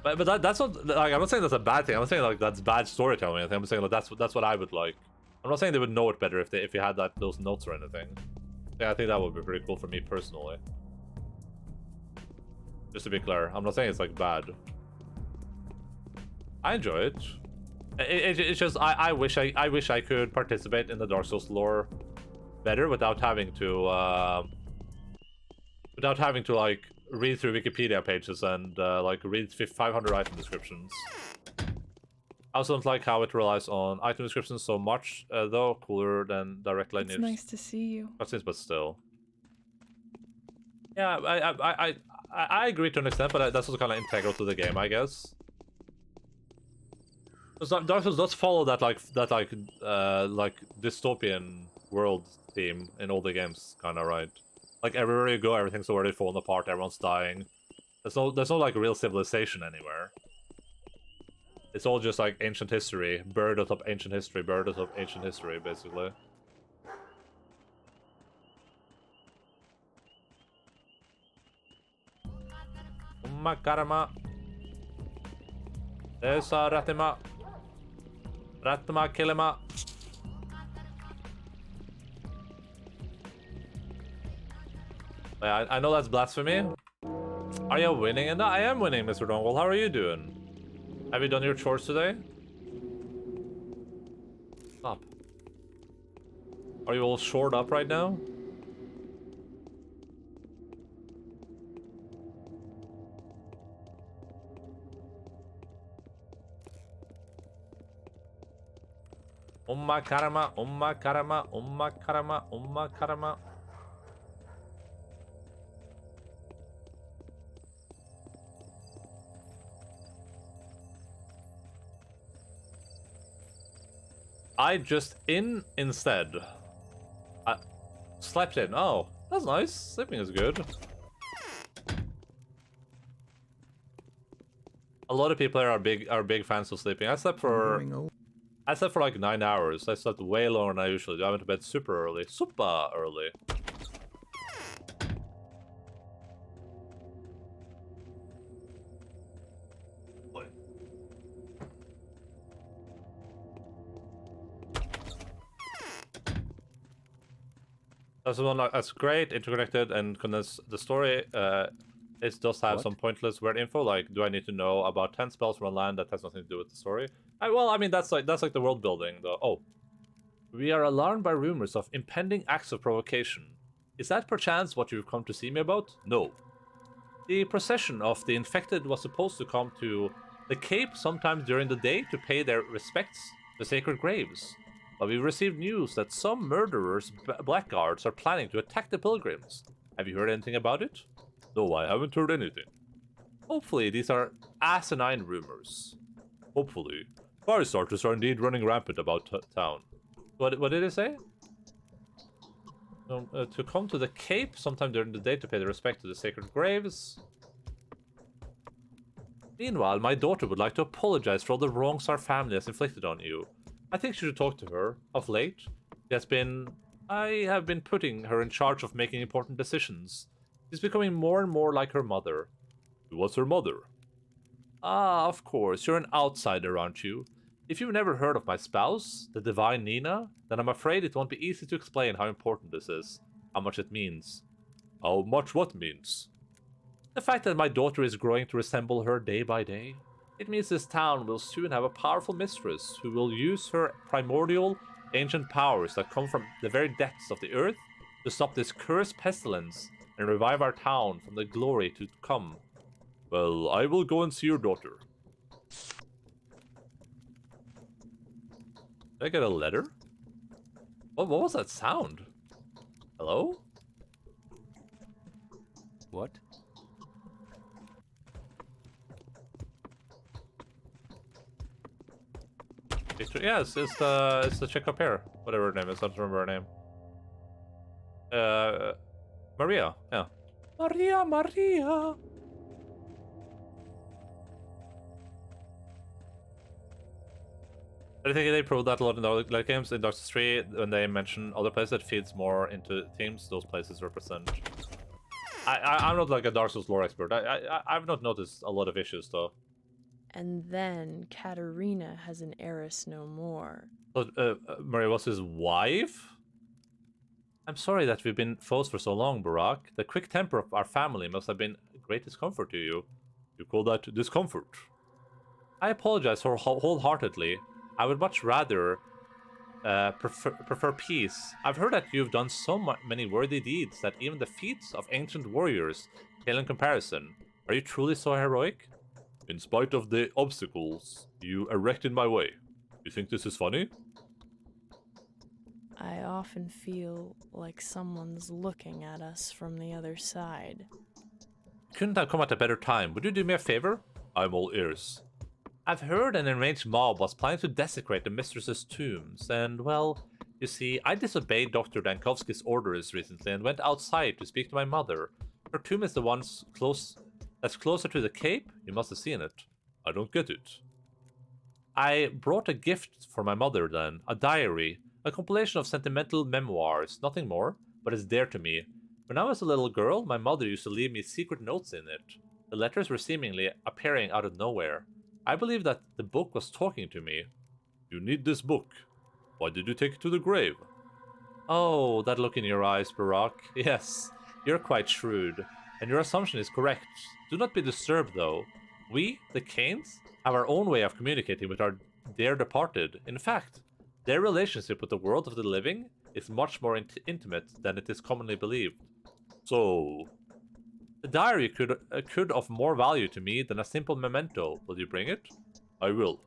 But that's not like I'm not saying that's a bad thing. I'm not saying like that's bad storytelling or anything. I'm saying like that's what I would like. I'm not saying they would know it better if you had those notes or anything. Yeah, I think that would be pretty cool for me personally. Just to be clear, I'm not saying it's like bad. I enjoy it. It's just I wish I could participate in the Dark Souls lore better without having to like read through Wikipedia pages and like read 500 item descriptions. I also don't like how it relies on item descriptions so much, though cooler than direct lineage. It's nice to see you. Cutscenes, but still. Yeah, I agree to an extent, but that's also kind of integral to the game, I guess. Dark Souls does follow that like dystopian world theme in all the games, kind of, right? Like everywhere you go, everything's already falling apart, everyone's dying. There's no like real civilization anywhere. It's all just like ancient history, buried atop ancient history, buried atop ancient history, basically. Makarama. Esa Ratima. Ratma Kilima. I know that's blasphemy. Are you winning? And I am winning, Mr. Dongle. How are you doing? Have you done your chores today? Stop. Are you all shored up right now? Umma karama, umma karama, umma karama, umma karama. I just instead. I slept in. Oh, that's nice. Sleeping is good. A lot of people here are big fans of sleeping. I slept for like 9 hours. I slept way longer than I usually do. I went to bed super early. Super early. That's great, interconnected, and condensed the story. It does have some pointless weird info, like do I need to know about 10 spells from a land that has nothing to do with the story? Well, I mean that's like the world building, though. Oh, we are alarmed by rumors of impending acts of provocation. Is that perchance what you've come to see me about? No. The procession of the infected was supposed to come to the Cape sometime during the day to pay their respects to sacred graves. But we received news that some murderers, blackguards, are planning to attack the pilgrims. Have you heard anything about it? No, I haven't heard anything. Hopefully, these are asinine rumors. Hopefully. Fire starters are indeed running rampant about town. What did it say? To come to the Cape sometime during the day to pay the respect to the sacred graves. Meanwhile, my daughter would like to apologize for all the wrongs our family has inflicted on you. I think you should talk to her. Of late, I have been putting her in charge of making important decisions. She's becoming more and more like her mother. What's her mother? Ah, of course, you're an outsider, aren't you? If you've never heard of my spouse, the divine Nina, then I'm afraid it won't be easy to explain how important this is, how much it means. How much what means? The fact that my daughter is growing to resemble her day by day. It means this town will soon have a powerful mistress who will use her primordial, ancient powers that come from the very depths of the earth to stop this cursed pestilence and revive our town from the glory to come. Well, I will go and see your daughter. Did I get a letter? What was that sound? Hello? What? Yes, it's the chick up here. Whatever her name is, I don't remember her name. Maria, yeah. Maria. I think they proved that a lot in the other games. In Doctor 3, when they mention other places that feeds more into themes, those places represent. I'm not like a Dark Souls lore expert. I've not noticed a lot of issues though. And then Katerina has an heiress no more. So, Maria was his wife? I'm sorry that we've been foes for so long, Barack. The quick temper of our family must have been a great discomfort to you. You call that discomfort? I apologize wholeheartedly. I would much rather prefer peace. I've heard that you've done so many worthy deeds that even the feats of ancient warriors pale in comparison. Are you truly so heroic? In spite of the obstacles you erect in my way. You think this is funny? I often feel like someone's looking at us from the other side. Couldn't have come at a better time. Would you do me a favor? I'm all ears. I've heard an enraged mob was planning to desecrate the mistress's tombs, and, well, you see, I disobeyed Dr. Dankovsky's orders recently and went outside to speak to my mother. Her tomb is the one that's closer to the cape. You must have seen it. I don't get it. I brought a gift for my mother then, a diary, a compilation of sentimental memoirs, nothing more, but it's dear to me. When I was a little girl, my mother used to leave me secret notes in it. The letters were seemingly appearing out of nowhere. I believe that the book was talking to me. You need this book. Why did you take it to the grave? Oh, that look in your eyes, Barack. Yes, you're quite shrewd, and your assumption is correct. Do not be disturbed, though. We, the Kanes, have our own way of communicating with our dear departed. In fact, their relationship with the world of the living is much more intimate than it is commonly believed. So, the diary could of more value to me than a simple memento. Will you bring it? I will.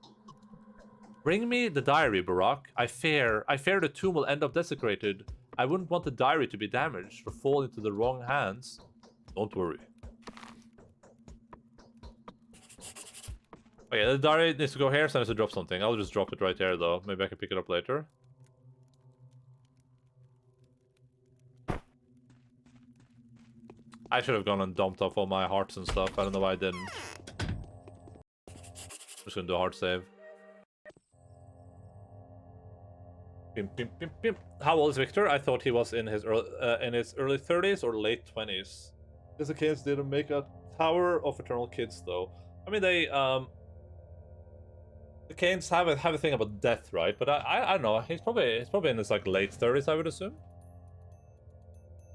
Bring me the diary, Barack. I fear the tomb will end up desecrated. I wouldn't want the diary to be damaged or fall into the wrong hands. Don't worry. Okay, the diary needs to go here, so I need to drop something. I'll just drop it right there, though. Maybe I can pick it up later. I should have gone and dumped off all my hearts and stuff. I don't know why I didn't. I'm just gonna do a hard save. How old is Victor? I thought he was in his early 30s or late 20s. Because the kids didn't make a Tower of Eternal Kids, though. I mean, they the Kanes have a thing about death, right? But I don't know. He's probably in his like late 30s, I would assume.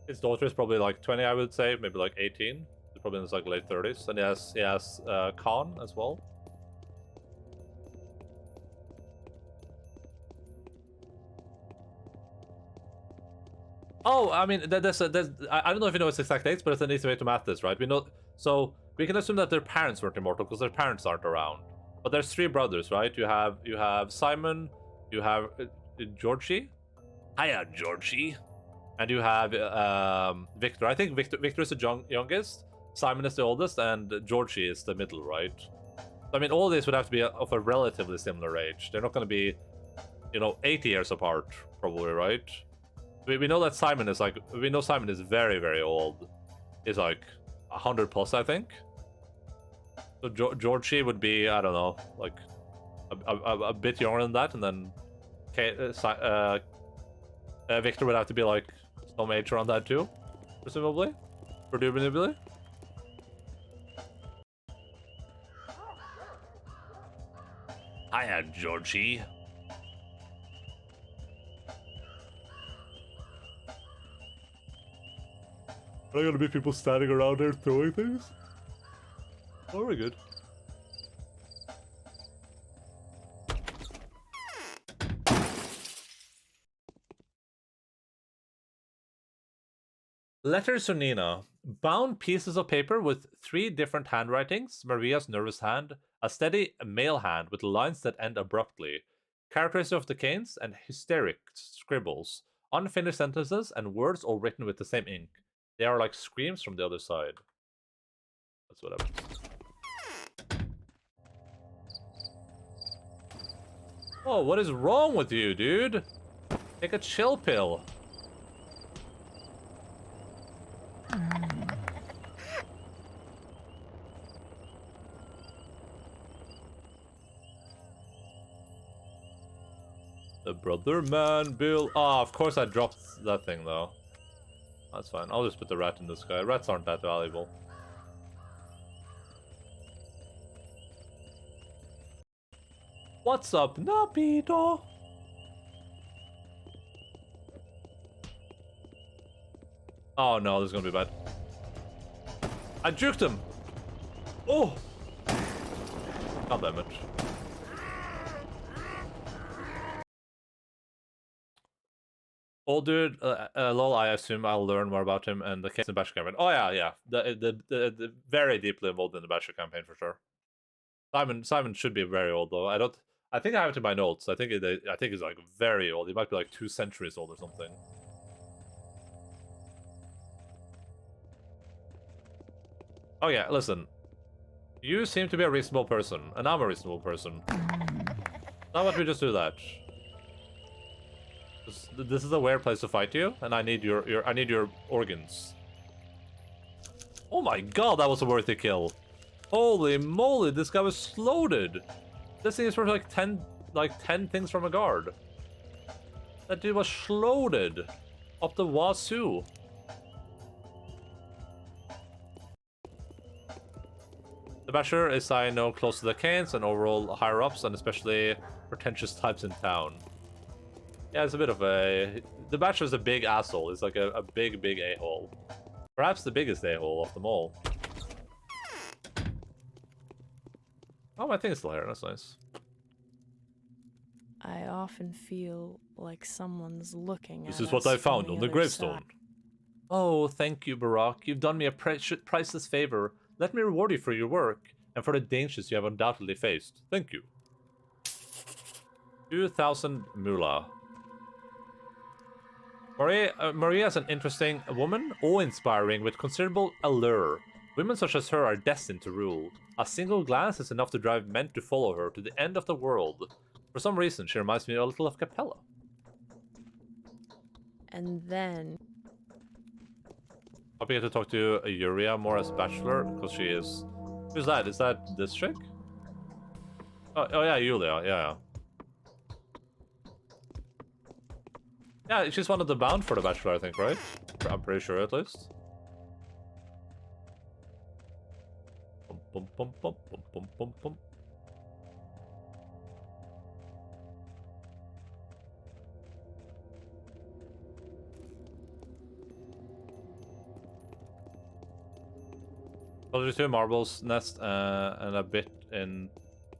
His daughter is probably like 20, I would say, maybe like 18. He's probably in his like late 30s, and he has Khan as well. Oh, I mean, I don't know if you know its exact dates, but it's an easy way to math this, right? We know, so we can assume that their parents weren't immortal because their parents aren't around. But there's three brothers, right? You have Simon, you have Georgie. Hiya, Georgie. And you have Victor. I think Victor is the youngest, Simon is the oldest, and Georgie is the middle, right? I mean, all these would have to be of a relatively similar age. They're not going to be, 80 years apart, probably, right? We know that Simon is Simon is very, very old. He's like 100 plus, I think. So Georgie would be, I don't know, like a bit younger than that, and then Victor would have to be like some age around that too, presumably. Hiya, Georgie. Are there gonna be people standing around there throwing things? Oh, we're good. Letters to Nina. Bound pieces of paper with 3 different handwritings. Maria's nervous hand. A steady male hand with lines that end abruptly. Characteristic of the canes and hysteric scribbles. Unfinished sentences and words all written with the same ink. They are like screams from the other side. That's what happens. Oh, what is wrong with you, dude? Take a chill pill. The brother man, Bill. Ah, of course I dropped that thing though. That's fine. I'll just put the rat in the sky. Rats aren't that valuable. What's up, Napido? Oh no, this is gonna be bad. I juked him! Oh! God damn it. Old dude, lol, I assume I'll learn more about him and the case in the Bachelor campaign. Oh yeah. The very deeply involved in the Bachelor campaign for sure. Simon should be very old though. I think I have it in my notes. I think he's like very old. He might be like 2 centuries old or something. Oh yeah, listen. You seem to be a reasonable person, and I'm a reasonable person. How about we just do that? This is a weird place to fight you, and I need your organs. Oh my god, that was a worthy kill. Holy moly, this guy was loaded. This thing is worth like 10 things from a guard. That dude was loaded up the wazoo. The Bachelor is, I know, close to the Canes and overall higher-ups, and especially pretentious types in town. Yeah, it's a bit of a... The Bachelor's a big asshole. It's like a big a-hole. Perhaps the biggest a-hole of them all. Oh, my thing is still here. That's nice. I often feel like someone's looking at us. This is what I found on the gravestone. Oh, thank you, Barack. You've done me a priceless favor. Let me reward you for your work, and for the dangers you have undoubtedly faced. Thank you. 2,000 moolah. Maria is an interesting woman, awe-inspiring, with considerable allure. Women such as her are destined to rule. A single glance is enough to drive men to follow her to the end of the world. For some reason, she reminds me a little of Capella. And then... Hope you get to talk to Yuria more as Bachelor, because she is... Who's that? Is that this chick? Oh yeah, Yulia, yeah. Yeah, she's one of the bound for the Bachelor, I think, right? I'm pretty sure, at least. Bum, bum, bum, bum, bum, bum, bum. I'll 2 marbles, nest, and a bit in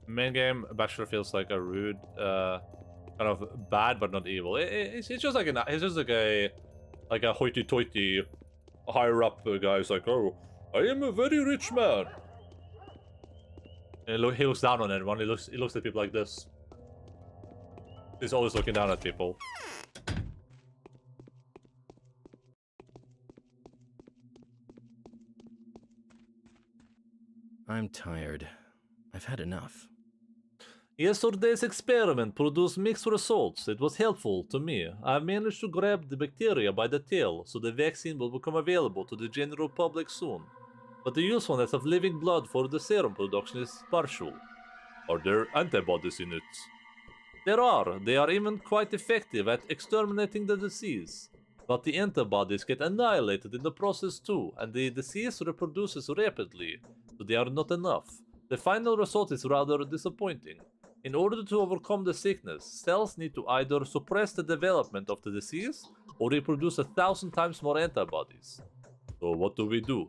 main game. Bachelor feels like a rude, kind of bad but not evil. It's just like a hoity-toity higher up guy who's like, oh, I am a very rich man. And he looks down on everyone. He looks at people like this. He's always looking down at people. I'm tired. I've had enough. Yesterday's experiment produced mixed results. It was helpful to me. I have managed to grab the bacteria by the tail, so the vaccine will become available to the general public soon. But the usefulness of living blood for the serum production is partial. Are there antibodies in it? There are. They are even quite effective at exterminating the disease. But the antibodies get annihilated in the process too, and the disease reproduces rapidly, so they are not enough. The final result is rather disappointing. In order to overcome the sickness, cells need to either suppress the development of the disease or reproduce 1,000 times more antibodies. So what do we do?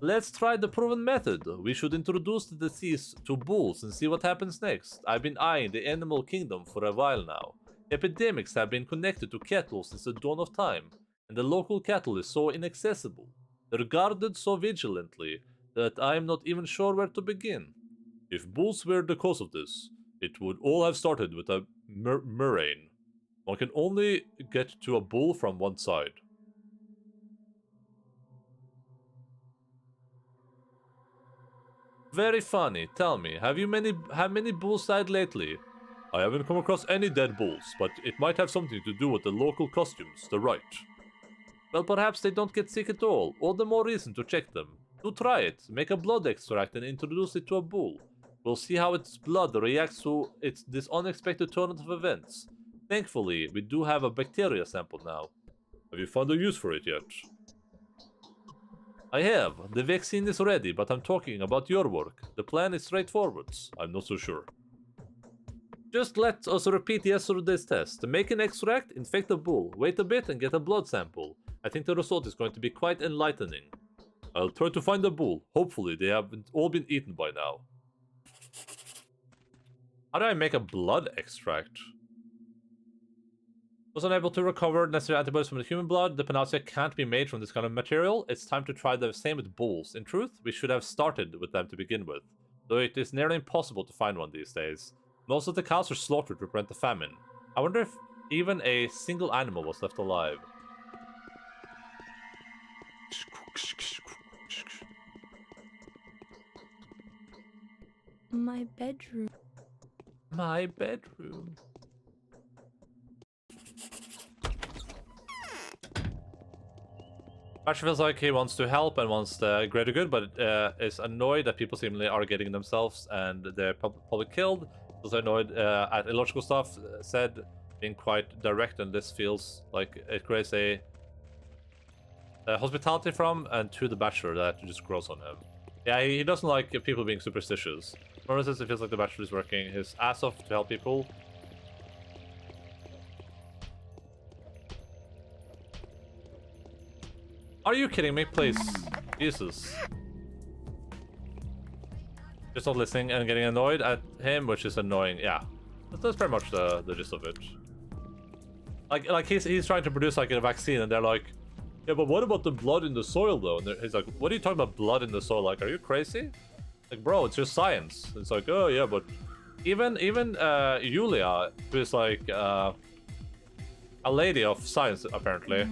Let's try the proven method. We should introduce the disease to bulls and see what happens next. I've been eyeing the animal kingdom for a while now. Epidemics have been connected to cattle since the dawn of time, and the local cattle is so inaccessible. They're guarded so vigilantly that I am not even sure where to begin. If bulls were the cause of this, it would all have started with a murrain. One can only get to a bull from one side. Very funny. Tell me, have many bulls died lately? I haven't come across any dead bulls, but it might have something to do with the local costumes, the rite. Well, perhaps they don't get sick at all the more reason to check them. Do try it. Make a blood extract and introduce it to a bull. We'll see how its blood reacts to this unexpected turn of events. Thankfully, we do have a bacteria sample now. Have you found a use for it yet? I have. The vaccine is ready, but I'm talking about your work. The plan is straightforward. I'm not so sure. Just let us repeat yesterday's test. Make an extract, infect a bull, wait a bit and get a blood sample. I think the result is going to be quite enlightening. I'll try to find a bull. Hopefully they haven't all been eaten by now. How do I make a blood extract? Was unable to recover necessary antibodies from the human blood. The panacea can't be made from this kind of material. It's time to try the same with bulls. In truth, we should have started with them to begin with, though it is nearly impossible to find one these days. Most of the cows are slaughtered to prevent the famine. I wonder if even a single animal was left alive. My bedroom. My bedroom. Batch feels like he wants to help and wants the greater good, but is annoyed that people seemingly are getting themselves and their public killed. Also annoyed at illogical stuff said, being quite direct, and this feels like it creates a hospitality from and to the Bachelor that just grows on him. Yeah, he doesn't like people being superstitious. For instance, it feels like the Bachelor is working his ass off to help people. Are you kidding me? Please. Jesus. Just not listening and getting annoyed at him, which is annoying. Yeah. That's pretty much the gist of it. Like he's trying to produce like a vaccine and they're like, yeah, but what about the blood in the soil though? And he's like, what are you talking about blood in the soil? Like, are you crazy? Like, bro, it's just science. It's like, oh yeah, but even Julia, who is like a lady of science apparently.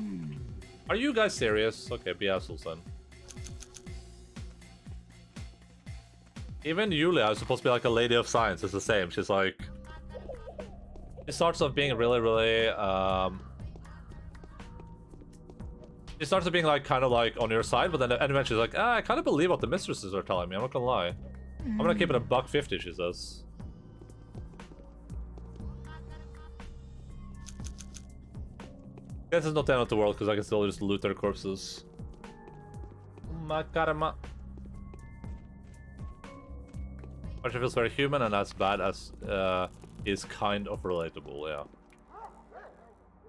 Are you guys serious? Okay, be assholes then. Even Julia is supposed to be like a lady of science. It's the same. She's like, she starts off being really, really she starts off being like kind of like on your side, but then eventually she's like, I kind of believe what the mistresses are telling me. I'm not gonna lie. I'm gonna keep it $1.50, she says. Guess it's not the end of the world because I can still just loot their corpses. Makarama. Which feels very human and as bad as is kind of relatable, yeah.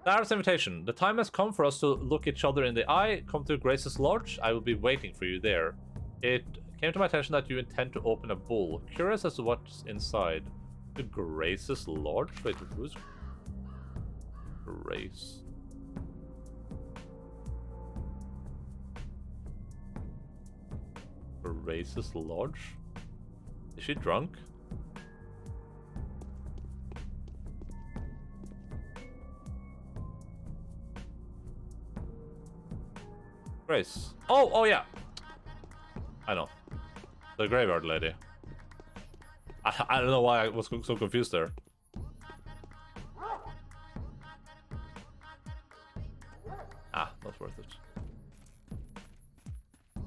There's invitation. The time has come for us to look each other in the eye. Come to Grace's Lodge. I will be waiting for you there. It came to my attention that you intend to open a bull. Curious as to what's inside. The Grace's Lodge? Wait, who's Grace? Grace's Lodge? Is she drunk? Grace. Oh yeah. I know. The graveyard lady. I don't know why I was so confused there. Ah, not worth it.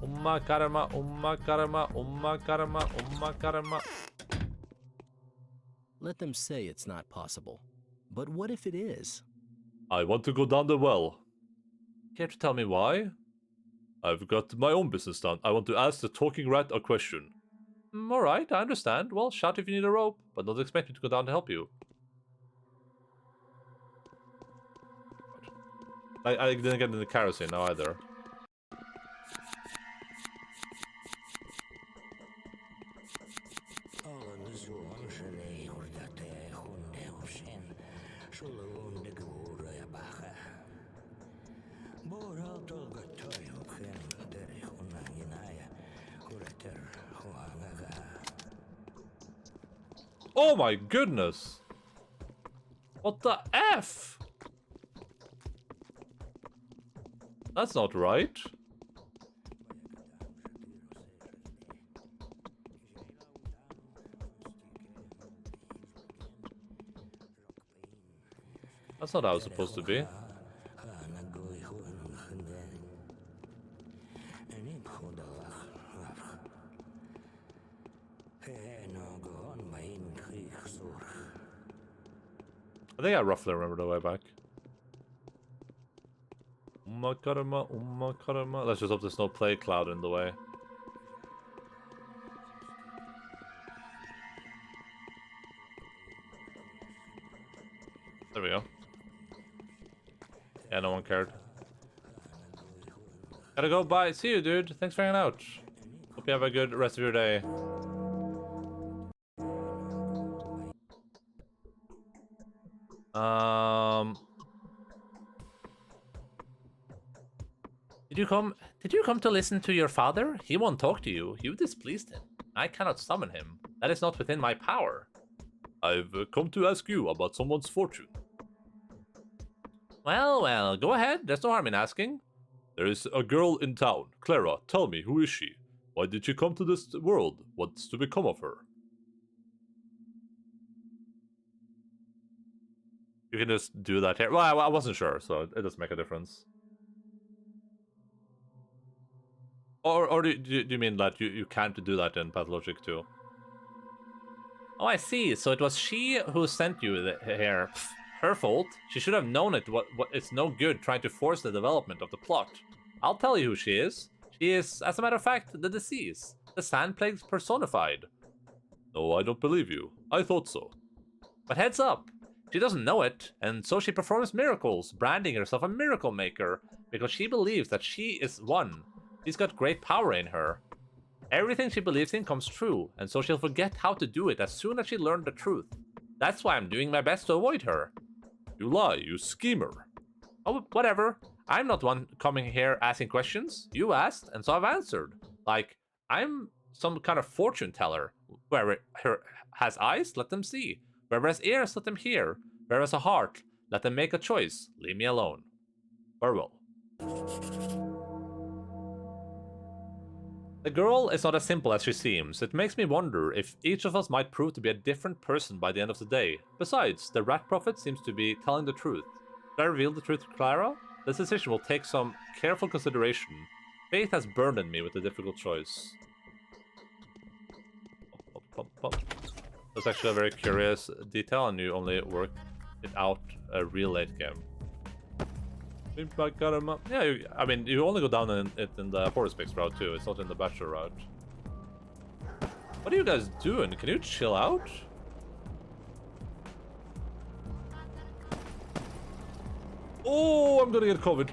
Umma karma, umma karma, umma karma, umma karma. Let them say it's not possible. But what if it is? I want to go down the well. Care to tell me why? I've got my own business done. I want to ask the talking rat a question. Alright, I understand. Well, shout if you need a rope, but don't expect me to go down to help you. I didn't get in the kerosene now either. Oh my goodness! What the F? That's not right. That's not how it's supposed to be. I think I roughly remember the way back. Let's just hope there's no plague cloud in the way. There we go. Yeah, no one cared. Gotta go, bye. See you, dude. Thanks for hanging out. Hope you have a good rest of your day. Did you come to listen to your father? He won't talk to you. You displeased him. I cannot summon him. That is not within my power. I've come to ask you about someone's fortune. Well, go ahead. There's no harm in asking. There is a girl in town. Clara, tell me, who is she? Why did she come to this world? What's to become of her? You can just do that here. Well, I wasn't sure, so it doesn't make a difference. Or do you mean that you can't do that in Pathologic too? Oh, I see. So it was she who sent you here. Pfft, her fault. She should have known it. What it's no good trying to force the development of the plot. I'll tell you who she is. She is, as a matter of fact, the disease. The sand plague personified. No, I don't believe you. I thought so. But heads up. She doesn't know it, and so she performs miracles, branding herself a miracle maker, because she believes that she is one. She's got great power in her. Everything she believes in comes true, and so she'll forget how to do it as soon as she learned the truth. That's why I'm doing my best to avoid her. You lie, you schemer. Oh, whatever. I'm not one coming here asking questions. You asked, and so I've answered. Like, I'm some kind of fortune teller. Whoever has eyes, let them see. Whoever has ears, let them hear. Whoever has a heart, let them make a choice. Leave me alone. Farewell. The girl is not as simple as she seems. It makes me wonder if each of us might prove to be a different person by the end of the day. Besides, the rat prophet seems to be telling the truth. Should I reveal the truth to Clara? This decision will take some careful consideration. Faith has burdened me with a difficult choice. That's actually a very curious detail, and you only work it out a real late game. Yeah, I mean, you only go down it in the Haruspex route too. It's not in the Bachelor route. What are you guys doing? Can you chill out? Oh, I'm gonna get COVID.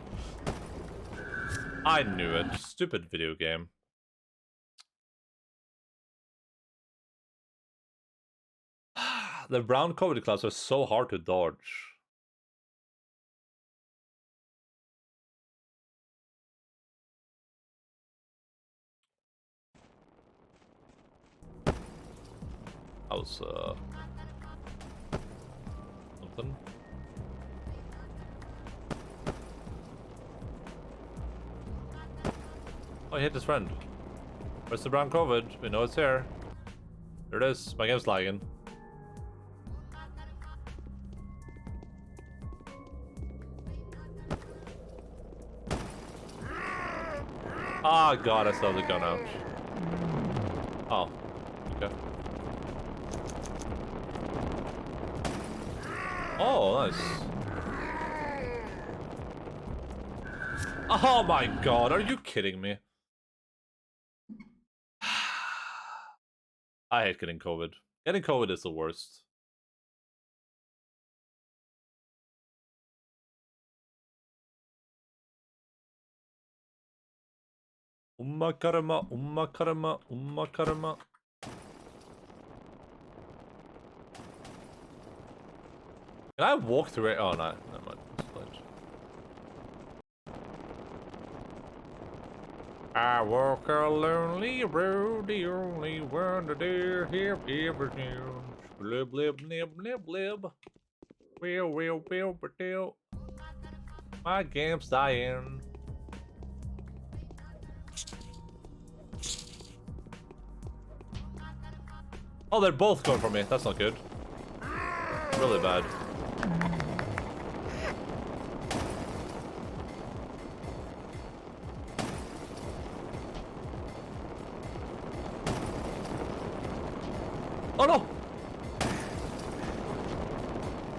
I knew it. Stupid video game. The brown COVID clouds are so hard to dodge. That was, something. Oh, he hit his friend. Where's the brown COVID? We know it's here. There it is. My game's lagging. Ah, oh, God, I still have the gun out. Oh, okay. Oh, nice. Oh my God, are you kidding me? I hate getting COVID. Getting COVID is the worst. Umma karma, umma karma, umma karma. Can I walk through it? Oh no, never mind. I walk a lonely road, the only one that I have ever known. Blib, blib, blib, blib, blib. Will. My game's dying. Oh, they're both going for me. That's not good. Really bad. Oh no!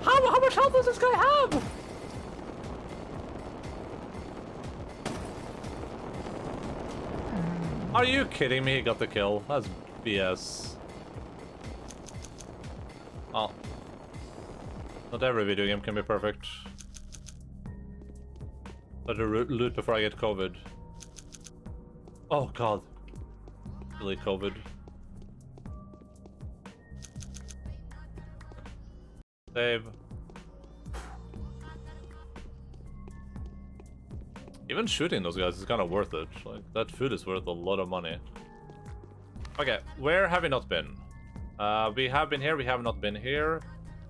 How much health does this guy have? Are you kidding me? He got the kill. That's BS. Oh. Not every video game can be perfect. Better loot before I get COVID. Oh god. Really COVID. Save. Even shooting those guys is kind of worth it. Like, that food is worth a lot of money. Okay, where have we not been? We have been here, we have not been here,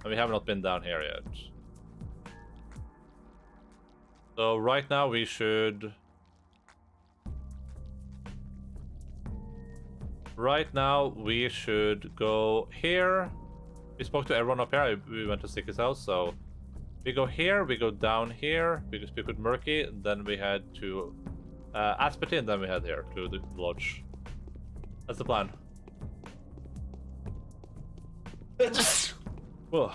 and we have not been down here yet. So right now we should... Right now we should go here. We spoke to everyone up here. We went to Sticky's house, so... We go here, we go down here, we speak with Murky, then we head to Aspety, and then we head here to the lodge. That's the plan. Whoa.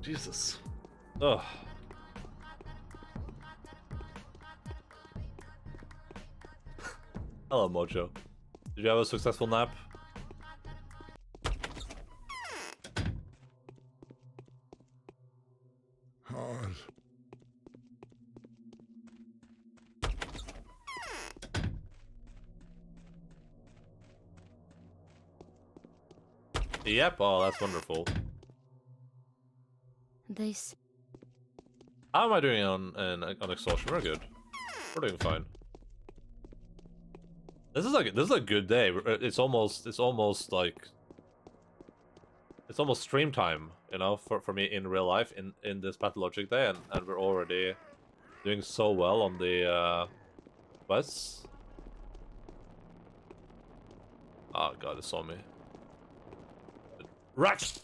Jesus. Ugh. Hello, Mojo. Did you have a successful nap? Hard. Yep, oh, that's wonderful. This. How am I doing on exhaustion? We're good. We're doing fine. This is a good day. It's almost stream time, you know, for me in real life in this Pathologic day, and we're already doing so well on the quests. Oh god, it saw me. Right.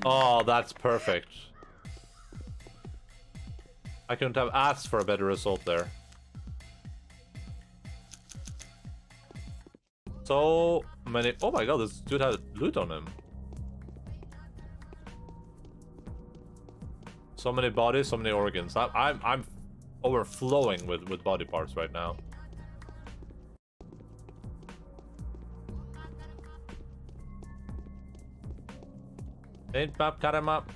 Oh, that's perfect. I couldn't have asked for a better result there. So many... Oh my god, this dude had loot on him. So many bodies, so many organs. I'm overflowing with body parts right now. Paint map, cut him up.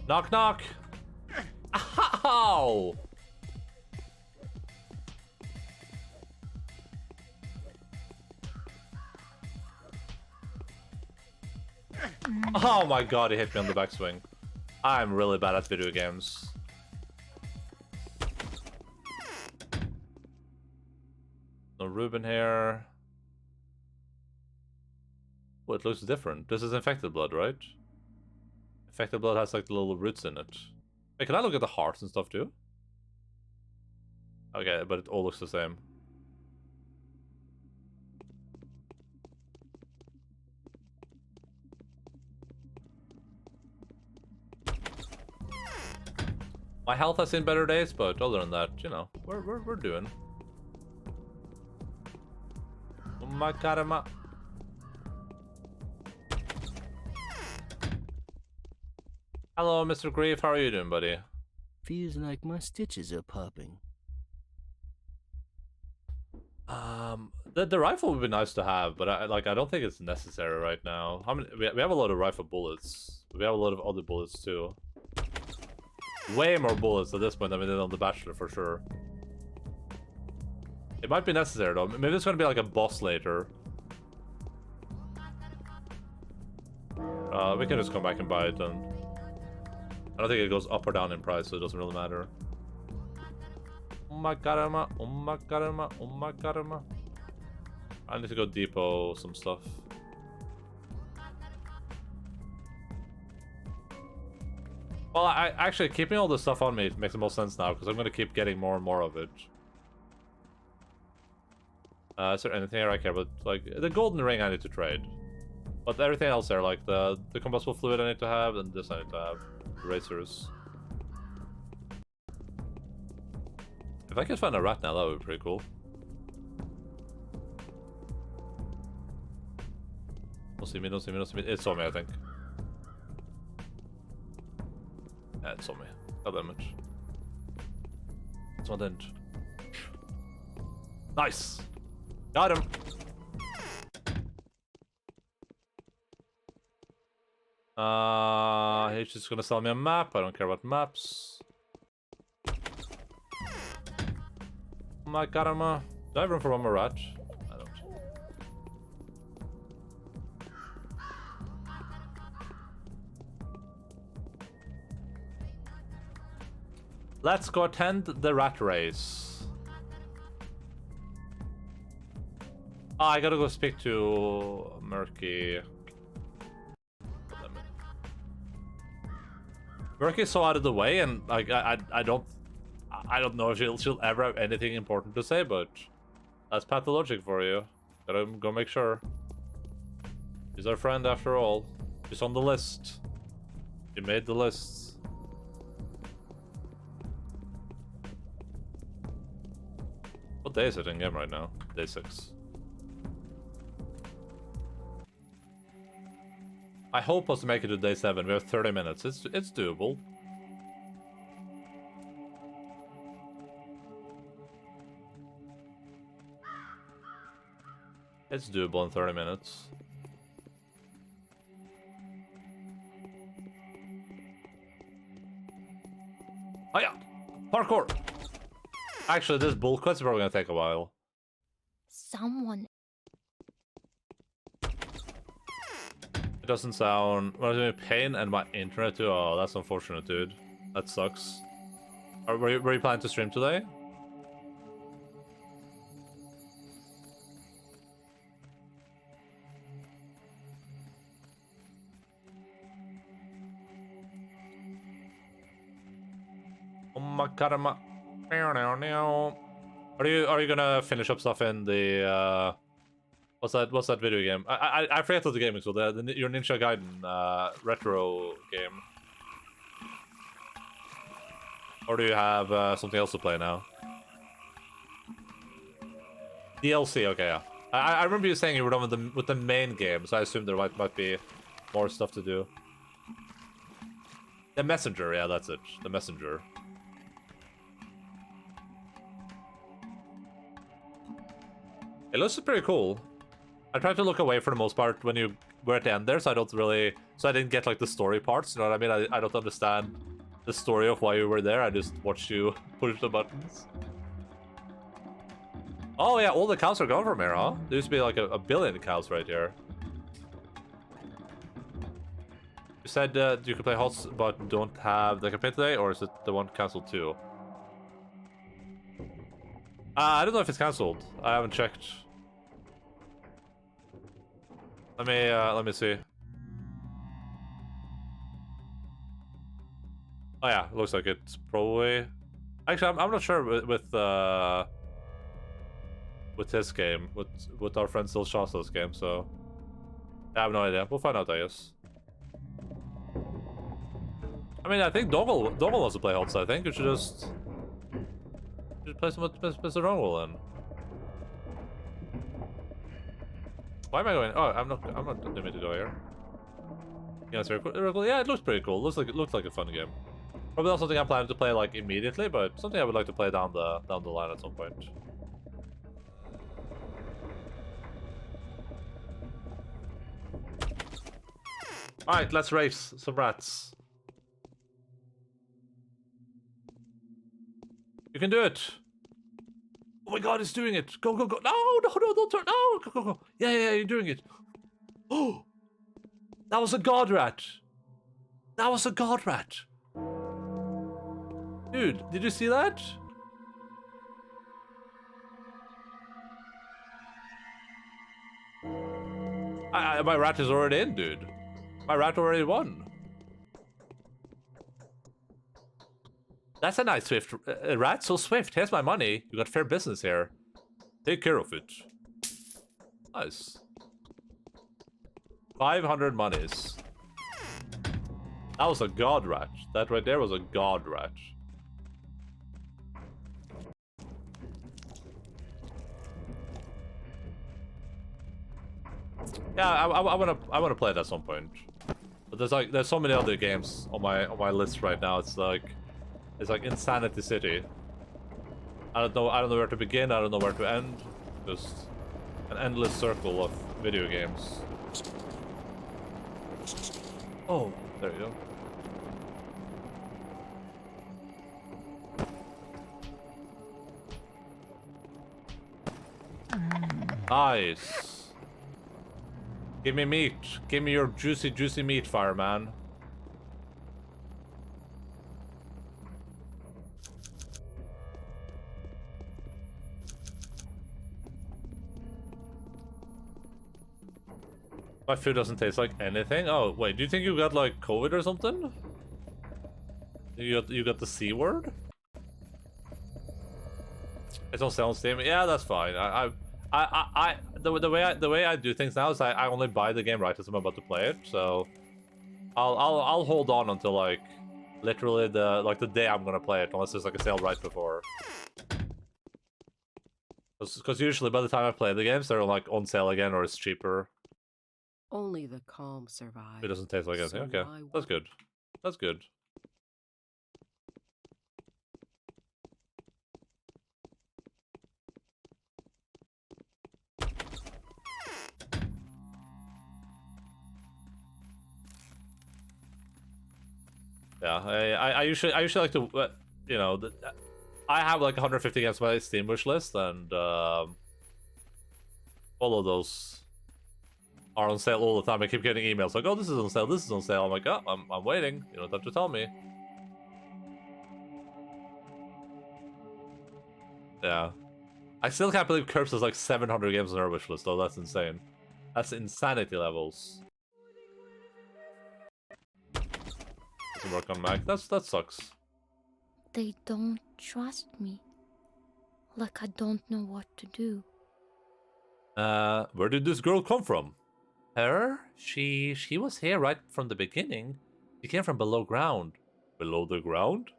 Knock, knock. Ow! Oh my god, he hit me on the backswing. I'm really bad at video games. No Ruben here. Oh, it looks different. This is infected blood, right? Infected blood has like the little roots in it. Wait, can I look at the hearts and stuff too? Okay, but it all looks the same. My health has seen better days, but other than that, you know, we're doing. Oh my god, Hello, Mr. Grief. How are you doing, buddy? Feels like my stitches are popping. The rifle would be nice to have, but I don't think it's necessary right now. How many? We have a lot of rifle bullets. We have a lot of other bullets too. Way more bullets at this point than we did on the Bachelor for sure. It might be necessary though. Maybe it's gonna be like a boss later. We can just come back and buy it then. I don't think it goes up or down in price, so it doesn't really matter. Oh my karma, oh my karma, oh my karma. I need to go depot some stuff. Well, I actually keeping all this stuff on me makes the most sense now because I'm gonna keep getting more and more of it. Is there anything here I care about? Like the golden ring I need to trade, but everything else there, like the combustible fluid I need to have, and this I need to have. Racers. If I could find a rat now, that would be pretty cool. Don't see me, don't see me, don't see me. It saw me, I think. Yeah, it saw me. God damn it. It's one didn't. Nice! Got him! He's just gonna sell me a map. I don't care about maps. Oh my karma. Do I have room for one more rat? I don't. Let's go attend the rat race. I gotta go speak to Murky. Murky's so out of the way, and like I don't know if she'll ever have anything important to say, but that's Pathologic for you. Gotta go make sure. She's our friend after all. She's on the list. She made the list. What day is it in game right now? Day 6. I hope us to make it to day 7. We have 30 minutes. It's doable. It's doable in 30 minutes. Oh yeah! Parkour! Actually, this bull quest is probably gonna take a while. Someone. It doesn't sound... Well, I'm pain and my internet too. Oh, that's unfortunate, dude. That sucks. Were you planning to stream today? Oh my karma. Are you gonna finish up stuff in the what's that video game? I forget what the game is called. Your Ninja Gaiden retro game. Or do you have something else to play now? DLC, okay, yeah. I remember you saying you were done with the main game, so I assume there might be more stuff to do. The Messenger, yeah, that's it. The Messenger. It looks pretty cool. I tried to look away for the most part when you were at the end there, so I didn't get like the story parts. You know what I mean? I don't understand the story of why you were there. I just watched you push the buttons. Oh yeah, all the cows are gone from here, huh? There used to be like a billion cows right here. You said you could play HOTS but don't have the campaign today, or is it the one cancelled too? I don't know if it's cancelled. I haven't checked. Let me see. Oh yeah, looks like it's probably. Actually, I'm not sure with this game, with our friend Still Shasta's game. So I have no idea. We'll find out, I guess. I mean, I think Dongle wants to play HOTS. I think you should just play some with Mr. Dongle then. Why am I going? Oh, I'm not limited to go here. Yeah, it's very cool. Yeah, it looks pretty cool. It looks like a fun game. Probably not something I'm planning to play like immediately, but something I would like to play down the line at some point. Alright, let's race some rats. You can do it. Oh my god, he's doing it. Go, go, go. No, no, no, don't turn. No, go, go, go. Yeah, yeah, yeah, you're doing it. Oh, that was a god rat. That was a god rat. Dude, did you see that? My rat is already in, dude. My rat already won. That's a nice swift rat. So swift. Here's my money. You got fair business here. Take care of it. Nice. 500 monies. That was a god rat. That right there was a god rat. Yeah, I wanna play it at some point. But there's so many other games on my list right now. It's like Insanity City. I don't know where to begin. I don't know where to end. Just an endless circle of video games. Oh, there you go. Nice. Give me meat. Give me your juicy, juicy meat, fireman. My food doesn't taste like anything. Oh, wait, do you think you got like COVID or something? You got the C word? It's on sale on Steam. Yeah, that's fine. The way I do things now is I only buy the game right as I'm about to play it. So I'll hold on until like literally the day I'm gonna play it, unless there's like a sale right before. Because usually by the time I play the games, they're like on sale again or it's cheaper. Only the calm survive. It doesn't taste like anything. Okay, that's good. That's good. Yeah, I usually like to, you know, I have like 150 games on my Steam wish list, and all of those are on sale all the time. I keep getting emails like, "Oh, this is on sale. This is on sale." I'm like, "Oh, I'm waiting. You don't have to tell me." Yeah, I still can't believe Curbs has like 700 games on our wish list, though. That's insane. That's insanity levels. Doesn't work on Mac. That sucks. They don't trust me. Like I don't know what to do. Where did this girl come from? Her? She was here right from the beginning. She came from below ground. Below the ground?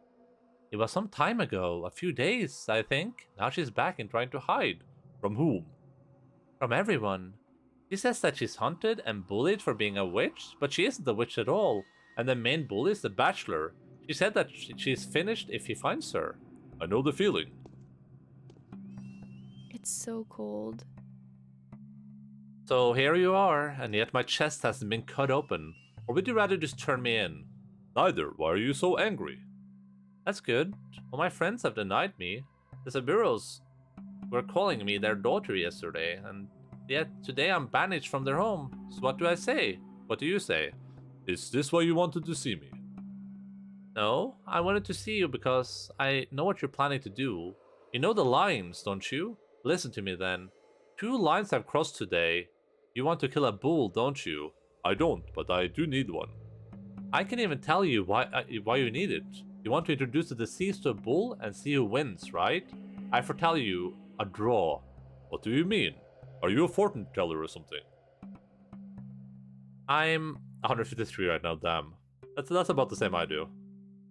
It was some time ago, a few days, I think. Now she's back and trying to hide. From whom? From everyone. She says that she's hunted and bullied for being a witch, but she isn't a witch at all. And the main bully is the bachelor. She said that she's finished if he finds her. I know the feeling. It's so cold. So here you are, and yet my chest hasn't been cut open. Or would you rather just turn me in? Neither. Why are you so angry? That's good. All my friends have denied me. The Saburos were calling me their daughter yesterday, and yet today I'm banished from their home. So what do I say? What do you say? Is this why you wanted to see me? No, I wanted to see you because I know what you're planning to do. You know the lines, don't you? Listen to me then. 2 lines have crossed today. You want to kill a bull, don't you? I don't, but I do need one. I can even tell you why you need it. You want to introduce the deceased to a bull and see who wins, right? I foretell you a draw. What do you mean? Are you a fortune teller or something? I'm 153 right now, damn. That's about the same I do.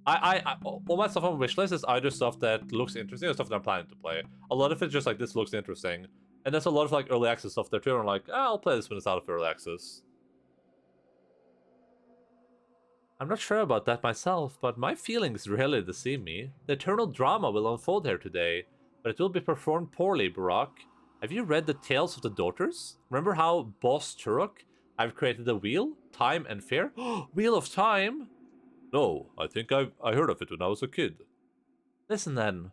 All my stuff on my wishlist is either stuff that looks interesting or stuff that I'm planning to play. A lot of it's just like, this looks interesting. And there's a lot of like early access stuff there too, and I'm like, I'll play this when it's out of early access. I'm not sure about that myself, but my feelings really deceive me. The eternal drama will unfold here today, but it will be performed poorly, Barack. Have you read the Tales of the Daughters? Remember how Boss Turok I've created a wheel, time and fear. Wheel of time? No, I think I heard of it when I was a kid. Listen then.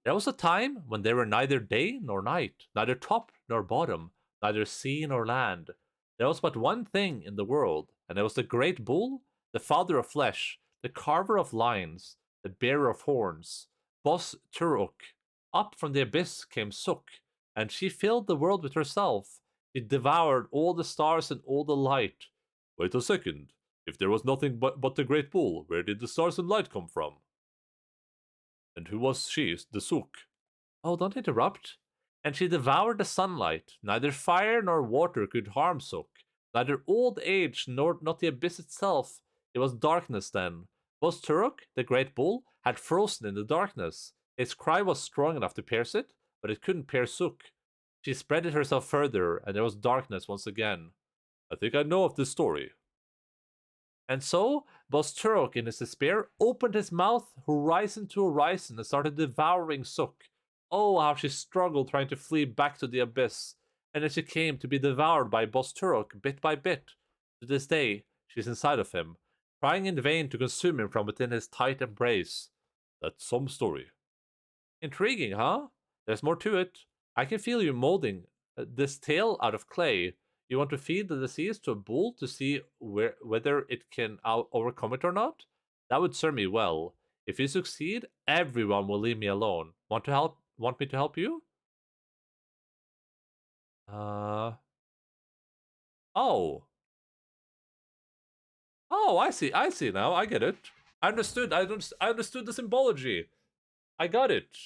There was a time when there were neither day nor night, neither top nor bottom, neither sea nor land. There was but one thing in the world, and it was the great bull, the father of flesh, the carver of lines, the bearer of horns, Bos Turuk. Up from the abyss came Suk, and she filled the world with herself. She devoured all the stars and all the light. Wait a second. If there was nothing but the great bull, where did the stars and light come from? And who was she, the Suk? Oh, don't interrupt. And she devoured the sunlight. Neither fire nor water could harm Suk. Neither old age nor not the abyss itself. It was darkness then. Bos Turuk, the great bull, had frozen in the darkness. Its cry was strong enough to pierce it, but it couldn't pierce Suk. She spread it herself further, and there was darkness once again. I think I know of this story. And so, Bos Turok, in his despair, opened his mouth horizon to horizon and started devouring Suk. Oh, how she struggled trying to flee back to the abyss. And as she came to be devoured by Bos Turok bit by bit. To this day, she's inside of him, trying in vain to consume him from within his tight embrace. That's some story. Intriguing, huh? There's more to it. I can feel you molding this tale out of clay. You want to feed the disease to a bull to see whether it can overcome it or not? That would serve me well. If you succeed, everyone will leave me alone. Want me to help you? Oh. Oh, I see now. I get it. I understood the symbology. I got it.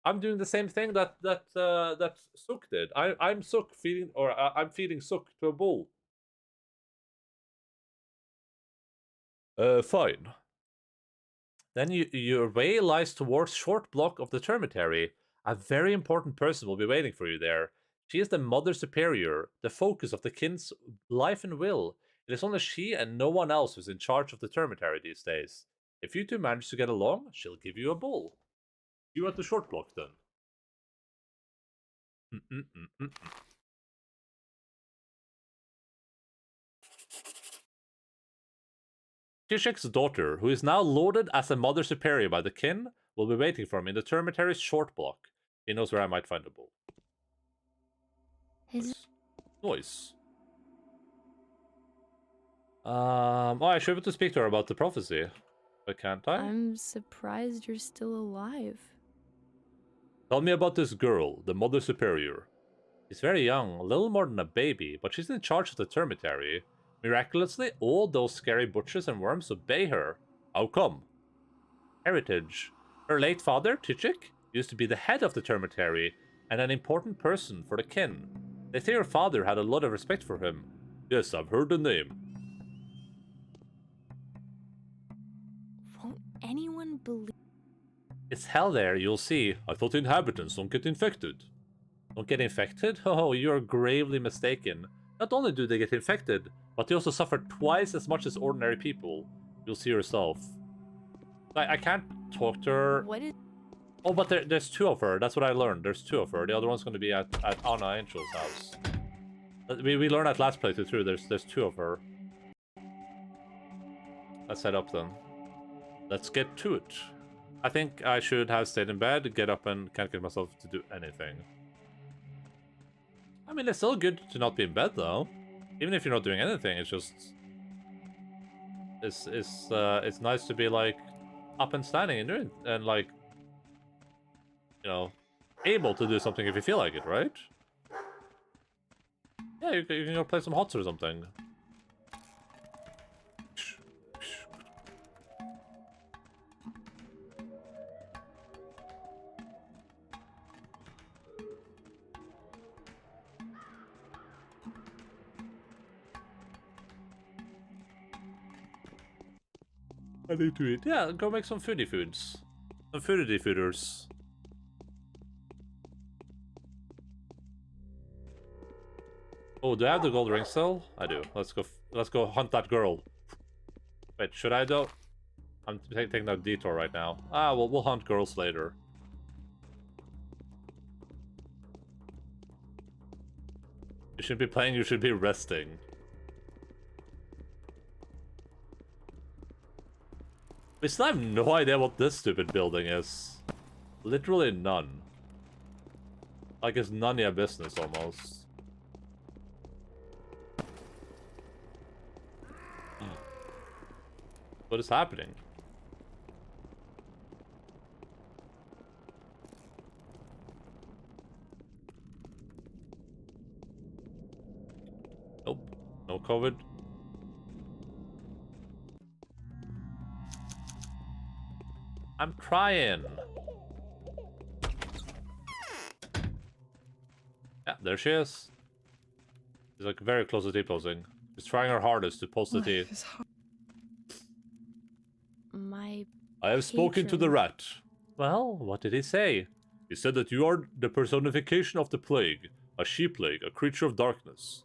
I'm doing the same thing that Suk did. I'm Suk feeding, or I'm feeding Suk to a bull. Fine. Then your way lies towards short block of the termitary. A very important person will be waiting for you there. She is the Mother Superior, the focus of the kin's life and will. It is only she and no one else who's in charge of the termitary these days. If you two manage to get along, she'll give you a bull. You at the short block then. Kishik's daughter, who is now lauded as a Mother Superior by the kin, will be waiting for me in the termitary's short block. He knows where I might find a bull. Noise. Oh, I should be able to speak to her about the prophecy. But can't I? I'm surprised you're still alive. Tell me about this girl, the Mother Superior. She's very young, a little more than a baby, but she's in charge of the termitary. Miraculously, all those scary butchers and worms obey her. How come? Heritage. Her late father, Tichik, used to be the head of the termitary and an important person for the kin. They say her father had a lot of respect for him. Yes, I've heard the name. Won't anyone believe? It's hell there, you'll see. I thought the inhabitants don't get infected. Don't get infected? Oh, you're gravely mistaken. Not only do they get infected, but they also suffer twice as much as ordinary people. You'll see yourself. I can't talk to her. What is... Oh, but there's two of her. That's what I learned. There's two of her. The other one's going to be at Anna Angel's house. We learned at last playthrough too. There's two of her. Let's head up then. Let's get to it. I think I should have stayed in bed, get up, and can't get myself to do anything. I mean, it's still good to not be in bed though. Even if you're not doing anything, it's just... It's nice to be like up and standing and doing, and like, you know, able to do something if you feel like it, right? Yeah, you can go play some HOTS or something. I need to eat. Yeah, go make some foodie foods. Some foodie fooders. Oh, do I have the gold ring still? I do. Let's go hunt that girl. Wait, should I though? I'm taking that detour right now. Ah, well, we'll hunt girls later. You shouldn't be playing, you should be resting. We still have no idea what this stupid building is. Literally none. Like it's none of your business, almost. What is happening? Nope. No COVID. I'm trying. Yeah, there she is. She's like very close to T-posing. She's trying her hardest to post the T. My I have spoken to the rat. Well, what did he say? He said that you are the personification of the plague. A she-plague, a creature of darkness.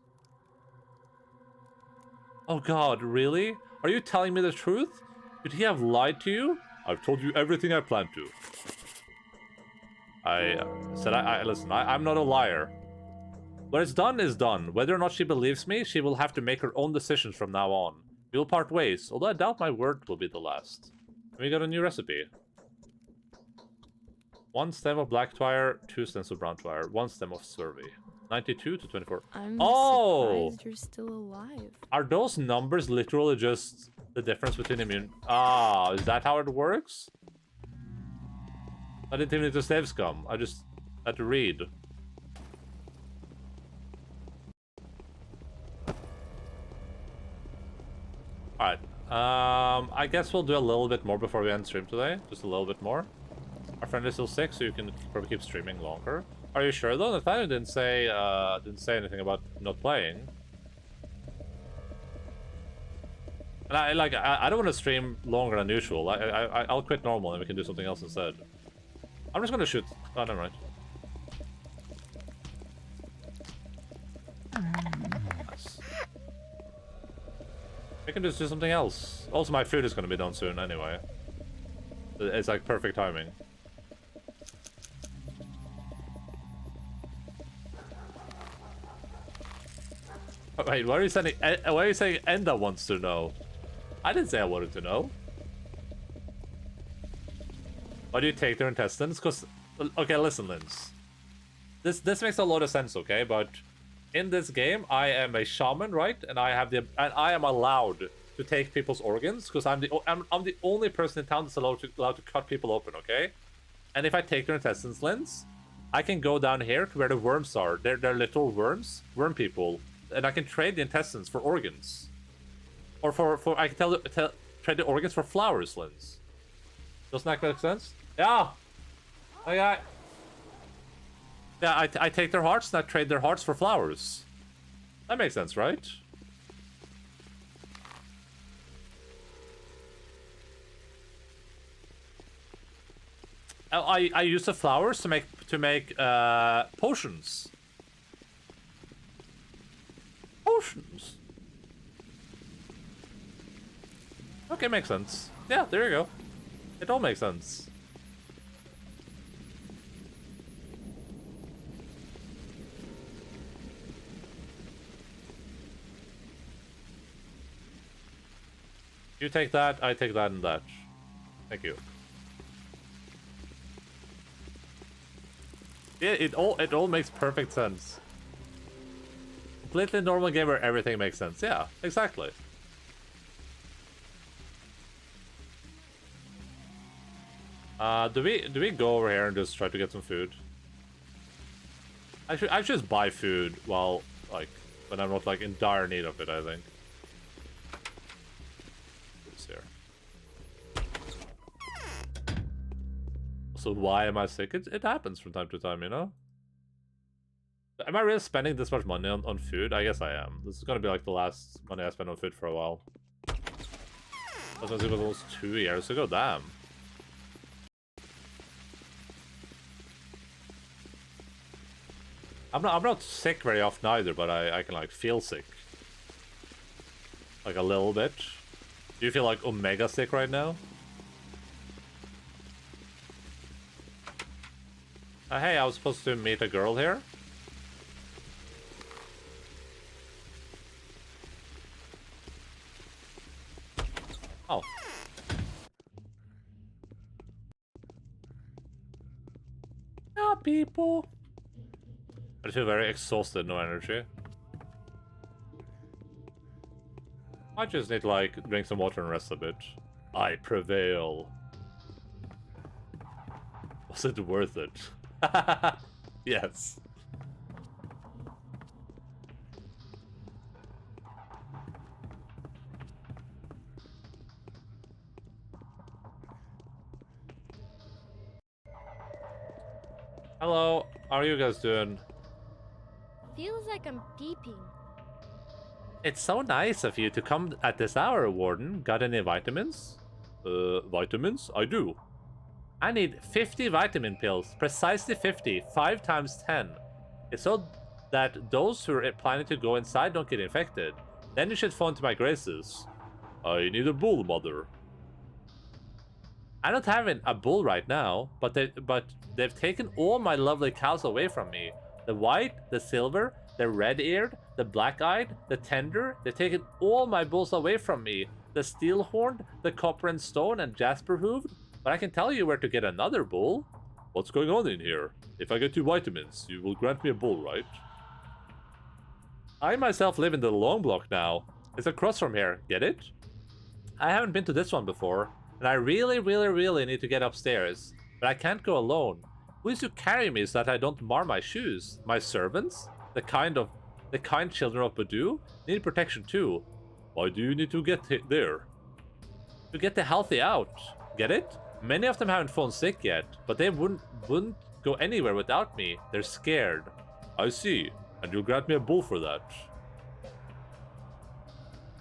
Oh god, really? Are you telling me the truth? Could he have lied to you? I've told you everything I planned to. I said, listen, I'm not a liar. What is done is done. Whether or not she believes me, she will have to make her own decisions from now on. We will part ways, although I doubt my word will be the last. We got a new recipe. 1 stem of black twire, 2 stems of brown twire, 1 stem of scurvy. 92 to 24. I'm surprised you're still alive. Are those numbers literally just the difference between immune? Ah, is that how it works? I didn't even need to save scum. I just had to read. Alright. I guess we'll do a little bit more before we end stream today. Just a little bit more. Our friend is still sick, so you can probably keep streaming longer. Are you sure though? Nathaniel didn't say anything about not playing. And I don't want to stream longer than usual. I'll quit normal and we can do something else instead. I'm just gonna shoot. Oh, never mind. Nice. We can just do something else. Also, my food is gonna be done soon anyway. It's like perfect timing. Oh, wait, why are you saying Enda wants to know? I didn't say I wanted to know. Why do you take their intestines? Because, okay, listen, Linz. This makes a lot of sense, okay? But in this game, I am a shaman, right? And I am allowed to take people's organs because I'm the only person in town that's allowed to cut people open, okay? And if I take their intestines, Linz, I can go down here to where the worms are. They're little worms, worm people, and I can trade the intestines for organs, or I can trade the organs for flowers, Linz. Doesn't that make sense? Yeah. Okay. Yeah, I take their hearts and I trade their hearts for flowers. That makes sense, right? I use the flowers to make potions. Potions. Okay, makes sense. Yeah, there you go. It all makes sense. You take that, I take that and that. Thank you. Yeah, it all makes perfect sense. Completely normal game where everything makes sense. Yeah, exactly. Do we go over here and just try to get some food? I should just buy food while when I'm not like in dire need of it, I think. What's here? So why am I sick? It happens from time to time, you know? Am I really spending this much money on food? I guess I am. This is gonna be like the last money I spent on food for a while. That was almost 2 years ago, damn. I'm not sick very often either, but I can like feel sick. Like a little bit. Do you feel like omega sick right now? Hey, I was supposed to meet a girl here. Oh. people. I feel very exhausted, no energy. I just need to, like, drink some water and rest a bit. I prevail. Was it worth it? Yes. Hello, how are you guys doing? Feels like I'm peeping. It's so nice of you to come at this hour, Warden. Got any vitamins? Vitamins? I do. I need 50 vitamin pills. Precisely 50. 5 times 10. It's so that those who are planning to go inside don't get infected. Then you should fall into my graces. I need a bull, mother. I don't have a bull right now, but they've taken all my lovely cows away from me. The white, the silver, the red-eared, the black-eyed, the tender. They've taken all my bulls away from me. The steel-horned, the copper and stone, and jasper-hooved. But I can tell you where to get another bull. What's going on in here? If I get 2 vitamins, you will grant me a bull, right? I myself live in the long block now. It's across from here. Get it? I haven't been to this one before. And I really, really, really need to get upstairs. But I can't go alone. Who is to carry me so that I don't mar my shoes? My servants? The kind children of Badu? Need protection too. Why do you need to get there? To get the healthy out. Get it? Many of them haven't fallen sick yet, but they wouldn't go anywhere without me. They're scared. I see. And you'll grant me a bull for that.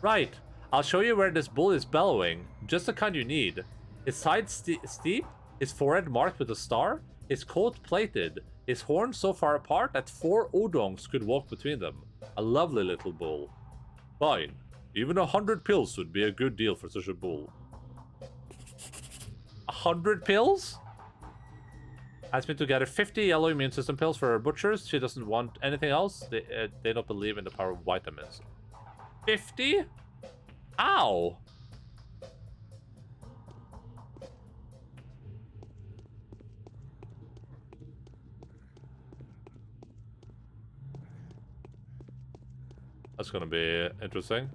Right. I'll show you where this bull is bellowing. Just the kind you need. His side steep, his forehead marked with a star, his coat plated, his horns so far apart that 4 odongs could walk between them. A lovely little bull. Fine. Even 100 pills would be a good deal for such a bull. 100 pills? Asked me to gather 50 yellow immune system pills for her butchers. She doesn't want anything else. They don't believe in the power of vitamins. 50? Ow! That's gonna be interesting.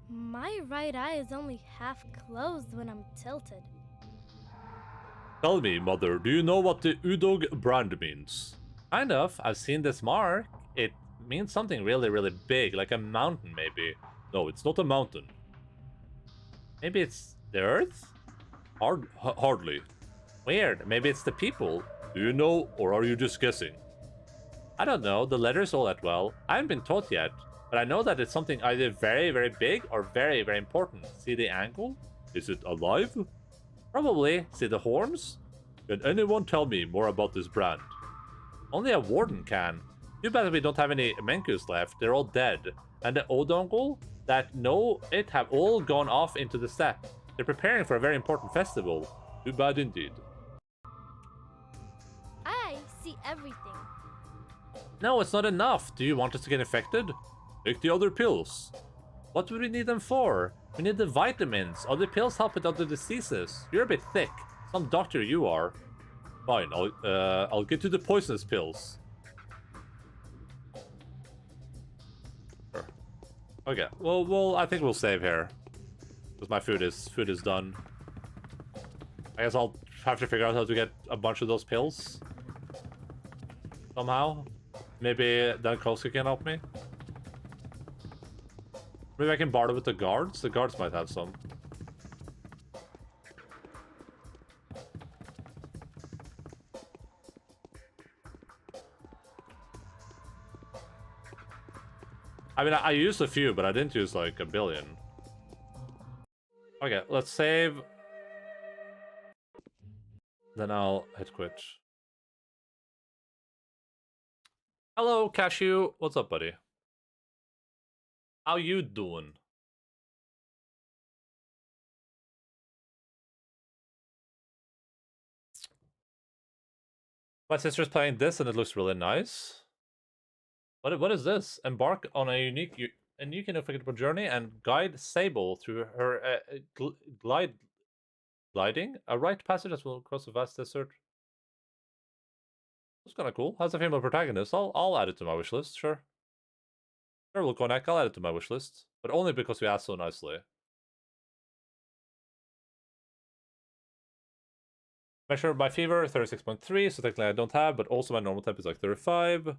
My right eye is only half closed when I'm tilted. Tell me, mother, do you know what the Udog brand means? Kind of. I've seen this mark. It means something really, really big, like a mountain, maybe. No, it's not a mountain. Maybe it's the Earth? Hardly. Weird. Maybe it's the people. Do you know, or are you just guessing? I don't know. The letters all that well. I haven't been taught yet, but I know that it's something either very, very big or very, very important. See the angle? Is it alive? Probably. See the horns? Can anyone tell me more about this brand? Only a warden can. Too bad we don't have any Menkus left. They're all dead. And the Odongle that know it have all gone off into the steppe. They're preparing for a very important festival. Too bad indeed. I see everything. No, it's not enough. Do you want us to get infected? Take the other pills. What would we need them for? We need the vitamins. Other pills help with other diseases. You're a bit thick. Some doctor you are. Fine, I'll get to the poisonous pills. Sure. Okay, well, I think we'll save here. Because my food is done. I guess I'll have to figure out how to get a bunch of those pills. Somehow. Maybe Dankovsky can help me. Maybe I can barter with the guards? The guards might have some. I mean, I used a few, but I didn't use like a billion. Okay, let's save. Then I'll hit quit. Hello, Cashew. What's up, buddy? How you doing? My sister's playing this and it looks really nice. What is this? Embark on a unique and unforgettable journey and guide Sable through her gliding. A right passage that will cross a vast desert. That's kind of cool. Has a female protagonist. I'll add it to my wish list. Sure. Sure, we'll connect. I'll add it to my wish list, but only because we asked so nicely. Measure my fever 36.3, so technically I don't have, but also my normal temp is like 35. Your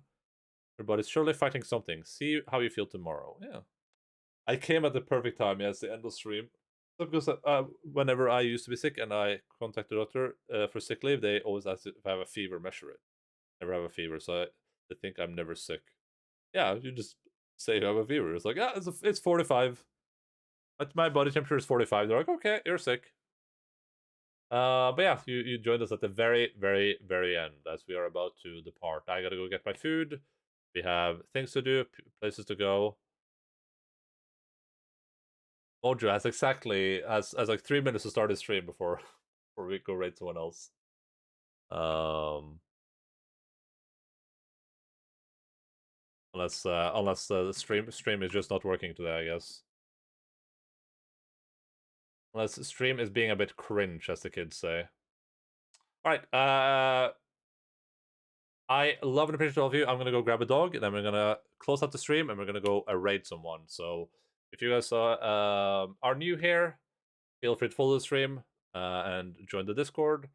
body's surely fighting something. See how you feel tomorrow. Yeah. I came at the perfect time. Yes, the end of stream. Because whenever I used to be sick and I contact the doctor for sick leave, they always ask if I have a fever, measure it. Never have a fever, so they think I'm never sick. Yeah, you just say you have a fever. It's like, yeah, it's 45. But my body temperature is 45. They're like, okay, you're sick. But yeah, you joined us at the very, very, very end as we are about to depart. I gotta go get my food. We have things to do, places to go. Mojo has exactly has like 3 minutes to start his stream before we go raid someone else. Unless the stream is just not working today, I guess. Unless the stream is being a bit cringe, as the kids say. Alright, I love and appreciate all of you. I'm gonna go grab a dog, and then we're gonna close out the stream, and we're gonna go raid someone. So if you guys are new here, feel free to follow the stream and join the Discord.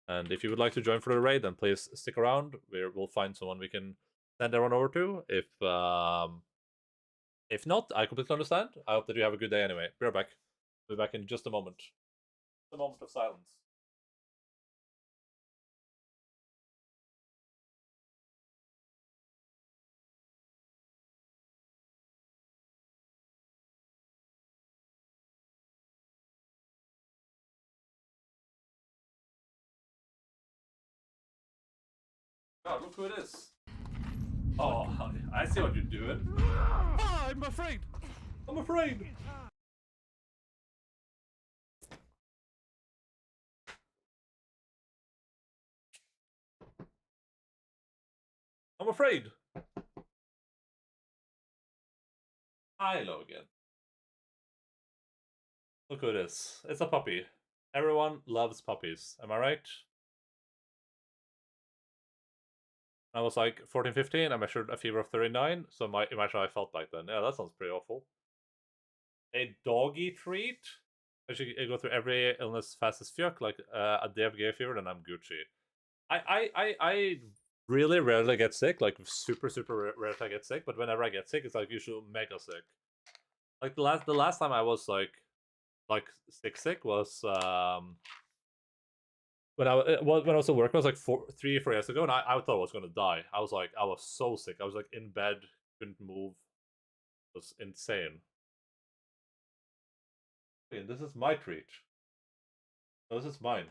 And if you would like to join for the raid, then please stick around. We'll find someone we can send everyone over to. If not, I completely understand. I hope that you have a good day anyway. Be right back. We'll be back in just a moment. A moment of silence. God, look who it is. Oh, I see what you're doing. Ah, I'm afraid. I'm afraid. I'm afraid. Hi, Logan. Look who it is. It's a puppy. Everyone loves puppies. Am I right? I was like 14, 15. I measured a fever of 39. So imagine how I felt back then. Yeah, that sounds pretty awful. A doggy treat? I should go through every illness fast as fuck, like a day of gay fever, then I'm Gucci. I really rarely get sick, like super rare to get sick. But whenever I get sick, it's like usually mega sick. Like the last time I was like sick was when I was at work. I was like 3 or 4 years ago, and I thought I was gonna die. I was so sick. I was like in bed, couldn't move. It was insane. Okay, this is my treat. No, this is mine.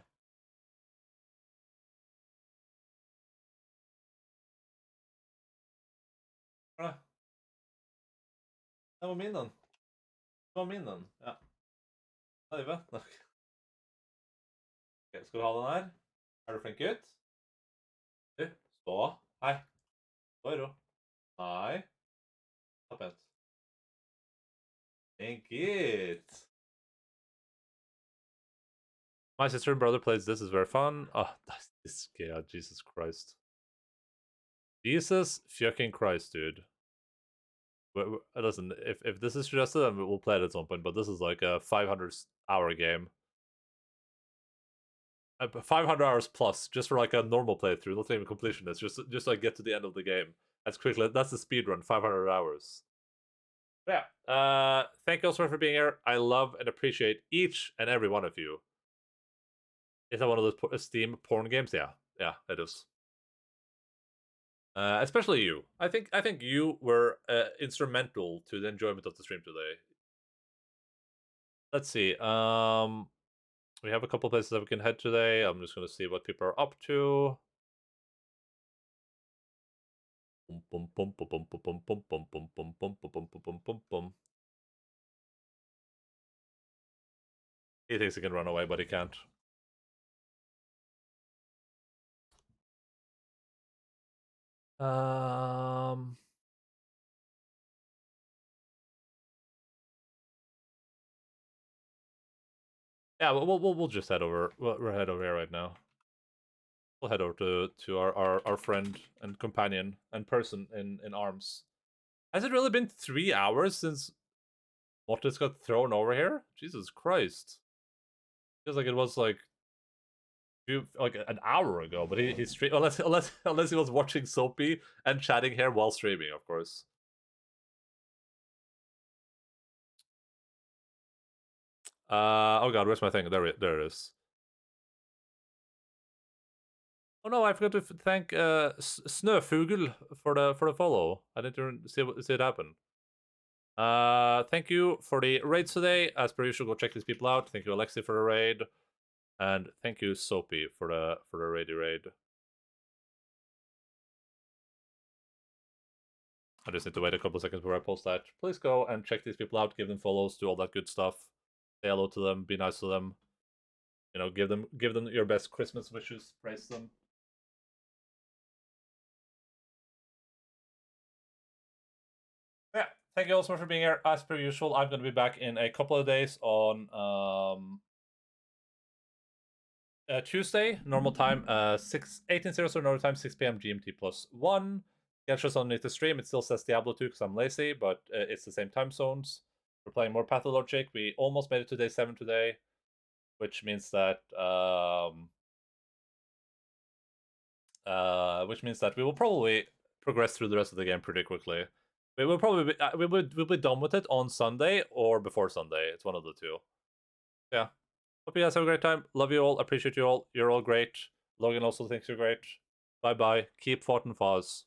Det var minnen. Det var minnen, ja. Live. Okay. Ok, skal du ha den her? Er du flink gutt? Du, stå. Hei. Stå i ro. Nei. Ta pent. Flink gutt. My sister and brother plays this. Is very fun. Oh, this yeah, Jesus Christ. Jesus fucking Christ, dude. Listen, if this is suggested, then we'll play it at some point, but this is like a 500-hour game. 500 hours plus, just for like a normal playthrough, not even completion. It's just like get to the end of the game. That's quickly. That's the speed run, 500 hours. But yeah, thank you also for being here. I love and appreciate each and every one of you. Is that one of those Steam porn games? Yeah, it is. Especially you. I think you were instrumental to the enjoyment of the stream today. Let's see. We have a couple places that we can head today. I'm just gonna see what people are up to. He thinks he can run away, but he can't. Yeah, we'll just head over. We'll head over here right now. we'll head over to our friend and companion and person in arms. Has it really been 3 hours since Mortis got thrown over here? Jesus Christ. Feels like it was like an hour ago, but he streamed unless he was watching Soapy and chatting here while streaming, of course. Oh god, where's my thing? There it is. Oh no, I forgot to thank Snøfugl for the follow. I didn't even see it happen. Thank you for the raids today. As per usual, go check these people out. Thank you, Alexi, for the raid, and thank you, Soapy, for the raid. I just need to wait a couple of seconds before I post that. Please go and check these people out. Give them follows. Do all that good stuff. Say hello to them. Be nice to them. You know, give them your best Christmas wishes. Praise them. Yeah, thank you all so much for being here. As per usual, I'm going to be back in a couple of days on Tuesday, normal time, 18:00 normal time, 6 p.m. GMT +1. Catch us underneath the stream. It still says Diablo 2 because I'm lazy, but it's the same time zones. We're playing more Pathologic. We almost made it to day 7 today, which means that we will probably progress through the rest of the game pretty quickly. We will probably be, we'll be done with it on Sunday or before Sunday. It's one of the two. Yeah. Hope you guys have a great time. Love you all. Appreciate you all. You're all great. Logan also thinks you're great. Bye bye. Keep fighting, Foz.